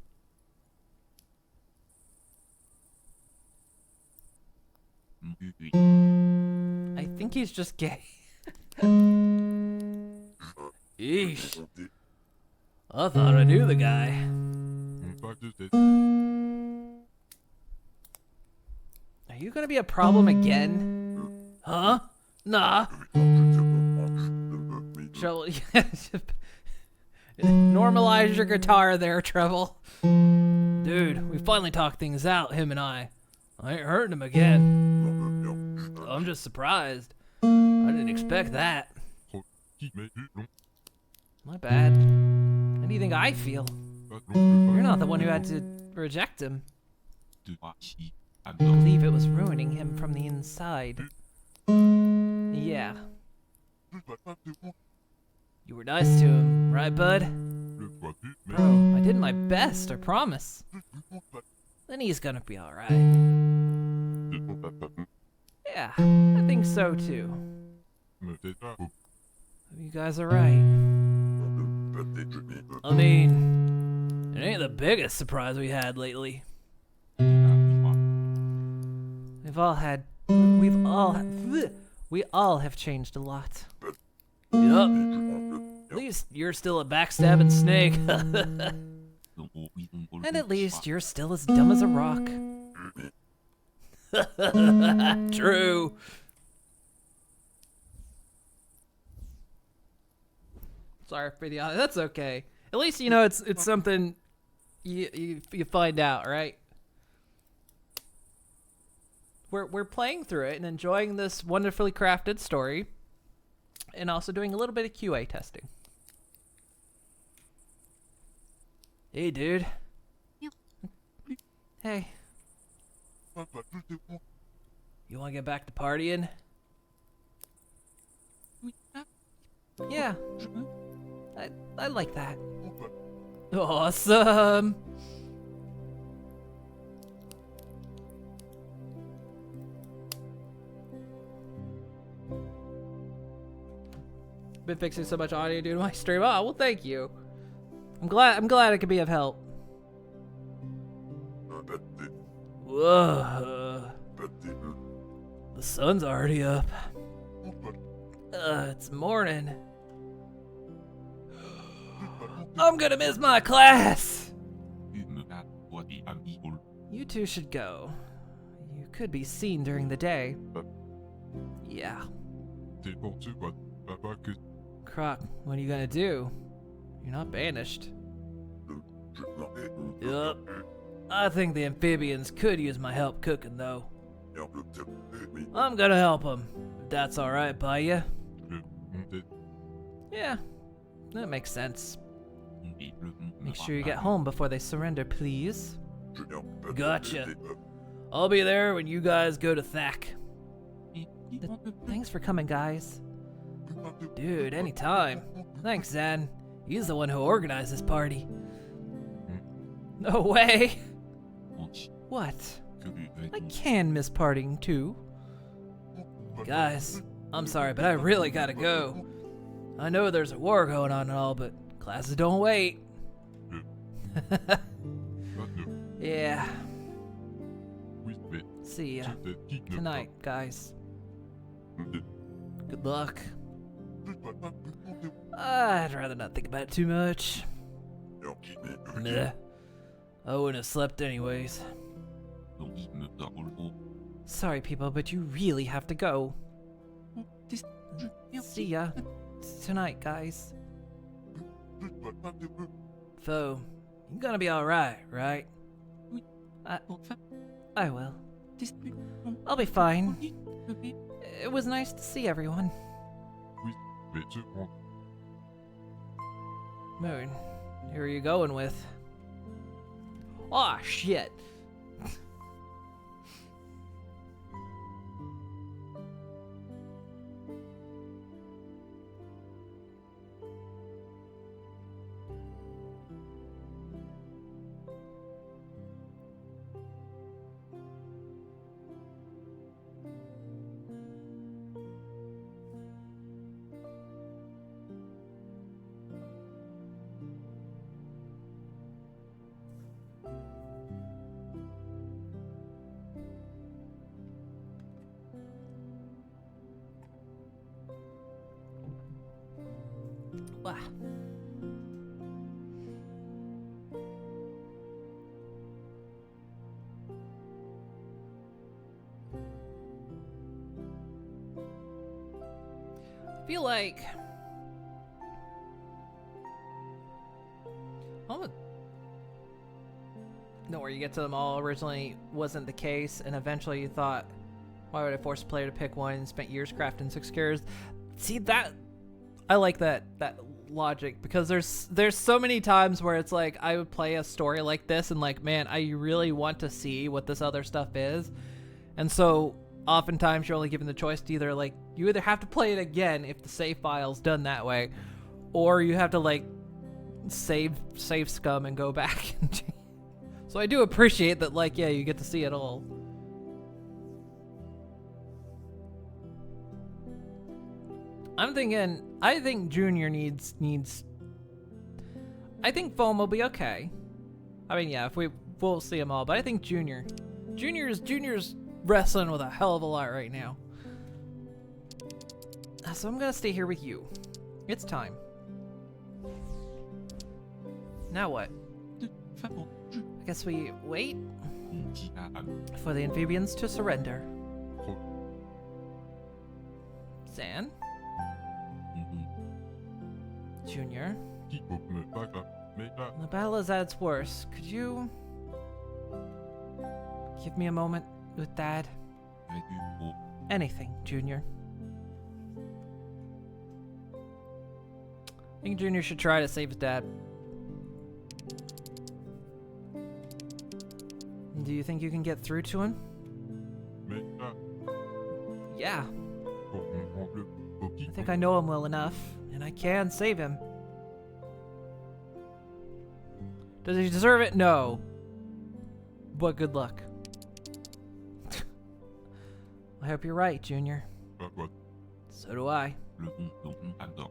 I think he's just gay. Eesh. I thought I knew the guy. Are you gonna be a problem again? Huh? Nah. Normalize your guitar there, Treble. Dude, we finally talked things out, him and I. I ain't hurting him again. I'm just surprised. I didn't expect that. My bad. Anything I feel. You're not the one who had to reject him. I I believe it was ruining him from the inside. Yeah. You were nice to him, right, bud? Bro, I did my best, I promise. Then he's gonna be alright. Yeah, I think so too. You guys are right. I mean, it ain't the biggest surprise we had lately. We all have changed a lot. Yup. At least you're still a backstabbing snake. And at least you're still as dumb as a rock. True. Sorry for the audio. That's okay. At least you know it's something you find out, right? We're playing through it and enjoying this wonderfully crafted story, and also doing a little bit of QA testing. Hey, dude. Hey. You want to get back to partying? Yeah. I like that. Awesome. Been fixing so much audio due to my stream. Oh, well, thank you. I'm glad I could be of help. Whoa. The sun's already up. It's morning. I'm gonna miss my class. You two should go. You could be seen during the day. Yeah. Croc, what are you gonna do? You're not banished. Yup. I think the amphibians could use my help cooking, though. I'm gonna help them. If that's alright by you. Yeah, that makes sense. Make sure you get home before they surrender, please. Gotcha. I'll be there when you guys go to Thack. Thanks for coming, guys. Dude, anytime. Thanks, Zen. He's the one who organized this party. No way! What? I can miss partying too. Guys, I'm sorry, but I really gotta go. I know there's a war going on and all, but classes don't wait. Yeah. See ya. Good night, guys. Good luck. I'd rather not think about it too much. Nah. I wouldn't have slept anyways. Sorry, people, but you really have to go. See ya. Tonight, guys. Foe, you're gonna be alright, right? I will. I'll be fine. It was nice to see everyone. Moon, who are you going with? Aw, shit. Wow. I feel like no, where you get to them all originally wasn't the case, and eventually you thought, why would I force a player to pick one and spent years crafting 6 characters? See, that I like that logic, because there's so many times where it's like I would play a story like this and like, man, I really want to see what this other stuff is, and so oftentimes you're only given the choice to either like you either have to play it again if the save file's done that way, or you have to like save scum and go back. So I do appreciate that, like, yeah, you get to see it all. I think Junior needs I think Foam will be okay. I mean, yeah, we'll see them all, but I think Junior's wrestling with a hell of a lot right now. So I'm gonna stay here with you. It's time. Now what? I guess we wait for the amphibians to surrender. Zan? Junior? The battle is at its worst. Could you give me a moment with Dad? Anything, Junior. I think Junior should try to save his dad. Do you think you can get through to him? Yeah. I think I know him well enough, and I can save him. Does he deserve it? No. But good luck. I hope you're right, Junior. So do I.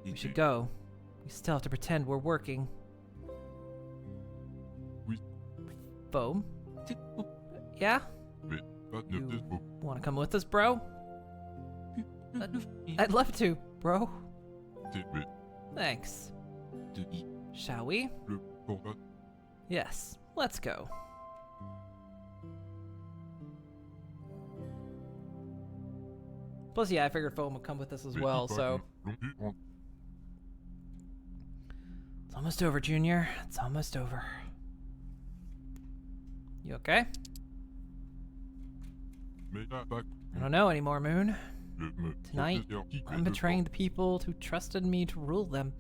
We should go. We still have to pretend we're working. Foam? Yeah? You want to come with us, bro? I'd love to, bro. Thanks. Shall we? Yes, let's go. Plus, yeah, I figured Foam would come with us as well, so... It's almost over, Junior. It's almost over. You okay? I don't know anymore, Moon. Tonight, I'm betraying the people who trusted me to rule them.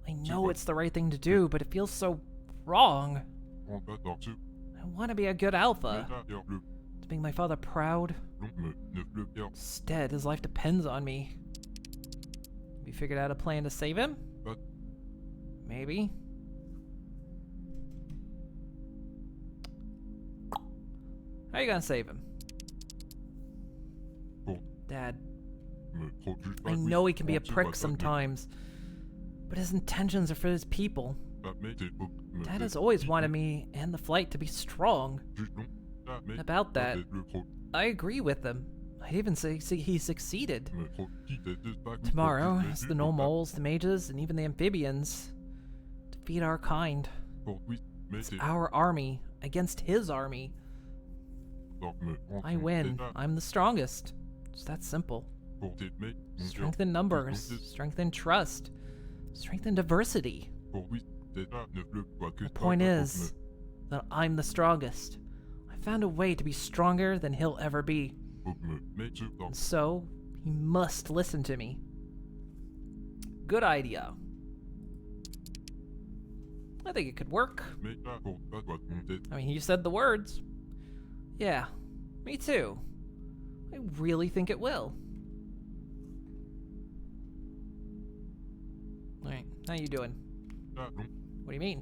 I know it's the right thing to do, but it feels so wrong. I want to be a good alpha. To make my father proud. Instead, his life depends on me. Have you figured out a plan to save him? Maybe. How are you gonna save him? Dad, I know he can be a prick sometimes, but his intentions are for his people. Dad has always wanted me and the flight to be strong. About that, I agree with him. I'd even say he succeeded. Tomorrow, as the No Moles, the Mages, and even the Amphibians defeat our kind. It's our army against his army. I win. I'm the strongest. It's that simple. Strength in numbers, strength in trust, strength in diversity. The point is that I'm the strongest. I found a way to be stronger than he'll ever be. And so, he must listen to me. Good idea. I think it could work. I mean, you said the words. Yeah, me too. I really think it will. Alright, how you doing? What do you mean?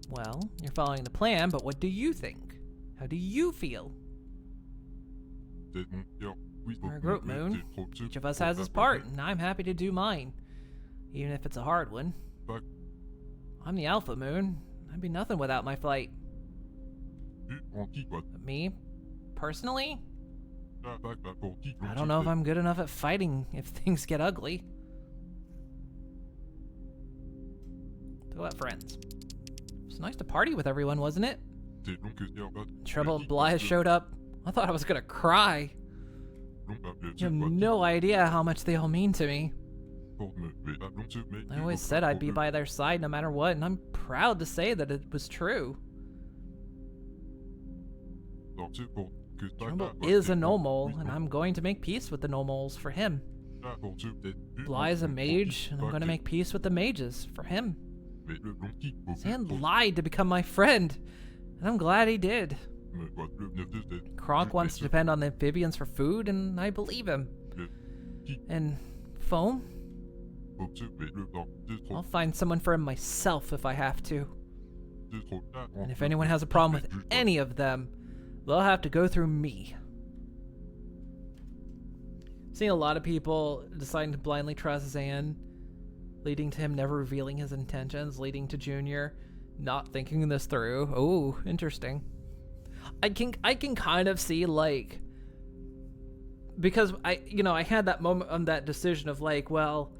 Well, you're following the plan, but what do you think? How do you feel? We're a group, Moon. Each of us has his part, and I'm happy to do mine. Even if it's a hard one. I'm the Alpha, Moon. I'd be nothing without my flight. But me, personally? I don't know if I'm good enough at fighting if things get ugly. Talk about friends. It was nice to party with everyone, wasn't it? Treble and Blythe showed up. I thought I was gonna cry. You have no idea how much they all mean to me. I always said I'd be by their side no matter what, and I'm proud to say that it was true. Trumbull is a No Mole, and I'm going to make peace with the No Moles for him. Bly is a mage, and I'm gonna make peace with the mages for him. Zan lied to become my friend, and I'm glad he did. Kronk wants to depend on the amphibians for food, and I believe him. And Foam? I'll find someone for him myself if I have to. And if anyone has a problem with any of them, they'll have to go through me. Seeing a lot of people deciding to blindly trust Zan, leading to him never revealing his intentions, leading to Junior not thinking this through. Oh, interesting. I can kind of see, like, because I had that moment on that decision of like, well,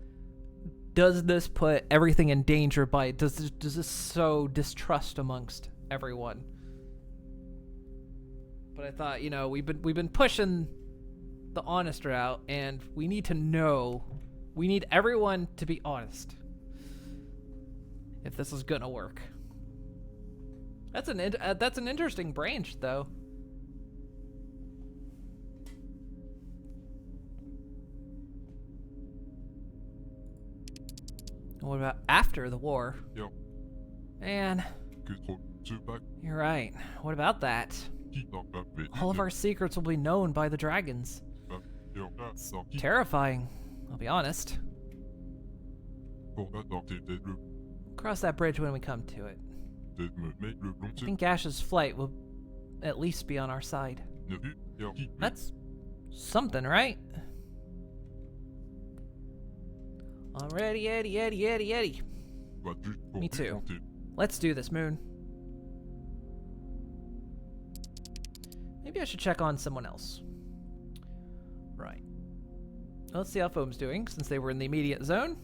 does this put everything in danger by does this sow distrust amongst everyone? But I thought, we've been pushing the honest route, and we need to know. We need everyone to be honest if this is gonna work. That's an interesting branch, though. What about after the war? Yeah. Man, you're right. What about that? All of our secrets will be known by the dragons. It's terrifying, I'll be honest. Cross that bridge when we come to it. I think Ash's flight will at least be on our side. That's something, right? I'm ready, Eddie. Me too. Let's do this, Moon. Maybe I should check on someone else. Right. Let's see how Foam's doing, since they were in the immediate zone.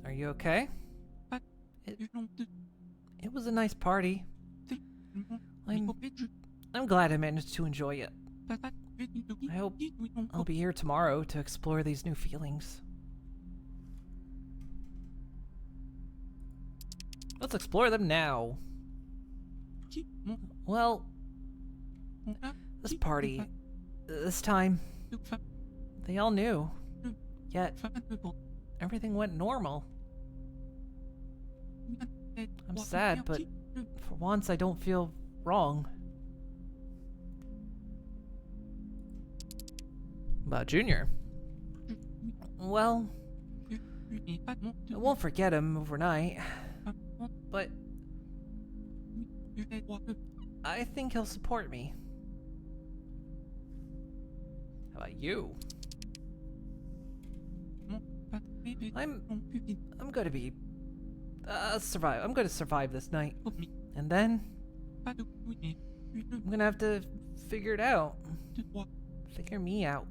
Are you okay? It was a nice party. I'm glad I managed to enjoy it. I hope I'll be here tomorrow to explore these new feelings. Let's explore them now. Well, this party, this time, they all knew. Yet, everything went normal. I'm sad, but for once I don't feel wrong. About Junior? Well, I won't forget him overnight, but I think he'll support me. How about you? I'm gonna be survive. I'm gonna survive this night, and then I'm gonna have to figure it out. Figure me out.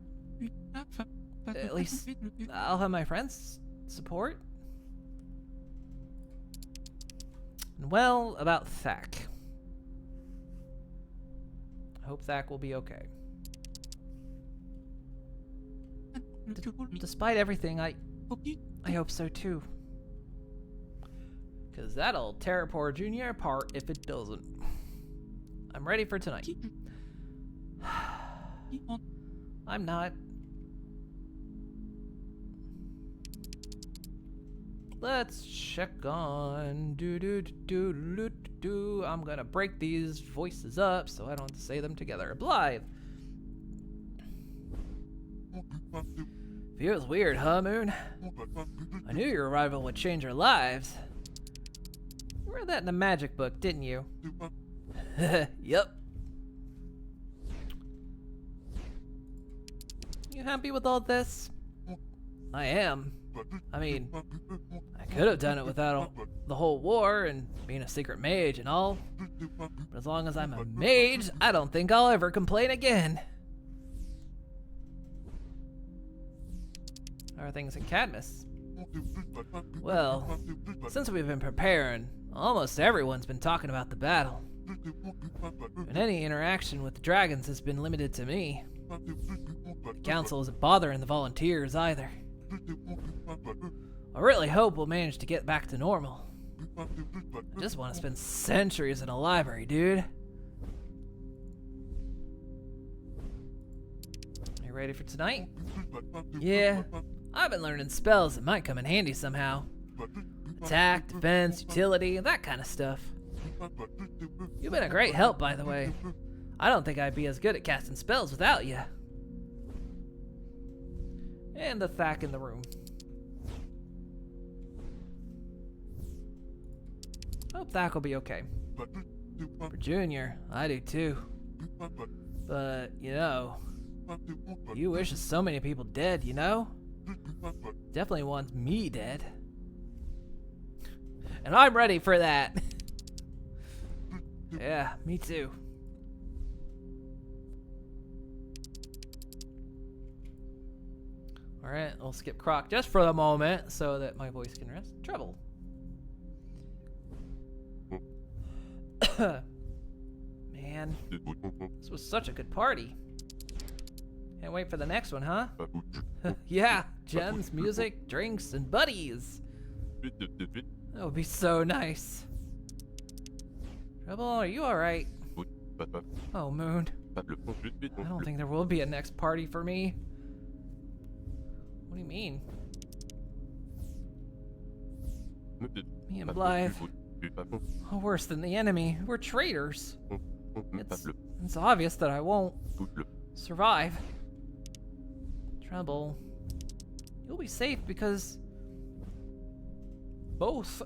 At least I'll have my friends' support. And well, about Thak. I hope Thak will be okay. Despite everything, I hope so too. Cause that'll tear poor Junior apart if it doesn't. I'm ready for tonight. I'm not. Let's check on I'm gonna break these voices up so I don't have to say them together. Blythe. Feels weird, huh, Moon? I knew your arrival would change our lives. You read that in the magic book, didn't you? Yep. You happy with all this? I am. I mean, I could have done it without the whole war and being a secret mage and all. But as long as I'm a mage, I don't think I'll ever complain again. How are things in Cadmus? Well, since we've been preparing, almost everyone's been talking about the battle. And any interaction with the dragons has been limited to me. The council isn't bothering the volunteers either. I really hope we'll manage to get back to normal. I just want to spend centuries in a library, dude. You ready for tonight? Yeah. I've been learning spells that might come in handy somehow. Attack, defense, utility, that kind of stuff. You've been a great help, by the way. I don't think I'd be as good at casting spells without you. And the Thak in the room. Hope Thak will be okay. For Junior, I do too. But, you know, you wish so many people dead, you know? Definitely wants me dead. And I'm ready for that. Yeah, me too. Alright, I'll skip Croc just for the moment so that my voice can rest. Trouble. Man, this was such a good party. Can't wait for the next one, huh? Yeah, gems, music, drinks, and buddies. That would be so nice. Trouble, are you alright? Oh, Moon. I don't think there will be a next party for me. What do you mean? Me and Blythe are worse than the enemy. We're traitors. It's obvious that I won't survive. Trouble. You'll be safe because both.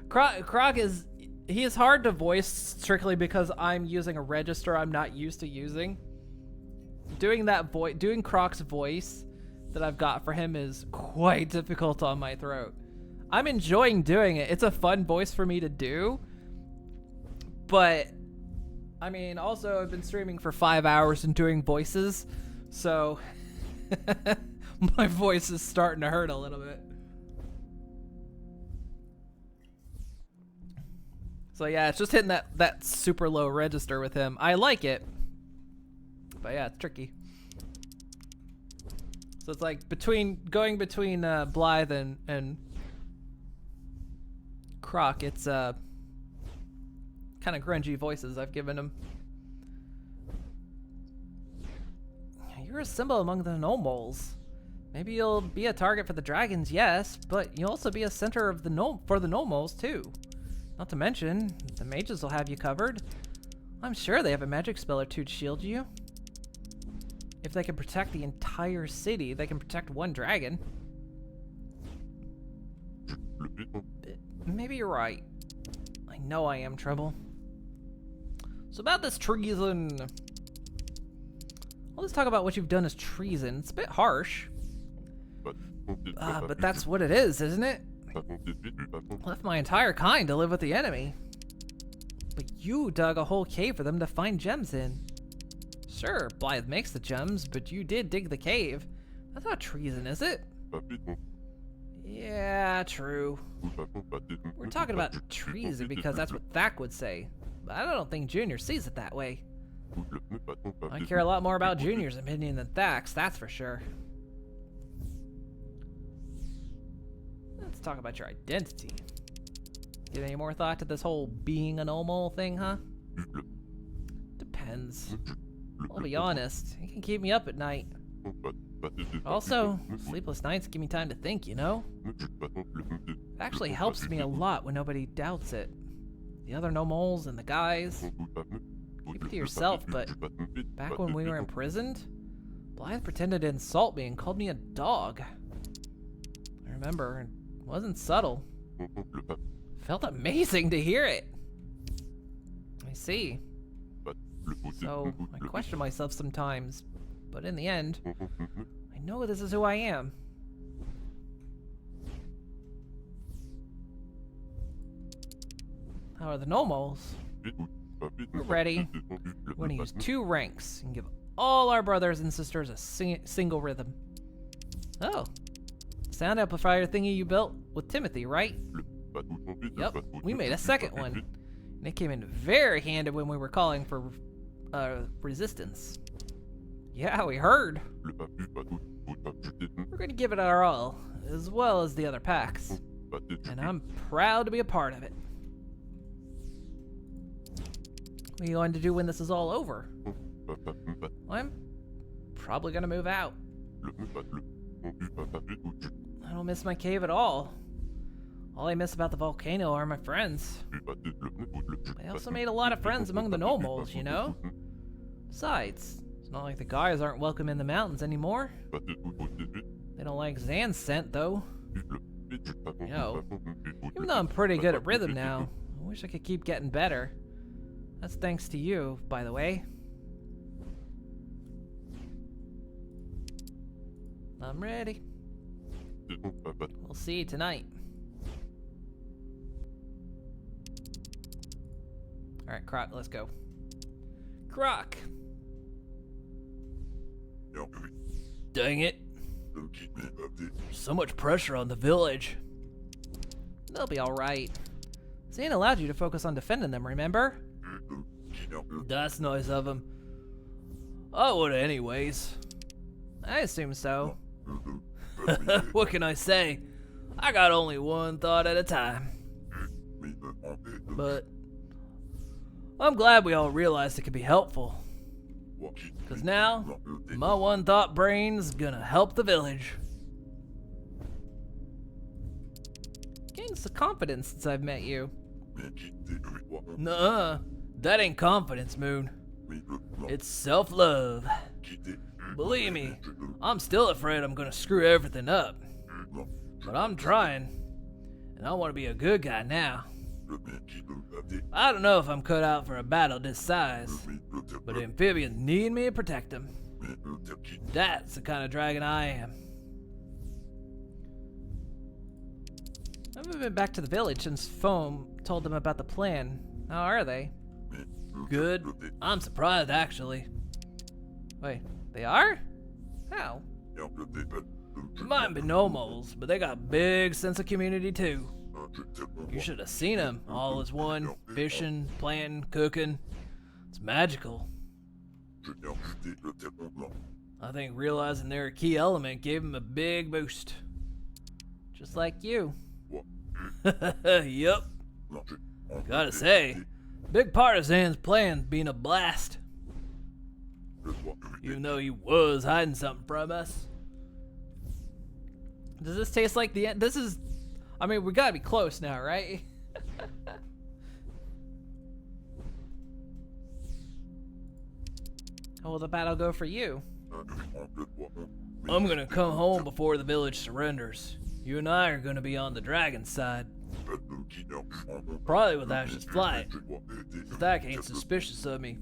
Croc is hard to voice strictly because I'm using a register I'm not used to using. Doing Croc's voice that I've got for him is quite difficult on my throat. I'm enjoying doing it. It's a fun voice for me to do. But I mean, also I've been streaming for 5 hours and doing voices, so my voice is starting to hurt a little bit. So yeah, it's just hitting that super low register with him. I like it, but yeah, it's tricky. So it's like going between Blythe and Croc. It's kind of grungy voices I've given him. You're a symbol among the Nomoles. Maybe you'll be a target for the dragons, yes, but you'll also be a center of for the Nomoles too. Not to mention, the mages will have you covered. I'm sure they have a magic spell or two to shield you. If they can protect the entire city, they can protect one dragon. Maybe you're right. I know I am, Trouble. So about this treason. Well, let's talk about what you've done as treason. It's a bit harsh. But that's what it is, isn't it? Left my entire kind to live with the enemy. But you dug a whole cave for them to find gems in. Sure, Blythe makes the gems, but you did dig the cave. That's not treason, is it? Yeah, true. We're talking about treason because that's what Thak would say. But I don't think Junior sees it that way. I care a lot more about Junior's opinion than Thak's, that's for sure. Let's talk about your identity. Give any more thought to this whole being an Nomole thing, huh? Depends. I'll be honest, it can keep me up at night. Also, sleepless nights give me time to think, you know? It actually helps me a lot when nobody doubts it. The other Nomoles and the guys. Keep it to yourself, but back when we were imprisoned, Blythe pretended to insult me and called me a dog. I remember, it wasn't subtle. Felt amazing to hear it. I see. So, I question myself sometimes, but in the end, I know this is who I am. How are the Nomoles? We're ready. We're going to use 2 ranks and give all our brothers and sisters a single rhythm. Oh. Sound amplifier thingy you built with Timothy, right? Yep, we made a second one. And it came in very handy when we were calling for resistance. Yeah, we heard. We're going to give it our all, as well as the other packs. And I'm proud to be a part of it. What are you going to do when this is all over? I'm probably gonna move out. I don't miss my cave at all. All I miss about the volcano are my friends. I also made a lot of friends among the Nomals, you know? Besides, it's not like the guys aren't welcome in the mountains anymore. They don't like Zan's scent, though. You know, even though I'm pretty good at rhythm now, I wish I could keep getting better. That's thanks to you, by the way. I'm ready. We'll see you tonight. Alright, Croc, let's go. Croc! Dang it. So much pressure on the village. They'll be alright. Zane allowed you to focus on defending them, remember? That's nice of him. I would anyways. I assume so. What can I say? I got only one thought at a time. But I'm glad we all realized it could be helpful. Cause now, my one thought brain's gonna help the village. Gained some confidence since I've met you. Nuh-uh, that ain't confidence, Moon. It's self-love. Believe me, I'm still afraid I'm gonna screw everything up. But I'm trying, and I want to be a good guy now. I don't know if I'm cut out for a battle this size, but the amphibians need me to protect them. That's the kind of dragon I am. I haven't been back to the village since Foam told them about the plan. How are they? Good. I'm surprised, actually. Wait, they are? How? Might be Nomals, but they got a big sense of community too. You should have seen them, all as one, fishing, planting, cooking. It's magical. I think realizing they're a key element gave them a big boost. Just like you. Yup. Gotta say, big part of Zan's plan being a blast. Even though he was hiding something from us. Does this taste like the end? This is... I mean, we gotta be close now, right? How will the battle go for you? I'm gonna come home before the village surrenders. You and I are gonna be on the dragon's side. Probably with Ash's flight. Stack ain't suspicious of me.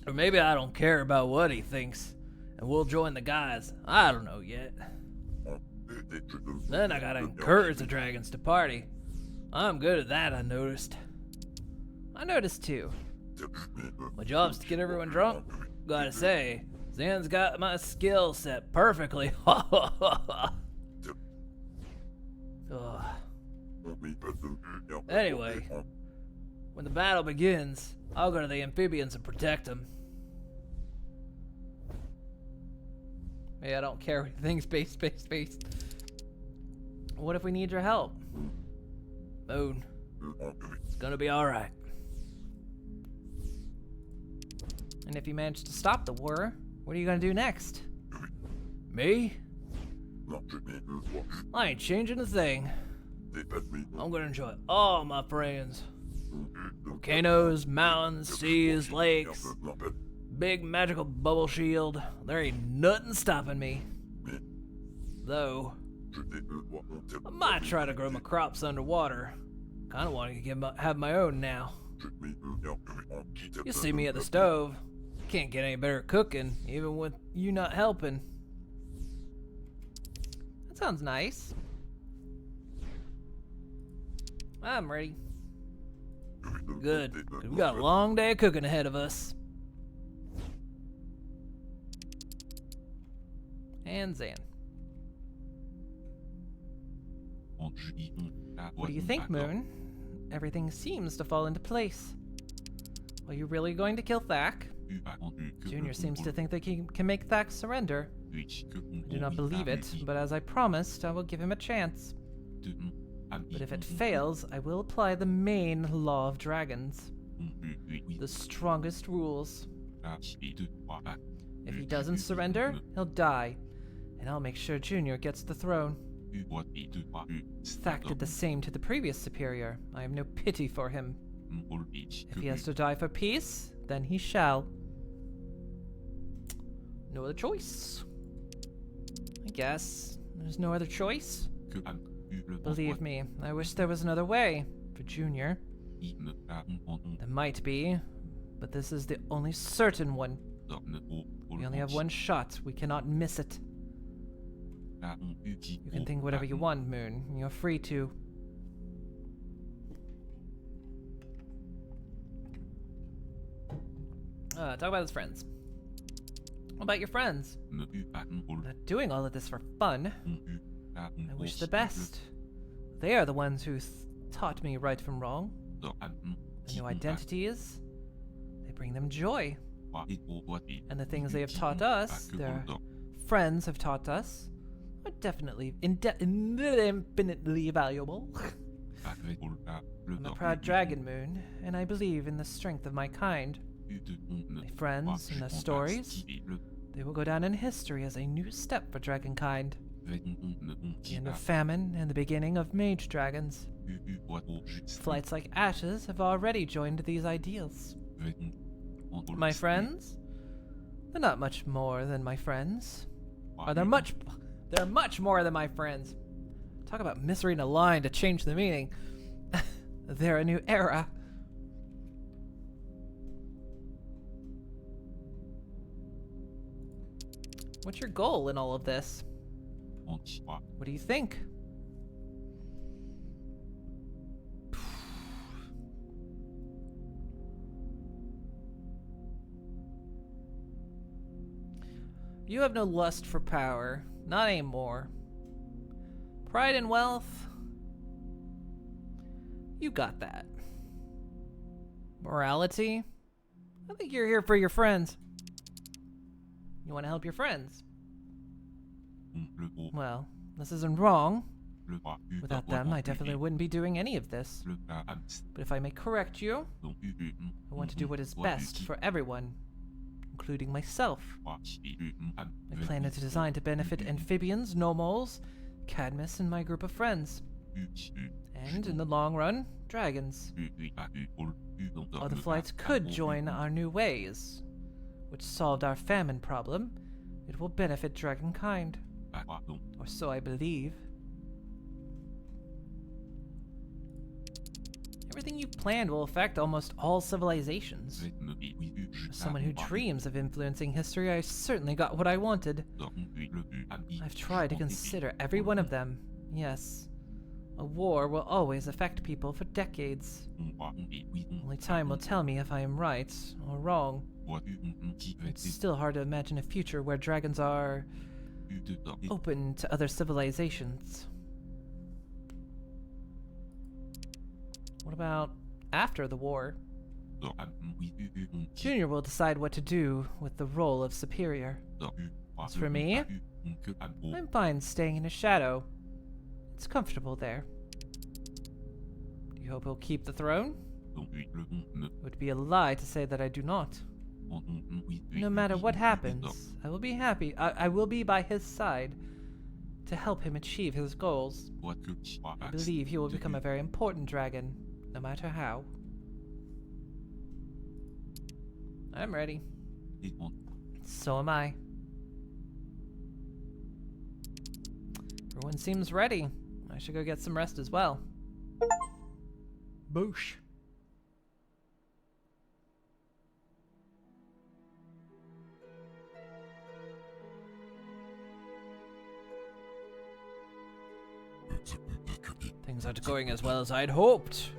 Or maybe I don't care about what he thinks, and we'll join the guys. I don't know yet. Then I gotta encourage the dragons to party. I'm good at that, I noticed. I noticed too. My job's to get everyone drunk. Gotta say, Zan's got my skill set perfectly. Anyway, when the battle begins, I'll go to the amphibians and protect them. Hey, I don't care what you think, space. What if we need your help? Moon, it's gonna be alright. And if you manage to stop the war, what are you gonna do next? Me? I ain't changing a thing. I'm gonna enjoy all my friends. Volcanoes, mountains, seas, lakes. Big magical bubble shield. There ain't nothing stopping me. Though, I might try to grow my crops underwater. Kinda want to have my own now. You see me at the stove. Can't get any better at cooking, even with you not helping. That sounds nice. I'm ready. Good, 'cause we got a long day of cooking ahead of us. And Zan. What do you think, Moon? Everything seems to fall into place. Are you really going to kill Thak? Junior seems to think that he can make Thak surrender. I do not believe it, but as I promised, I will give him a chance. But if it fails, I will apply the main law of dragons. The strongest rules. If he doesn't surrender, he'll die, and I'll make sure Junior gets the throne. Thack did the same to the previous superior. I have no pity for him. If he has to die for peace, then he shall. No other choice. I guess. There's no other choice. Believe me, I wish there was another way for Junior. There might be, but this is the only certain one. We only have one shot. We cannot miss it. You can think whatever you want, Moon. You're free to. Talk about his friends. What about your friends? Not doing all of this for fun. I wish the best. They are the ones who taught me right from wrong. The new identities, they bring them joy. And the things they have taught us, their friends have taught us, are definitely infinitely valuable. I'm a proud dragon, Moon, and I believe in the strength of my kind. My friends and their stories, they will go down in history as a new step for dragonkind. The end of famine and the beginning of mage dragons. Flights like Ashes have already joined these ideals. My friends? They're not much more than my friends. Or they're much more than my friends. Talk about misreading a line to change the meaning. They're a new era. What's your goal in all of this? What do you think? You have no lust for power, not anymore. Pride and wealth, you got that. Morality, I think you're here for your friends. You want to help your friends. Well, this isn't wrong. Without them, I definitely wouldn't be doing any of this. But if I may correct you, I want to do what is best for everyone, including myself. My plan is designed to benefit amphibians, normals, Cadmus, and my group of friends. And, in the long run, dragons. Other flights could join our new ways, which solved our famine problem. It will benefit dragonkind. Or so I believe. Everything you've planned will affect almost all civilizations. As someone who dreams of influencing history, I certainly got what I wanted. I've tried to consider every one of them. Yes. A war will always affect people for decades. Only time will tell me if I am right or wrong. It's still hard to imagine a future where dragons are open to other civilizations. What about after the war? Junior will decide what to do with the role of superior. As for me, I'm fine staying in his shadow. It's comfortable there. Do you hope he'll keep the throne? It would be a lie to say that I do not. No matter what happens, I will be happy. I will be by his side to help him achieve his goals. I believe he will become a very important dragon, no matter how. I'm ready. So am I. Everyone seems ready. I should go get some rest as well. Boosh. Things aren't going as well as I'd hoped.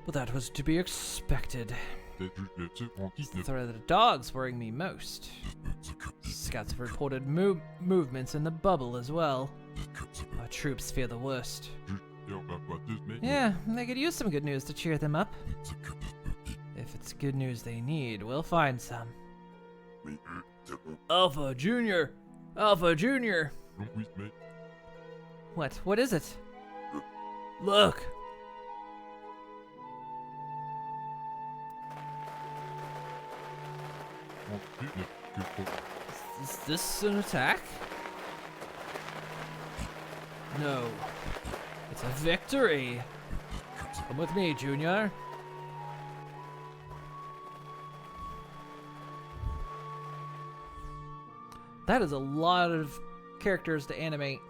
But that was to be expected. It's the threat of the dogs worrying me most. Scouts have reported movements in the bubble as well. Our troops fear the worst. Yeah, they could use some good news to cheer them up. If it's good news they need, we'll find some. Alpha Junior! Alpha Junior! What? What is it? Look! Is this an attack? No. It's a victory. Come with me, Junior. That is a lot of characters to animate.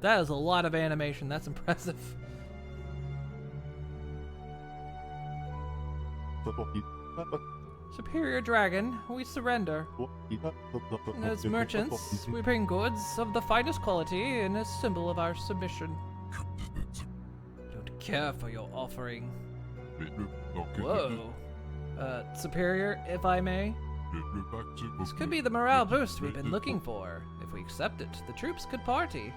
That is a lot of animation. That's impressive. Superior Dragon, we surrender. As merchants, we bring goods of the finest quality and a symbol of our submission. Don't care for your offering. Whoa. Superior, if I may. This could be the morale boost we've been looking for. If we accept it, the troops could party.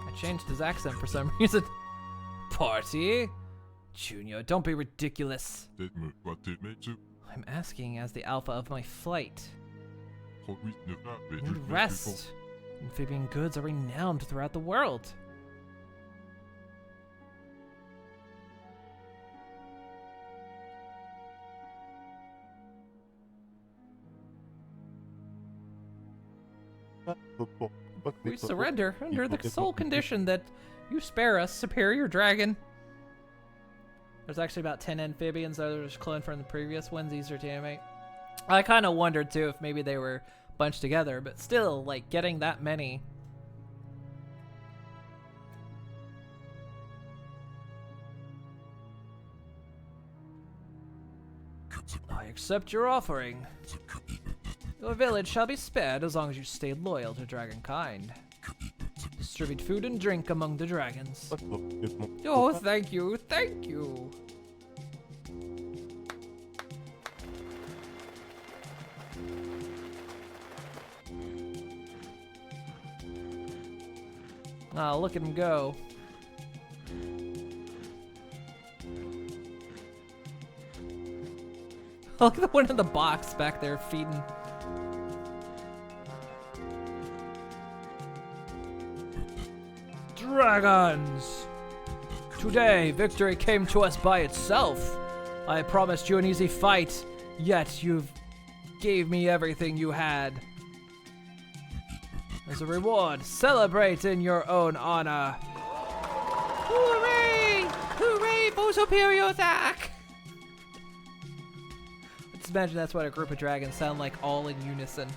I changed his accent for some reason. Party? Junior, don't be ridiculous. I'm asking as the alpha of my flight. Need rest. Amphibian goods are renowned throughout the world. We surrender under the sole condition that you spare us, Superior Dragon. There's actually about 10 amphibians that are just cloned from the previous ones, easier to animate. I kind of wondered too if maybe they were bunched together, but still, like, getting that many. I accept your offering. Your village shall be spared as long as you stay loyal to Dragonkind. Distribute food and drink among the dragons. Oh, thank you, thank you. Ah, look at him go. Look at the one in the box back there feeding. Dragons! Today, victory came to us by itself. I promised you an easy fight, yet you've gave me everything you had. As a reward, celebrate in your own honor. Hooray! Hooray for superior attack! Let's imagine that's what a group of dragons sound like all in unison.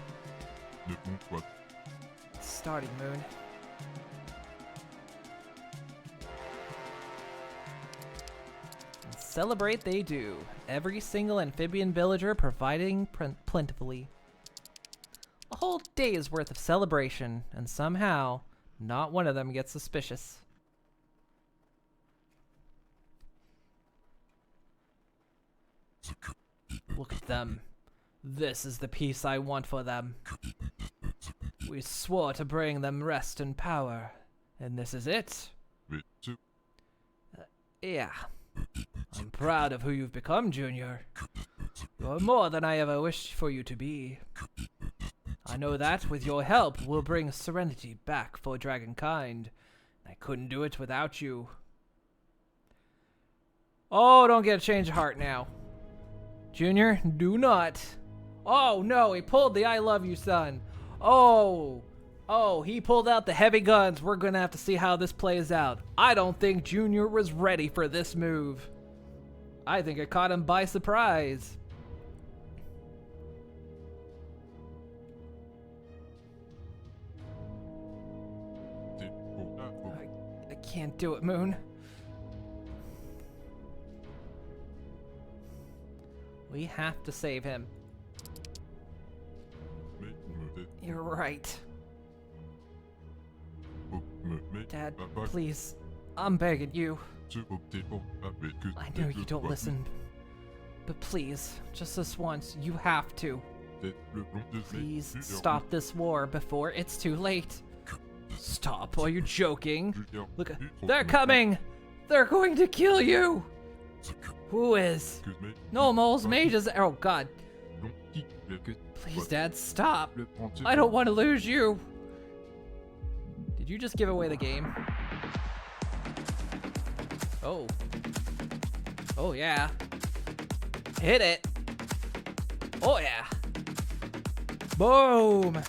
Starting Moon. Celebrate they do. Every single amphibian villager providing plentifully. A whole day's worth of celebration, and somehow, not one of them gets suspicious. Look at them. This is the peace I want for them. We swore to bring them rest and power, and this is it. Yeah. I'm proud of who you've become, Junior. You're more than I ever wished for you to be. I know that, with your help, we'll bring serenity back for Dragonkind. I couldn't do it without you. Oh, don't get a change of heart now. Junior, do not. Oh, no, he pulled the I love you, son. Oh, he pulled out the heavy guns. We're gonna have to see how this plays out. I don't think Junior was ready for this move. I think it caught him by surprise. I can't do it, Moon. We have to save him. You're right. Dad, please. I'm begging you. I know you don't listen. But please, just this once, you have to. Please stop this war before it's too late. Stop, are you joking? Look, they're coming! They're going to kill you! Who is? No, moles, mages, oh god. Please, Dad, stop. I don't want to lose you. Did you just give away the game? Oh. Oh, yeah. Hit it. Oh yeah. Boom.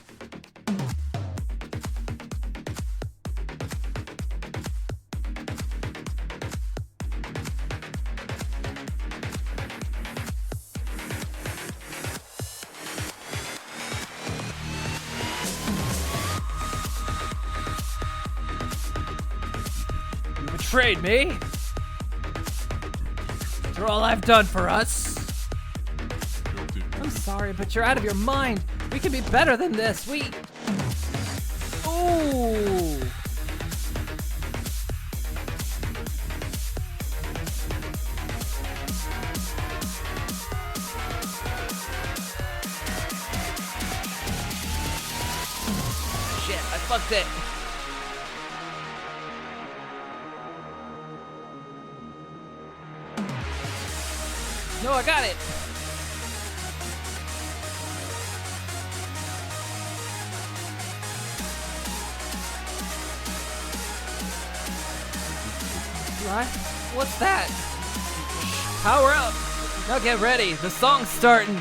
You betrayed me. After all I've done for us. I'm sorry, but you're out of your mind. We can be better than this. Ooh. Shit, I fucked it. No, I got it. What? What's that? Power up! Now get ready, the song's starting!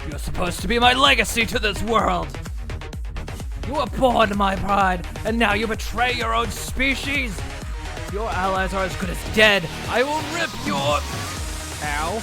You're supposed to be my legacy to this world! You were born to my pride, and now you betray your own species! Your allies are as good as dead! I will rip your... Ow.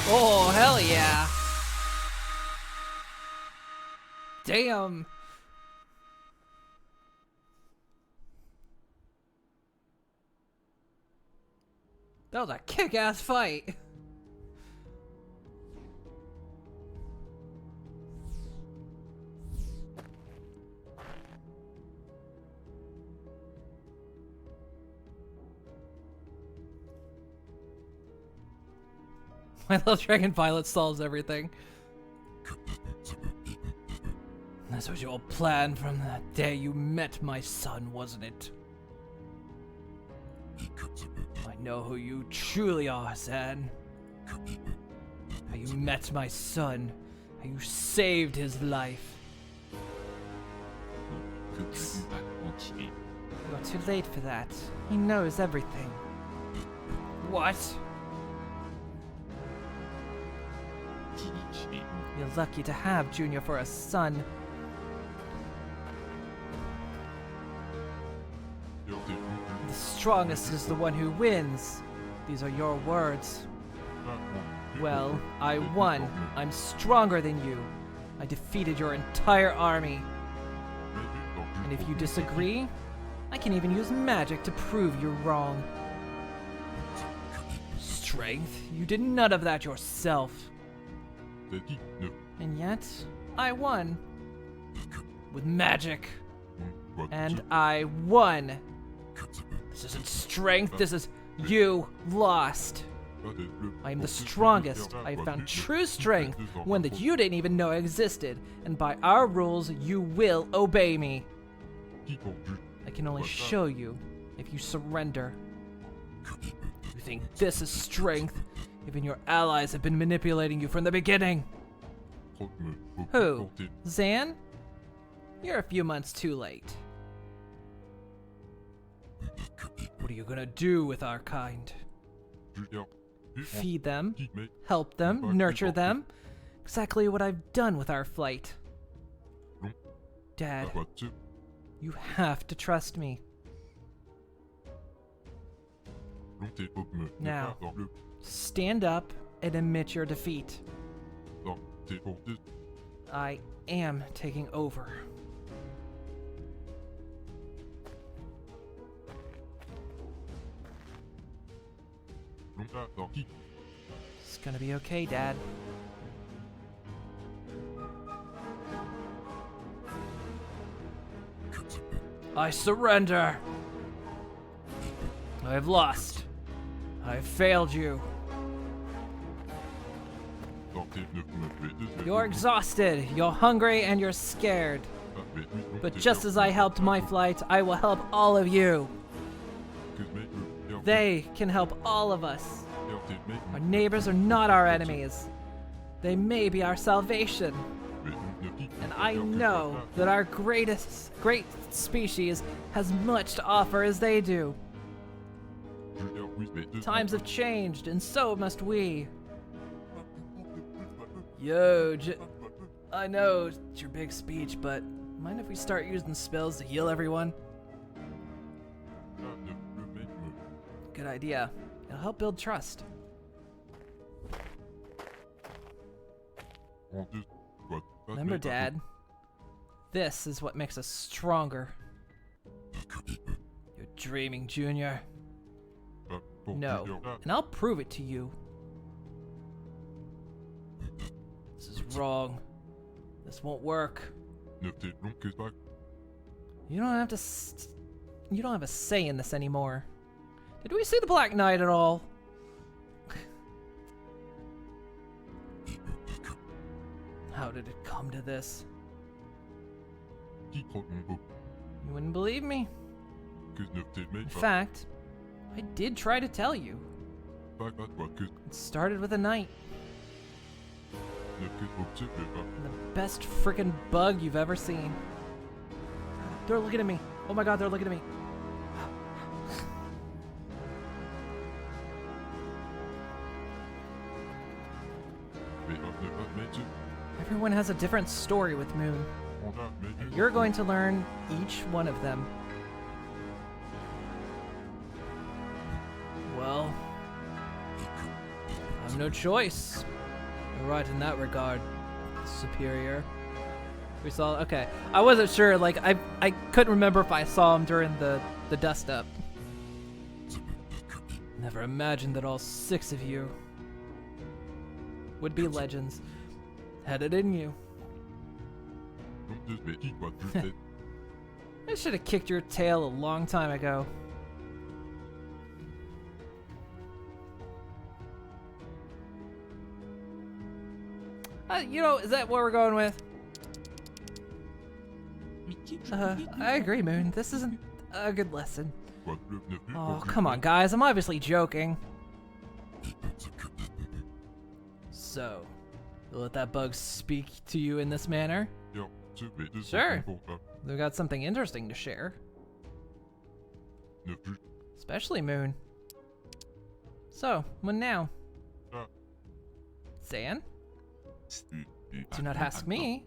Oh, hell yeah. Damn. That was a kick-ass fight. I love Dragon Violet solves everything. This was your plan from the day you met my son, wasn't it? I know who you truly are, Zan. How you met my son. How you saved his life. You're too late for that. He knows everything. What? You're lucky to have Junior for a son. The strongest is the one who wins. These are your words. Well, I won. I'm stronger than you. I defeated your entire army. And if you disagree, I can even use magic to prove you're wrong. Strength? You did none of that yourself. And yet, I won. With magic. And I won. This isn't strength, this is you lost. I am the strongest. I found true strength, one that you didn't even know existed. And by our rules, you will obey me. I can only show you if you surrender. You think this is strength? Even your allies have been manipulating you from the beginning. Who? Zan? You're a few months too late. What are you gonna do with our kind? Feed them, help them, nurture them. Exactly what I've done with our flight. Dad, you have to trust me. Now, stand up and admit your defeat. I am taking over. It's gonna be okay, Dad. I surrender. I have lost. I have failed you. You're exhausted, you're hungry, and you're scared. But just as I helped my flight, I will help all of you. They can help all of us. Our neighbors are not our enemies. They may be our salvation. And I know that our great species has much to offer as they do. Times have changed, and so must we. Yo, I know it's your big speech, but mind if we start using spells to heal everyone? Good idea. It'll help build trust. Remember, Dad, this is what makes us stronger. You're dreaming, Junior. No, and I'll prove it to you. This is wrong. This won't work. You don't have to. You don't have a say in this anymore. Did we see the Black Knight at all? How did it come to this? You wouldn't believe me? In fact, I did try to tell you. It started with a knight. The best frickin' bug you've ever seen. They're looking at me. Oh my god, they're looking at me. Everyone has a different story with Moon. And you're going to learn each one of them. Well, I have no choice. You're right in that regard, Superior. We saw, okay. I wasn't sure, like, I couldn't remember if I saw him during the dust up. Never imagined that all 6 of you would be legends. Had it in you. I should have kicked your tail a long time ago. You know, is that what we're going with? I agree, Moon. This isn't a good lesson. Oh, come on, guys. I'm obviously joking. So, you'll let that bug speak to you in this manner? Sure. We've got something interesting to share. Especially Moon. So, when now? Zan? Do not ask me.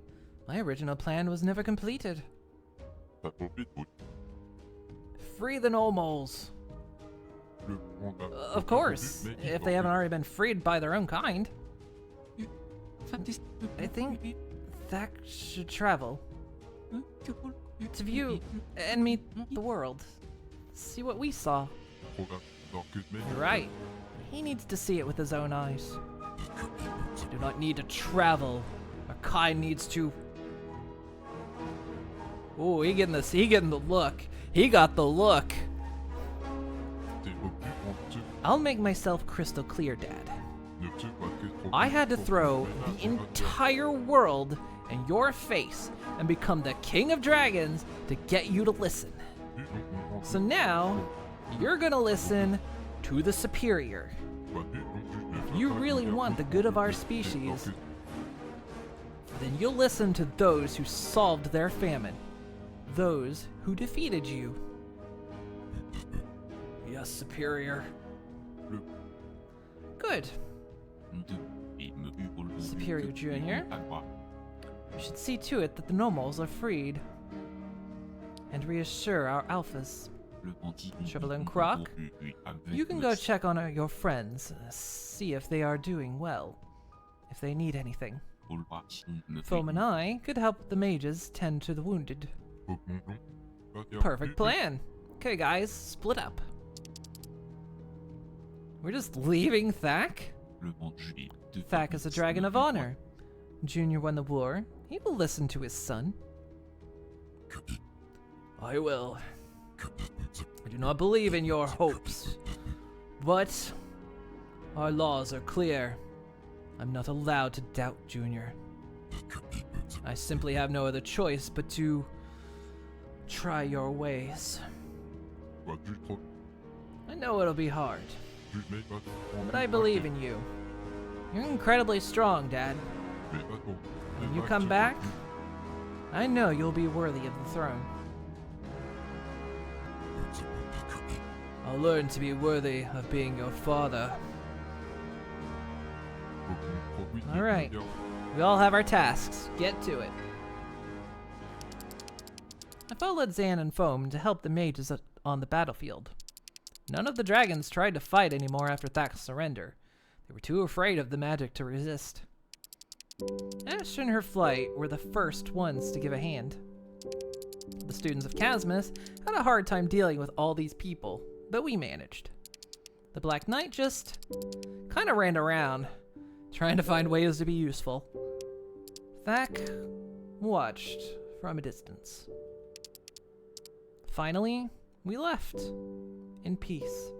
My original plan was never completed. Free the Knoll Moles. Of course, if they haven't already been freed by their own kind. I think that should travel to view and meet the world. See what we saw. You're right. He needs to see it with his own eyes. You do not need to travel. Our kind needs to. Oh, he getting this. He getting the look. He got the look. I'll make myself crystal clear, Dad. I had to throw the entire world in your face and become the king of dragons to get you to listen. So now, you're gonna listen to the Superior. If you really want the good of our species, then you'll listen to those who solved their famine. Those who defeated you. Yes, Superior. Good. Superior Junior. We should see to it that the normals are freed. And reassure our alphas. Chevalier Croc, you can go check on your friends, see if they are doing well, if they need anything. Foam and I could help the mages tend to the wounded. Perfect plan. Okay, guys, split up. We're just leaving Thak? Thak is a dragon of honor. Junior won the war. He will listen to his son. I will. I do not believe in your hopes, but our laws are clear. I'm not allowed to doubt Junior. I simply have no other choice but to try your ways. I know it'll be hard, but I believe in you. You're incredibly strong, Dad. When you come back, I know you'll be worthy of the throne. I'll learn to be worthy of being your father. Alright. We all have our tasks. Get to it. I followed Zan and Foam to help the mages on the battlefield. None of the dragons tried to fight anymore after Thak's surrender. They were too afraid of the magic to resist. Ash and her flight were the first ones to give a hand. The students of Casmus had a hard time dealing with all these people, but we managed. The Black Knight just kind of ran around, trying to find ways to be useful. Thak watched from a distance. Finally, we left in peace.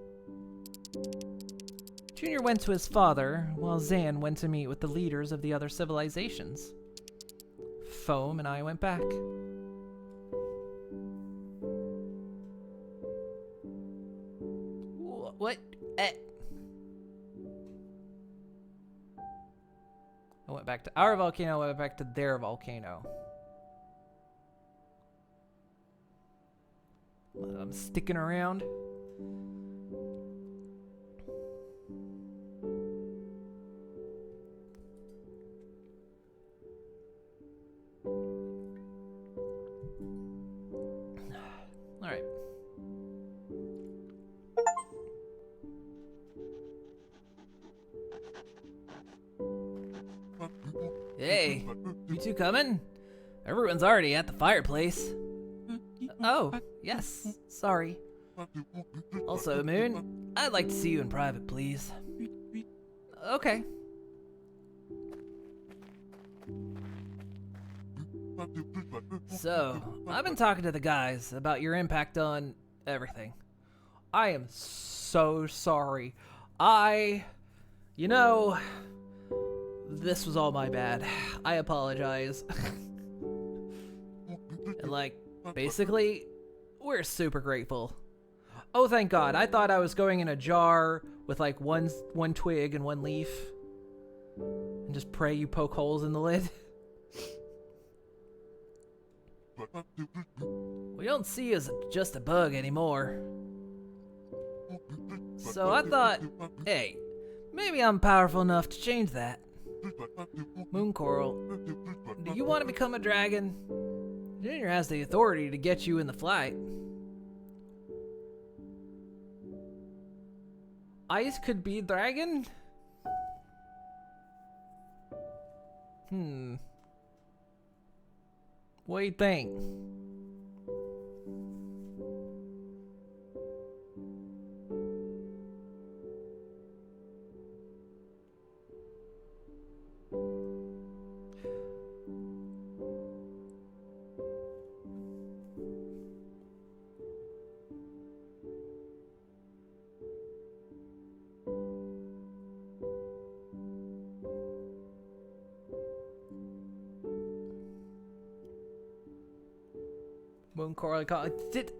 Junior went to his father, while Zan went to meet with the leaders of the other civilizations. Foam and I went back. What? I went back to our volcano, I went back to their volcano. I'm sticking around. Alright. Hey, you two coming? Everyone's already at the fireplace. Oh, yes, sorry. Also, Moon, I'd like to see you in private, please. Okay. So, I've been talking to the guys about your impact on everything. I am so sorry. This was all my bad. I apologize. And basically, we're super grateful. Oh, thank God. I thought I was going in a jar with one twig and one leaf. And just pray you poke holes in the lid. We don't see you as just a bug anymore. So I thought, hey, maybe I'm powerful enough to change that. Moon Coral, do you want to become a dragon? Junior has the authority to get you in the flight. Ice could be dragon? What do you think? Moon Coral, did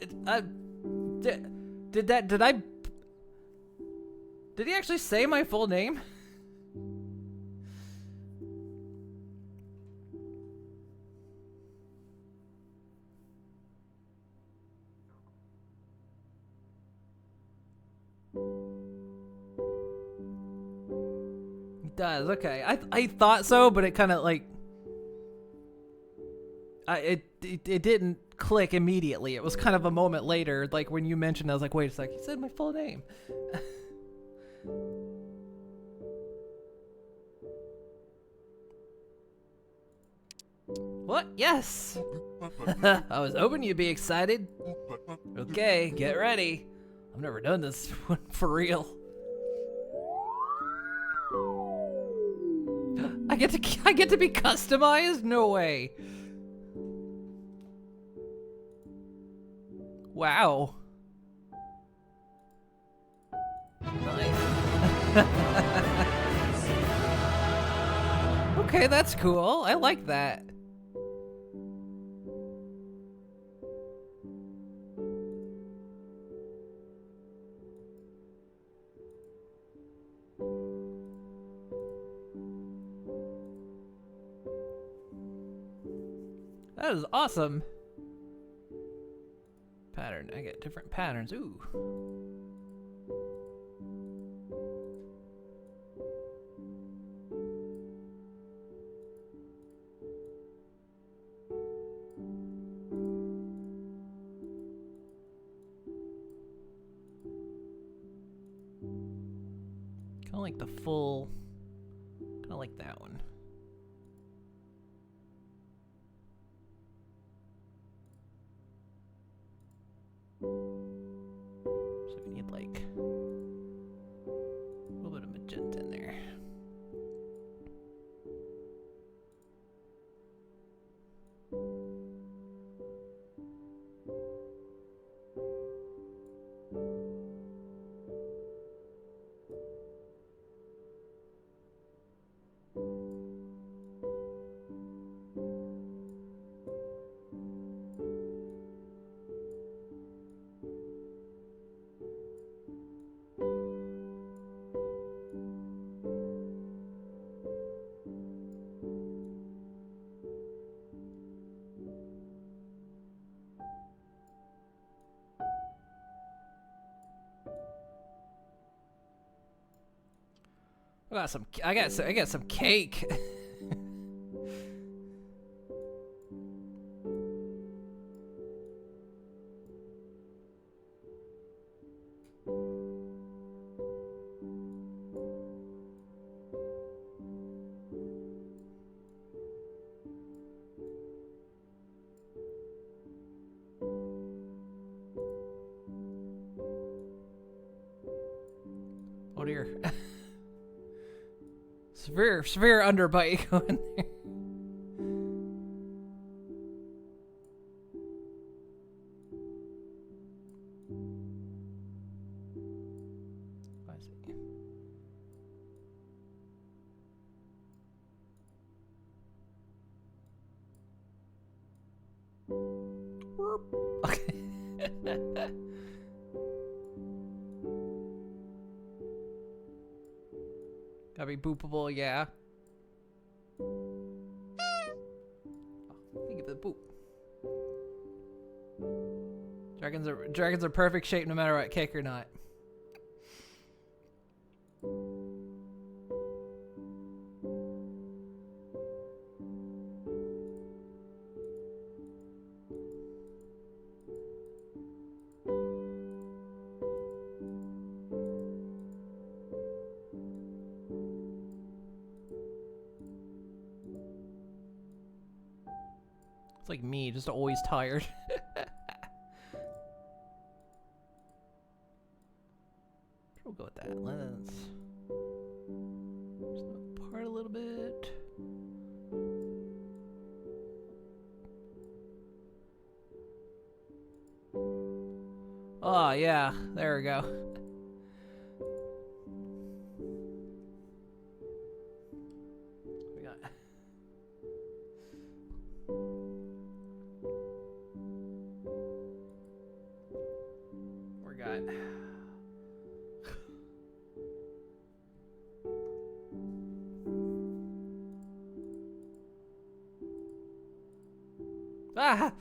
he actually say my full name? does. Okay, I thought so, but it kind of like it didn't click immediately. It was kind of a moment later, like when you mentioned. I was like, wait a sec, he said my full name. What? Yes. I was hoping you'd be excited. Okay, get ready. I've never done this one for real. I get to be customized? No way. Wow. Nice. Okay, that's cool. I like that. That is awesome. Pattern. I get different patterns. Ooh. Kind of like the full. Kind of like that one. So we need like a little bit of magenta in there. I got some cake. Oh dear. Severe underbite going there. I see. Okay. Gotta be boopable, yeah. Oh, think of the boop. Dragons are perfect shape no matter what, cake or not. It's like me, just always tired. We'll go with that. Let's just apart a little bit. Oh yeah, there we go. We got. Ah!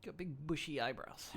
Got big bushy eyebrows.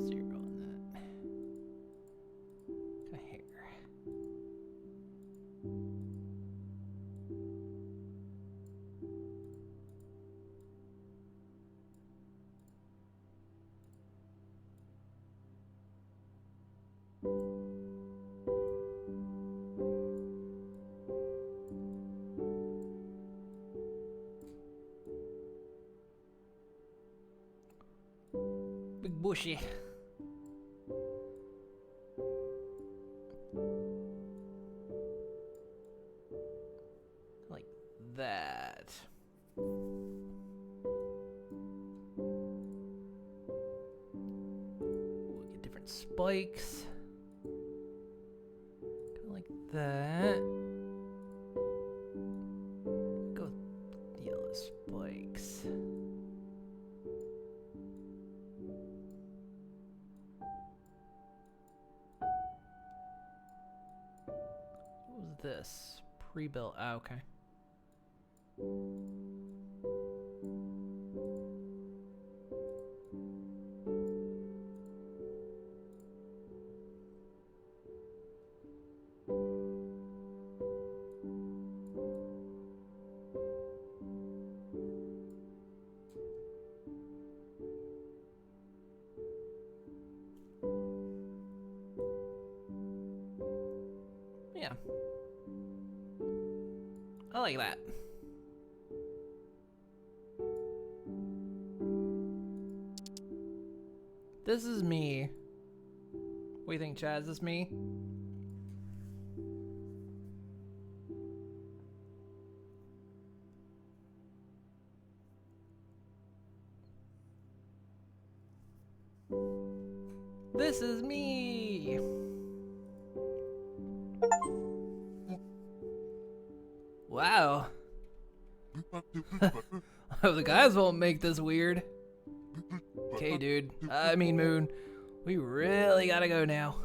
Zero on that. Got hair. Big bushy. Like that. Ooh, get different spikes. Kinda like that. Go with yellow spikes. What was this? Pre-built. Ah, okay. Yeah. I like that. This is me. What do you think, Chad? Is this me? This is me. Wow. The guys won't make this weird. Okay, dude. I mean, Moon. We really gotta go now.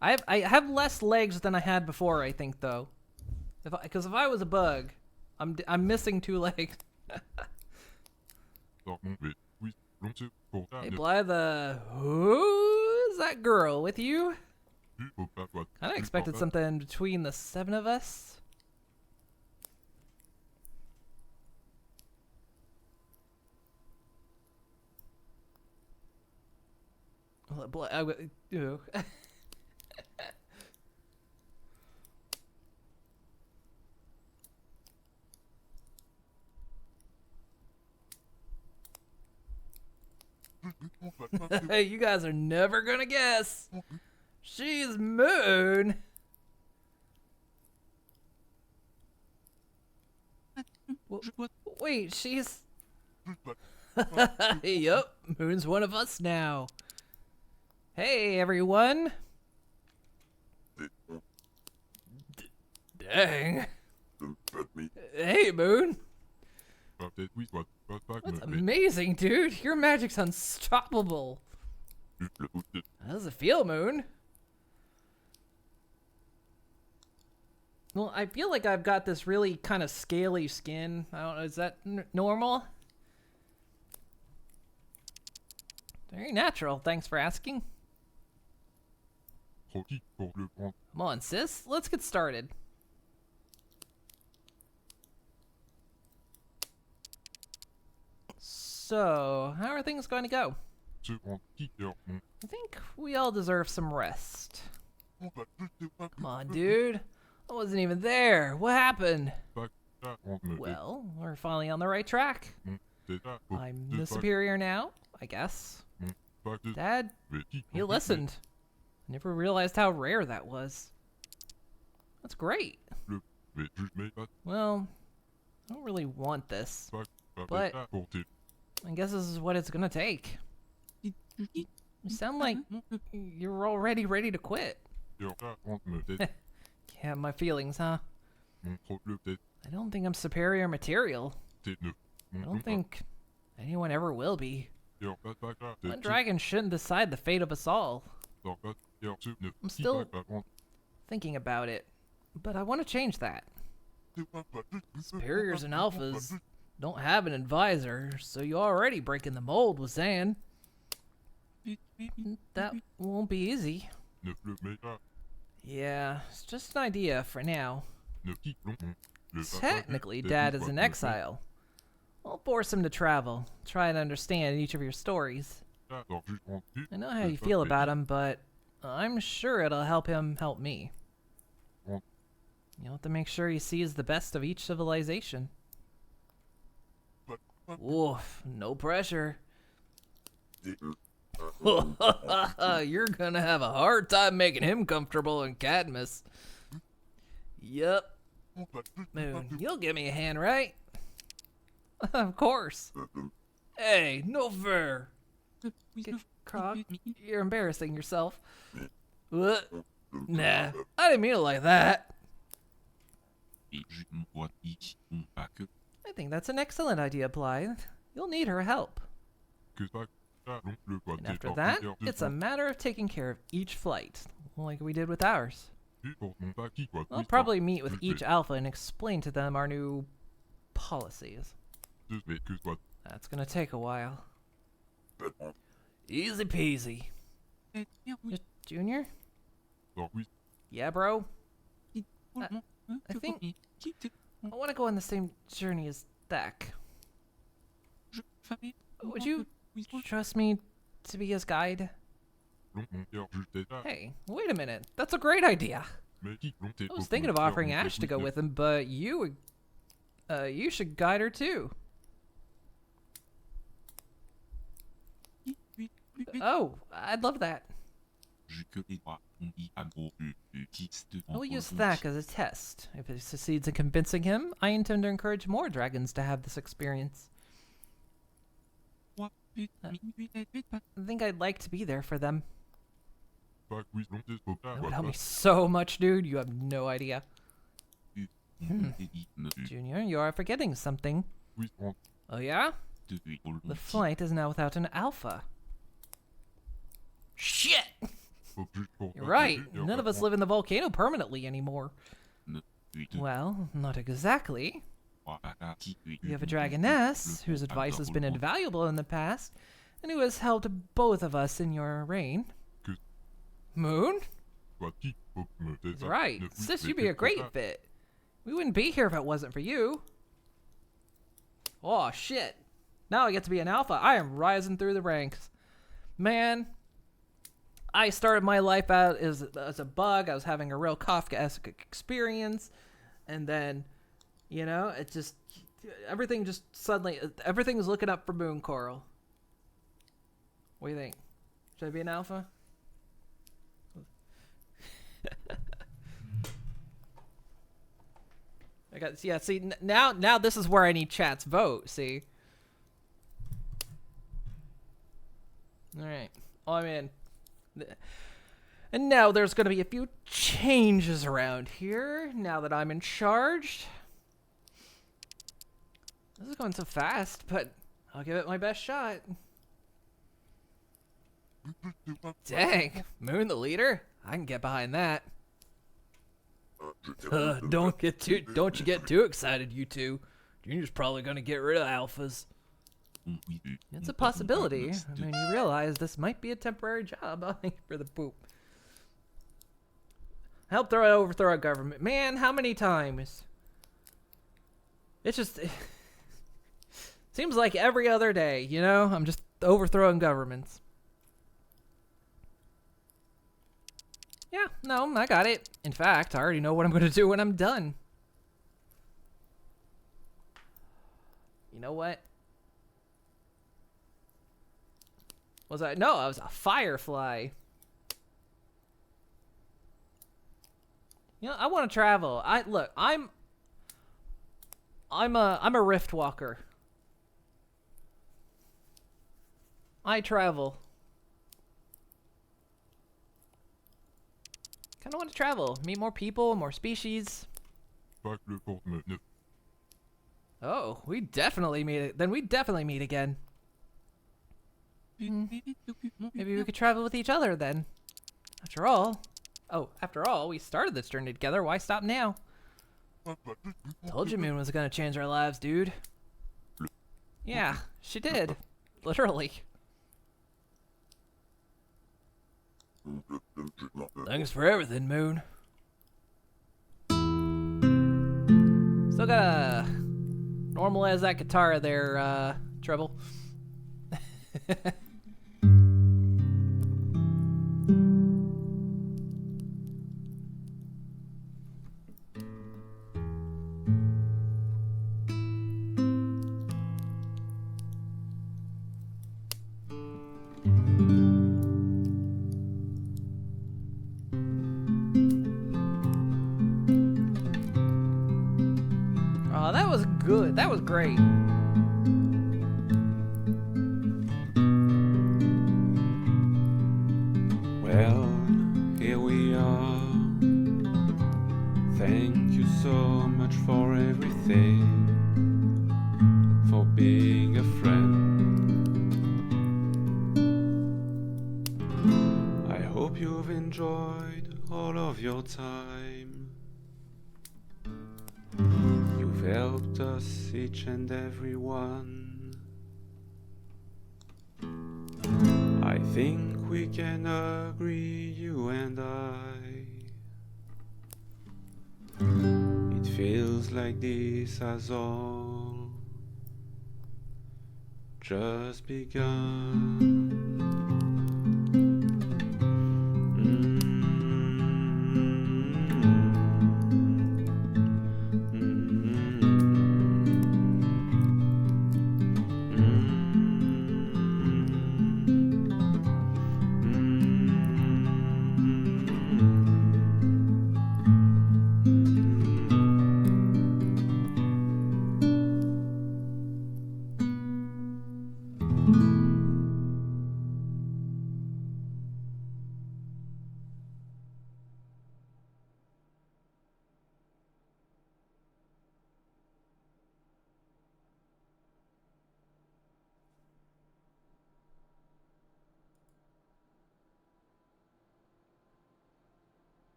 I have less legs than I had before, I think, though. Because if I was a bug, I'm missing 2 legs. Hey, Blythe, who's that girl with you? I expected something between the 7 of us. Ew. Hey, you guys are never gonna guess. She's Moon. Wait, she's... Yup, Moon's one of us now. Hey, everyone. Dang. Hey, Moon. That's amazing, dude. Your magic's unstoppable. How does it feel, Moon? Well, I feel like I've got this really kind of scaly skin. I don't know, is that normal? Very natural, thanks for asking. Requis pour le prendre. Come on, sis, let's get started. So, how are things going to go? Se rend qui est mon. I think we all deserve some rest. On va plus te voir. Come on, dude. I wasn't even there. What happened? Back, that on me. Well, we're finally on the right track. C'est ça. Faut I'm te the back- superior now, I guess. back de- Dad, Mais qui- he listened. I never realized how rare that was. That's great. Mais juste mais pas Well, I don't really want this. pas But- ça pour te. I guess this is what it's gonna take. You sound like you're already ready to quit. Yo, ça on me tête. Can't have my feelings, huh? Mon problème tête. I don't think I'm superior material. Tête neuf. I don't think anyone ever will be. Yo, pas ça. One dragon shouldn't decide the fate of us all. Yo, pas. Yo, tu neuf. I'm Qui still- pas on. Thinking about it. But I want to change that. Superiors and alphas don't have an advisor, so you're already breaking the mold with Zan. That won't be easy. Neuf le mais pas. Yeah, it's just an idea for now. Neuf qui non. Le papa, Technically, tête Dad neuf, is in pas- exile. I'll force him to travel, try to understand each of your stories. Ça, alors juste on dit. I know how you feel about him, but I'm sure it'll help him help me. Well- You'll have to make sure he sees the best of each civilization. Woof, no pressure. You're gonna have a hard time making him comfortable in Cadmus. Yup. Moon, you'll give me a hand, right? Of course. Hey, no fair. Croc, you're embarrassing yourself. What? Nah, I didn't mean it like that. I think that's an excellent idea, Blythe. You'll need her help. Que ça, ça, non, le pas And des after portes that, de it's a matter of taking care of each flight, like we did with ours. Puis pour mon pas qui quoi. I'll probably meet with each alpha and explain to them our new policies. Mais que soit. That's gonna take a while. Easy peasy. Junior? Alors oui, Yeah, bro? I think I want to go on the same journey as Thak. Would you trust me to be his guide? non, mon cœur juste ça. Hey, wait a minute. That's a great idea. Mais qui non, t'es I was thinking of offering Ash to go with him, but you should guide her too. Oh, I'd love that. I'll use Thak as a test. If it succeeds in convincing him, I intend to encourage more dragons to have this experience. I think I'd like to be there for them. Pas oui, non, t'es pas That would help me so much, dude. You have no idea. Junior, you are forgetting something. Oui, on. Oh yeah? The flight is now without an alpha. Shit! Faut juste pour You're pas right. que je- None of us live in the volcano permanently anymore. Well, not exactly. You have a dragoness whose advice has been invaluable in the past, and who has helped both of us in your reign. Que- Moon? Soit qui faut me tête That's ça. right. Neuf, oui, Sis, mais you'd be t'es a pas great ça. fit. We wouldn't be here if it wasn't for you. Oh, shit. Now I get to be an alpha. I am rising through the ranks. Man, I started my life out as a bug. I was having a real Kafkaesque experience. And then, you know, it just... Everything just suddenly... Everything is looking up for Moon Coral. What do you think? Should I be an alpha? I got, yeah, see, now this is where I need chat's vote, see? Alright, I'm in. And now there's gonna be a few changes around here, now that I'm in charge. This is going so fast, but I'll give it my best shot. Dang, Moon the leader? I can get behind that. Don't you get too excited, you two. Junior's probably gonna get rid of alphas. It's a possibility. I mean, you realize this might be a temporary job. For the poop. Help overthrow our government. Man, how many times? It's just... seems like every other day, you know? I'm just overthrowing governments. Yeah, no, I got it. In fact, I already know what I'm going to do when I'm done. You know what? Was I? No, I was a firefly. You know, I want to travel. Look, I'm a rift walker. I travel. Kind of want to travel, meet more people, more species. Oh, we definitely meet. Then we definitely meet again. Maybe we could travel with each other then. After all, we started this journey together. Why stop now? Told you Moon was gonna change our lives, dude. Yeah, she did. Literally. Thanks for everything, Moon. Still gotta normalize that guitar there, Treble. Oh, that was good. That was great. Well, here we are. Thank you so much for everything, for being a friend. I hope you've enjoyed all of your time. You've helped us, each and every one. I think we can agree, you and I. It feels like this has all just begun.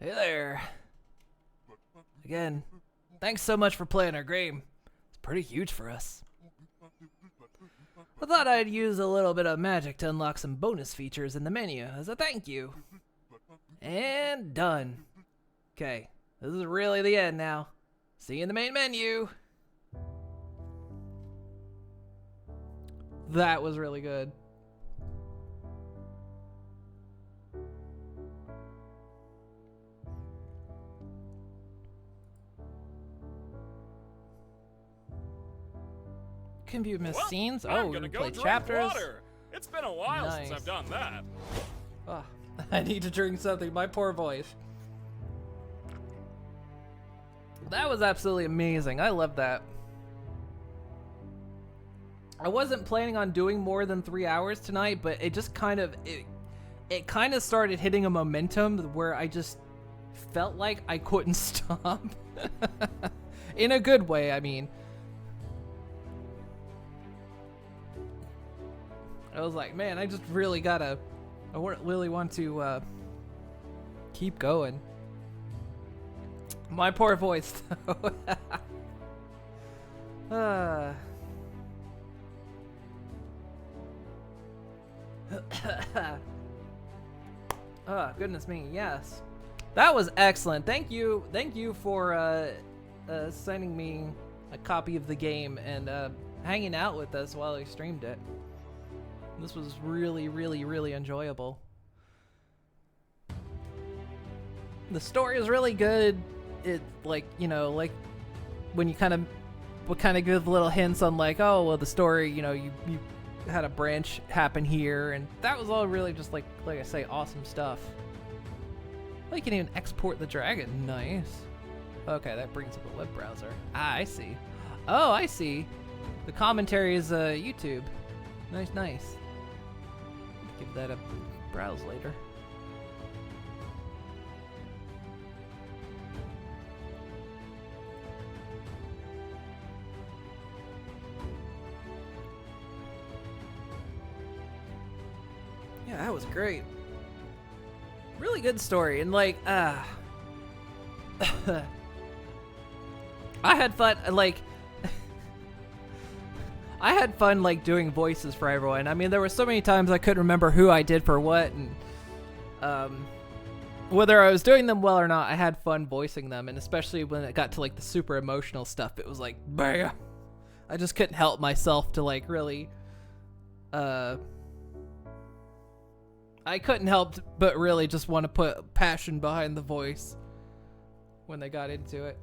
Hey there. Again, thanks so much for playing our game. It's pretty huge for us. I thought I'd use a little bit of magic to unlock some bonus features in the menu as a thank you. And done. Okay, this is really the end now. See you in the main menu. That was really good. Can view missed scenes. Oh, we're gonna play chapters. Water. It's been a while since I've done that. Oh, I need to drink something. My poor voice. That was absolutely amazing. I love that. I wasn't planning on doing more than 3 hours tonight, but it just kind of it kind of started hitting a momentum where I just felt like I couldn't stop. In a good way, I mean. I was like, man, I just really really want to keep going. My poor voice, though. Oh, goodness me, yes. That was excellent. Thank you for sending me a copy of the game and hanging out with us while I streamed it. This was really, really, really enjoyable. The story is really good. It, like, you know, like when you kind of give little hints on like, oh, well, the story, you know, you had a branch happen here, and that was all really just like I say, awesome stuff. I can even export the dragon. Nice. Okay, that brings up a web browser. Ah, I see. Oh, I see. The commentary is YouTube. Nice, nice. Give that a browse later. Yeah, that was great. Really good story, and like, I had fun, like, I had fun, like, doing voices for everyone. I mean, there were so many times I couldn't remember who I did for what, and, whether I was doing them well or not, I had fun voicing them, and especially when it got to, like, the super emotional stuff, it was like, bam! I just couldn't help myself to, like, really, I couldn't help but really just want to put passion behind the voice when they got into it.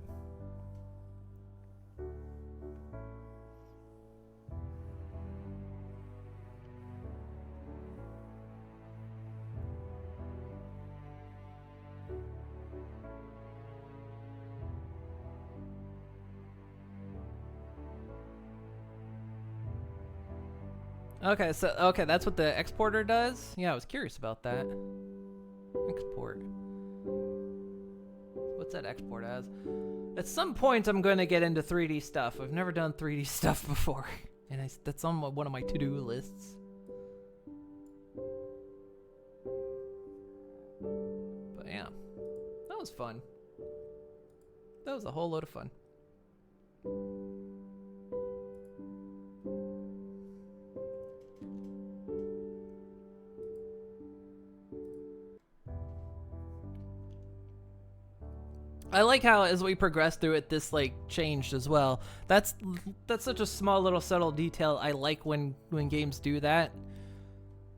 Okay, so, okay, that's what the exporter does? Yeah, I was curious about that. Export. What's that export as? At some point, I'm going to get into 3D stuff. I've never done 3D stuff before, and that's on one of my to-do lists. But yeah, that was fun. That was a whole load of fun. I like how as we progress through it, this like changed as well. That's such a small little subtle detail. I like when games do that.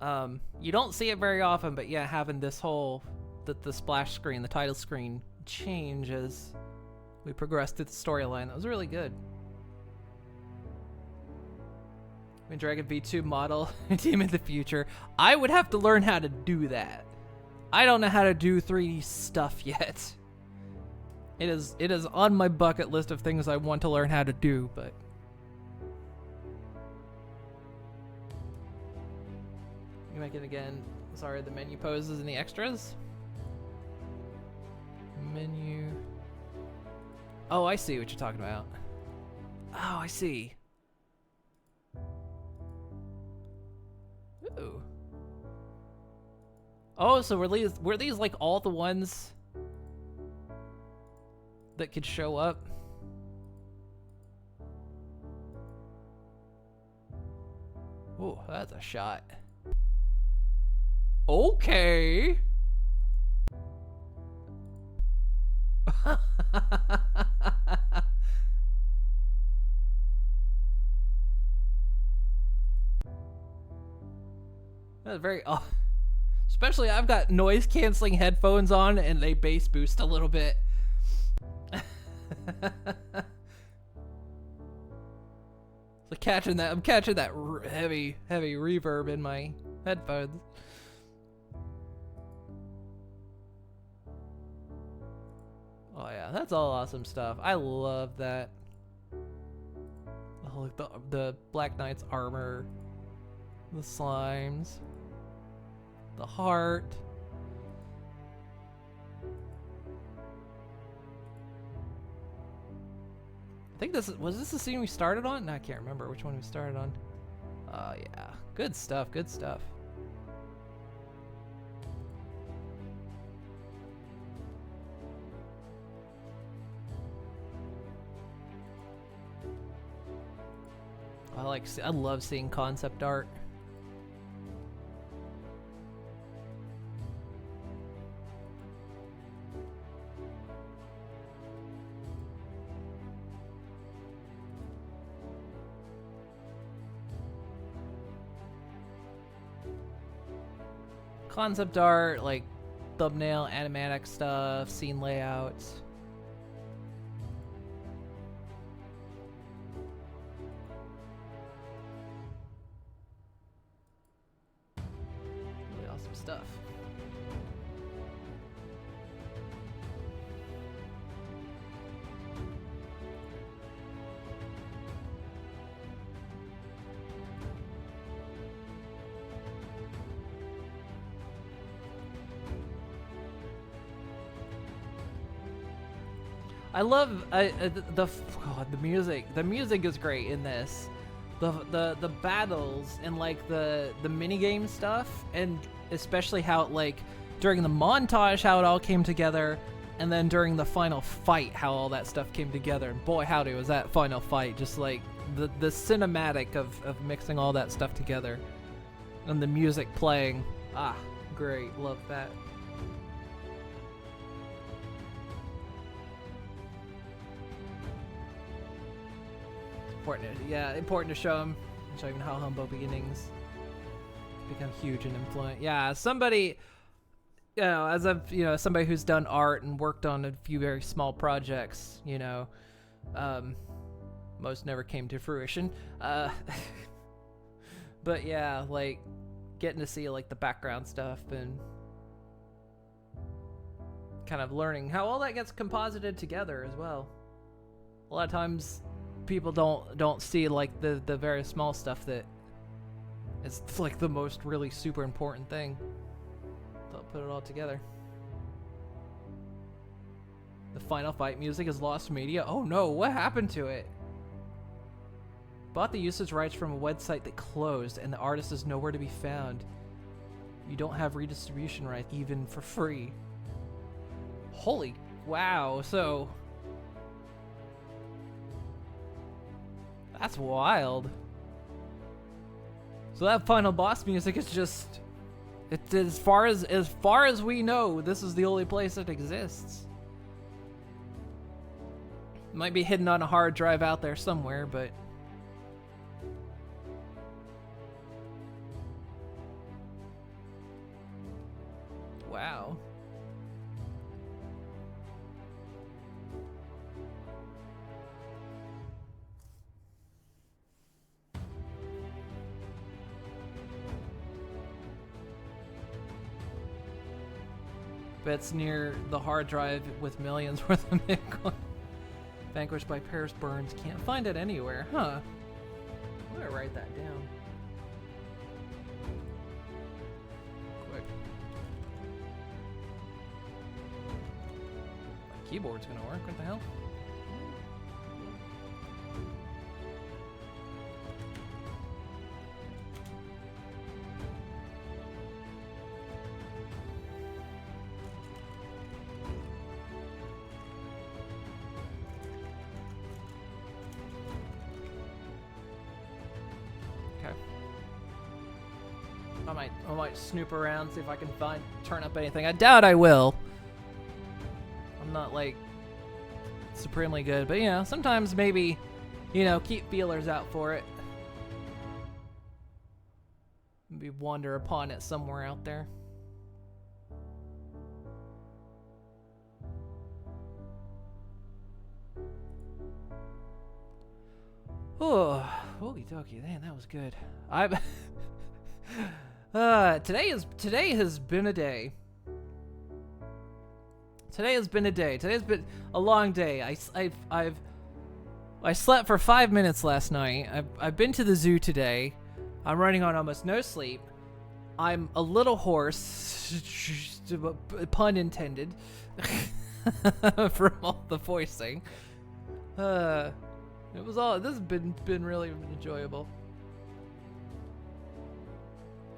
You don't see it very often, but yeah, having this whole the splash screen, the title screen change as we progress through the storyline. That was really good. When Dragon V2 model team in the future, I would have to learn how to do that. I don't know how to do 3D stuff yet. It is on my bucket list of things I want to learn how to do, but you make it again. Sorry, the menu poses and the extras. Menu. Oh, I see what you're talking about. Oh, I see. Ooh. Oh, so were these like all the ones that could show up? Oh, that's a shot. Okay. That's very especially I've got noise canceling headphones on and they bass boost a little bit. So I'm catching that heavy reverb in my headphones. Oh yeah, that's all awesome stuff. I love that. Oh, the Black Knight's armor, the slimes, the heart. I think was this the scene we started on? No, I can't remember which one we started on. Oh yeah, good stuff. Good stuff. I love seeing concept art. Concept art, like thumbnail, animatic stuff, scene layouts. Really awesome stuff. I love the music. The music is great in this. The battles and like the mini game stuff, and especially how it, like during the montage how it all came together, and then during the final fight how all that stuff came together. And boy howdy was that final fight just like the cinematic of mixing all that stuff together, and the music playing. Ah, great, love that. Important to show him how Humble Beginnings become huge and influent. Yeah, somebody, as somebody who's done art and worked on a few very small projects, most never came to fruition. But yeah, like getting to see like the background stuff and kind of learning how all that gets composited together as well. A lot of times people don't see like the very small stuff that is like the most really super important thing. They'll put it all together. The final fight music is lost media. Oh no, what happened to it? Bought the usage rights from a website that closed and the artist is nowhere to be found. You don't have redistribution rights even for free. Holy wow, so that's wild. So that final boss music is just, it's as far as we know, this is the only place it exists. It might be hidden on a hard drive out there somewhere, but wow. It's near the hard drive with millions worth of Bitcoin. Vanquished by Paris Burns. Can't find it anywhere. Huh. I'm gonna write that down. Quick. My keyboard's gonna work. What the hell? I might snoop around, see if I can turn up anything. I doubt I will. I'm not like supremely good, but sometimes maybe, keep feelers out for it. Maybe wander upon it somewhere out there. Oh, holy dokey, man, that was good. Today has been a day. Today has been a day. Today's been a long day. I slept for 5 minutes last night. I've been to the zoo today. I'm running on almost no sleep. I'm a little hoarse, pun intended, from all the voicing. This has been really enjoyable.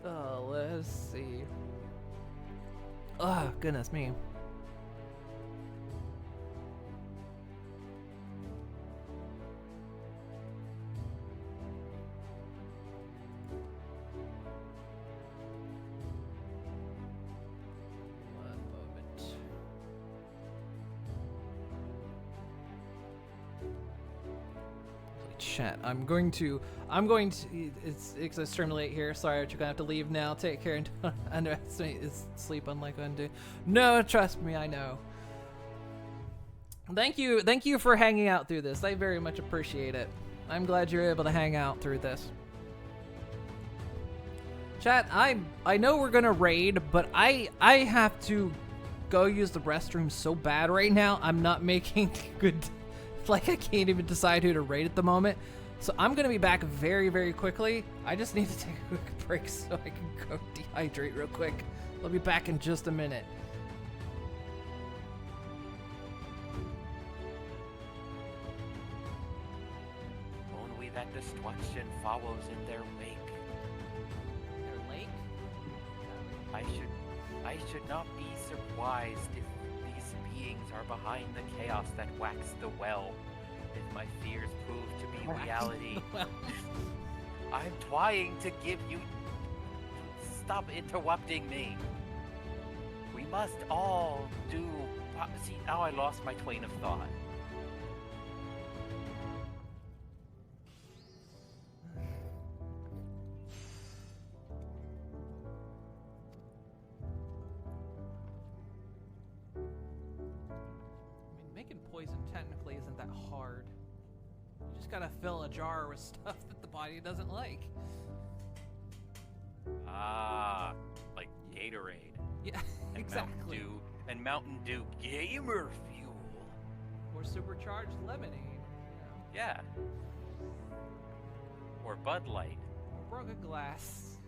Let's see. Oh, goodness me. One moment. Chat. I'm going to. It's extremely late here. Sorry, you're gonna have to leave now. Take care and don't underestimate his sleep, unlike undo. No, trust me, I know. Thank you for hanging out through this. I very much appreciate it. I'm glad you're able to hang out through this. Chat, I know we're gonna raid, but I have to go use the restroom so bad right now. I'm not making good. Like, I can't even decide who to raid at the moment. So I'm gonna be back very, very quickly. I just need to take a quick break so I can go dehydrate real quick. I'll be back in just a minute. Only that destruction follows in their wake. Their lake? I should not be surprised if these beings are behind the chaos that waxed the well. If my fears prove to be reality, I'm trying to give you... Stop interrupting me. We must all do... See, now I lost my train of thought. Making poison technically isn't that hard. You just gotta fill a jar with stuff that the body doesn't like. Ah, like Gatorade. Yeah, And exactly. Mountain Dew gamer fuel. Or supercharged lemonade. You know? Yeah. Or Bud Light. Or broken glass.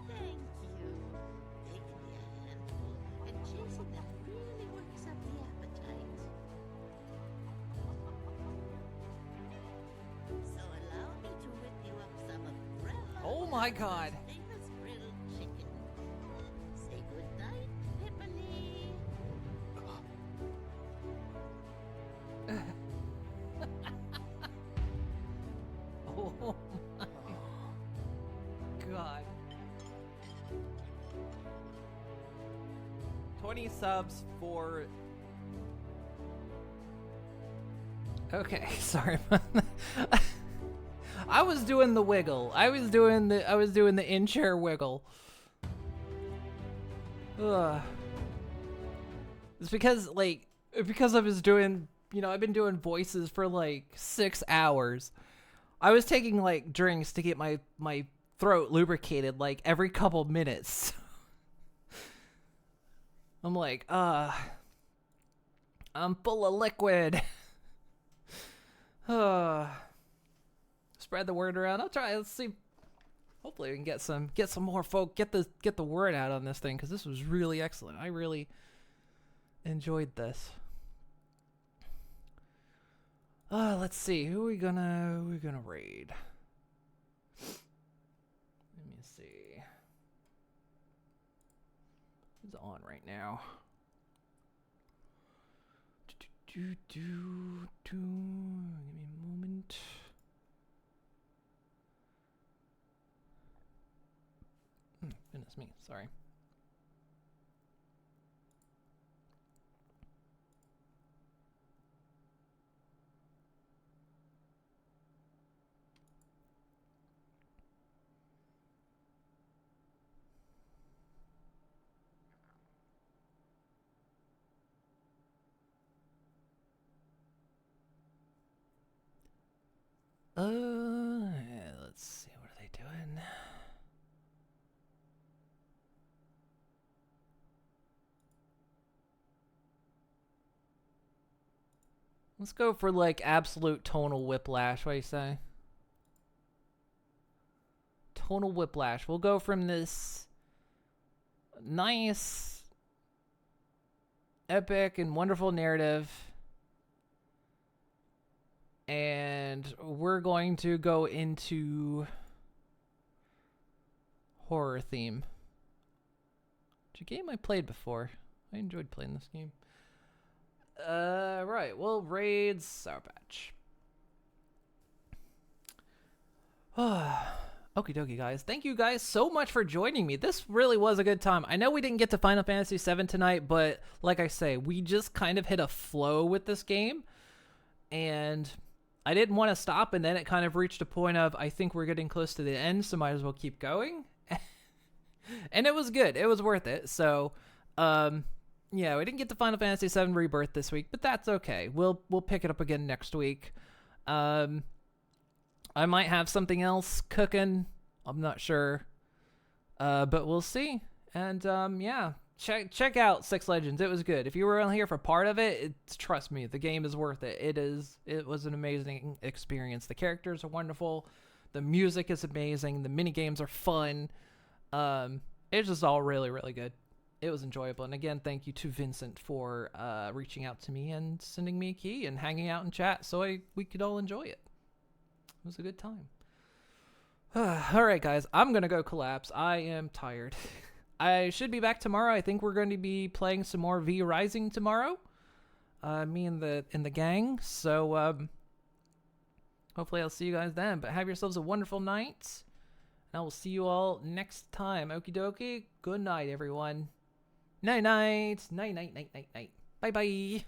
Thank you. Taking me a handful and chasing them really works up the appetite. So allow me to whip you up some of Grandma Oh my God. famous grilled chicken. Say goodnight, Pippalee. Oh my God. 20 subs for... Okay, sorry. I was doing the wiggle. I was doing the in-chair wiggle. Ugh. It's because I was doing, I've been doing voices for like 6 hours. I was taking like drinks to get my throat lubricated like every couple minutes. I'm like, I'm full of liquid. Spread the word around. I'll try. Let's see. Hopefully we can get some more folk, get the word out on this thing, because this was really excellent. I really enjoyed this. Let's see. Who are we gonna raid? Let me see. Who's on right now? Give me a moment. Goodness me, sorry. Let's see, what are they doing? Let's go for like absolute tonal whiplash. What do you say? Tonal whiplash. We'll go from this nice, epic, and wonderful narrative and we're going to go into horror theme. It's a game I played before. I enjoyed playing this game. Right. We'll raid Sour Patch. Okie dokie, guys. Thank you guys so much for joining me. This really was a good time. I know we didn't get to Final Fantasy VII tonight, but like I say, we just kind of hit a flow with this game. And I didn't want to stop, and then it kind of reached a point of, I think we're getting close to the end, so might as well keep going. And it was good. It was worth it. So, yeah, we didn't get to Final Fantasy VII Rebirth this week, but that's okay. We'll pick it up again next week. I might have something else cooking. I'm not sure. But we'll see. And yeah, check out Six Legends. It was good. If you were only here for part of it, trust me, the game is worth it. It was an amazing experience. The characters are wonderful. The music is amazing. The mini games are fun. It's just all really, really good. It was enjoyable. And again, thank you to Vincent for reaching out to me and sending me a key and hanging out in chat so we could all enjoy it. It was a good time. All right, guys. I'm going to go collapse. I am tired. I should be back tomorrow. I think we're going to be playing some more V Rising tomorrow. Me and the gang. So hopefully I'll see you guys then. But have yourselves a wonderful night. And I will see you all next time. Okie dokie. Good night, everyone. Night, night. Night, night, night, night, night. Bye-bye.